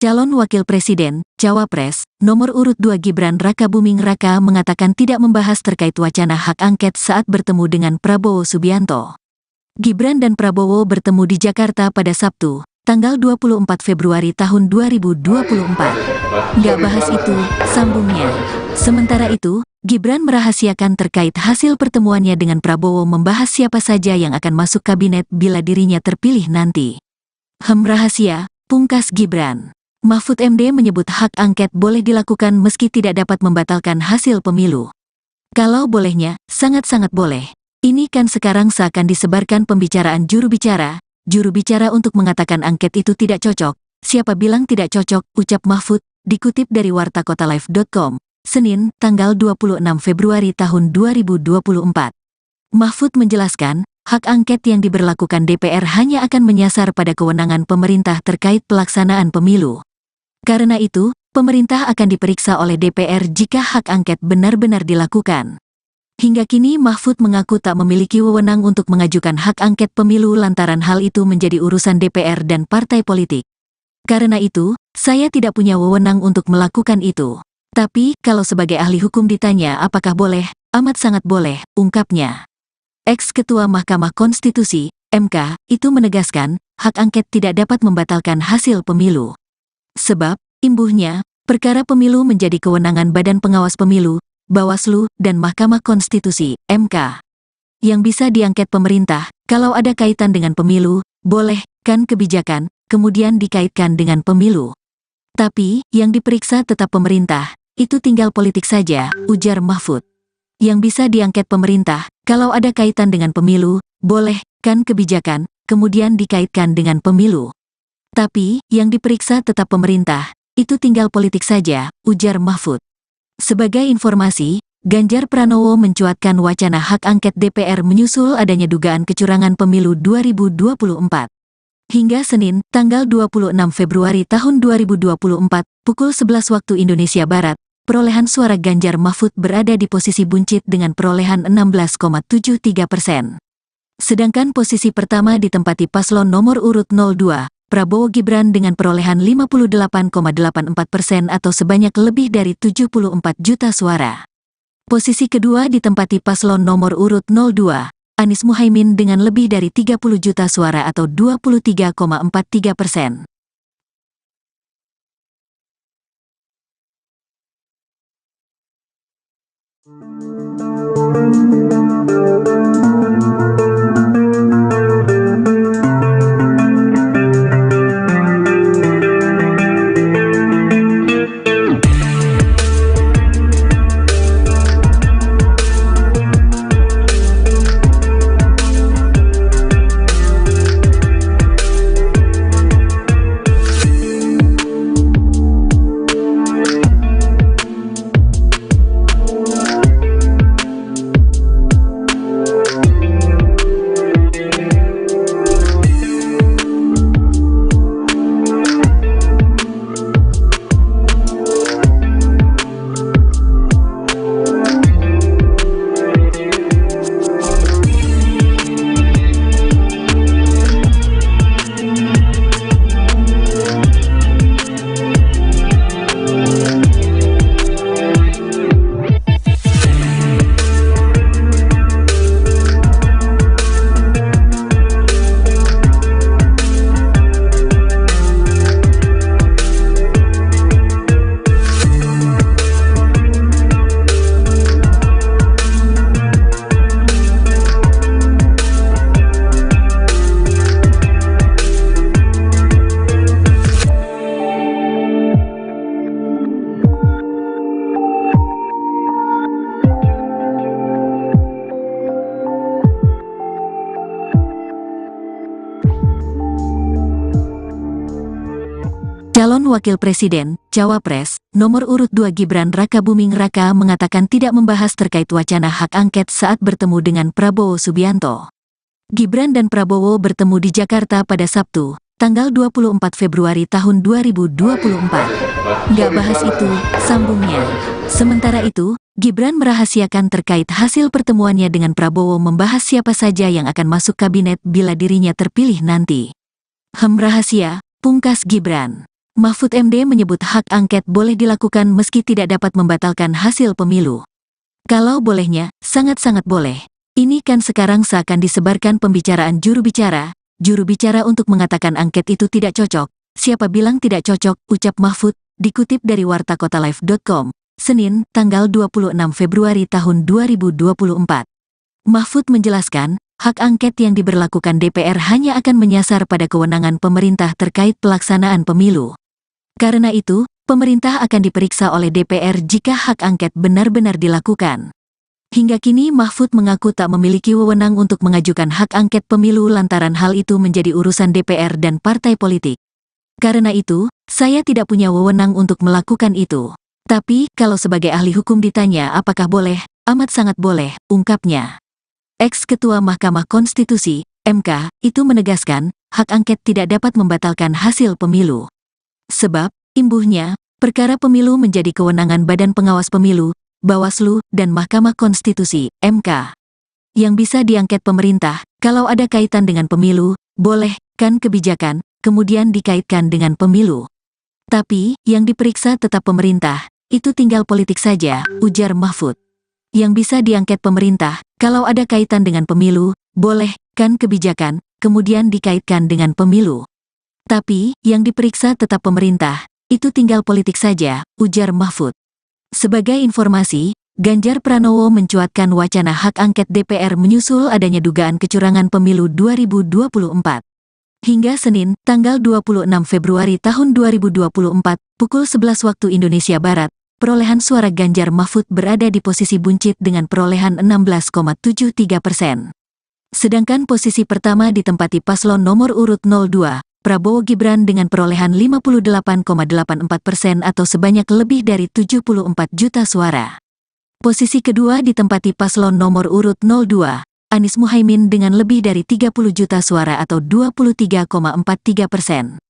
Calon Wakil Presiden, Cawapres, nomor urut 2 Gibran Rakabuming Raka mengatakan tidak membahas terkait wacana hak angket saat bertemu dengan Prabowo Subianto. Gibran dan Prabowo bertemu di Jakarta pada Sabtu, tanggal 24 Februari tahun 2024. Nggak bahas itu, sambungnya. Sementara itu, Gibran merahasiakan terkait hasil pertemuannya dengan Prabowo membahas siapa saja yang akan masuk kabinet bila dirinya terpilih nanti. Rahasia, pungkas Gibran. Mahfud MD menyebut hak angket boleh dilakukan meski tidak dapat membatalkan hasil pemilu. Kalau bolehnya, sangat-sangat boleh. Ini kan sekarang seakan disebarkan pembicaraan juru bicara untuk mengatakan angket itu tidak cocok. Siapa bilang tidak cocok, ucap Mahfud, dikutip dari wartakotalive.com, Senin, tanggal 26 Februari tahun 2024. Mahfud menjelaskan, hak angket yang diberlakukan DPR hanya akan menyasar pada kewenangan pemerintah terkait pelaksanaan pemilu. Karena itu, pemerintah akan diperiksa oleh DPR jika hak angket benar-benar dilakukan. Hingga kini Mahfud mengaku tak memiliki wewenang untuk mengajukan hak angket pemilu lantaran hal itu menjadi urusan DPR dan partai politik. Karena itu, saya tidak punya wewenang untuk melakukan itu. Tapi, kalau sebagai ahli hukum ditanya apakah boleh, amat sangat boleh, ungkapnya. Ex-Ketua Mahkamah Konstitusi, MK, itu menegaskan, hak angket tidak dapat membatalkan hasil pemilu. Sebab, imbuhnya, perkara pemilu menjadi kewenangan Badan Pengawas Pemilu, Bawaslu, dan Mahkamah Konstitusi, MK. Yang bisa diangket pemerintah, kalau ada kaitan dengan pemilu, boleh, kan kebijakan, kemudian dikaitkan dengan pemilu. Tapi, yang diperiksa tetap pemerintah, itu tinggal politik saja, ujar Mahfud. Yang bisa diangket pemerintah, kalau ada kaitan dengan pemilu, boleh, kan kebijakan, kemudian dikaitkan dengan pemilu. Tapi, yang diperiksa tetap pemerintah, itu tinggal politik saja, ujar Mahfud. Sebagai informasi, Ganjar Pranowo mencuatkan wacana hak angket DPR menyusul adanya dugaan kecurangan pemilu 2024. Hingga Senin, tanggal 26 Februari tahun 2024, pukul 11 waktu Indonesia Barat, perolehan suara Ganjar Mahfud berada di posisi buncit dengan perolehan 16,73%. Sedangkan posisi pertama ditempati paslon nomor urut 02, Prabowo Gibran dengan perolehan 58,84% atau sebanyak lebih dari 74 juta suara. Posisi kedua ditempati paslon nomor urut 02, Anies Muhaimin dengan lebih dari 30 juta suara atau 23,43%. Calon Wakil Presiden, Cawapres, nomor urut 2 Gibran Rakabuming Raka mengatakan tidak membahas terkait wacana hak angket saat bertemu dengan Prabowo Subianto. Gibran dan Prabowo bertemu di Jakarta pada Sabtu, tanggal 24 Februari tahun 2024. Nggak bahas itu, sambungnya. Sementara itu, Gibran merahasiakan terkait hasil pertemuannya dengan Prabowo membahas siapa saja yang akan masuk kabinet bila dirinya terpilih nanti. Rahasia, pungkas Gibran. Mahfud MD menyebut hak angket boleh dilakukan meski tidak dapat membatalkan hasil pemilu. Kalau bolehnya, sangat-sangat boleh. Ini kan sekarang seakan disebarkan pembicaraan juru bicara untuk mengatakan angket itu tidak cocok. Siapa bilang tidak cocok, ucap Mahfud, dikutip dari wartakotalive.com, Senin, tanggal 26 Februari tahun 2024. Mahfud menjelaskan, hak angket yang diberlakukan DPR hanya akan menyasar pada kewenangan pemerintah terkait pelaksanaan pemilu. Karena itu, pemerintah akan diperiksa oleh DPR jika hak angket benar-benar dilakukan. Hingga kini Mahfud mengaku tak memiliki wewenang untuk mengajukan hak angket pemilu lantaran hal itu menjadi urusan DPR dan partai politik. Karena itu, saya tidak punya wewenang untuk melakukan itu. Tapi, kalau sebagai ahli hukum ditanya apakah boleh, amat sangat boleh, ungkapnya. Ex-Ketua Mahkamah Konstitusi, MK, itu menegaskan, hak angket tidak dapat membatalkan hasil pemilu. Sebab, imbuhnya, perkara pemilu menjadi kewenangan Badan Pengawas Pemilu, Bawaslu, dan Mahkamah Konstitusi, MK. Yang bisa diangket pemerintah, kalau ada kaitan dengan pemilu, boleh, kan kebijakan, kemudian dikaitkan dengan pemilu. Tapi, yang diperiksa tetap pemerintah, itu tinggal politik saja, ujar Mahfud. Yang bisa diangket pemerintah, kalau ada kaitan dengan pemilu, boleh, kan kebijakan, kemudian dikaitkan dengan pemilu. Tapi, yang diperiksa tetap pemerintah, itu tinggal politik saja, ujar Mahfud. Sebagai informasi, Ganjar Pranowo mencuatkan wacana hak angket DPR menyusul adanya dugaan kecurangan pemilu 2024. Hingga Senin, tanggal 26 Februari tahun 2024, pukul 11 waktu Indonesia Barat, perolehan suara Ganjar Mahfud berada di posisi buncit dengan perolehan 16,73%. Sedangkan posisi pertama ditempati paslon nomor urut 02, Prabowo Gibran dengan perolehan 58,84% atau sebanyak lebih dari 74 juta suara. Posisi kedua ditempati paslon nomor urut 02, Anies Muhaimin dengan lebih dari 30 juta suara atau 23,43%.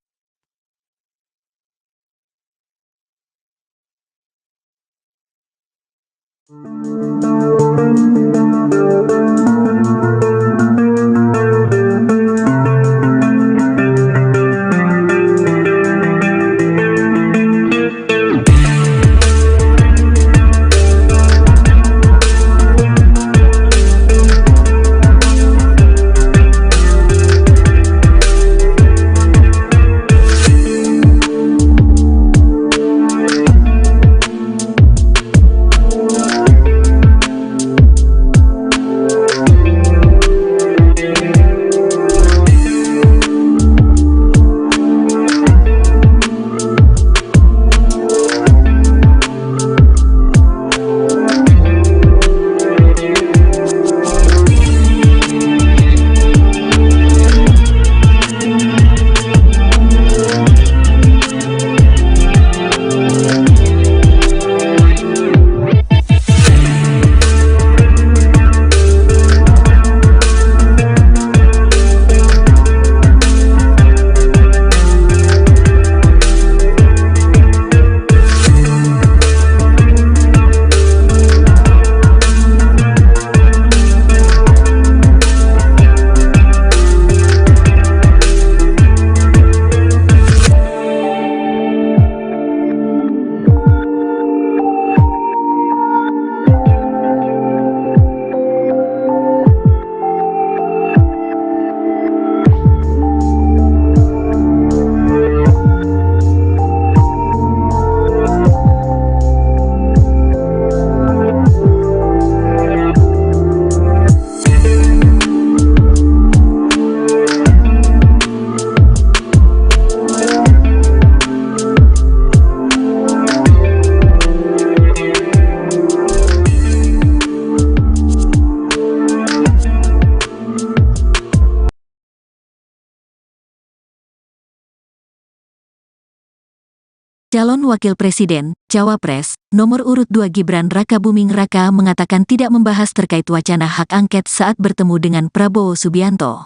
Calon Wakil Presiden, Cawapres, nomor urut 2 Gibran Rakabuming Raka mengatakan tidak membahas terkait wacana hak angket saat bertemu dengan Prabowo Subianto.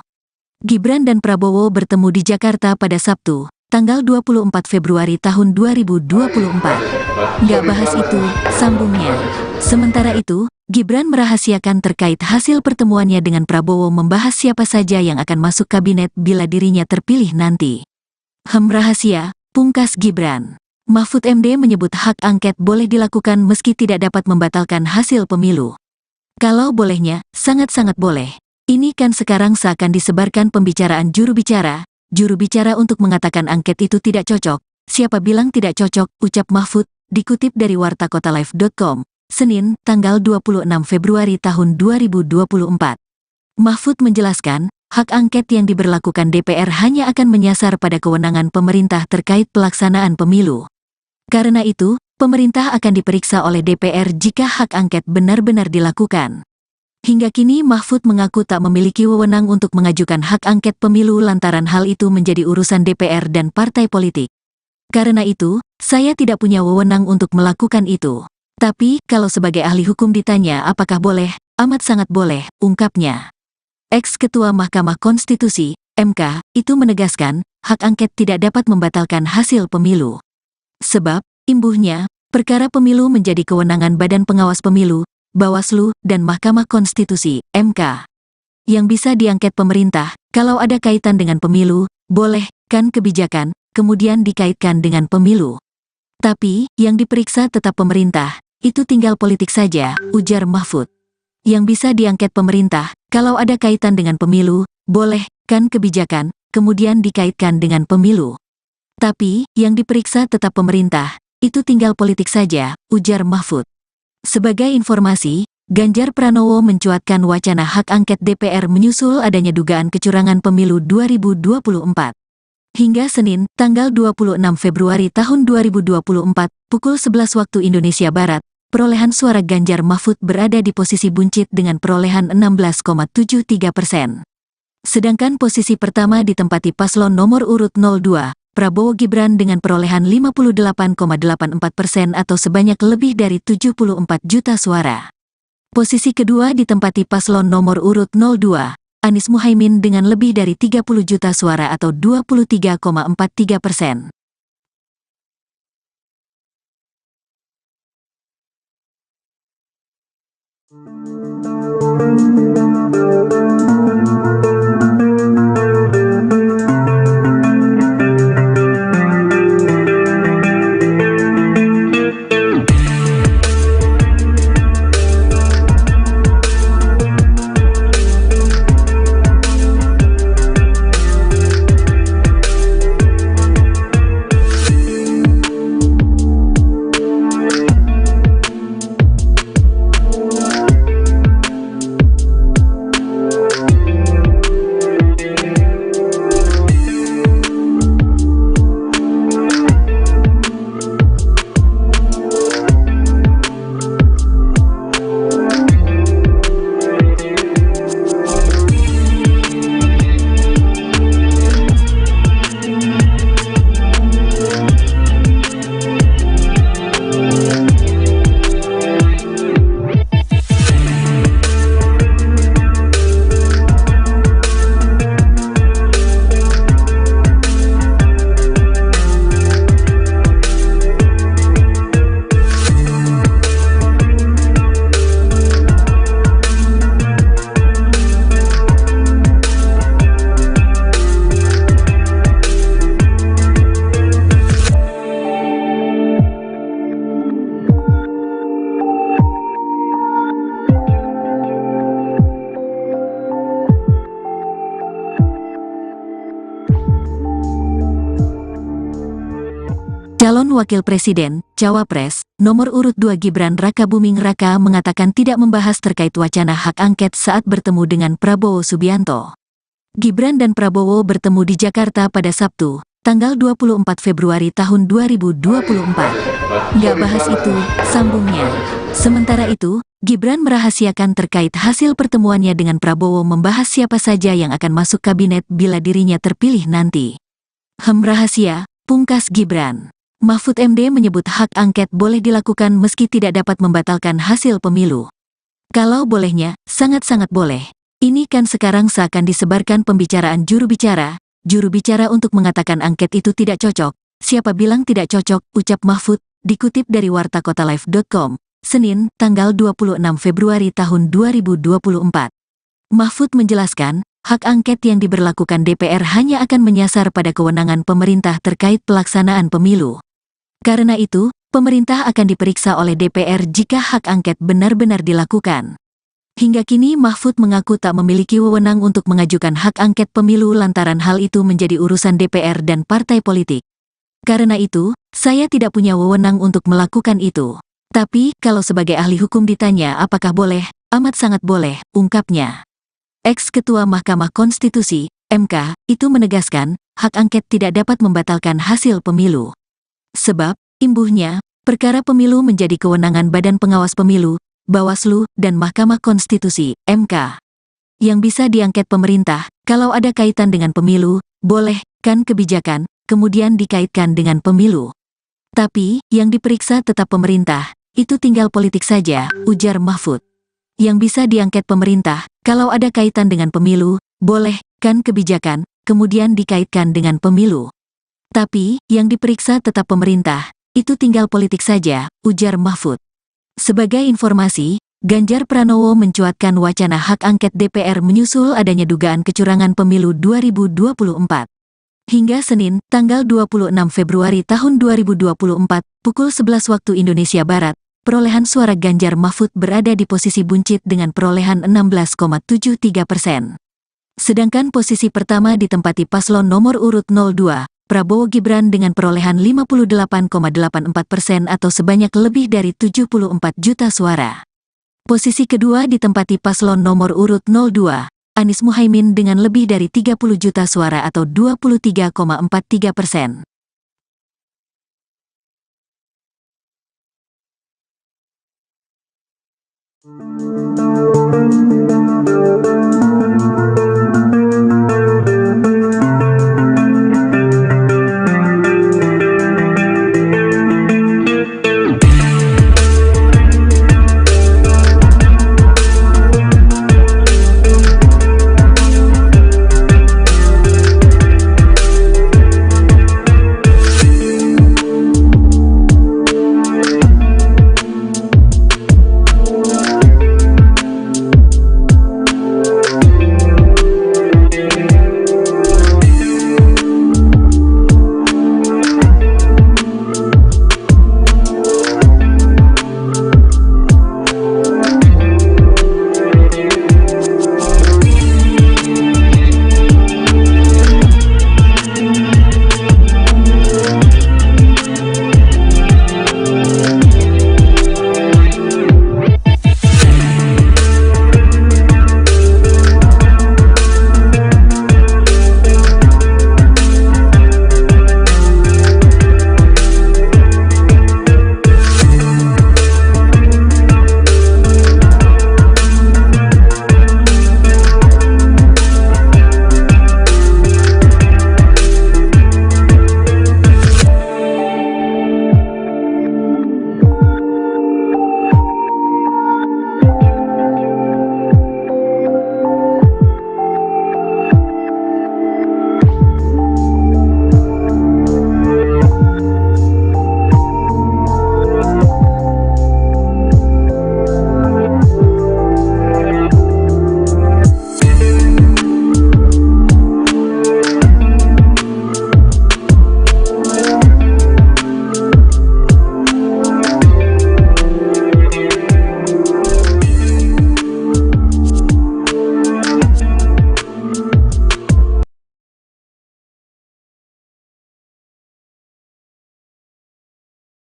Gibran dan Prabowo bertemu di Jakarta pada Sabtu, tanggal 24 Februari tahun 2024. Nggak bahas itu, sambungnya. Sementara itu, Gibran merahasiakan terkait hasil pertemuannya dengan Prabowo membahas siapa saja yang akan masuk kabinet bila dirinya terpilih nanti. Rahasia, pungkas Gibran. Mahfud MD menyebut hak angket boleh dilakukan meski tidak dapat membatalkan hasil pemilu. Kalau bolehnya, sangat-sangat boleh. Ini kan sekarang seakan disebarkan pembicaraan juru bicara untuk mengatakan angket itu tidak cocok. Siapa bilang tidak cocok, ucap Mahfud, dikutip dari wartakotalive.com, Senin, tanggal 26 Februari tahun 2024. Mahfud menjelaskan, hak angket yang diberlakukan DPR hanya akan menyasar pada kewenangan pemerintah terkait pelaksanaan pemilu. Karena itu, pemerintah akan diperiksa oleh DPR jika hak angket benar-benar dilakukan. Hingga kini Mahfud mengaku tak memiliki wewenang untuk mengajukan hak angket pemilu lantaran hal itu menjadi urusan DPR dan partai politik. Karena itu, saya tidak punya wewenang untuk melakukan itu. Tapi, kalau sebagai ahli hukum ditanya apakah boleh, amat sangat boleh, ungkapnya. Ex-Ketua Mahkamah Konstitusi, MK, itu menegaskan, hak angket tidak dapat membatalkan hasil pemilu. Sebab, imbuhnya, perkara pemilu menjadi kewenangan Badan Pengawas Pemilu, Bawaslu, dan Mahkamah Konstitusi, MK. Yang bisa diangket pemerintah, kalau ada kaitan dengan pemilu, boleh, kan kebijakan, kemudian dikaitkan dengan pemilu. Tapi, yang diperiksa tetap pemerintah, itu tinggal politik saja, ujar Mahfud. Yang bisa diangket pemerintah, kalau ada kaitan dengan pemilu, boleh, kan kebijakan, kemudian dikaitkan dengan pemilu. Tapi, yang diperiksa tetap pemerintah, itu tinggal politik saja, ujar Mahfud. Sebagai informasi, Ganjar Pranowo mencuatkan wacana hak angket DPR menyusul adanya dugaan kecurangan pemilu 2024. Hingga Senin, tanggal 26 Februari tahun 2024, pukul 11 waktu Indonesia Barat, perolehan suara Ganjar Mahfud berada di posisi buncit dengan perolehan 16,73%. Sedangkan posisi pertama ditempati paslon nomor urut 02, Prabowo Gibran dengan perolehan 58,84% atau sebanyak lebih dari 74 juta suara. Posisi kedua ditempati paslon nomor urut 02, Anies Muhaimin dengan lebih dari 30 juta suara atau 23,43%. Calon Wakil Presiden, Cawapres, nomor urut 2 Gibran Rakabuming Raka mengatakan tidak membahas terkait wacana hak angket saat bertemu dengan Prabowo Subianto. Gibran dan Prabowo bertemu di Jakarta pada Sabtu, tanggal 24 Februari tahun 2024. Nggak bahas itu, sambungnya. Sementara itu, Gibran merahasiakan terkait hasil pertemuannya dengan Prabowo membahas siapa saja yang akan masuk kabinet bila dirinya terpilih nanti. Rahasia, pungkas Gibran. Mahfud MD menyebut hak angket boleh dilakukan meski tidak dapat membatalkan hasil pemilu. Kalau bolehnya, sangat-sangat boleh. Ini kan sekarang seakan disebarkan pembicaraan juru bicara untuk mengatakan angket itu tidak cocok. Siapa bilang tidak cocok, ucap Mahfud, dikutip dari wartakotalive.com, Senin, tanggal 26 Februari tahun 2024. Mahfud menjelaskan, hak angket yang diberlakukan DPR hanya akan menyasar pada kewenangan pemerintah terkait pelaksanaan pemilu. Karena itu, pemerintah akan diperiksa oleh DPR jika hak angket benar-benar dilakukan. Hingga kini Mahfud mengaku tak memiliki wewenang untuk mengajukan hak angket pemilu lantaran hal itu menjadi urusan DPR dan partai politik. Karena itu, saya tidak punya wewenang untuk melakukan itu. Tapi, kalau sebagai ahli hukum ditanya apakah boleh, amat sangat boleh, ungkapnya. Ex-Ketua Mahkamah Konstitusi, MK, itu menegaskan, hak angket tidak dapat membatalkan hasil pemilu. Sebab, imbuhnya, perkara pemilu menjadi kewenangan Badan Pengawas Pemilu, Bawaslu, dan Mahkamah Konstitusi, MK. Yang bisa diangket pemerintah, kalau ada kaitan dengan pemilu, boleh, kan kebijakan, kemudian dikaitkan dengan pemilu. Tapi, yang diperiksa tetap pemerintah, itu tinggal politik saja, ujar Mahfud. Yang bisa diangket pemerintah, kalau ada kaitan dengan pemilu, boleh, kan kebijakan, kemudian dikaitkan dengan pemilu. Tapi, yang diperiksa tetap pemerintah, itu tinggal politik saja, ujar Mahfud. Sebagai informasi, Ganjar Pranowo mencuatkan wacana hak angket DPR menyusul adanya dugaan kecurangan pemilu 2024. Hingga Senin, tanggal 26 Februari tahun 2024, pukul 11 waktu Indonesia Barat, perolehan suara Ganjar Mahfud berada di posisi buncit dengan perolehan 16,73%. Sedangkan posisi pertama ditempati paslon nomor urut 02, Prabowo Gibran dengan perolehan 58,84% atau sebanyak lebih dari 74 juta suara. Posisi kedua ditempati paslon nomor urut 02, Anies Muhaimin dengan lebih dari 30 juta suara atau 23,43%.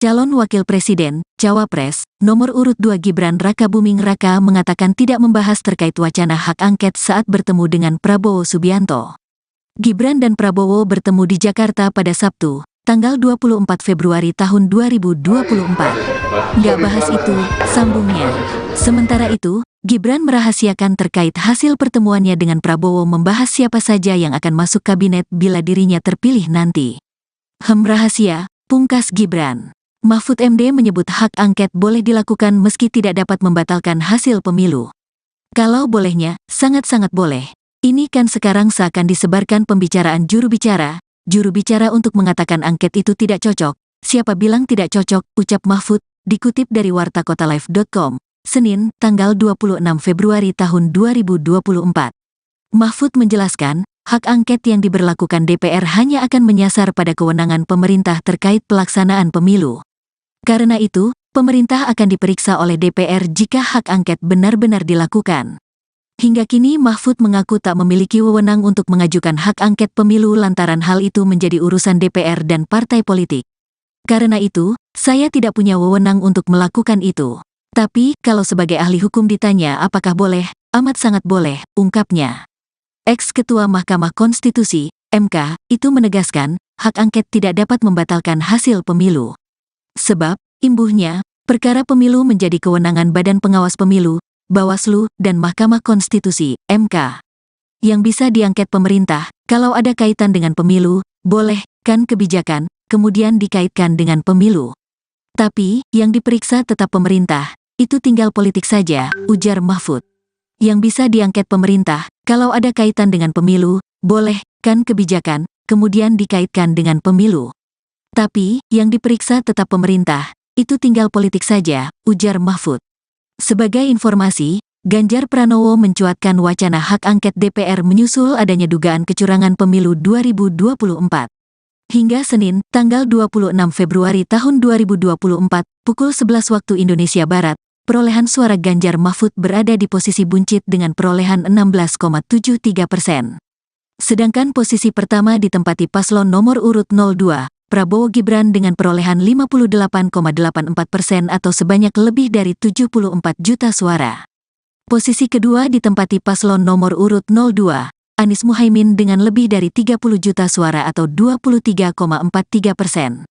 Calon Wakil Presiden, Cawapres, nomor urut 2 Gibran Rakabuming Raka mengatakan tidak membahas terkait wacana hak angket saat bertemu dengan Prabowo Subianto. Gibran dan Prabowo bertemu di Jakarta pada Sabtu, tanggal 24 Februari tahun 2024. Nggak bahas itu, sambungnya. Sementara itu, Gibran merahasiakan terkait hasil pertemuannya dengan Prabowo membahas siapa saja yang akan masuk kabinet bila dirinya terpilih nanti. Rahasia, pungkas Gibran. Mahfud MD menyebut hak angket boleh dilakukan meski tidak dapat membatalkan hasil pemilu. Kalau bolehnya, sangat-sangat boleh. Ini kan sekarang seakan disebarkan pembicaraan juru bicara untuk mengatakan angket itu tidak cocok. Siapa bilang tidak cocok, ucap Mahfud, dikutip dari wartakotalive.com, Senin, tanggal 26 Februari tahun 2024. Mahfud menjelaskan, hak angket yang diberlakukan DPR hanya akan menyasar pada kewenangan pemerintah terkait pelaksanaan pemilu. Karena itu, pemerintah akan diperiksa oleh DPR jika hak angket benar-benar dilakukan. Hingga kini Mahfud mengaku tak memiliki wewenang untuk mengajukan hak angket pemilu lantaran hal itu menjadi urusan DPR dan partai politik. Karena itu, saya tidak punya wewenang untuk melakukan itu. Tapi, kalau sebagai ahli hukum ditanya apakah boleh, amat sangat boleh, ungkapnya. Ex-Ketua Mahkamah Konstitusi, MK, itu menegaskan, hak angket tidak dapat membatalkan hasil pemilu. Sebab, imbuhnya, perkara pemilu menjadi kewenangan Badan Pengawas Pemilu, Bawaslu, dan Mahkamah Konstitusi, MK. Yang bisa diangket pemerintah, kalau ada kaitan dengan pemilu, boleh, kan kebijakan, kemudian dikaitkan dengan pemilu. Tapi, yang diperiksa tetap pemerintah, itu tinggal politik saja, ujar Mahfud. Yang bisa diangket pemerintah, kalau ada kaitan dengan pemilu, boleh, kan kebijakan, kemudian dikaitkan dengan pemilu. Tapi, yang diperiksa tetap pemerintah, itu tinggal politik saja, ujar Mahfud. Sebagai informasi, Ganjar Pranowo mencuatkan wacana hak angket DPR menyusul adanya dugaan kecurangan pemilu 2024. Hingga Senin, tanggal 26 Februari tahun 2024, pukul 11 waktu Indonesia Barat, perolehan suara Ganjar Mahfud berada di posisi buncit dengan perolehan 16,73%. Sedangkan posisi pertama ditempati paslon nomor urut 02, Prabowo Gibran dengan perolehan 58,84% atau sebanyak lebih dari 74 juta suara. Posisi kedua ditempati paslon nomor urut 02, Anies Muhaimin dengan lebih dari 30 juta suara atau 23,43%.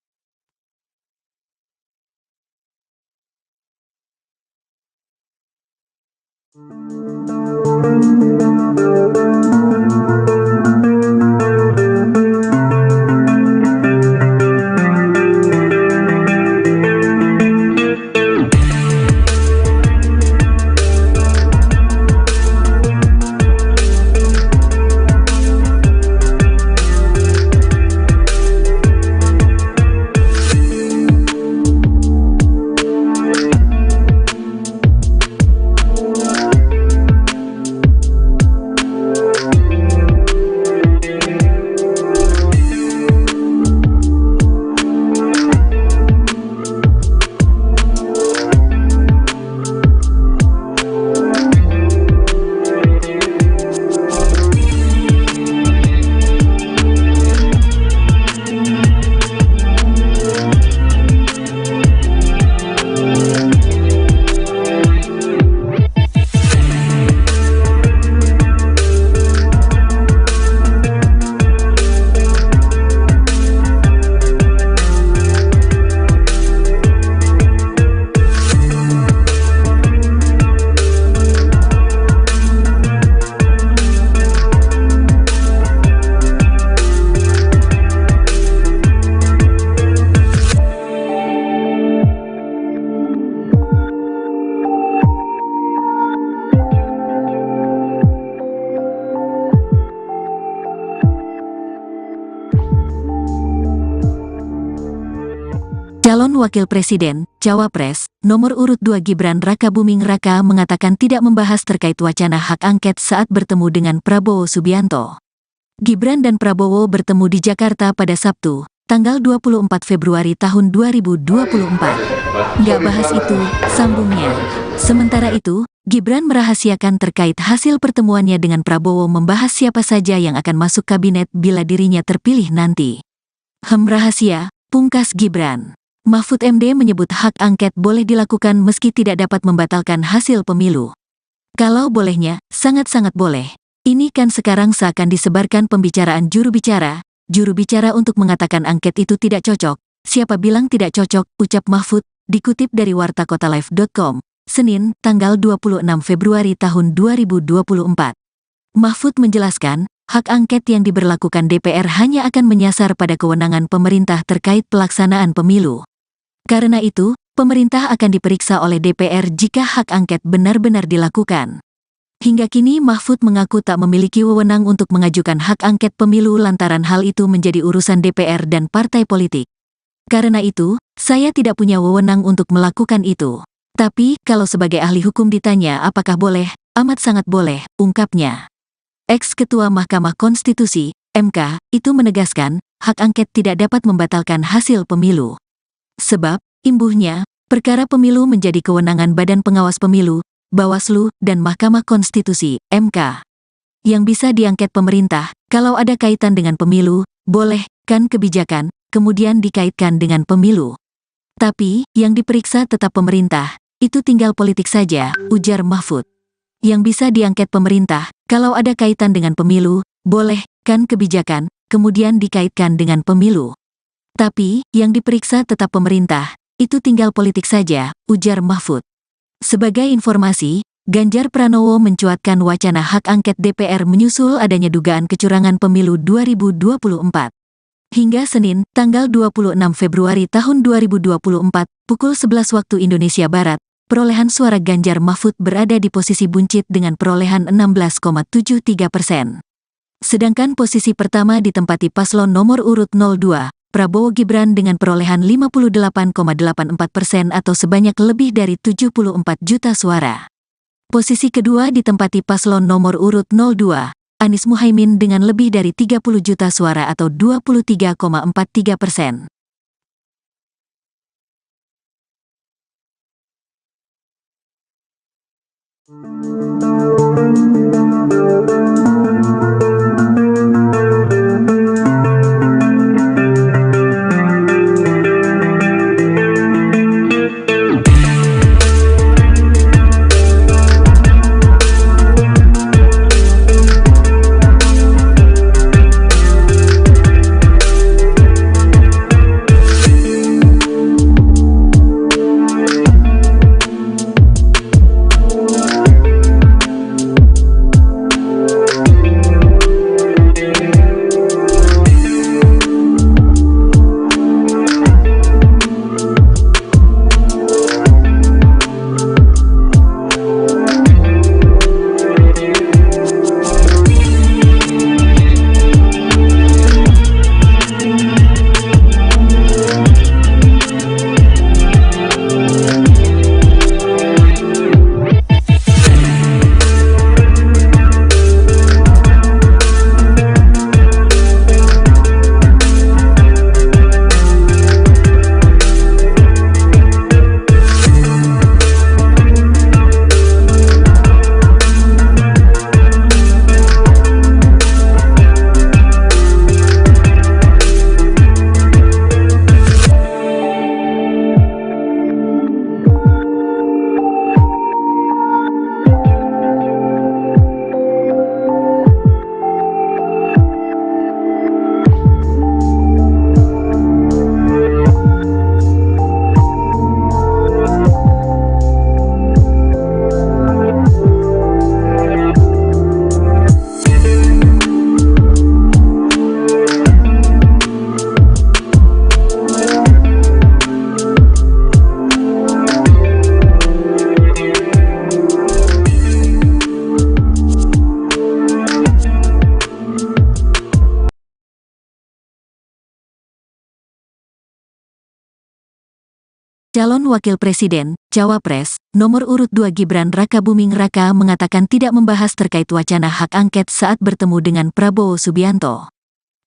Calon Wakil Presiden, Cawapres, nomor urut 2 Gibran Rakabuming Raka mengatakan tidak membahas terkait wacana hak angket saat bertemu dengan Prabowo Subianto. Gibran dan Prabowo bertemu di Jakarta pada Sabtu, tanggal 24 Februari tahun 2024. Nggak bahas itu, sambungnya. Sementara itu, Gibran merahasiakan terkait hasil pertemuannya dengan Prabowo membahas siapa saja yang akan masuk kabinet bila dirinya terpilih nanti. Rahasia, pungkas Gibran. Mahfud MD menyebut hak angket boleh dilakukan meski tidak dapat membatalkan hasil pemilu. Kalau bolehnya, sangat-sangat boleh. Ini kan sekarang seakan disebarkan pembicaraan juru bicara untuk mengatakan angket itu tidak cocok. Siapa bilang tidak cocok, ucap Mahfud, dikutip dari wartakotalive.com, Senin, tanggal 26 Februari tahun 2024. Mahfud menjelaskan, hak angket yang diberlakukan DPR hanya akan menyasar pada kewenangan pemerintah terkait pelaksanaan pemilu. Karena itu, pemerintah akan diperiksa oleh DPR jika hak angket benar-benar dilakukan. Hingga kini Mahfud mengaku tak memiliki wewenang untuk mengajukan hak angket pemilu lantaran hal itu menjadi urusan DPR dan partai politik. Karena itu, saya tidak punya wewenang untuk melakukan itu. Tapi, kalau sebagai ahli hukum ditanya apakah boleh, amat sangat boleh, ungkapnya. Ex-Ketua Mahkamah Konstitusi, MK, itu menegaskan, hak angket tidak dapat membatalkan hasil pemilu. Sebab, imbuhnya, perkara pemilu menjadi kewenangan Badan Pengawas Pemilu, Bawaslu, dan Mahkamah Konstitusi, MK. Yang bisa diangket pemerintah, kalau ada kaitan dengan pemilu, boleh, kan kebijakan, kemudian dikaitkan dengan pemilu. Tapi, yang diperiksa tetap pemerintah, itu tinggal politik saja, ujar Mahfud. Yang bisa diangket pemerintah, kalau ada kaitan dengan pemilu, boleh, kan kebijakan, kemudian dikaitkan dengan pemilu. Tapi, yang diperiksa tetap pemerintah, itu tinggal politik saja, ujar Mahfud. Sebagai informasi, Ganjar Pranowo mencuatkan wacana hak angket DPR menyusul adanya dugaan kecurangan pemilu 2024. Hingga Senin, tanggal 26 Februari tahun 2024, pukul 11 waktu Indonesia Barat, perolehan suara Ganjar Mahfud berada di posisi buncit dengan perolehan 16,73%. Sedangkan posisi pertama ditempati paslon nomor urut 02, Prabowo Gibran dengan perolehan 58,84% atau sebanyak lebih dari 74 juta suara. Posisi kedua ditempati paslon nomor urut 02, Anies Muhaimin dengan lebih dari 30 juta suara atau 23,43%. Calon Wakil Presiden, Cawapres, nomor urut 2 Gibran Rakabuming Raka mengatakan tidak membahas terkait wacana hak angket saat bertemu dengan Prabowo Subianto.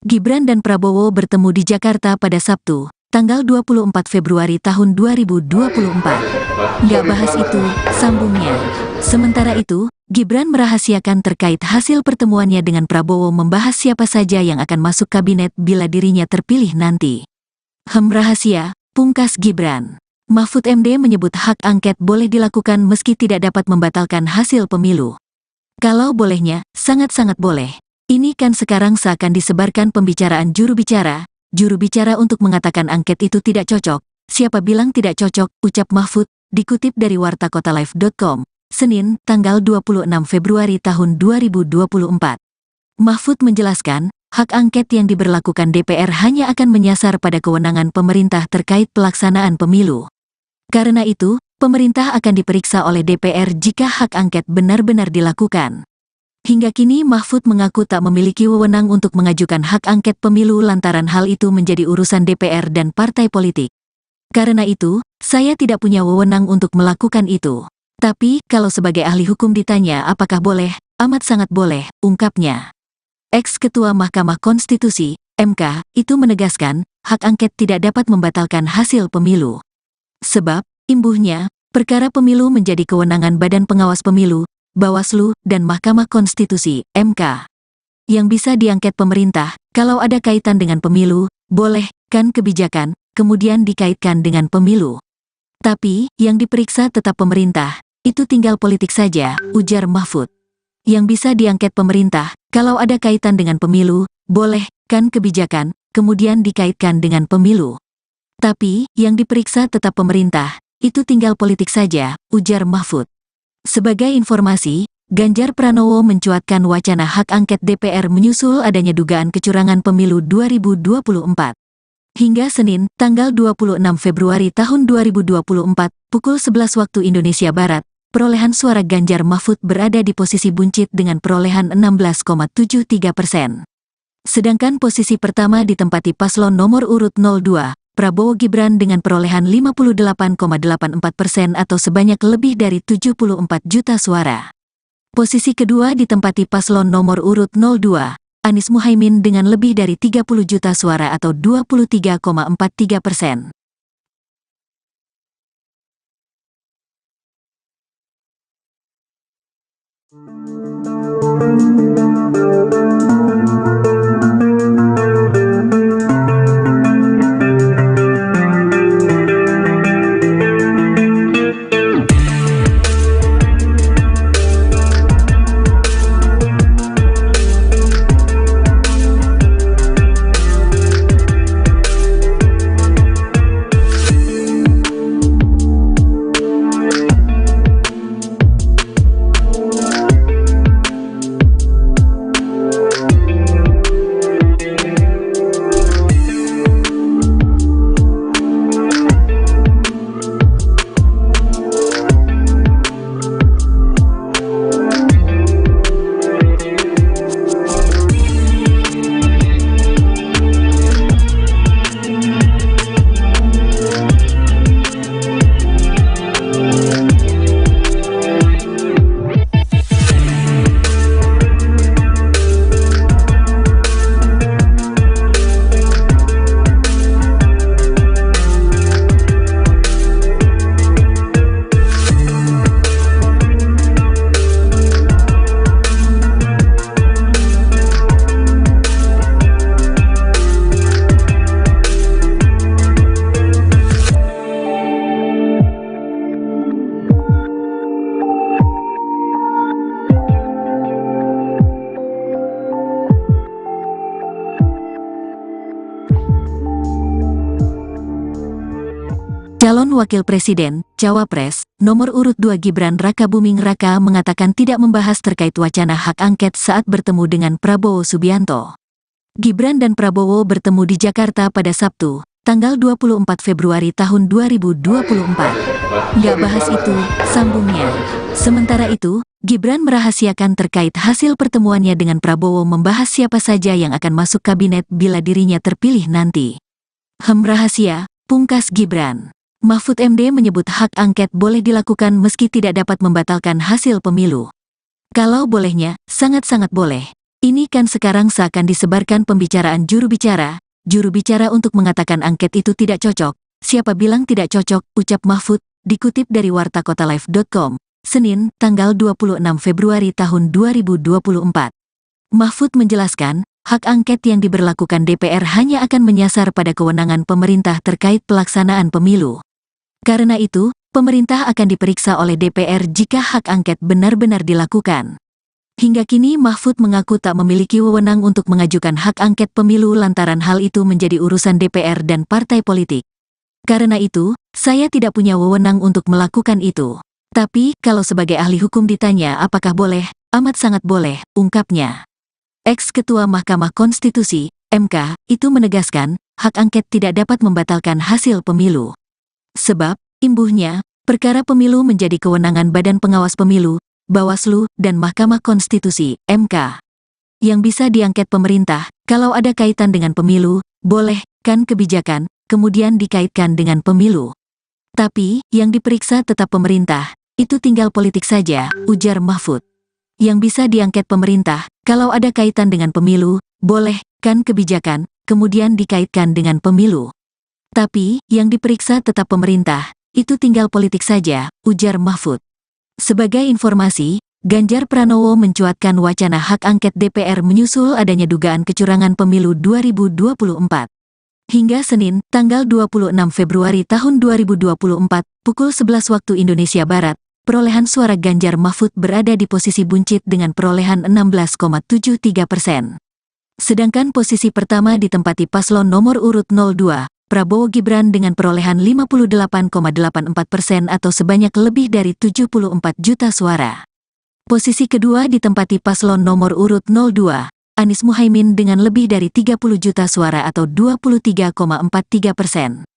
Gibran dan Prabowo bertemu di Jakarta pada Sabtu, tanggal 24 Februari tahun 2024. Nggak bahas itu, sambungnya. Sementara itu, Gibran merahasiakan terkait hasil pertemuannya dengan Prabowo membahas siapa saja yang akan masuk kabinet bila dirinya terpilih nanti. Rahasia, pungkas Gibran. Mahfud MD menyebut hak angket boleh dilakukan meski tidak dapat membatalkan hasil pemilu. Kalau bolehnya, sangat-sangat boleh. Ini kan sekarang seakan disebarkan pembicaraan juru bicara untuk mengatakan angket itu tidak cocok. Siapa bilang tidak cocok, ucap Mahfud, dikutip dari wartakotalive.com, Senin, tanggal 26 Februari tahun 2024. Mahfud menjelaskan, hak angket yang diberlakukan DPR hanya akan menyasar pada kewenangan pemerintah terkait pelaksanaan pemilu. Karena itu, pemerintah akan diperiksa oleh DPR jika hak angket benar-benar dilakukan. Hingga kini Mahfud mengaku tak memiliki wewenang untuk mengajukan hak angket pemilu lantaran hal itu menjadi urusan DPR dan partai politik. Karena itu, saya tidak punya wewenang untuk melakukan itu. Tapi, kalau sebagai ahli hukum ditanya apakah boleh, amat sangat boleh, ungkapnya. Ex-Ketua Mahkamah Konstitusi, MK, itu menegaskan, hak angket tidak dapat membatalkan hasil pemilu. Sebab, imbuhnya, perkara pemilu menjadi kewenangan Badan Pengawas Pemilu, Bawaslu, dan Mahkamah Konstitusi, MK. Yang bisa diangket pemerintah, kalau ada kaitan dengan pemilu, boleh, kan kebijakan, kemudian dikaitkan dengan pemilu. Tapi, yang diperiksa tetap pemerintah, itu tinggal politik saja, ujar Mahfud. Yang bisa diangket pemerintah, kalau ada kaitan dengan pemilu, boleh, kan kebijakan, kemudian dikaitkan dengan pemilu. Tapi, yang diperiksa tetap pemerintah, itu tinggal politik saja, ujar Mahfud. Sebagai informasi, Ganjar Pranowo mencuatkan wacana hak angket DPR menyusul adanya dugaan kecurangan pemilu 2024. Hingga Senin, tanggal 26 Februari tahun 2024, pukul 11 waktu Indonesia Barat, perolehan suara Ganjar Mahfud berada di posisi buncit dengan perolehan 16,73%. Sedangkan posisi pertama ditempati paslon nomor urut 02, Prabowo Gibran dengan perolehan 58,84% atau sebanyak lebih dari 74 juta suara. Posisi kedua ditempati paslon nomor urut 02, Anies Muhaimin dengan lebih dari 30 juta suara atau 23,43%. Calon Wakil Presiden, Cawapres, nomor urut 2 Gibran Rakabuming Raka mengatakan tidak membahas terkait wacana hak angket saat bertemu dengan Prabowo Subianto. Gibran dan Prabowo bertemu di Jakarta pada Sabtu, tanggal 24 Februari tahun 2024. Nggak bahas itu, sambungnya. Sementara itu, Gibran merahasiakan terkait hasil pertemuannya dengan Prabowo membahas siapa saja yang akan masuk kabinet bila dirinya terpilih nanti. Rahasia, pungkas Gibran. Mahfud MD menyebut hak angket boleh dilakukan meski tidak dapat membatalkan hasil pemilu. Kalau bolehnya, sangat-sangat boleh. Ini kan sekarang seakan disebarkan pembicaraan juru bicara untuk mengatakan angket itu tidak cocok. Siapa bilang tidak cocok, ucap Mahfud, dikutip dari wartakotalive.com, Senin, tanggal 26 Februari tahun 2024. Mahfud menjelaskan, hak angket yang diberlakukan DPR hanya akan menyasar pada kewenangan pemerintah terkait pelaksanaan pemilu. Karena itu, pemerintah akan diperiksa oleh DPR jika hak angket benar-benar dilakukan. Hingga kini Mahfud mengaku tak memiliki wewenang untuk mengajukan hak angket pemilu lantaran hal itu menjadi urusan DPR dan partai politik. Karena itu, saya tidak punya wewenang untuk melakukan itu. Tapi, kalau sebagai ahli hukum ditanya apakah boleh, amat sangat boleh, ungkapnya. Ex-Ketua Mahkamah Konstitusi, MK, itu menegaskan, hak angket tidak dapat membatalkan hasil pemilu. Sebab, imbuhnya, perkara pemilu menjadi kewenangan Badan Pengawas Pemilu, Bawaslu, dan Mahkamah Konstitusi, MK. Yang bisa diangket pemerintah, kalau ada kaitan dengan pemilu, boleh, kan kebijakan, kemudian dikaitkan dengan pemilu. Tapi, yang diperiksa tetap pemerintah, itu tinggal politik saja, ujar Mahfud. Yang bisa diangket pemerintah, kalau ada kaitan dengan pemilu, boleh, kan kebijakan, kemudian dikaitkan dengan pemilu. Tapi, yang diperiksa tetap pemerintah, itu tinggal politik saja, ujar Mahfud. Sebagai informasi, Ganjar Pranowo mencuatkan wacana hak angket DPR menyusul adanya dugaan kecurangan pemilu 2024. Hingga Senin, tanggal 26 Februari tahun 2024, pukul 11 waktu Indonesia Barat, perolehan suara Ganjar Mahfud berada di posisi buncit dengan perolehan 16,73%. Sedangkan posisi pertama ditempati paslon nomor urut 02, Prabowo Gibran dengan perolehan 58,84% atau sebanyak lebih dari 74 juta suara. Posisi kedua ditempati paslon nomor urut 02, Anies Muhaimin dengan lebih dari 30 juta suara atau 23,43%.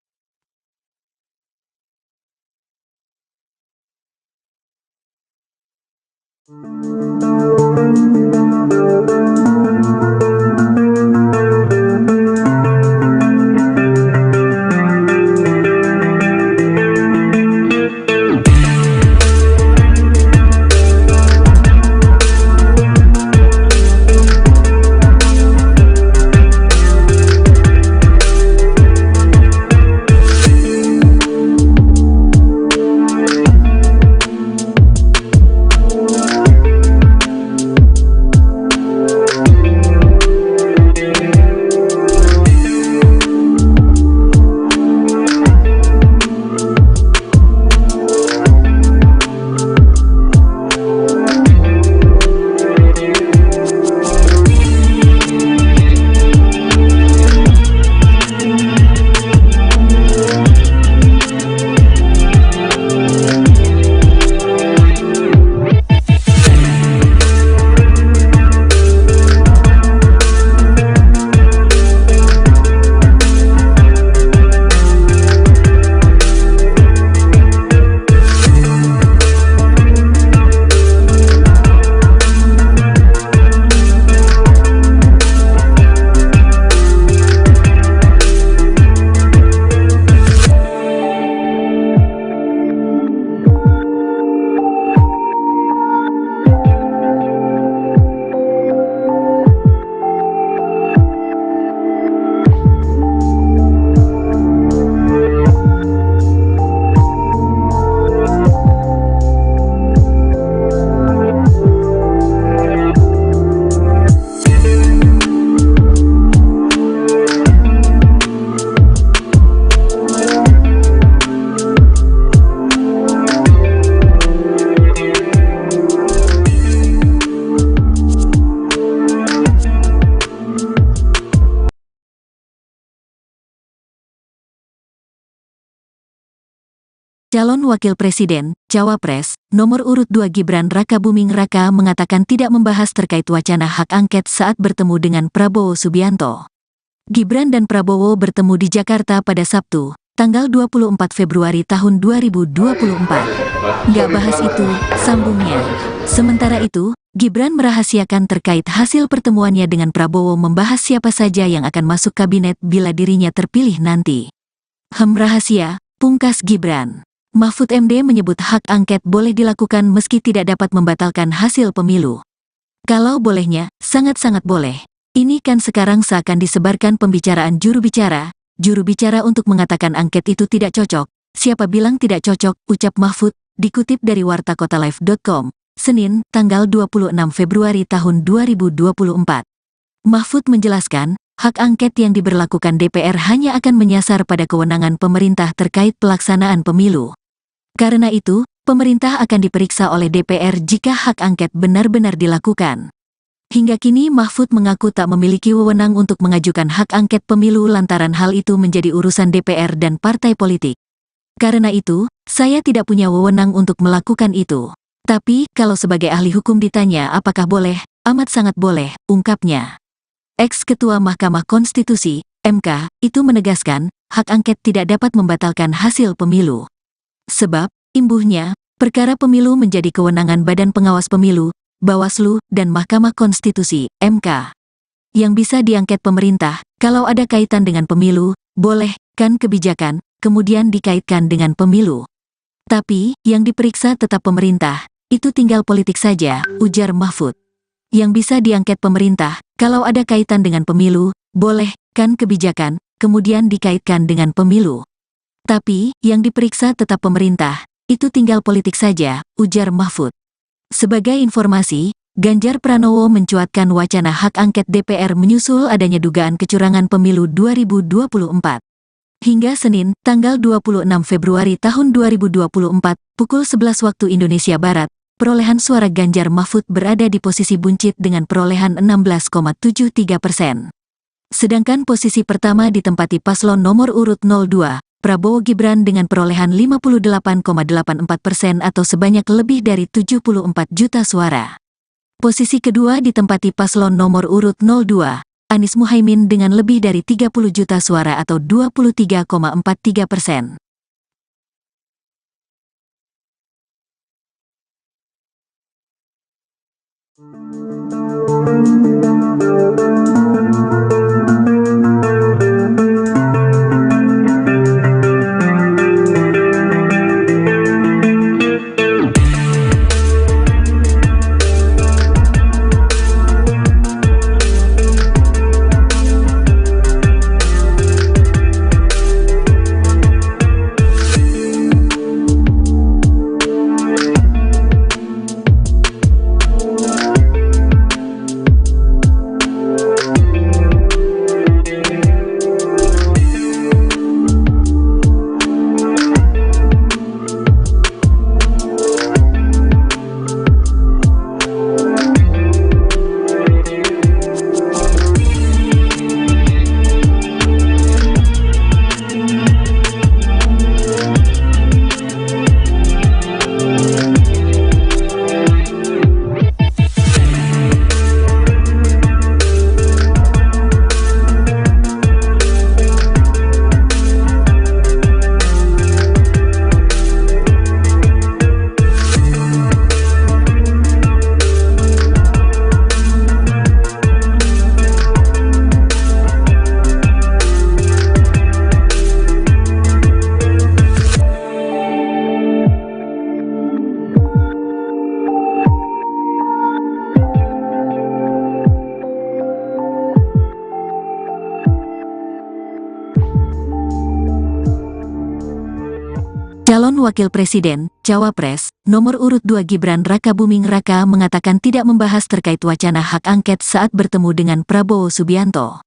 Calon Wakil Presiden, Cawapres, nomor urut 2 Gibran Rakabuming Raka mengatakan tidak membahas terkait wacana hak angket saat bertemu dengan Prabowo Subianto. Gibran dan Prabowo bertemu di Jakarta pada Sabtu, tanggal 24 Februari tahun 2024. Nggak bahas itu, sambungnya. Sementara itu, Gibran merahasiakan terkait hasil pertemuannya dengan Prabowo membahas siapa saja yang akan masuk kabinet bila dirinya terpilih nanti. Rahasia, pungkas Gibran. Mahfud MD menyebut hak angket boleh dilakukan meski tidak dapat membatalkan hasil pemilu. Kalau bolehnya, sangat-sangat boleh. Ini kan sekarang seakan disebarkan pembicaraan juru bicara untuk mengatakan angket itu tidak cocok. Siapa bilang tidak cocok, ucap Mahfud, dikutip dari wartakotalive.com, Senin, tanggal 26 Februari tahun 2024. Mahfud menjelaskan, hak angket yang diberlakukan DPR hanya akan menyasar pada kewenangan pemerintah terkait pelaksanaan pemilu. Karena itu, pemerintah akan diperiksa oleh DPR jika hak angket benar-benar dilakukan. Hingga kini Mahfud mengaku tak memiliki wewenang untuk mengajukan hak angket pemilu lantaran hal itu menjadi urusan DPR dan partai politik. Karena itu, saya tidak punya wewenang untuk melakukan itu. Tapi, kalau sebagai ahli hukum ditanya apakah boleh, amat sangat boleh, ungkapnya. Ex-Ketua Mahkamah Konstitusi, MK, itu menegaskan, hak angket tidak dapat membatalkan hasil pemilu. Sebab, imbuhnya, perkara pemilu menjadi kewenangan Badan Pengawas Pemilu, Bawaslu, dan Mahkamah Konstitusi, MK. Yang bisa diangket pemerintah, kalau ada kaitan dengan pemilu, boleh, kan kebijakan, kemudian dikaitkan dengan pemilu. Tapi, yang diperiksa tetap pemerintah, itu tinggal politik saja, ujar Mahfud. Yang bisa diangket pemerintah, kalau ada kaitan dengan pemilu, boleh, kan kebijakan, kemudian dikaitkan dengan pemilu. Tapi, yang diperiksa tetap pemerintah, itu tinggal politik saja, ujar Mahfud. Sebagai informasi, Ganjar Pranowo mencuatkan wacana hak angket DPR menyusul adanya dugaan kecurangan pemilu 2024. Hingga Senin, tanggal 26 Februari tahun 2024, pukul 11 waktu Indonesia Barat, perolehan suara Ganjar Mahfud berada di posisi buncit dengan perolehan 16,73%. Sedangkan posisi pertama ditempati paslon nomor urut 02, Prabowo Gibran dengan perolehan 58,84% atau sebanyak lebih dari 74 juta suara. Posisi kedua ditempati paslon nomor urut 02, Anies Muhaimin dengan lebih dari 30 juta suara atau 23,43%. Calon Wakil Presiden, Cawapres, nomor urut 2 Gibran Rakabuming Raka mengatakan tidak membahas terkait wacana hak angket saat bertemu dengan Prabowo Subianto.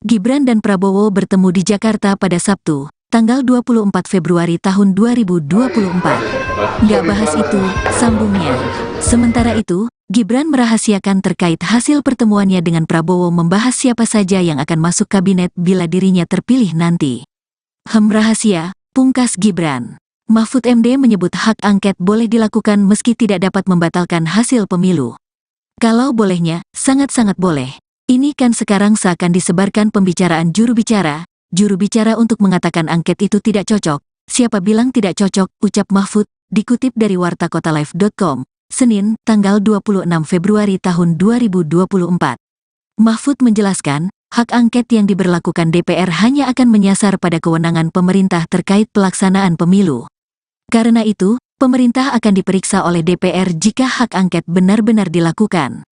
Gibran dan Prabowo bertemu di Jakarta pada Sabtu, tanggal 24 Februari tahun 2024. Nggak bahas itu, sambungnya. Sementara itu, Gibran merahasiakan terkait hasil pertemuannya dengan Prabowo membahas siapa saja yang akan masuk kabinet bila dirinya terpilih nanti. Rahasia, pungkas Gibran. Mahfud MD menyebut hak angket boleh dilakukan meski tidak dapat membatalkan hasil pemilu. Kalau bolehnya, sangat-sangat boleh. Ini kan sekarang seakan disebarkan pembicaraan juru bicara untuk mengatakan angket itu tidak cocok. Siapa bilang tidak cocok, ucap Mahfud, dikutip dari wartakotalive.com, Senin, tanggal 26 Februari tahun 2024. Mahfud menjelaskan, hak angket yang diberlakukan DPR hanya akan menyasar pada kewenangan pemerintah terkait pelaksanaan pemilu. Karena itu, pemerintah akan diperiksa oleh DPR jika hak angket benar-benar dilakukan.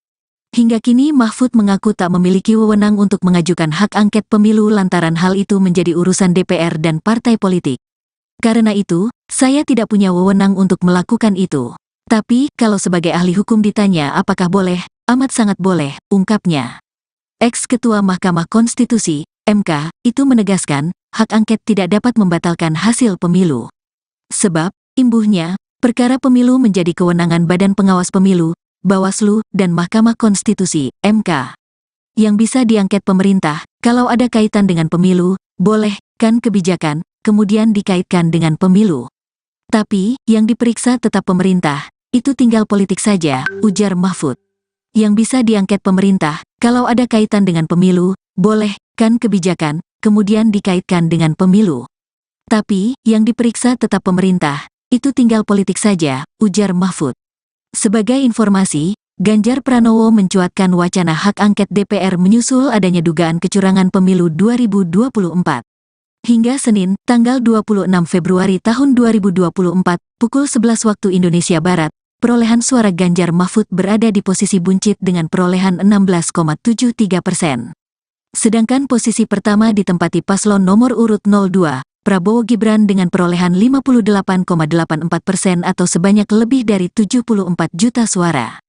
Hingga kini Mahfud mengaku tak memiliki wewenang untuk mengajukan hak angket pemilu lantaran hal itu menjadi urusan DPR dan partai politik. Karena itu, saya tidak punya wewenang untuk melakukan itu. Tapi, kalau sebagai ahli hukum ditanya apakah boleh, amat sangat boleh, ungkapnya. Ex-Ketua Mahkamah Konstitusi, MK, itu menegaskan, hak angket tidak dapat membatalkan hasil pemilu. Sebab, imbuhnya, perkara pemilu menjadi kewenangan Badan Pengawas Pemilu, Bawaslu, dan Mahkamah Konstitusi, MK. Yang bisa diangket pemerintah, kalau ada kaitan dengan pemilu, boleh, kan kebijakan, kemudian dikaitkan dengan pemilu. Tapi, yang diperiksa tetap pemerintah, itu tinggal politik saja, ujar Mahfud. yang bisa diangket pemerintah, kalau ada kaitan dengan pemilu, boleh, kan kebijakan, kemudian dikaitkan dengan pemilu. Tapi, yang diperiksa tetap pemerintah, itu tinggal politik saja, ujar Mahfud. Sebagai informasi, Ganjar Pranowo mencuatkan wacana hak angket DPR menyusul adanya dugaan kecurangan pemilu 2024. Hingga Senin, tanggal 26 Februari tahun 2024, pukul 11 waktu Indonesia Barat, perolehan suara Ganjar Mahfud berada di posisi buncit dengan perolehan 16,73%. Sedangkan posisi pertama ditempati paslon nomor urut 02, Prabowo Gibran dengan perolehan 58,84% atau sebanyak lebih dari 74 juta suara.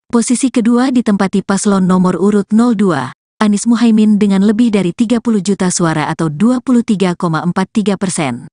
Posisi kedua ditempati paslon nomor urut 02, Anies Muhaimin dengan lebih dari 30 juta suara atau 23,43%.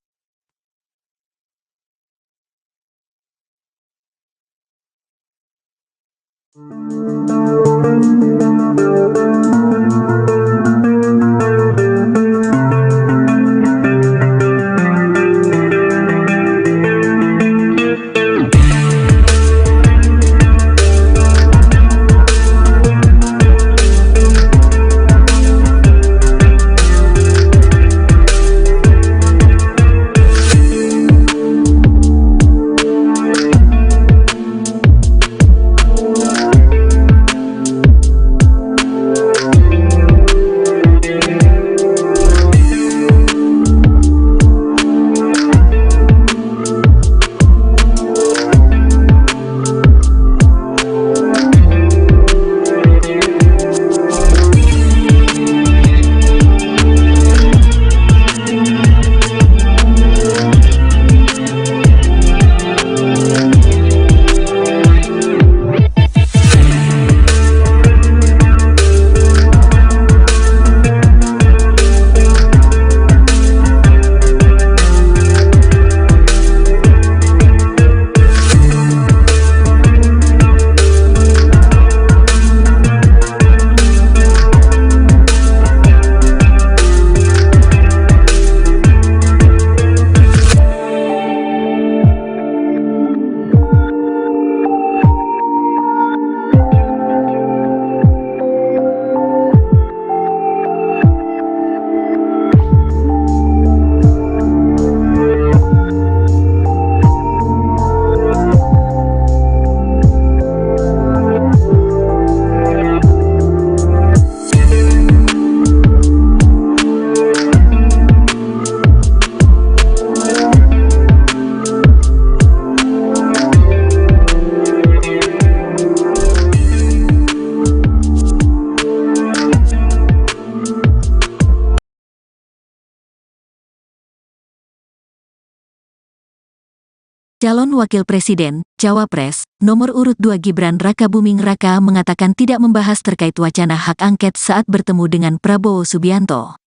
Calon Wakil Presiden, Cawapres, nomor urut 2 Gibran Rakabuming Raka mengatakan tidak membahas terkait wacana hak angket saat bertemu dengan Prabowo Subianto.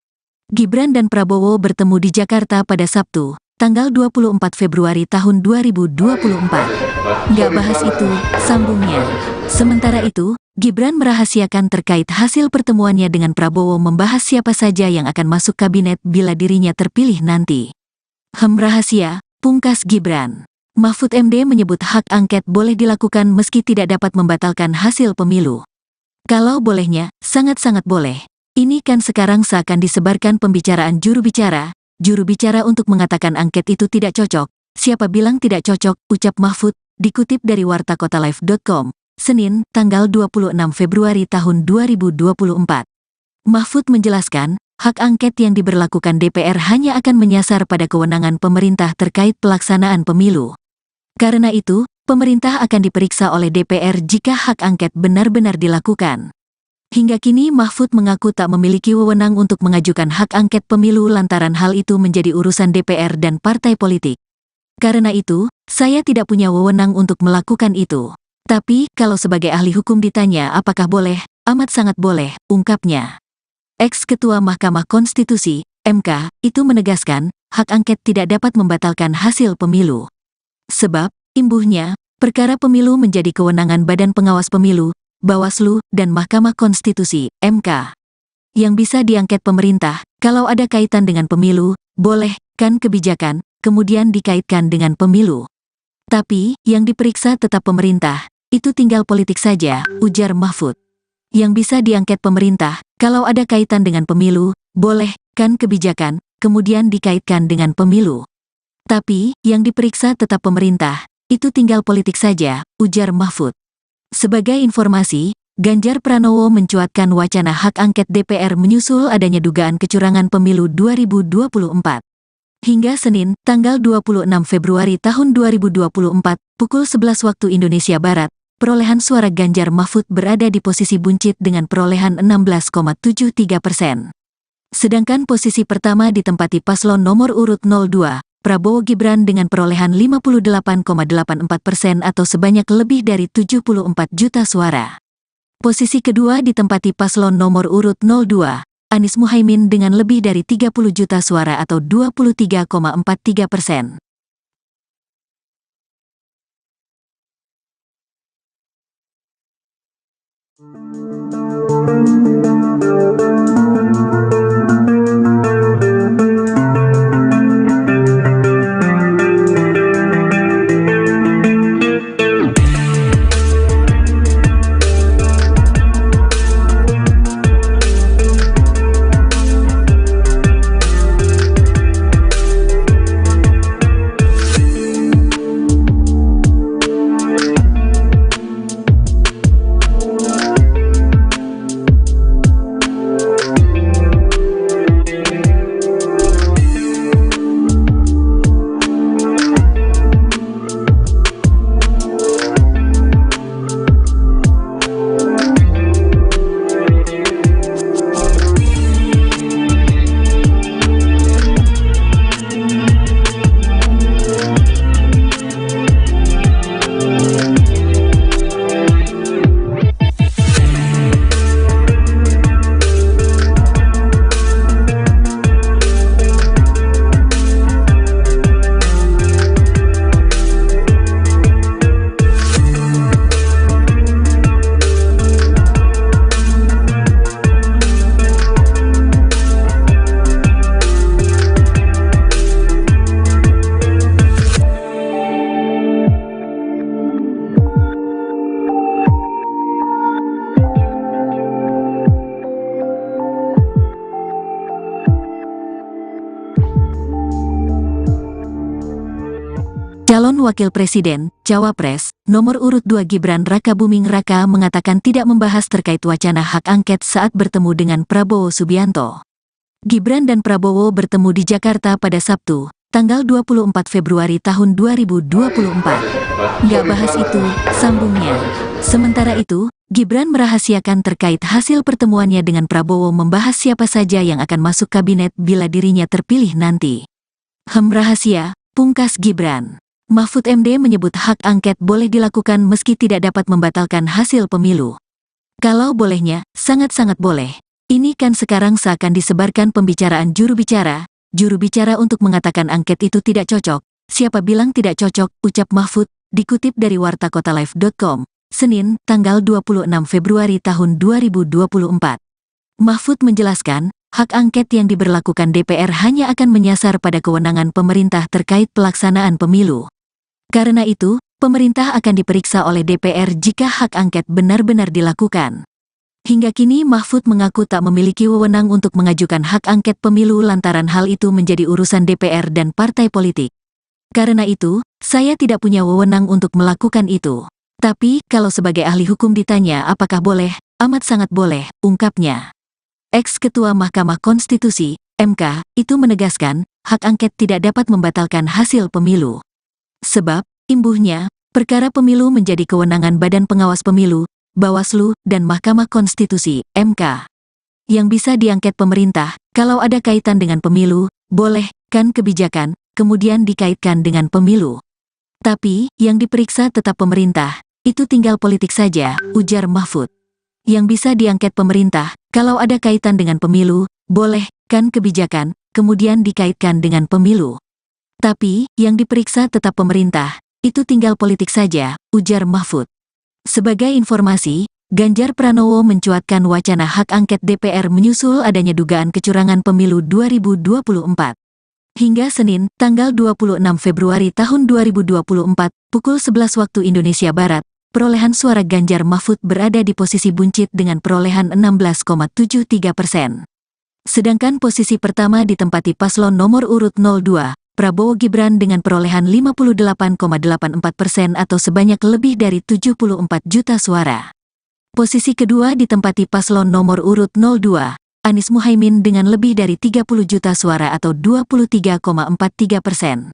Gibran dan Prabowo bertemu di Jakarta pada Sabtu, tanggal 24 Februari tahun 2024. Nggak bahas itu, sambungnya. Sementara itu, Gibran merahasiakan terkait hasil pertemuannya dengan Prabowo membahas siapa saja yang akan masuk kabinet bila dirinya terpilih nanti. Rahasia, pungkas Gibran. Mahfud MD menyebut hak angket boleh dilakukan meski tidak dapat membatalkan hasil pemilu. Kalau bolehnya, sangat-sangat boleh. Ini kan sekarang seakan disebarkan pembicaraan juru bicara untuk mengatakan angket itu tidak cocok. Siapa bilang tidak cocok, ucap Mahfud, dikutip dari wartakotalive.com, Senin, tanggal 26 Februari tahun 2024. Mahfud menjelaskan, hak angket yang diberlakukan DPR hanya akan menyasar pada kewenangan pemerintah terkait pelaksanaan pemilu. Karena itu, pemerintah akan diperiksa oleh DPR jika hak angket benar-benar dilakukan. Hingga kini Mahfud mengaku tak memiliki wewenang untuk mengajukan hak angket pemilu lantaran hal itu menjadi urusan DPR dan partai politik. Karena itu, saya tidak punya wewenang untuk melakukan itu. Tapi, kalau sebagai ahli hukum ditanya apakah boleh, amat sangat boleh, ungkapnya. Ex-Ketua Mahkamah Konstitusi, MK, itu menegaskan, hak angket tidak dapat membatalkan hasil pemilu. Sebab, imbuhnya, perkara pemilu menjadi kewenangan Badan Pengawas Pemilu, Bawaslu, dan Mahkamah Konstitusi, MK. Yang bisa diangket pemerintah, kalau ada kaitan dengan pemilu, boleh, kan kebijakan, kemudian dikaitkan dengan pemilu. Tapi, yang diperiksa tetap pemerintah, itu tinggal politik saja, ujar Mahfud. Yang bisa diangket pemerintah, kalau ada kaitan dengan pemilu, boleh, kan kebijakan, kemudian dikaitkan dengan pemilu. Tapi, yang diperiksa tetap pemerintah, itu tinggal politik saja, ujar Mahfud. Sebagai informasi, Ganjar Pranowo mencuatkan wacana hak angket DPR menyusul adanya dugaan kecurangan pemilu 2024. Hingga Senin, tanggal 26 Februari tahun 2024, pukul 11 waktu Indonesia Barat, perolehan suara Ganjar Mahfud berada di posisi buncit dengan perolehan 16,73%. Sedangkan posisi pertama ditempati paslon nomor urut 02, Prabowo Gibran dengan perolehan 58,84% atau sebanyak lebih dari 74 juta suara. Posisi kedua ditempati paslon nomor urut 02, Anies Muhaimin dengan lebih dari 30 juta suara atau 23,43%. Calon Wakil Presiden, Cawapres, nomor urut 2 Gibran Rakabuming Raka mengatakan tidak membahas terkait wacana hak angket saat bertemu dengan Prabowo Subianto. Gibran dan Prabowo bertemu di Jakarta pada Sabtu, tanggal 24 Februari tahun 2024. Nggak bahas itu, sambungnya. Sementara itu, Gibran merahasiakan terkait hasil pertemuannya dengan Prabowo membahas siapa saja yang akan masuk kabinet bila dirinya terpilih nanti. Rahasia, pungkas Gibran. Mahfud MD menyebut hak angket boleh dilakukan meski tidak dapat membatalkan hasil pemilu. Kalau bolehnya, sangat-sangat boleh. Ini kan sekarang seakan disebarkan pembicaraan juru bicara untuk mengatakan angket itu tidak cocok. Siapa bilang tidak cocok, ucap Mahfud, dikutip dari wartakotalive.com, Senin, tanggal 26 Februari tahun 2024. Mahfud menjelaskan, hak angket yang diberlakukan DPR hanya akan menyasar pada kewenangan pemerintah terkait pelaksanaan pemilu. Karena itu, pemerintah akan diperiksa oleh DPR jika hak angket benar-benar dilakukan. Hingga kini Mahfud mengaku tak memiliki wewenang untuk mengajukan hak angket pemilu lantaran hal itu menjadi urusan DPR dan partai politik. Karena itu, saya tidak punya wewenang untuk melakukan itu. Tapi, kalau sebagai ahli hukum ditanya apakah boleh, amat sangat boleh, ungkapnya. Ex-Ketua Mahkamah Konstitusi, MK, itu menegaskan, hak angket tidak dapat membatalkan hasil pemilu. Sebab, imbuhnya, perkara pemilu menjadi kewenangan Badan Pengawas Pemilu, Bawaslu, dan Mahkamah Konstitusi, MK. Yang bisa diangket pemerintah, kalau ada kaitan dengan pemilu, boleh, kan kebijakan, kemudian dikaitkan dengan pemilu. Tapi, yang diperiksa tetap pemerintah, itu tinggal politik saja, ujar Mahfud. Yang bisa diangket pemerintah, kalau ada kaitan dengan pemilu, boleh, kan kebijakan, kemudian dikaitkan dengan pemilu. Tapi, yang diperiksa tetap pemerintah, itu tinggal politik saja, ujar Mahfud. Sebagai informasi, Ganjar Pranowo mencuatkan wacana hak angket DPR menyusul adanya dugaan kecurangan pemilu 2024. Hingga Senin, tanggal 26 Februari tahun 2024, pukul 11 waktu Indonesia Barat, perolehan suara Ganjar Mahfud berada di posisi buncit dengan perolehan 16,73%. Sedangkan posisi pertama ditempati paslon nomor urut 02, Prabowo Gibran dengan perolehan 58,84% atau sebanyak lebih dari 74 juta suara. Posisi kedua ditempati paslon nomor urut 02, Anies Muhaimin dengan lebih dari 30 juta suara atau 23,43%.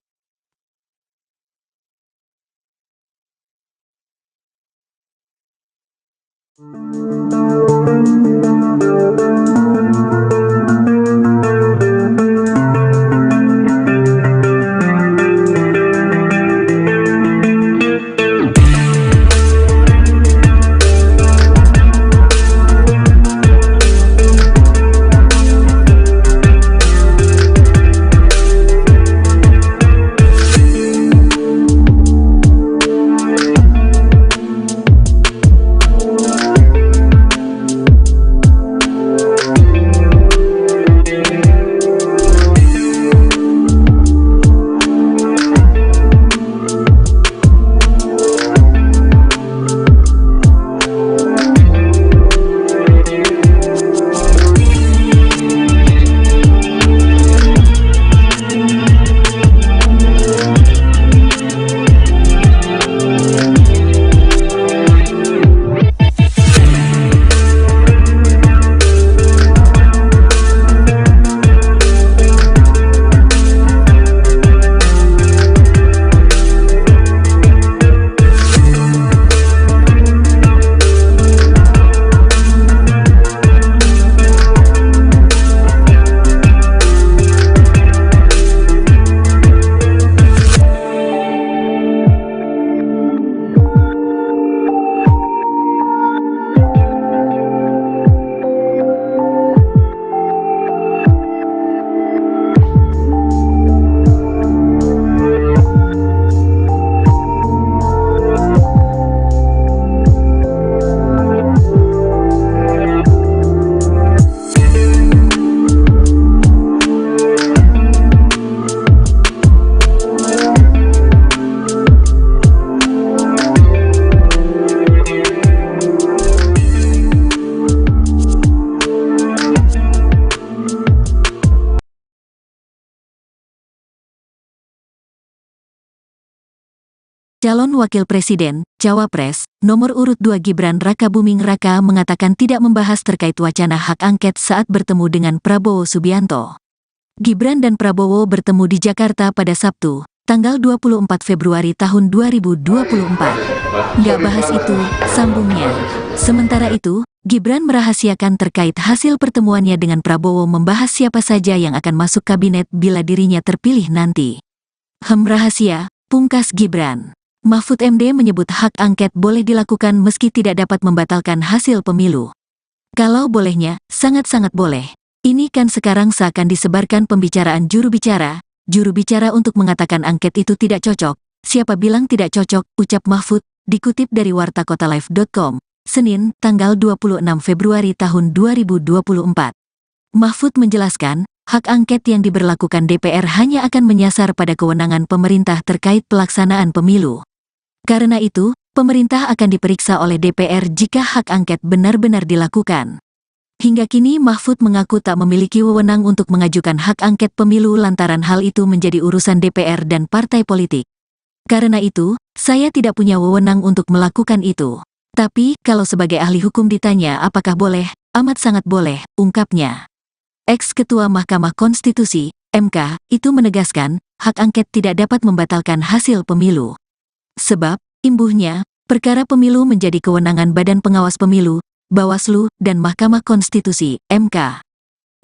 Calon Wakil Presiden, Cawapres, nomor urut 2 Gibran Rakabuming Raka mengatakan tidak membahas terkait wacana hak angket saat bertemu dengan Prabowo Subianto. Gibran dan Prabowo bertemu di Jakarta pada Sabtu, tanggal 24 Februari tahun 2024. Nggak bahas itu, sambungnya. Sementara itu, Gibran merahasiakan terkait hasil pertemuannya dengan Prabowo membahas siapa saja yang akan masuk kabinet bila dirinya terpilih nanti. Rahasia, pungkas Gibran. Mahfud MD menyebut hak angket boleh dilakukan meski tidak dapat membatalkan hasil pemilu. Kalau bolehnya, sangat-sangat boleh. Ini kan sekarang seakan disebarkan pembicaraan juru bicara untuk mengatakan angket itu tidak cocok. Siapa bilang tidak cocok, ucap Mahfud, dikutip dari wartakotalive.com, Senin, tanggal 26 Februari tahun 2024. Mahfud menjelaskan, hak angket yang diberlakukan DPR hanya akan menyasar pada kewenangan pemerintah terkait pelaksanaan pemilu. Karena itu, pemerintah akan diperiksa oleh DPR jika hak angket benar-benar dilakukan. Hingga kini Mahfud mengaku tak memiliki wewenang untuk mengajukan hak angket pemilu lantaran hal itu menjadi urusan DPR dan partai politik. Karena itu, saya tidak punya wewenang untuk melakukan itu. Tapi, kalau sebagai ahli hukum ditanya apakah boleh, amat sangat boleh, ungkapnya. Ex-Ketua Mahkamah Konstitusi, MK, itu menegaskan, hak angket tidak dapat membatalkan hasil pemilu. Sebab, imbuhnya, perkara pemilu menjadi kewenangan Badan Pengawas Pemilu, Bawaslu, dan Mahkamah Konstitusi, MK.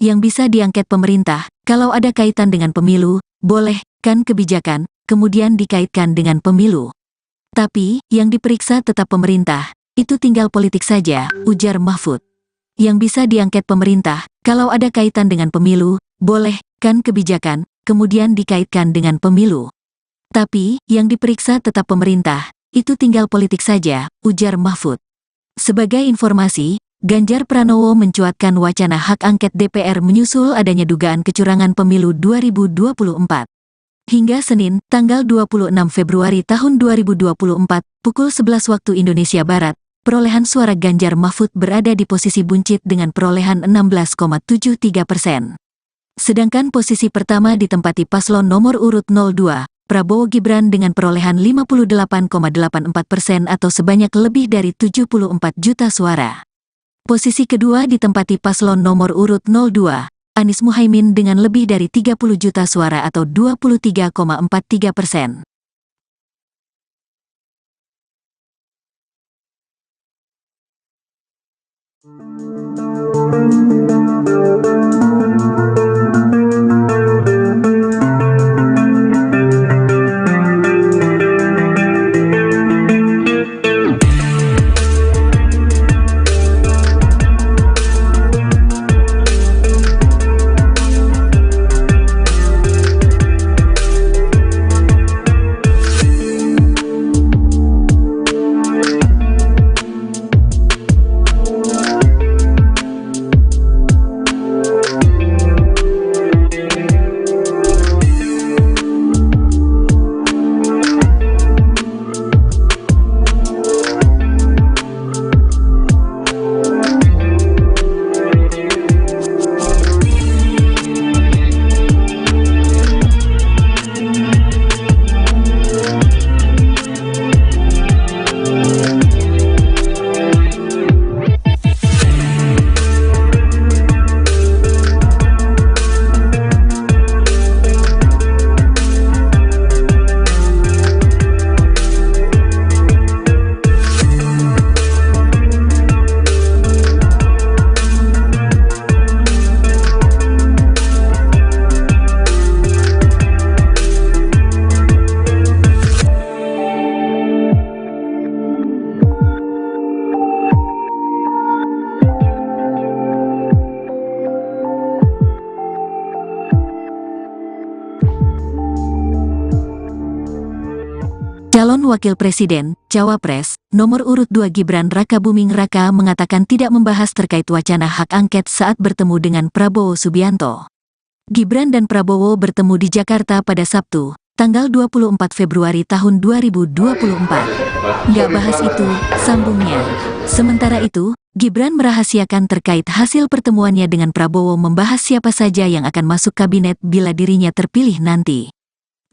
Yang bisa diangket pemerintah, kalau ada kaitan dengan pemilu, boleh, kan kebijakan, kemudian dikaitkan dengan pemilu. Tapi, yang diperiksa tetap pemerintah, itu tinggal politik saja, ujar Mahfud. Yang bisa diangket pemerintah, kalau ada kaitan dengan pemilu, boleh, kan kebijakan, kemudian dikaitkan dengan pemilu. Tapi, yang diperiksa tetap pemerintah, itu tinggal politik saja, ujar Mahfud. Sebagai informasi, Ganjar Pranowo mencuatkan wacana hak angket DPR menyusul adanya dugaan kecurangan pemilu 2024. Hingga Senin, tanggal 26 Februari tahun 2024, pukul 11 waktu Indonesia Barat, perolehan suara Ganjar Mahfud berada di posisi buncit dengan perolehan 16,73%. Sedangkan posisi pertama ditempati paslon nomor urut 02, Prabowo Gibran dengan perolehan 58,84% atau sebanyak lebih dari 74 juta suara. Posisi kedua ditempati paslon nomor urut 02, Anies Muhaimin dengan lebih dari 30 juta suara atau 23,43%. Calon Wakil Presiden, Cawapres, nomor urut 2 Gibran Rakabuming Raka mengatakan tidak membahas terkait wacana hak angket saat bertemu dengan Prabowo Subianto. Gibran dan Prabowo bertemu di Jakarta pada Sabtu, tanggal 24 Februari tahun 2024. Nggak bahas itu, sambungnya. Sementara itu, Gibran merahasiakan terkait hasil pertemuannya dengan Prabowo membahas siapa saja yang akan masuk kabinet bila dirinya terpilih nanti.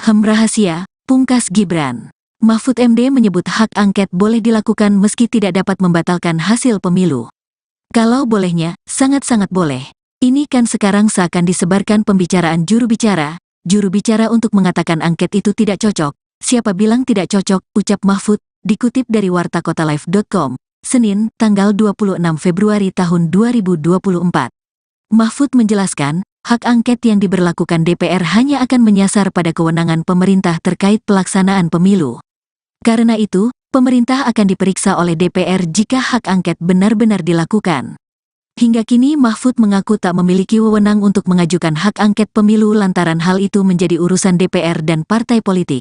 Rahasia, pungkas Gibran. Mahfud MD menyebut hak angket boleh dilakukan meski tidak dapat membatalkan hasil pemilu. Kalau bolehnya, sangat-sangat boleh. Ini kan sekarang seakan disebarkan pembicaraan juru bicara untuk mengatakan angket itu tidak cocok. Siapa bilang tidak cocok, ucap Mahfud, dikutip dari wartakotalive.com, Senin, tanggal 26 Februari tahun 2024. Mahfud menjelaskan, hak angket yang diberlakukan DPR hanya akan menyasar pada kewenangan pemerintah terkait pelaksanaan pemilu. Karena itu, pemerintah akan diperiksa oleh DPR jika hak angket benar-benar dilakukan. Hingga kini Mahfud mengaku tak memiliki wewenang untuk mengajukan hak angket pemilu lantaran hal itu menjadi urusan DPR dan partai politik.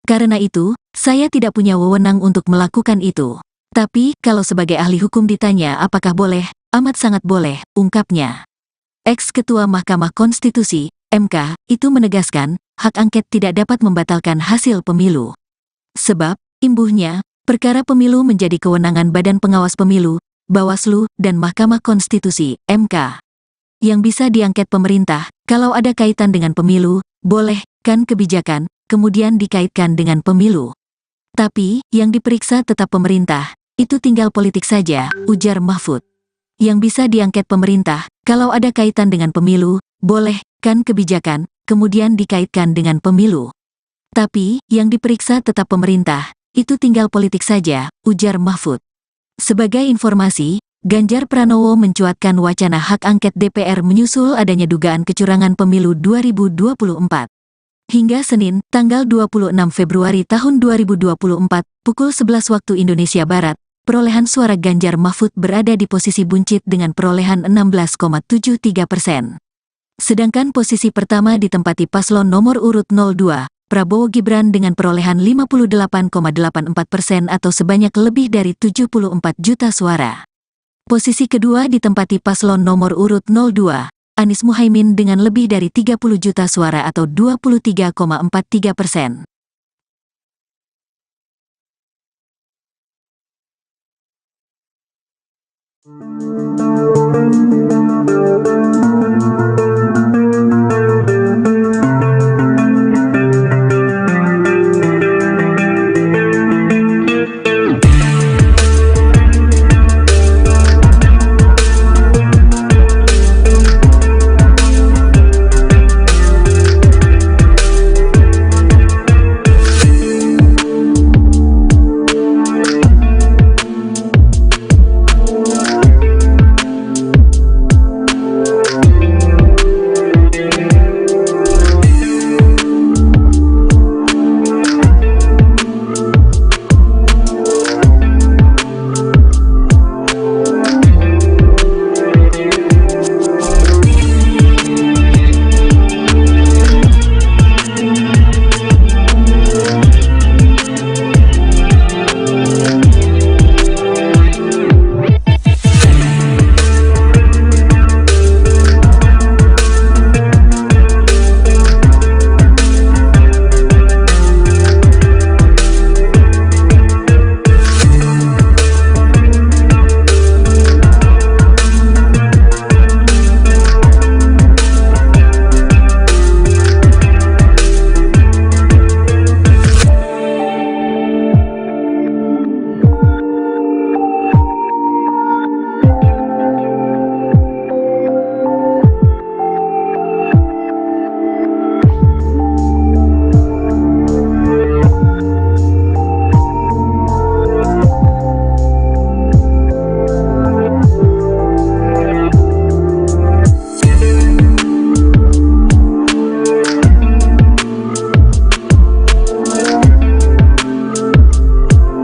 Karena itu, saya tidak punya wewenang untuk melakukan itu. Tapi, kalau sebagai ahli hukum ditanya apakah boleh, amat sangat boleh, ungkapnya. Ex-Ketua Mahkamah Konstitusi, MK, itu menegaskan, hak angket tidak dapat membatalkan hasil pemilu. Sebab, imbuhnya, perkara pemilu menjadi kewenangan Badan Pengawas Pemilu, Bawaslu, dan Mahkamah Konstitusi, MK. Yang bisa diangket pemerintah, kalau ada kaitan dengan pemilu, boleh, kan kebijakan, kemudian dikaitkan dengan pemilu. Tapi, yang diperiksa tetap pemerintah, itu tinggal politik saja, ujar Mahfud. Yang bisa diangket pemerintah, kalau ada kaitan dengan pemilu, boleh, kan kebijakan, kemudian dikaitkan dengan pemilu. Tapi, yang diperiksa tetap pemerintah, itu tinggal politik saja, ujar Mahfud. Sebagai informasi, Ganjar Pranowo mencuatkan wacana hak angket DPR menyusul adanya dugaan kecurangan pemilu 2024. Hingga Senin, tanggal 26 Februari tahun 2024, pukul 11 waktu Indonesia Barat, perolehan suara Ganjar Mahfud berada di posisi buncit dengan perolehan 16,73%. Sedangkan posisi pertama ditempati paslon nomor urut 02, Prabowo Gibran dengan perolehan 58,84% atau sebanyak lebih dari 74 juta suara. Posisi kedua ditempati paslon nomor urut 02, Anies Muhaimin dengan lebih dari 30 juta suara atau 23,43%.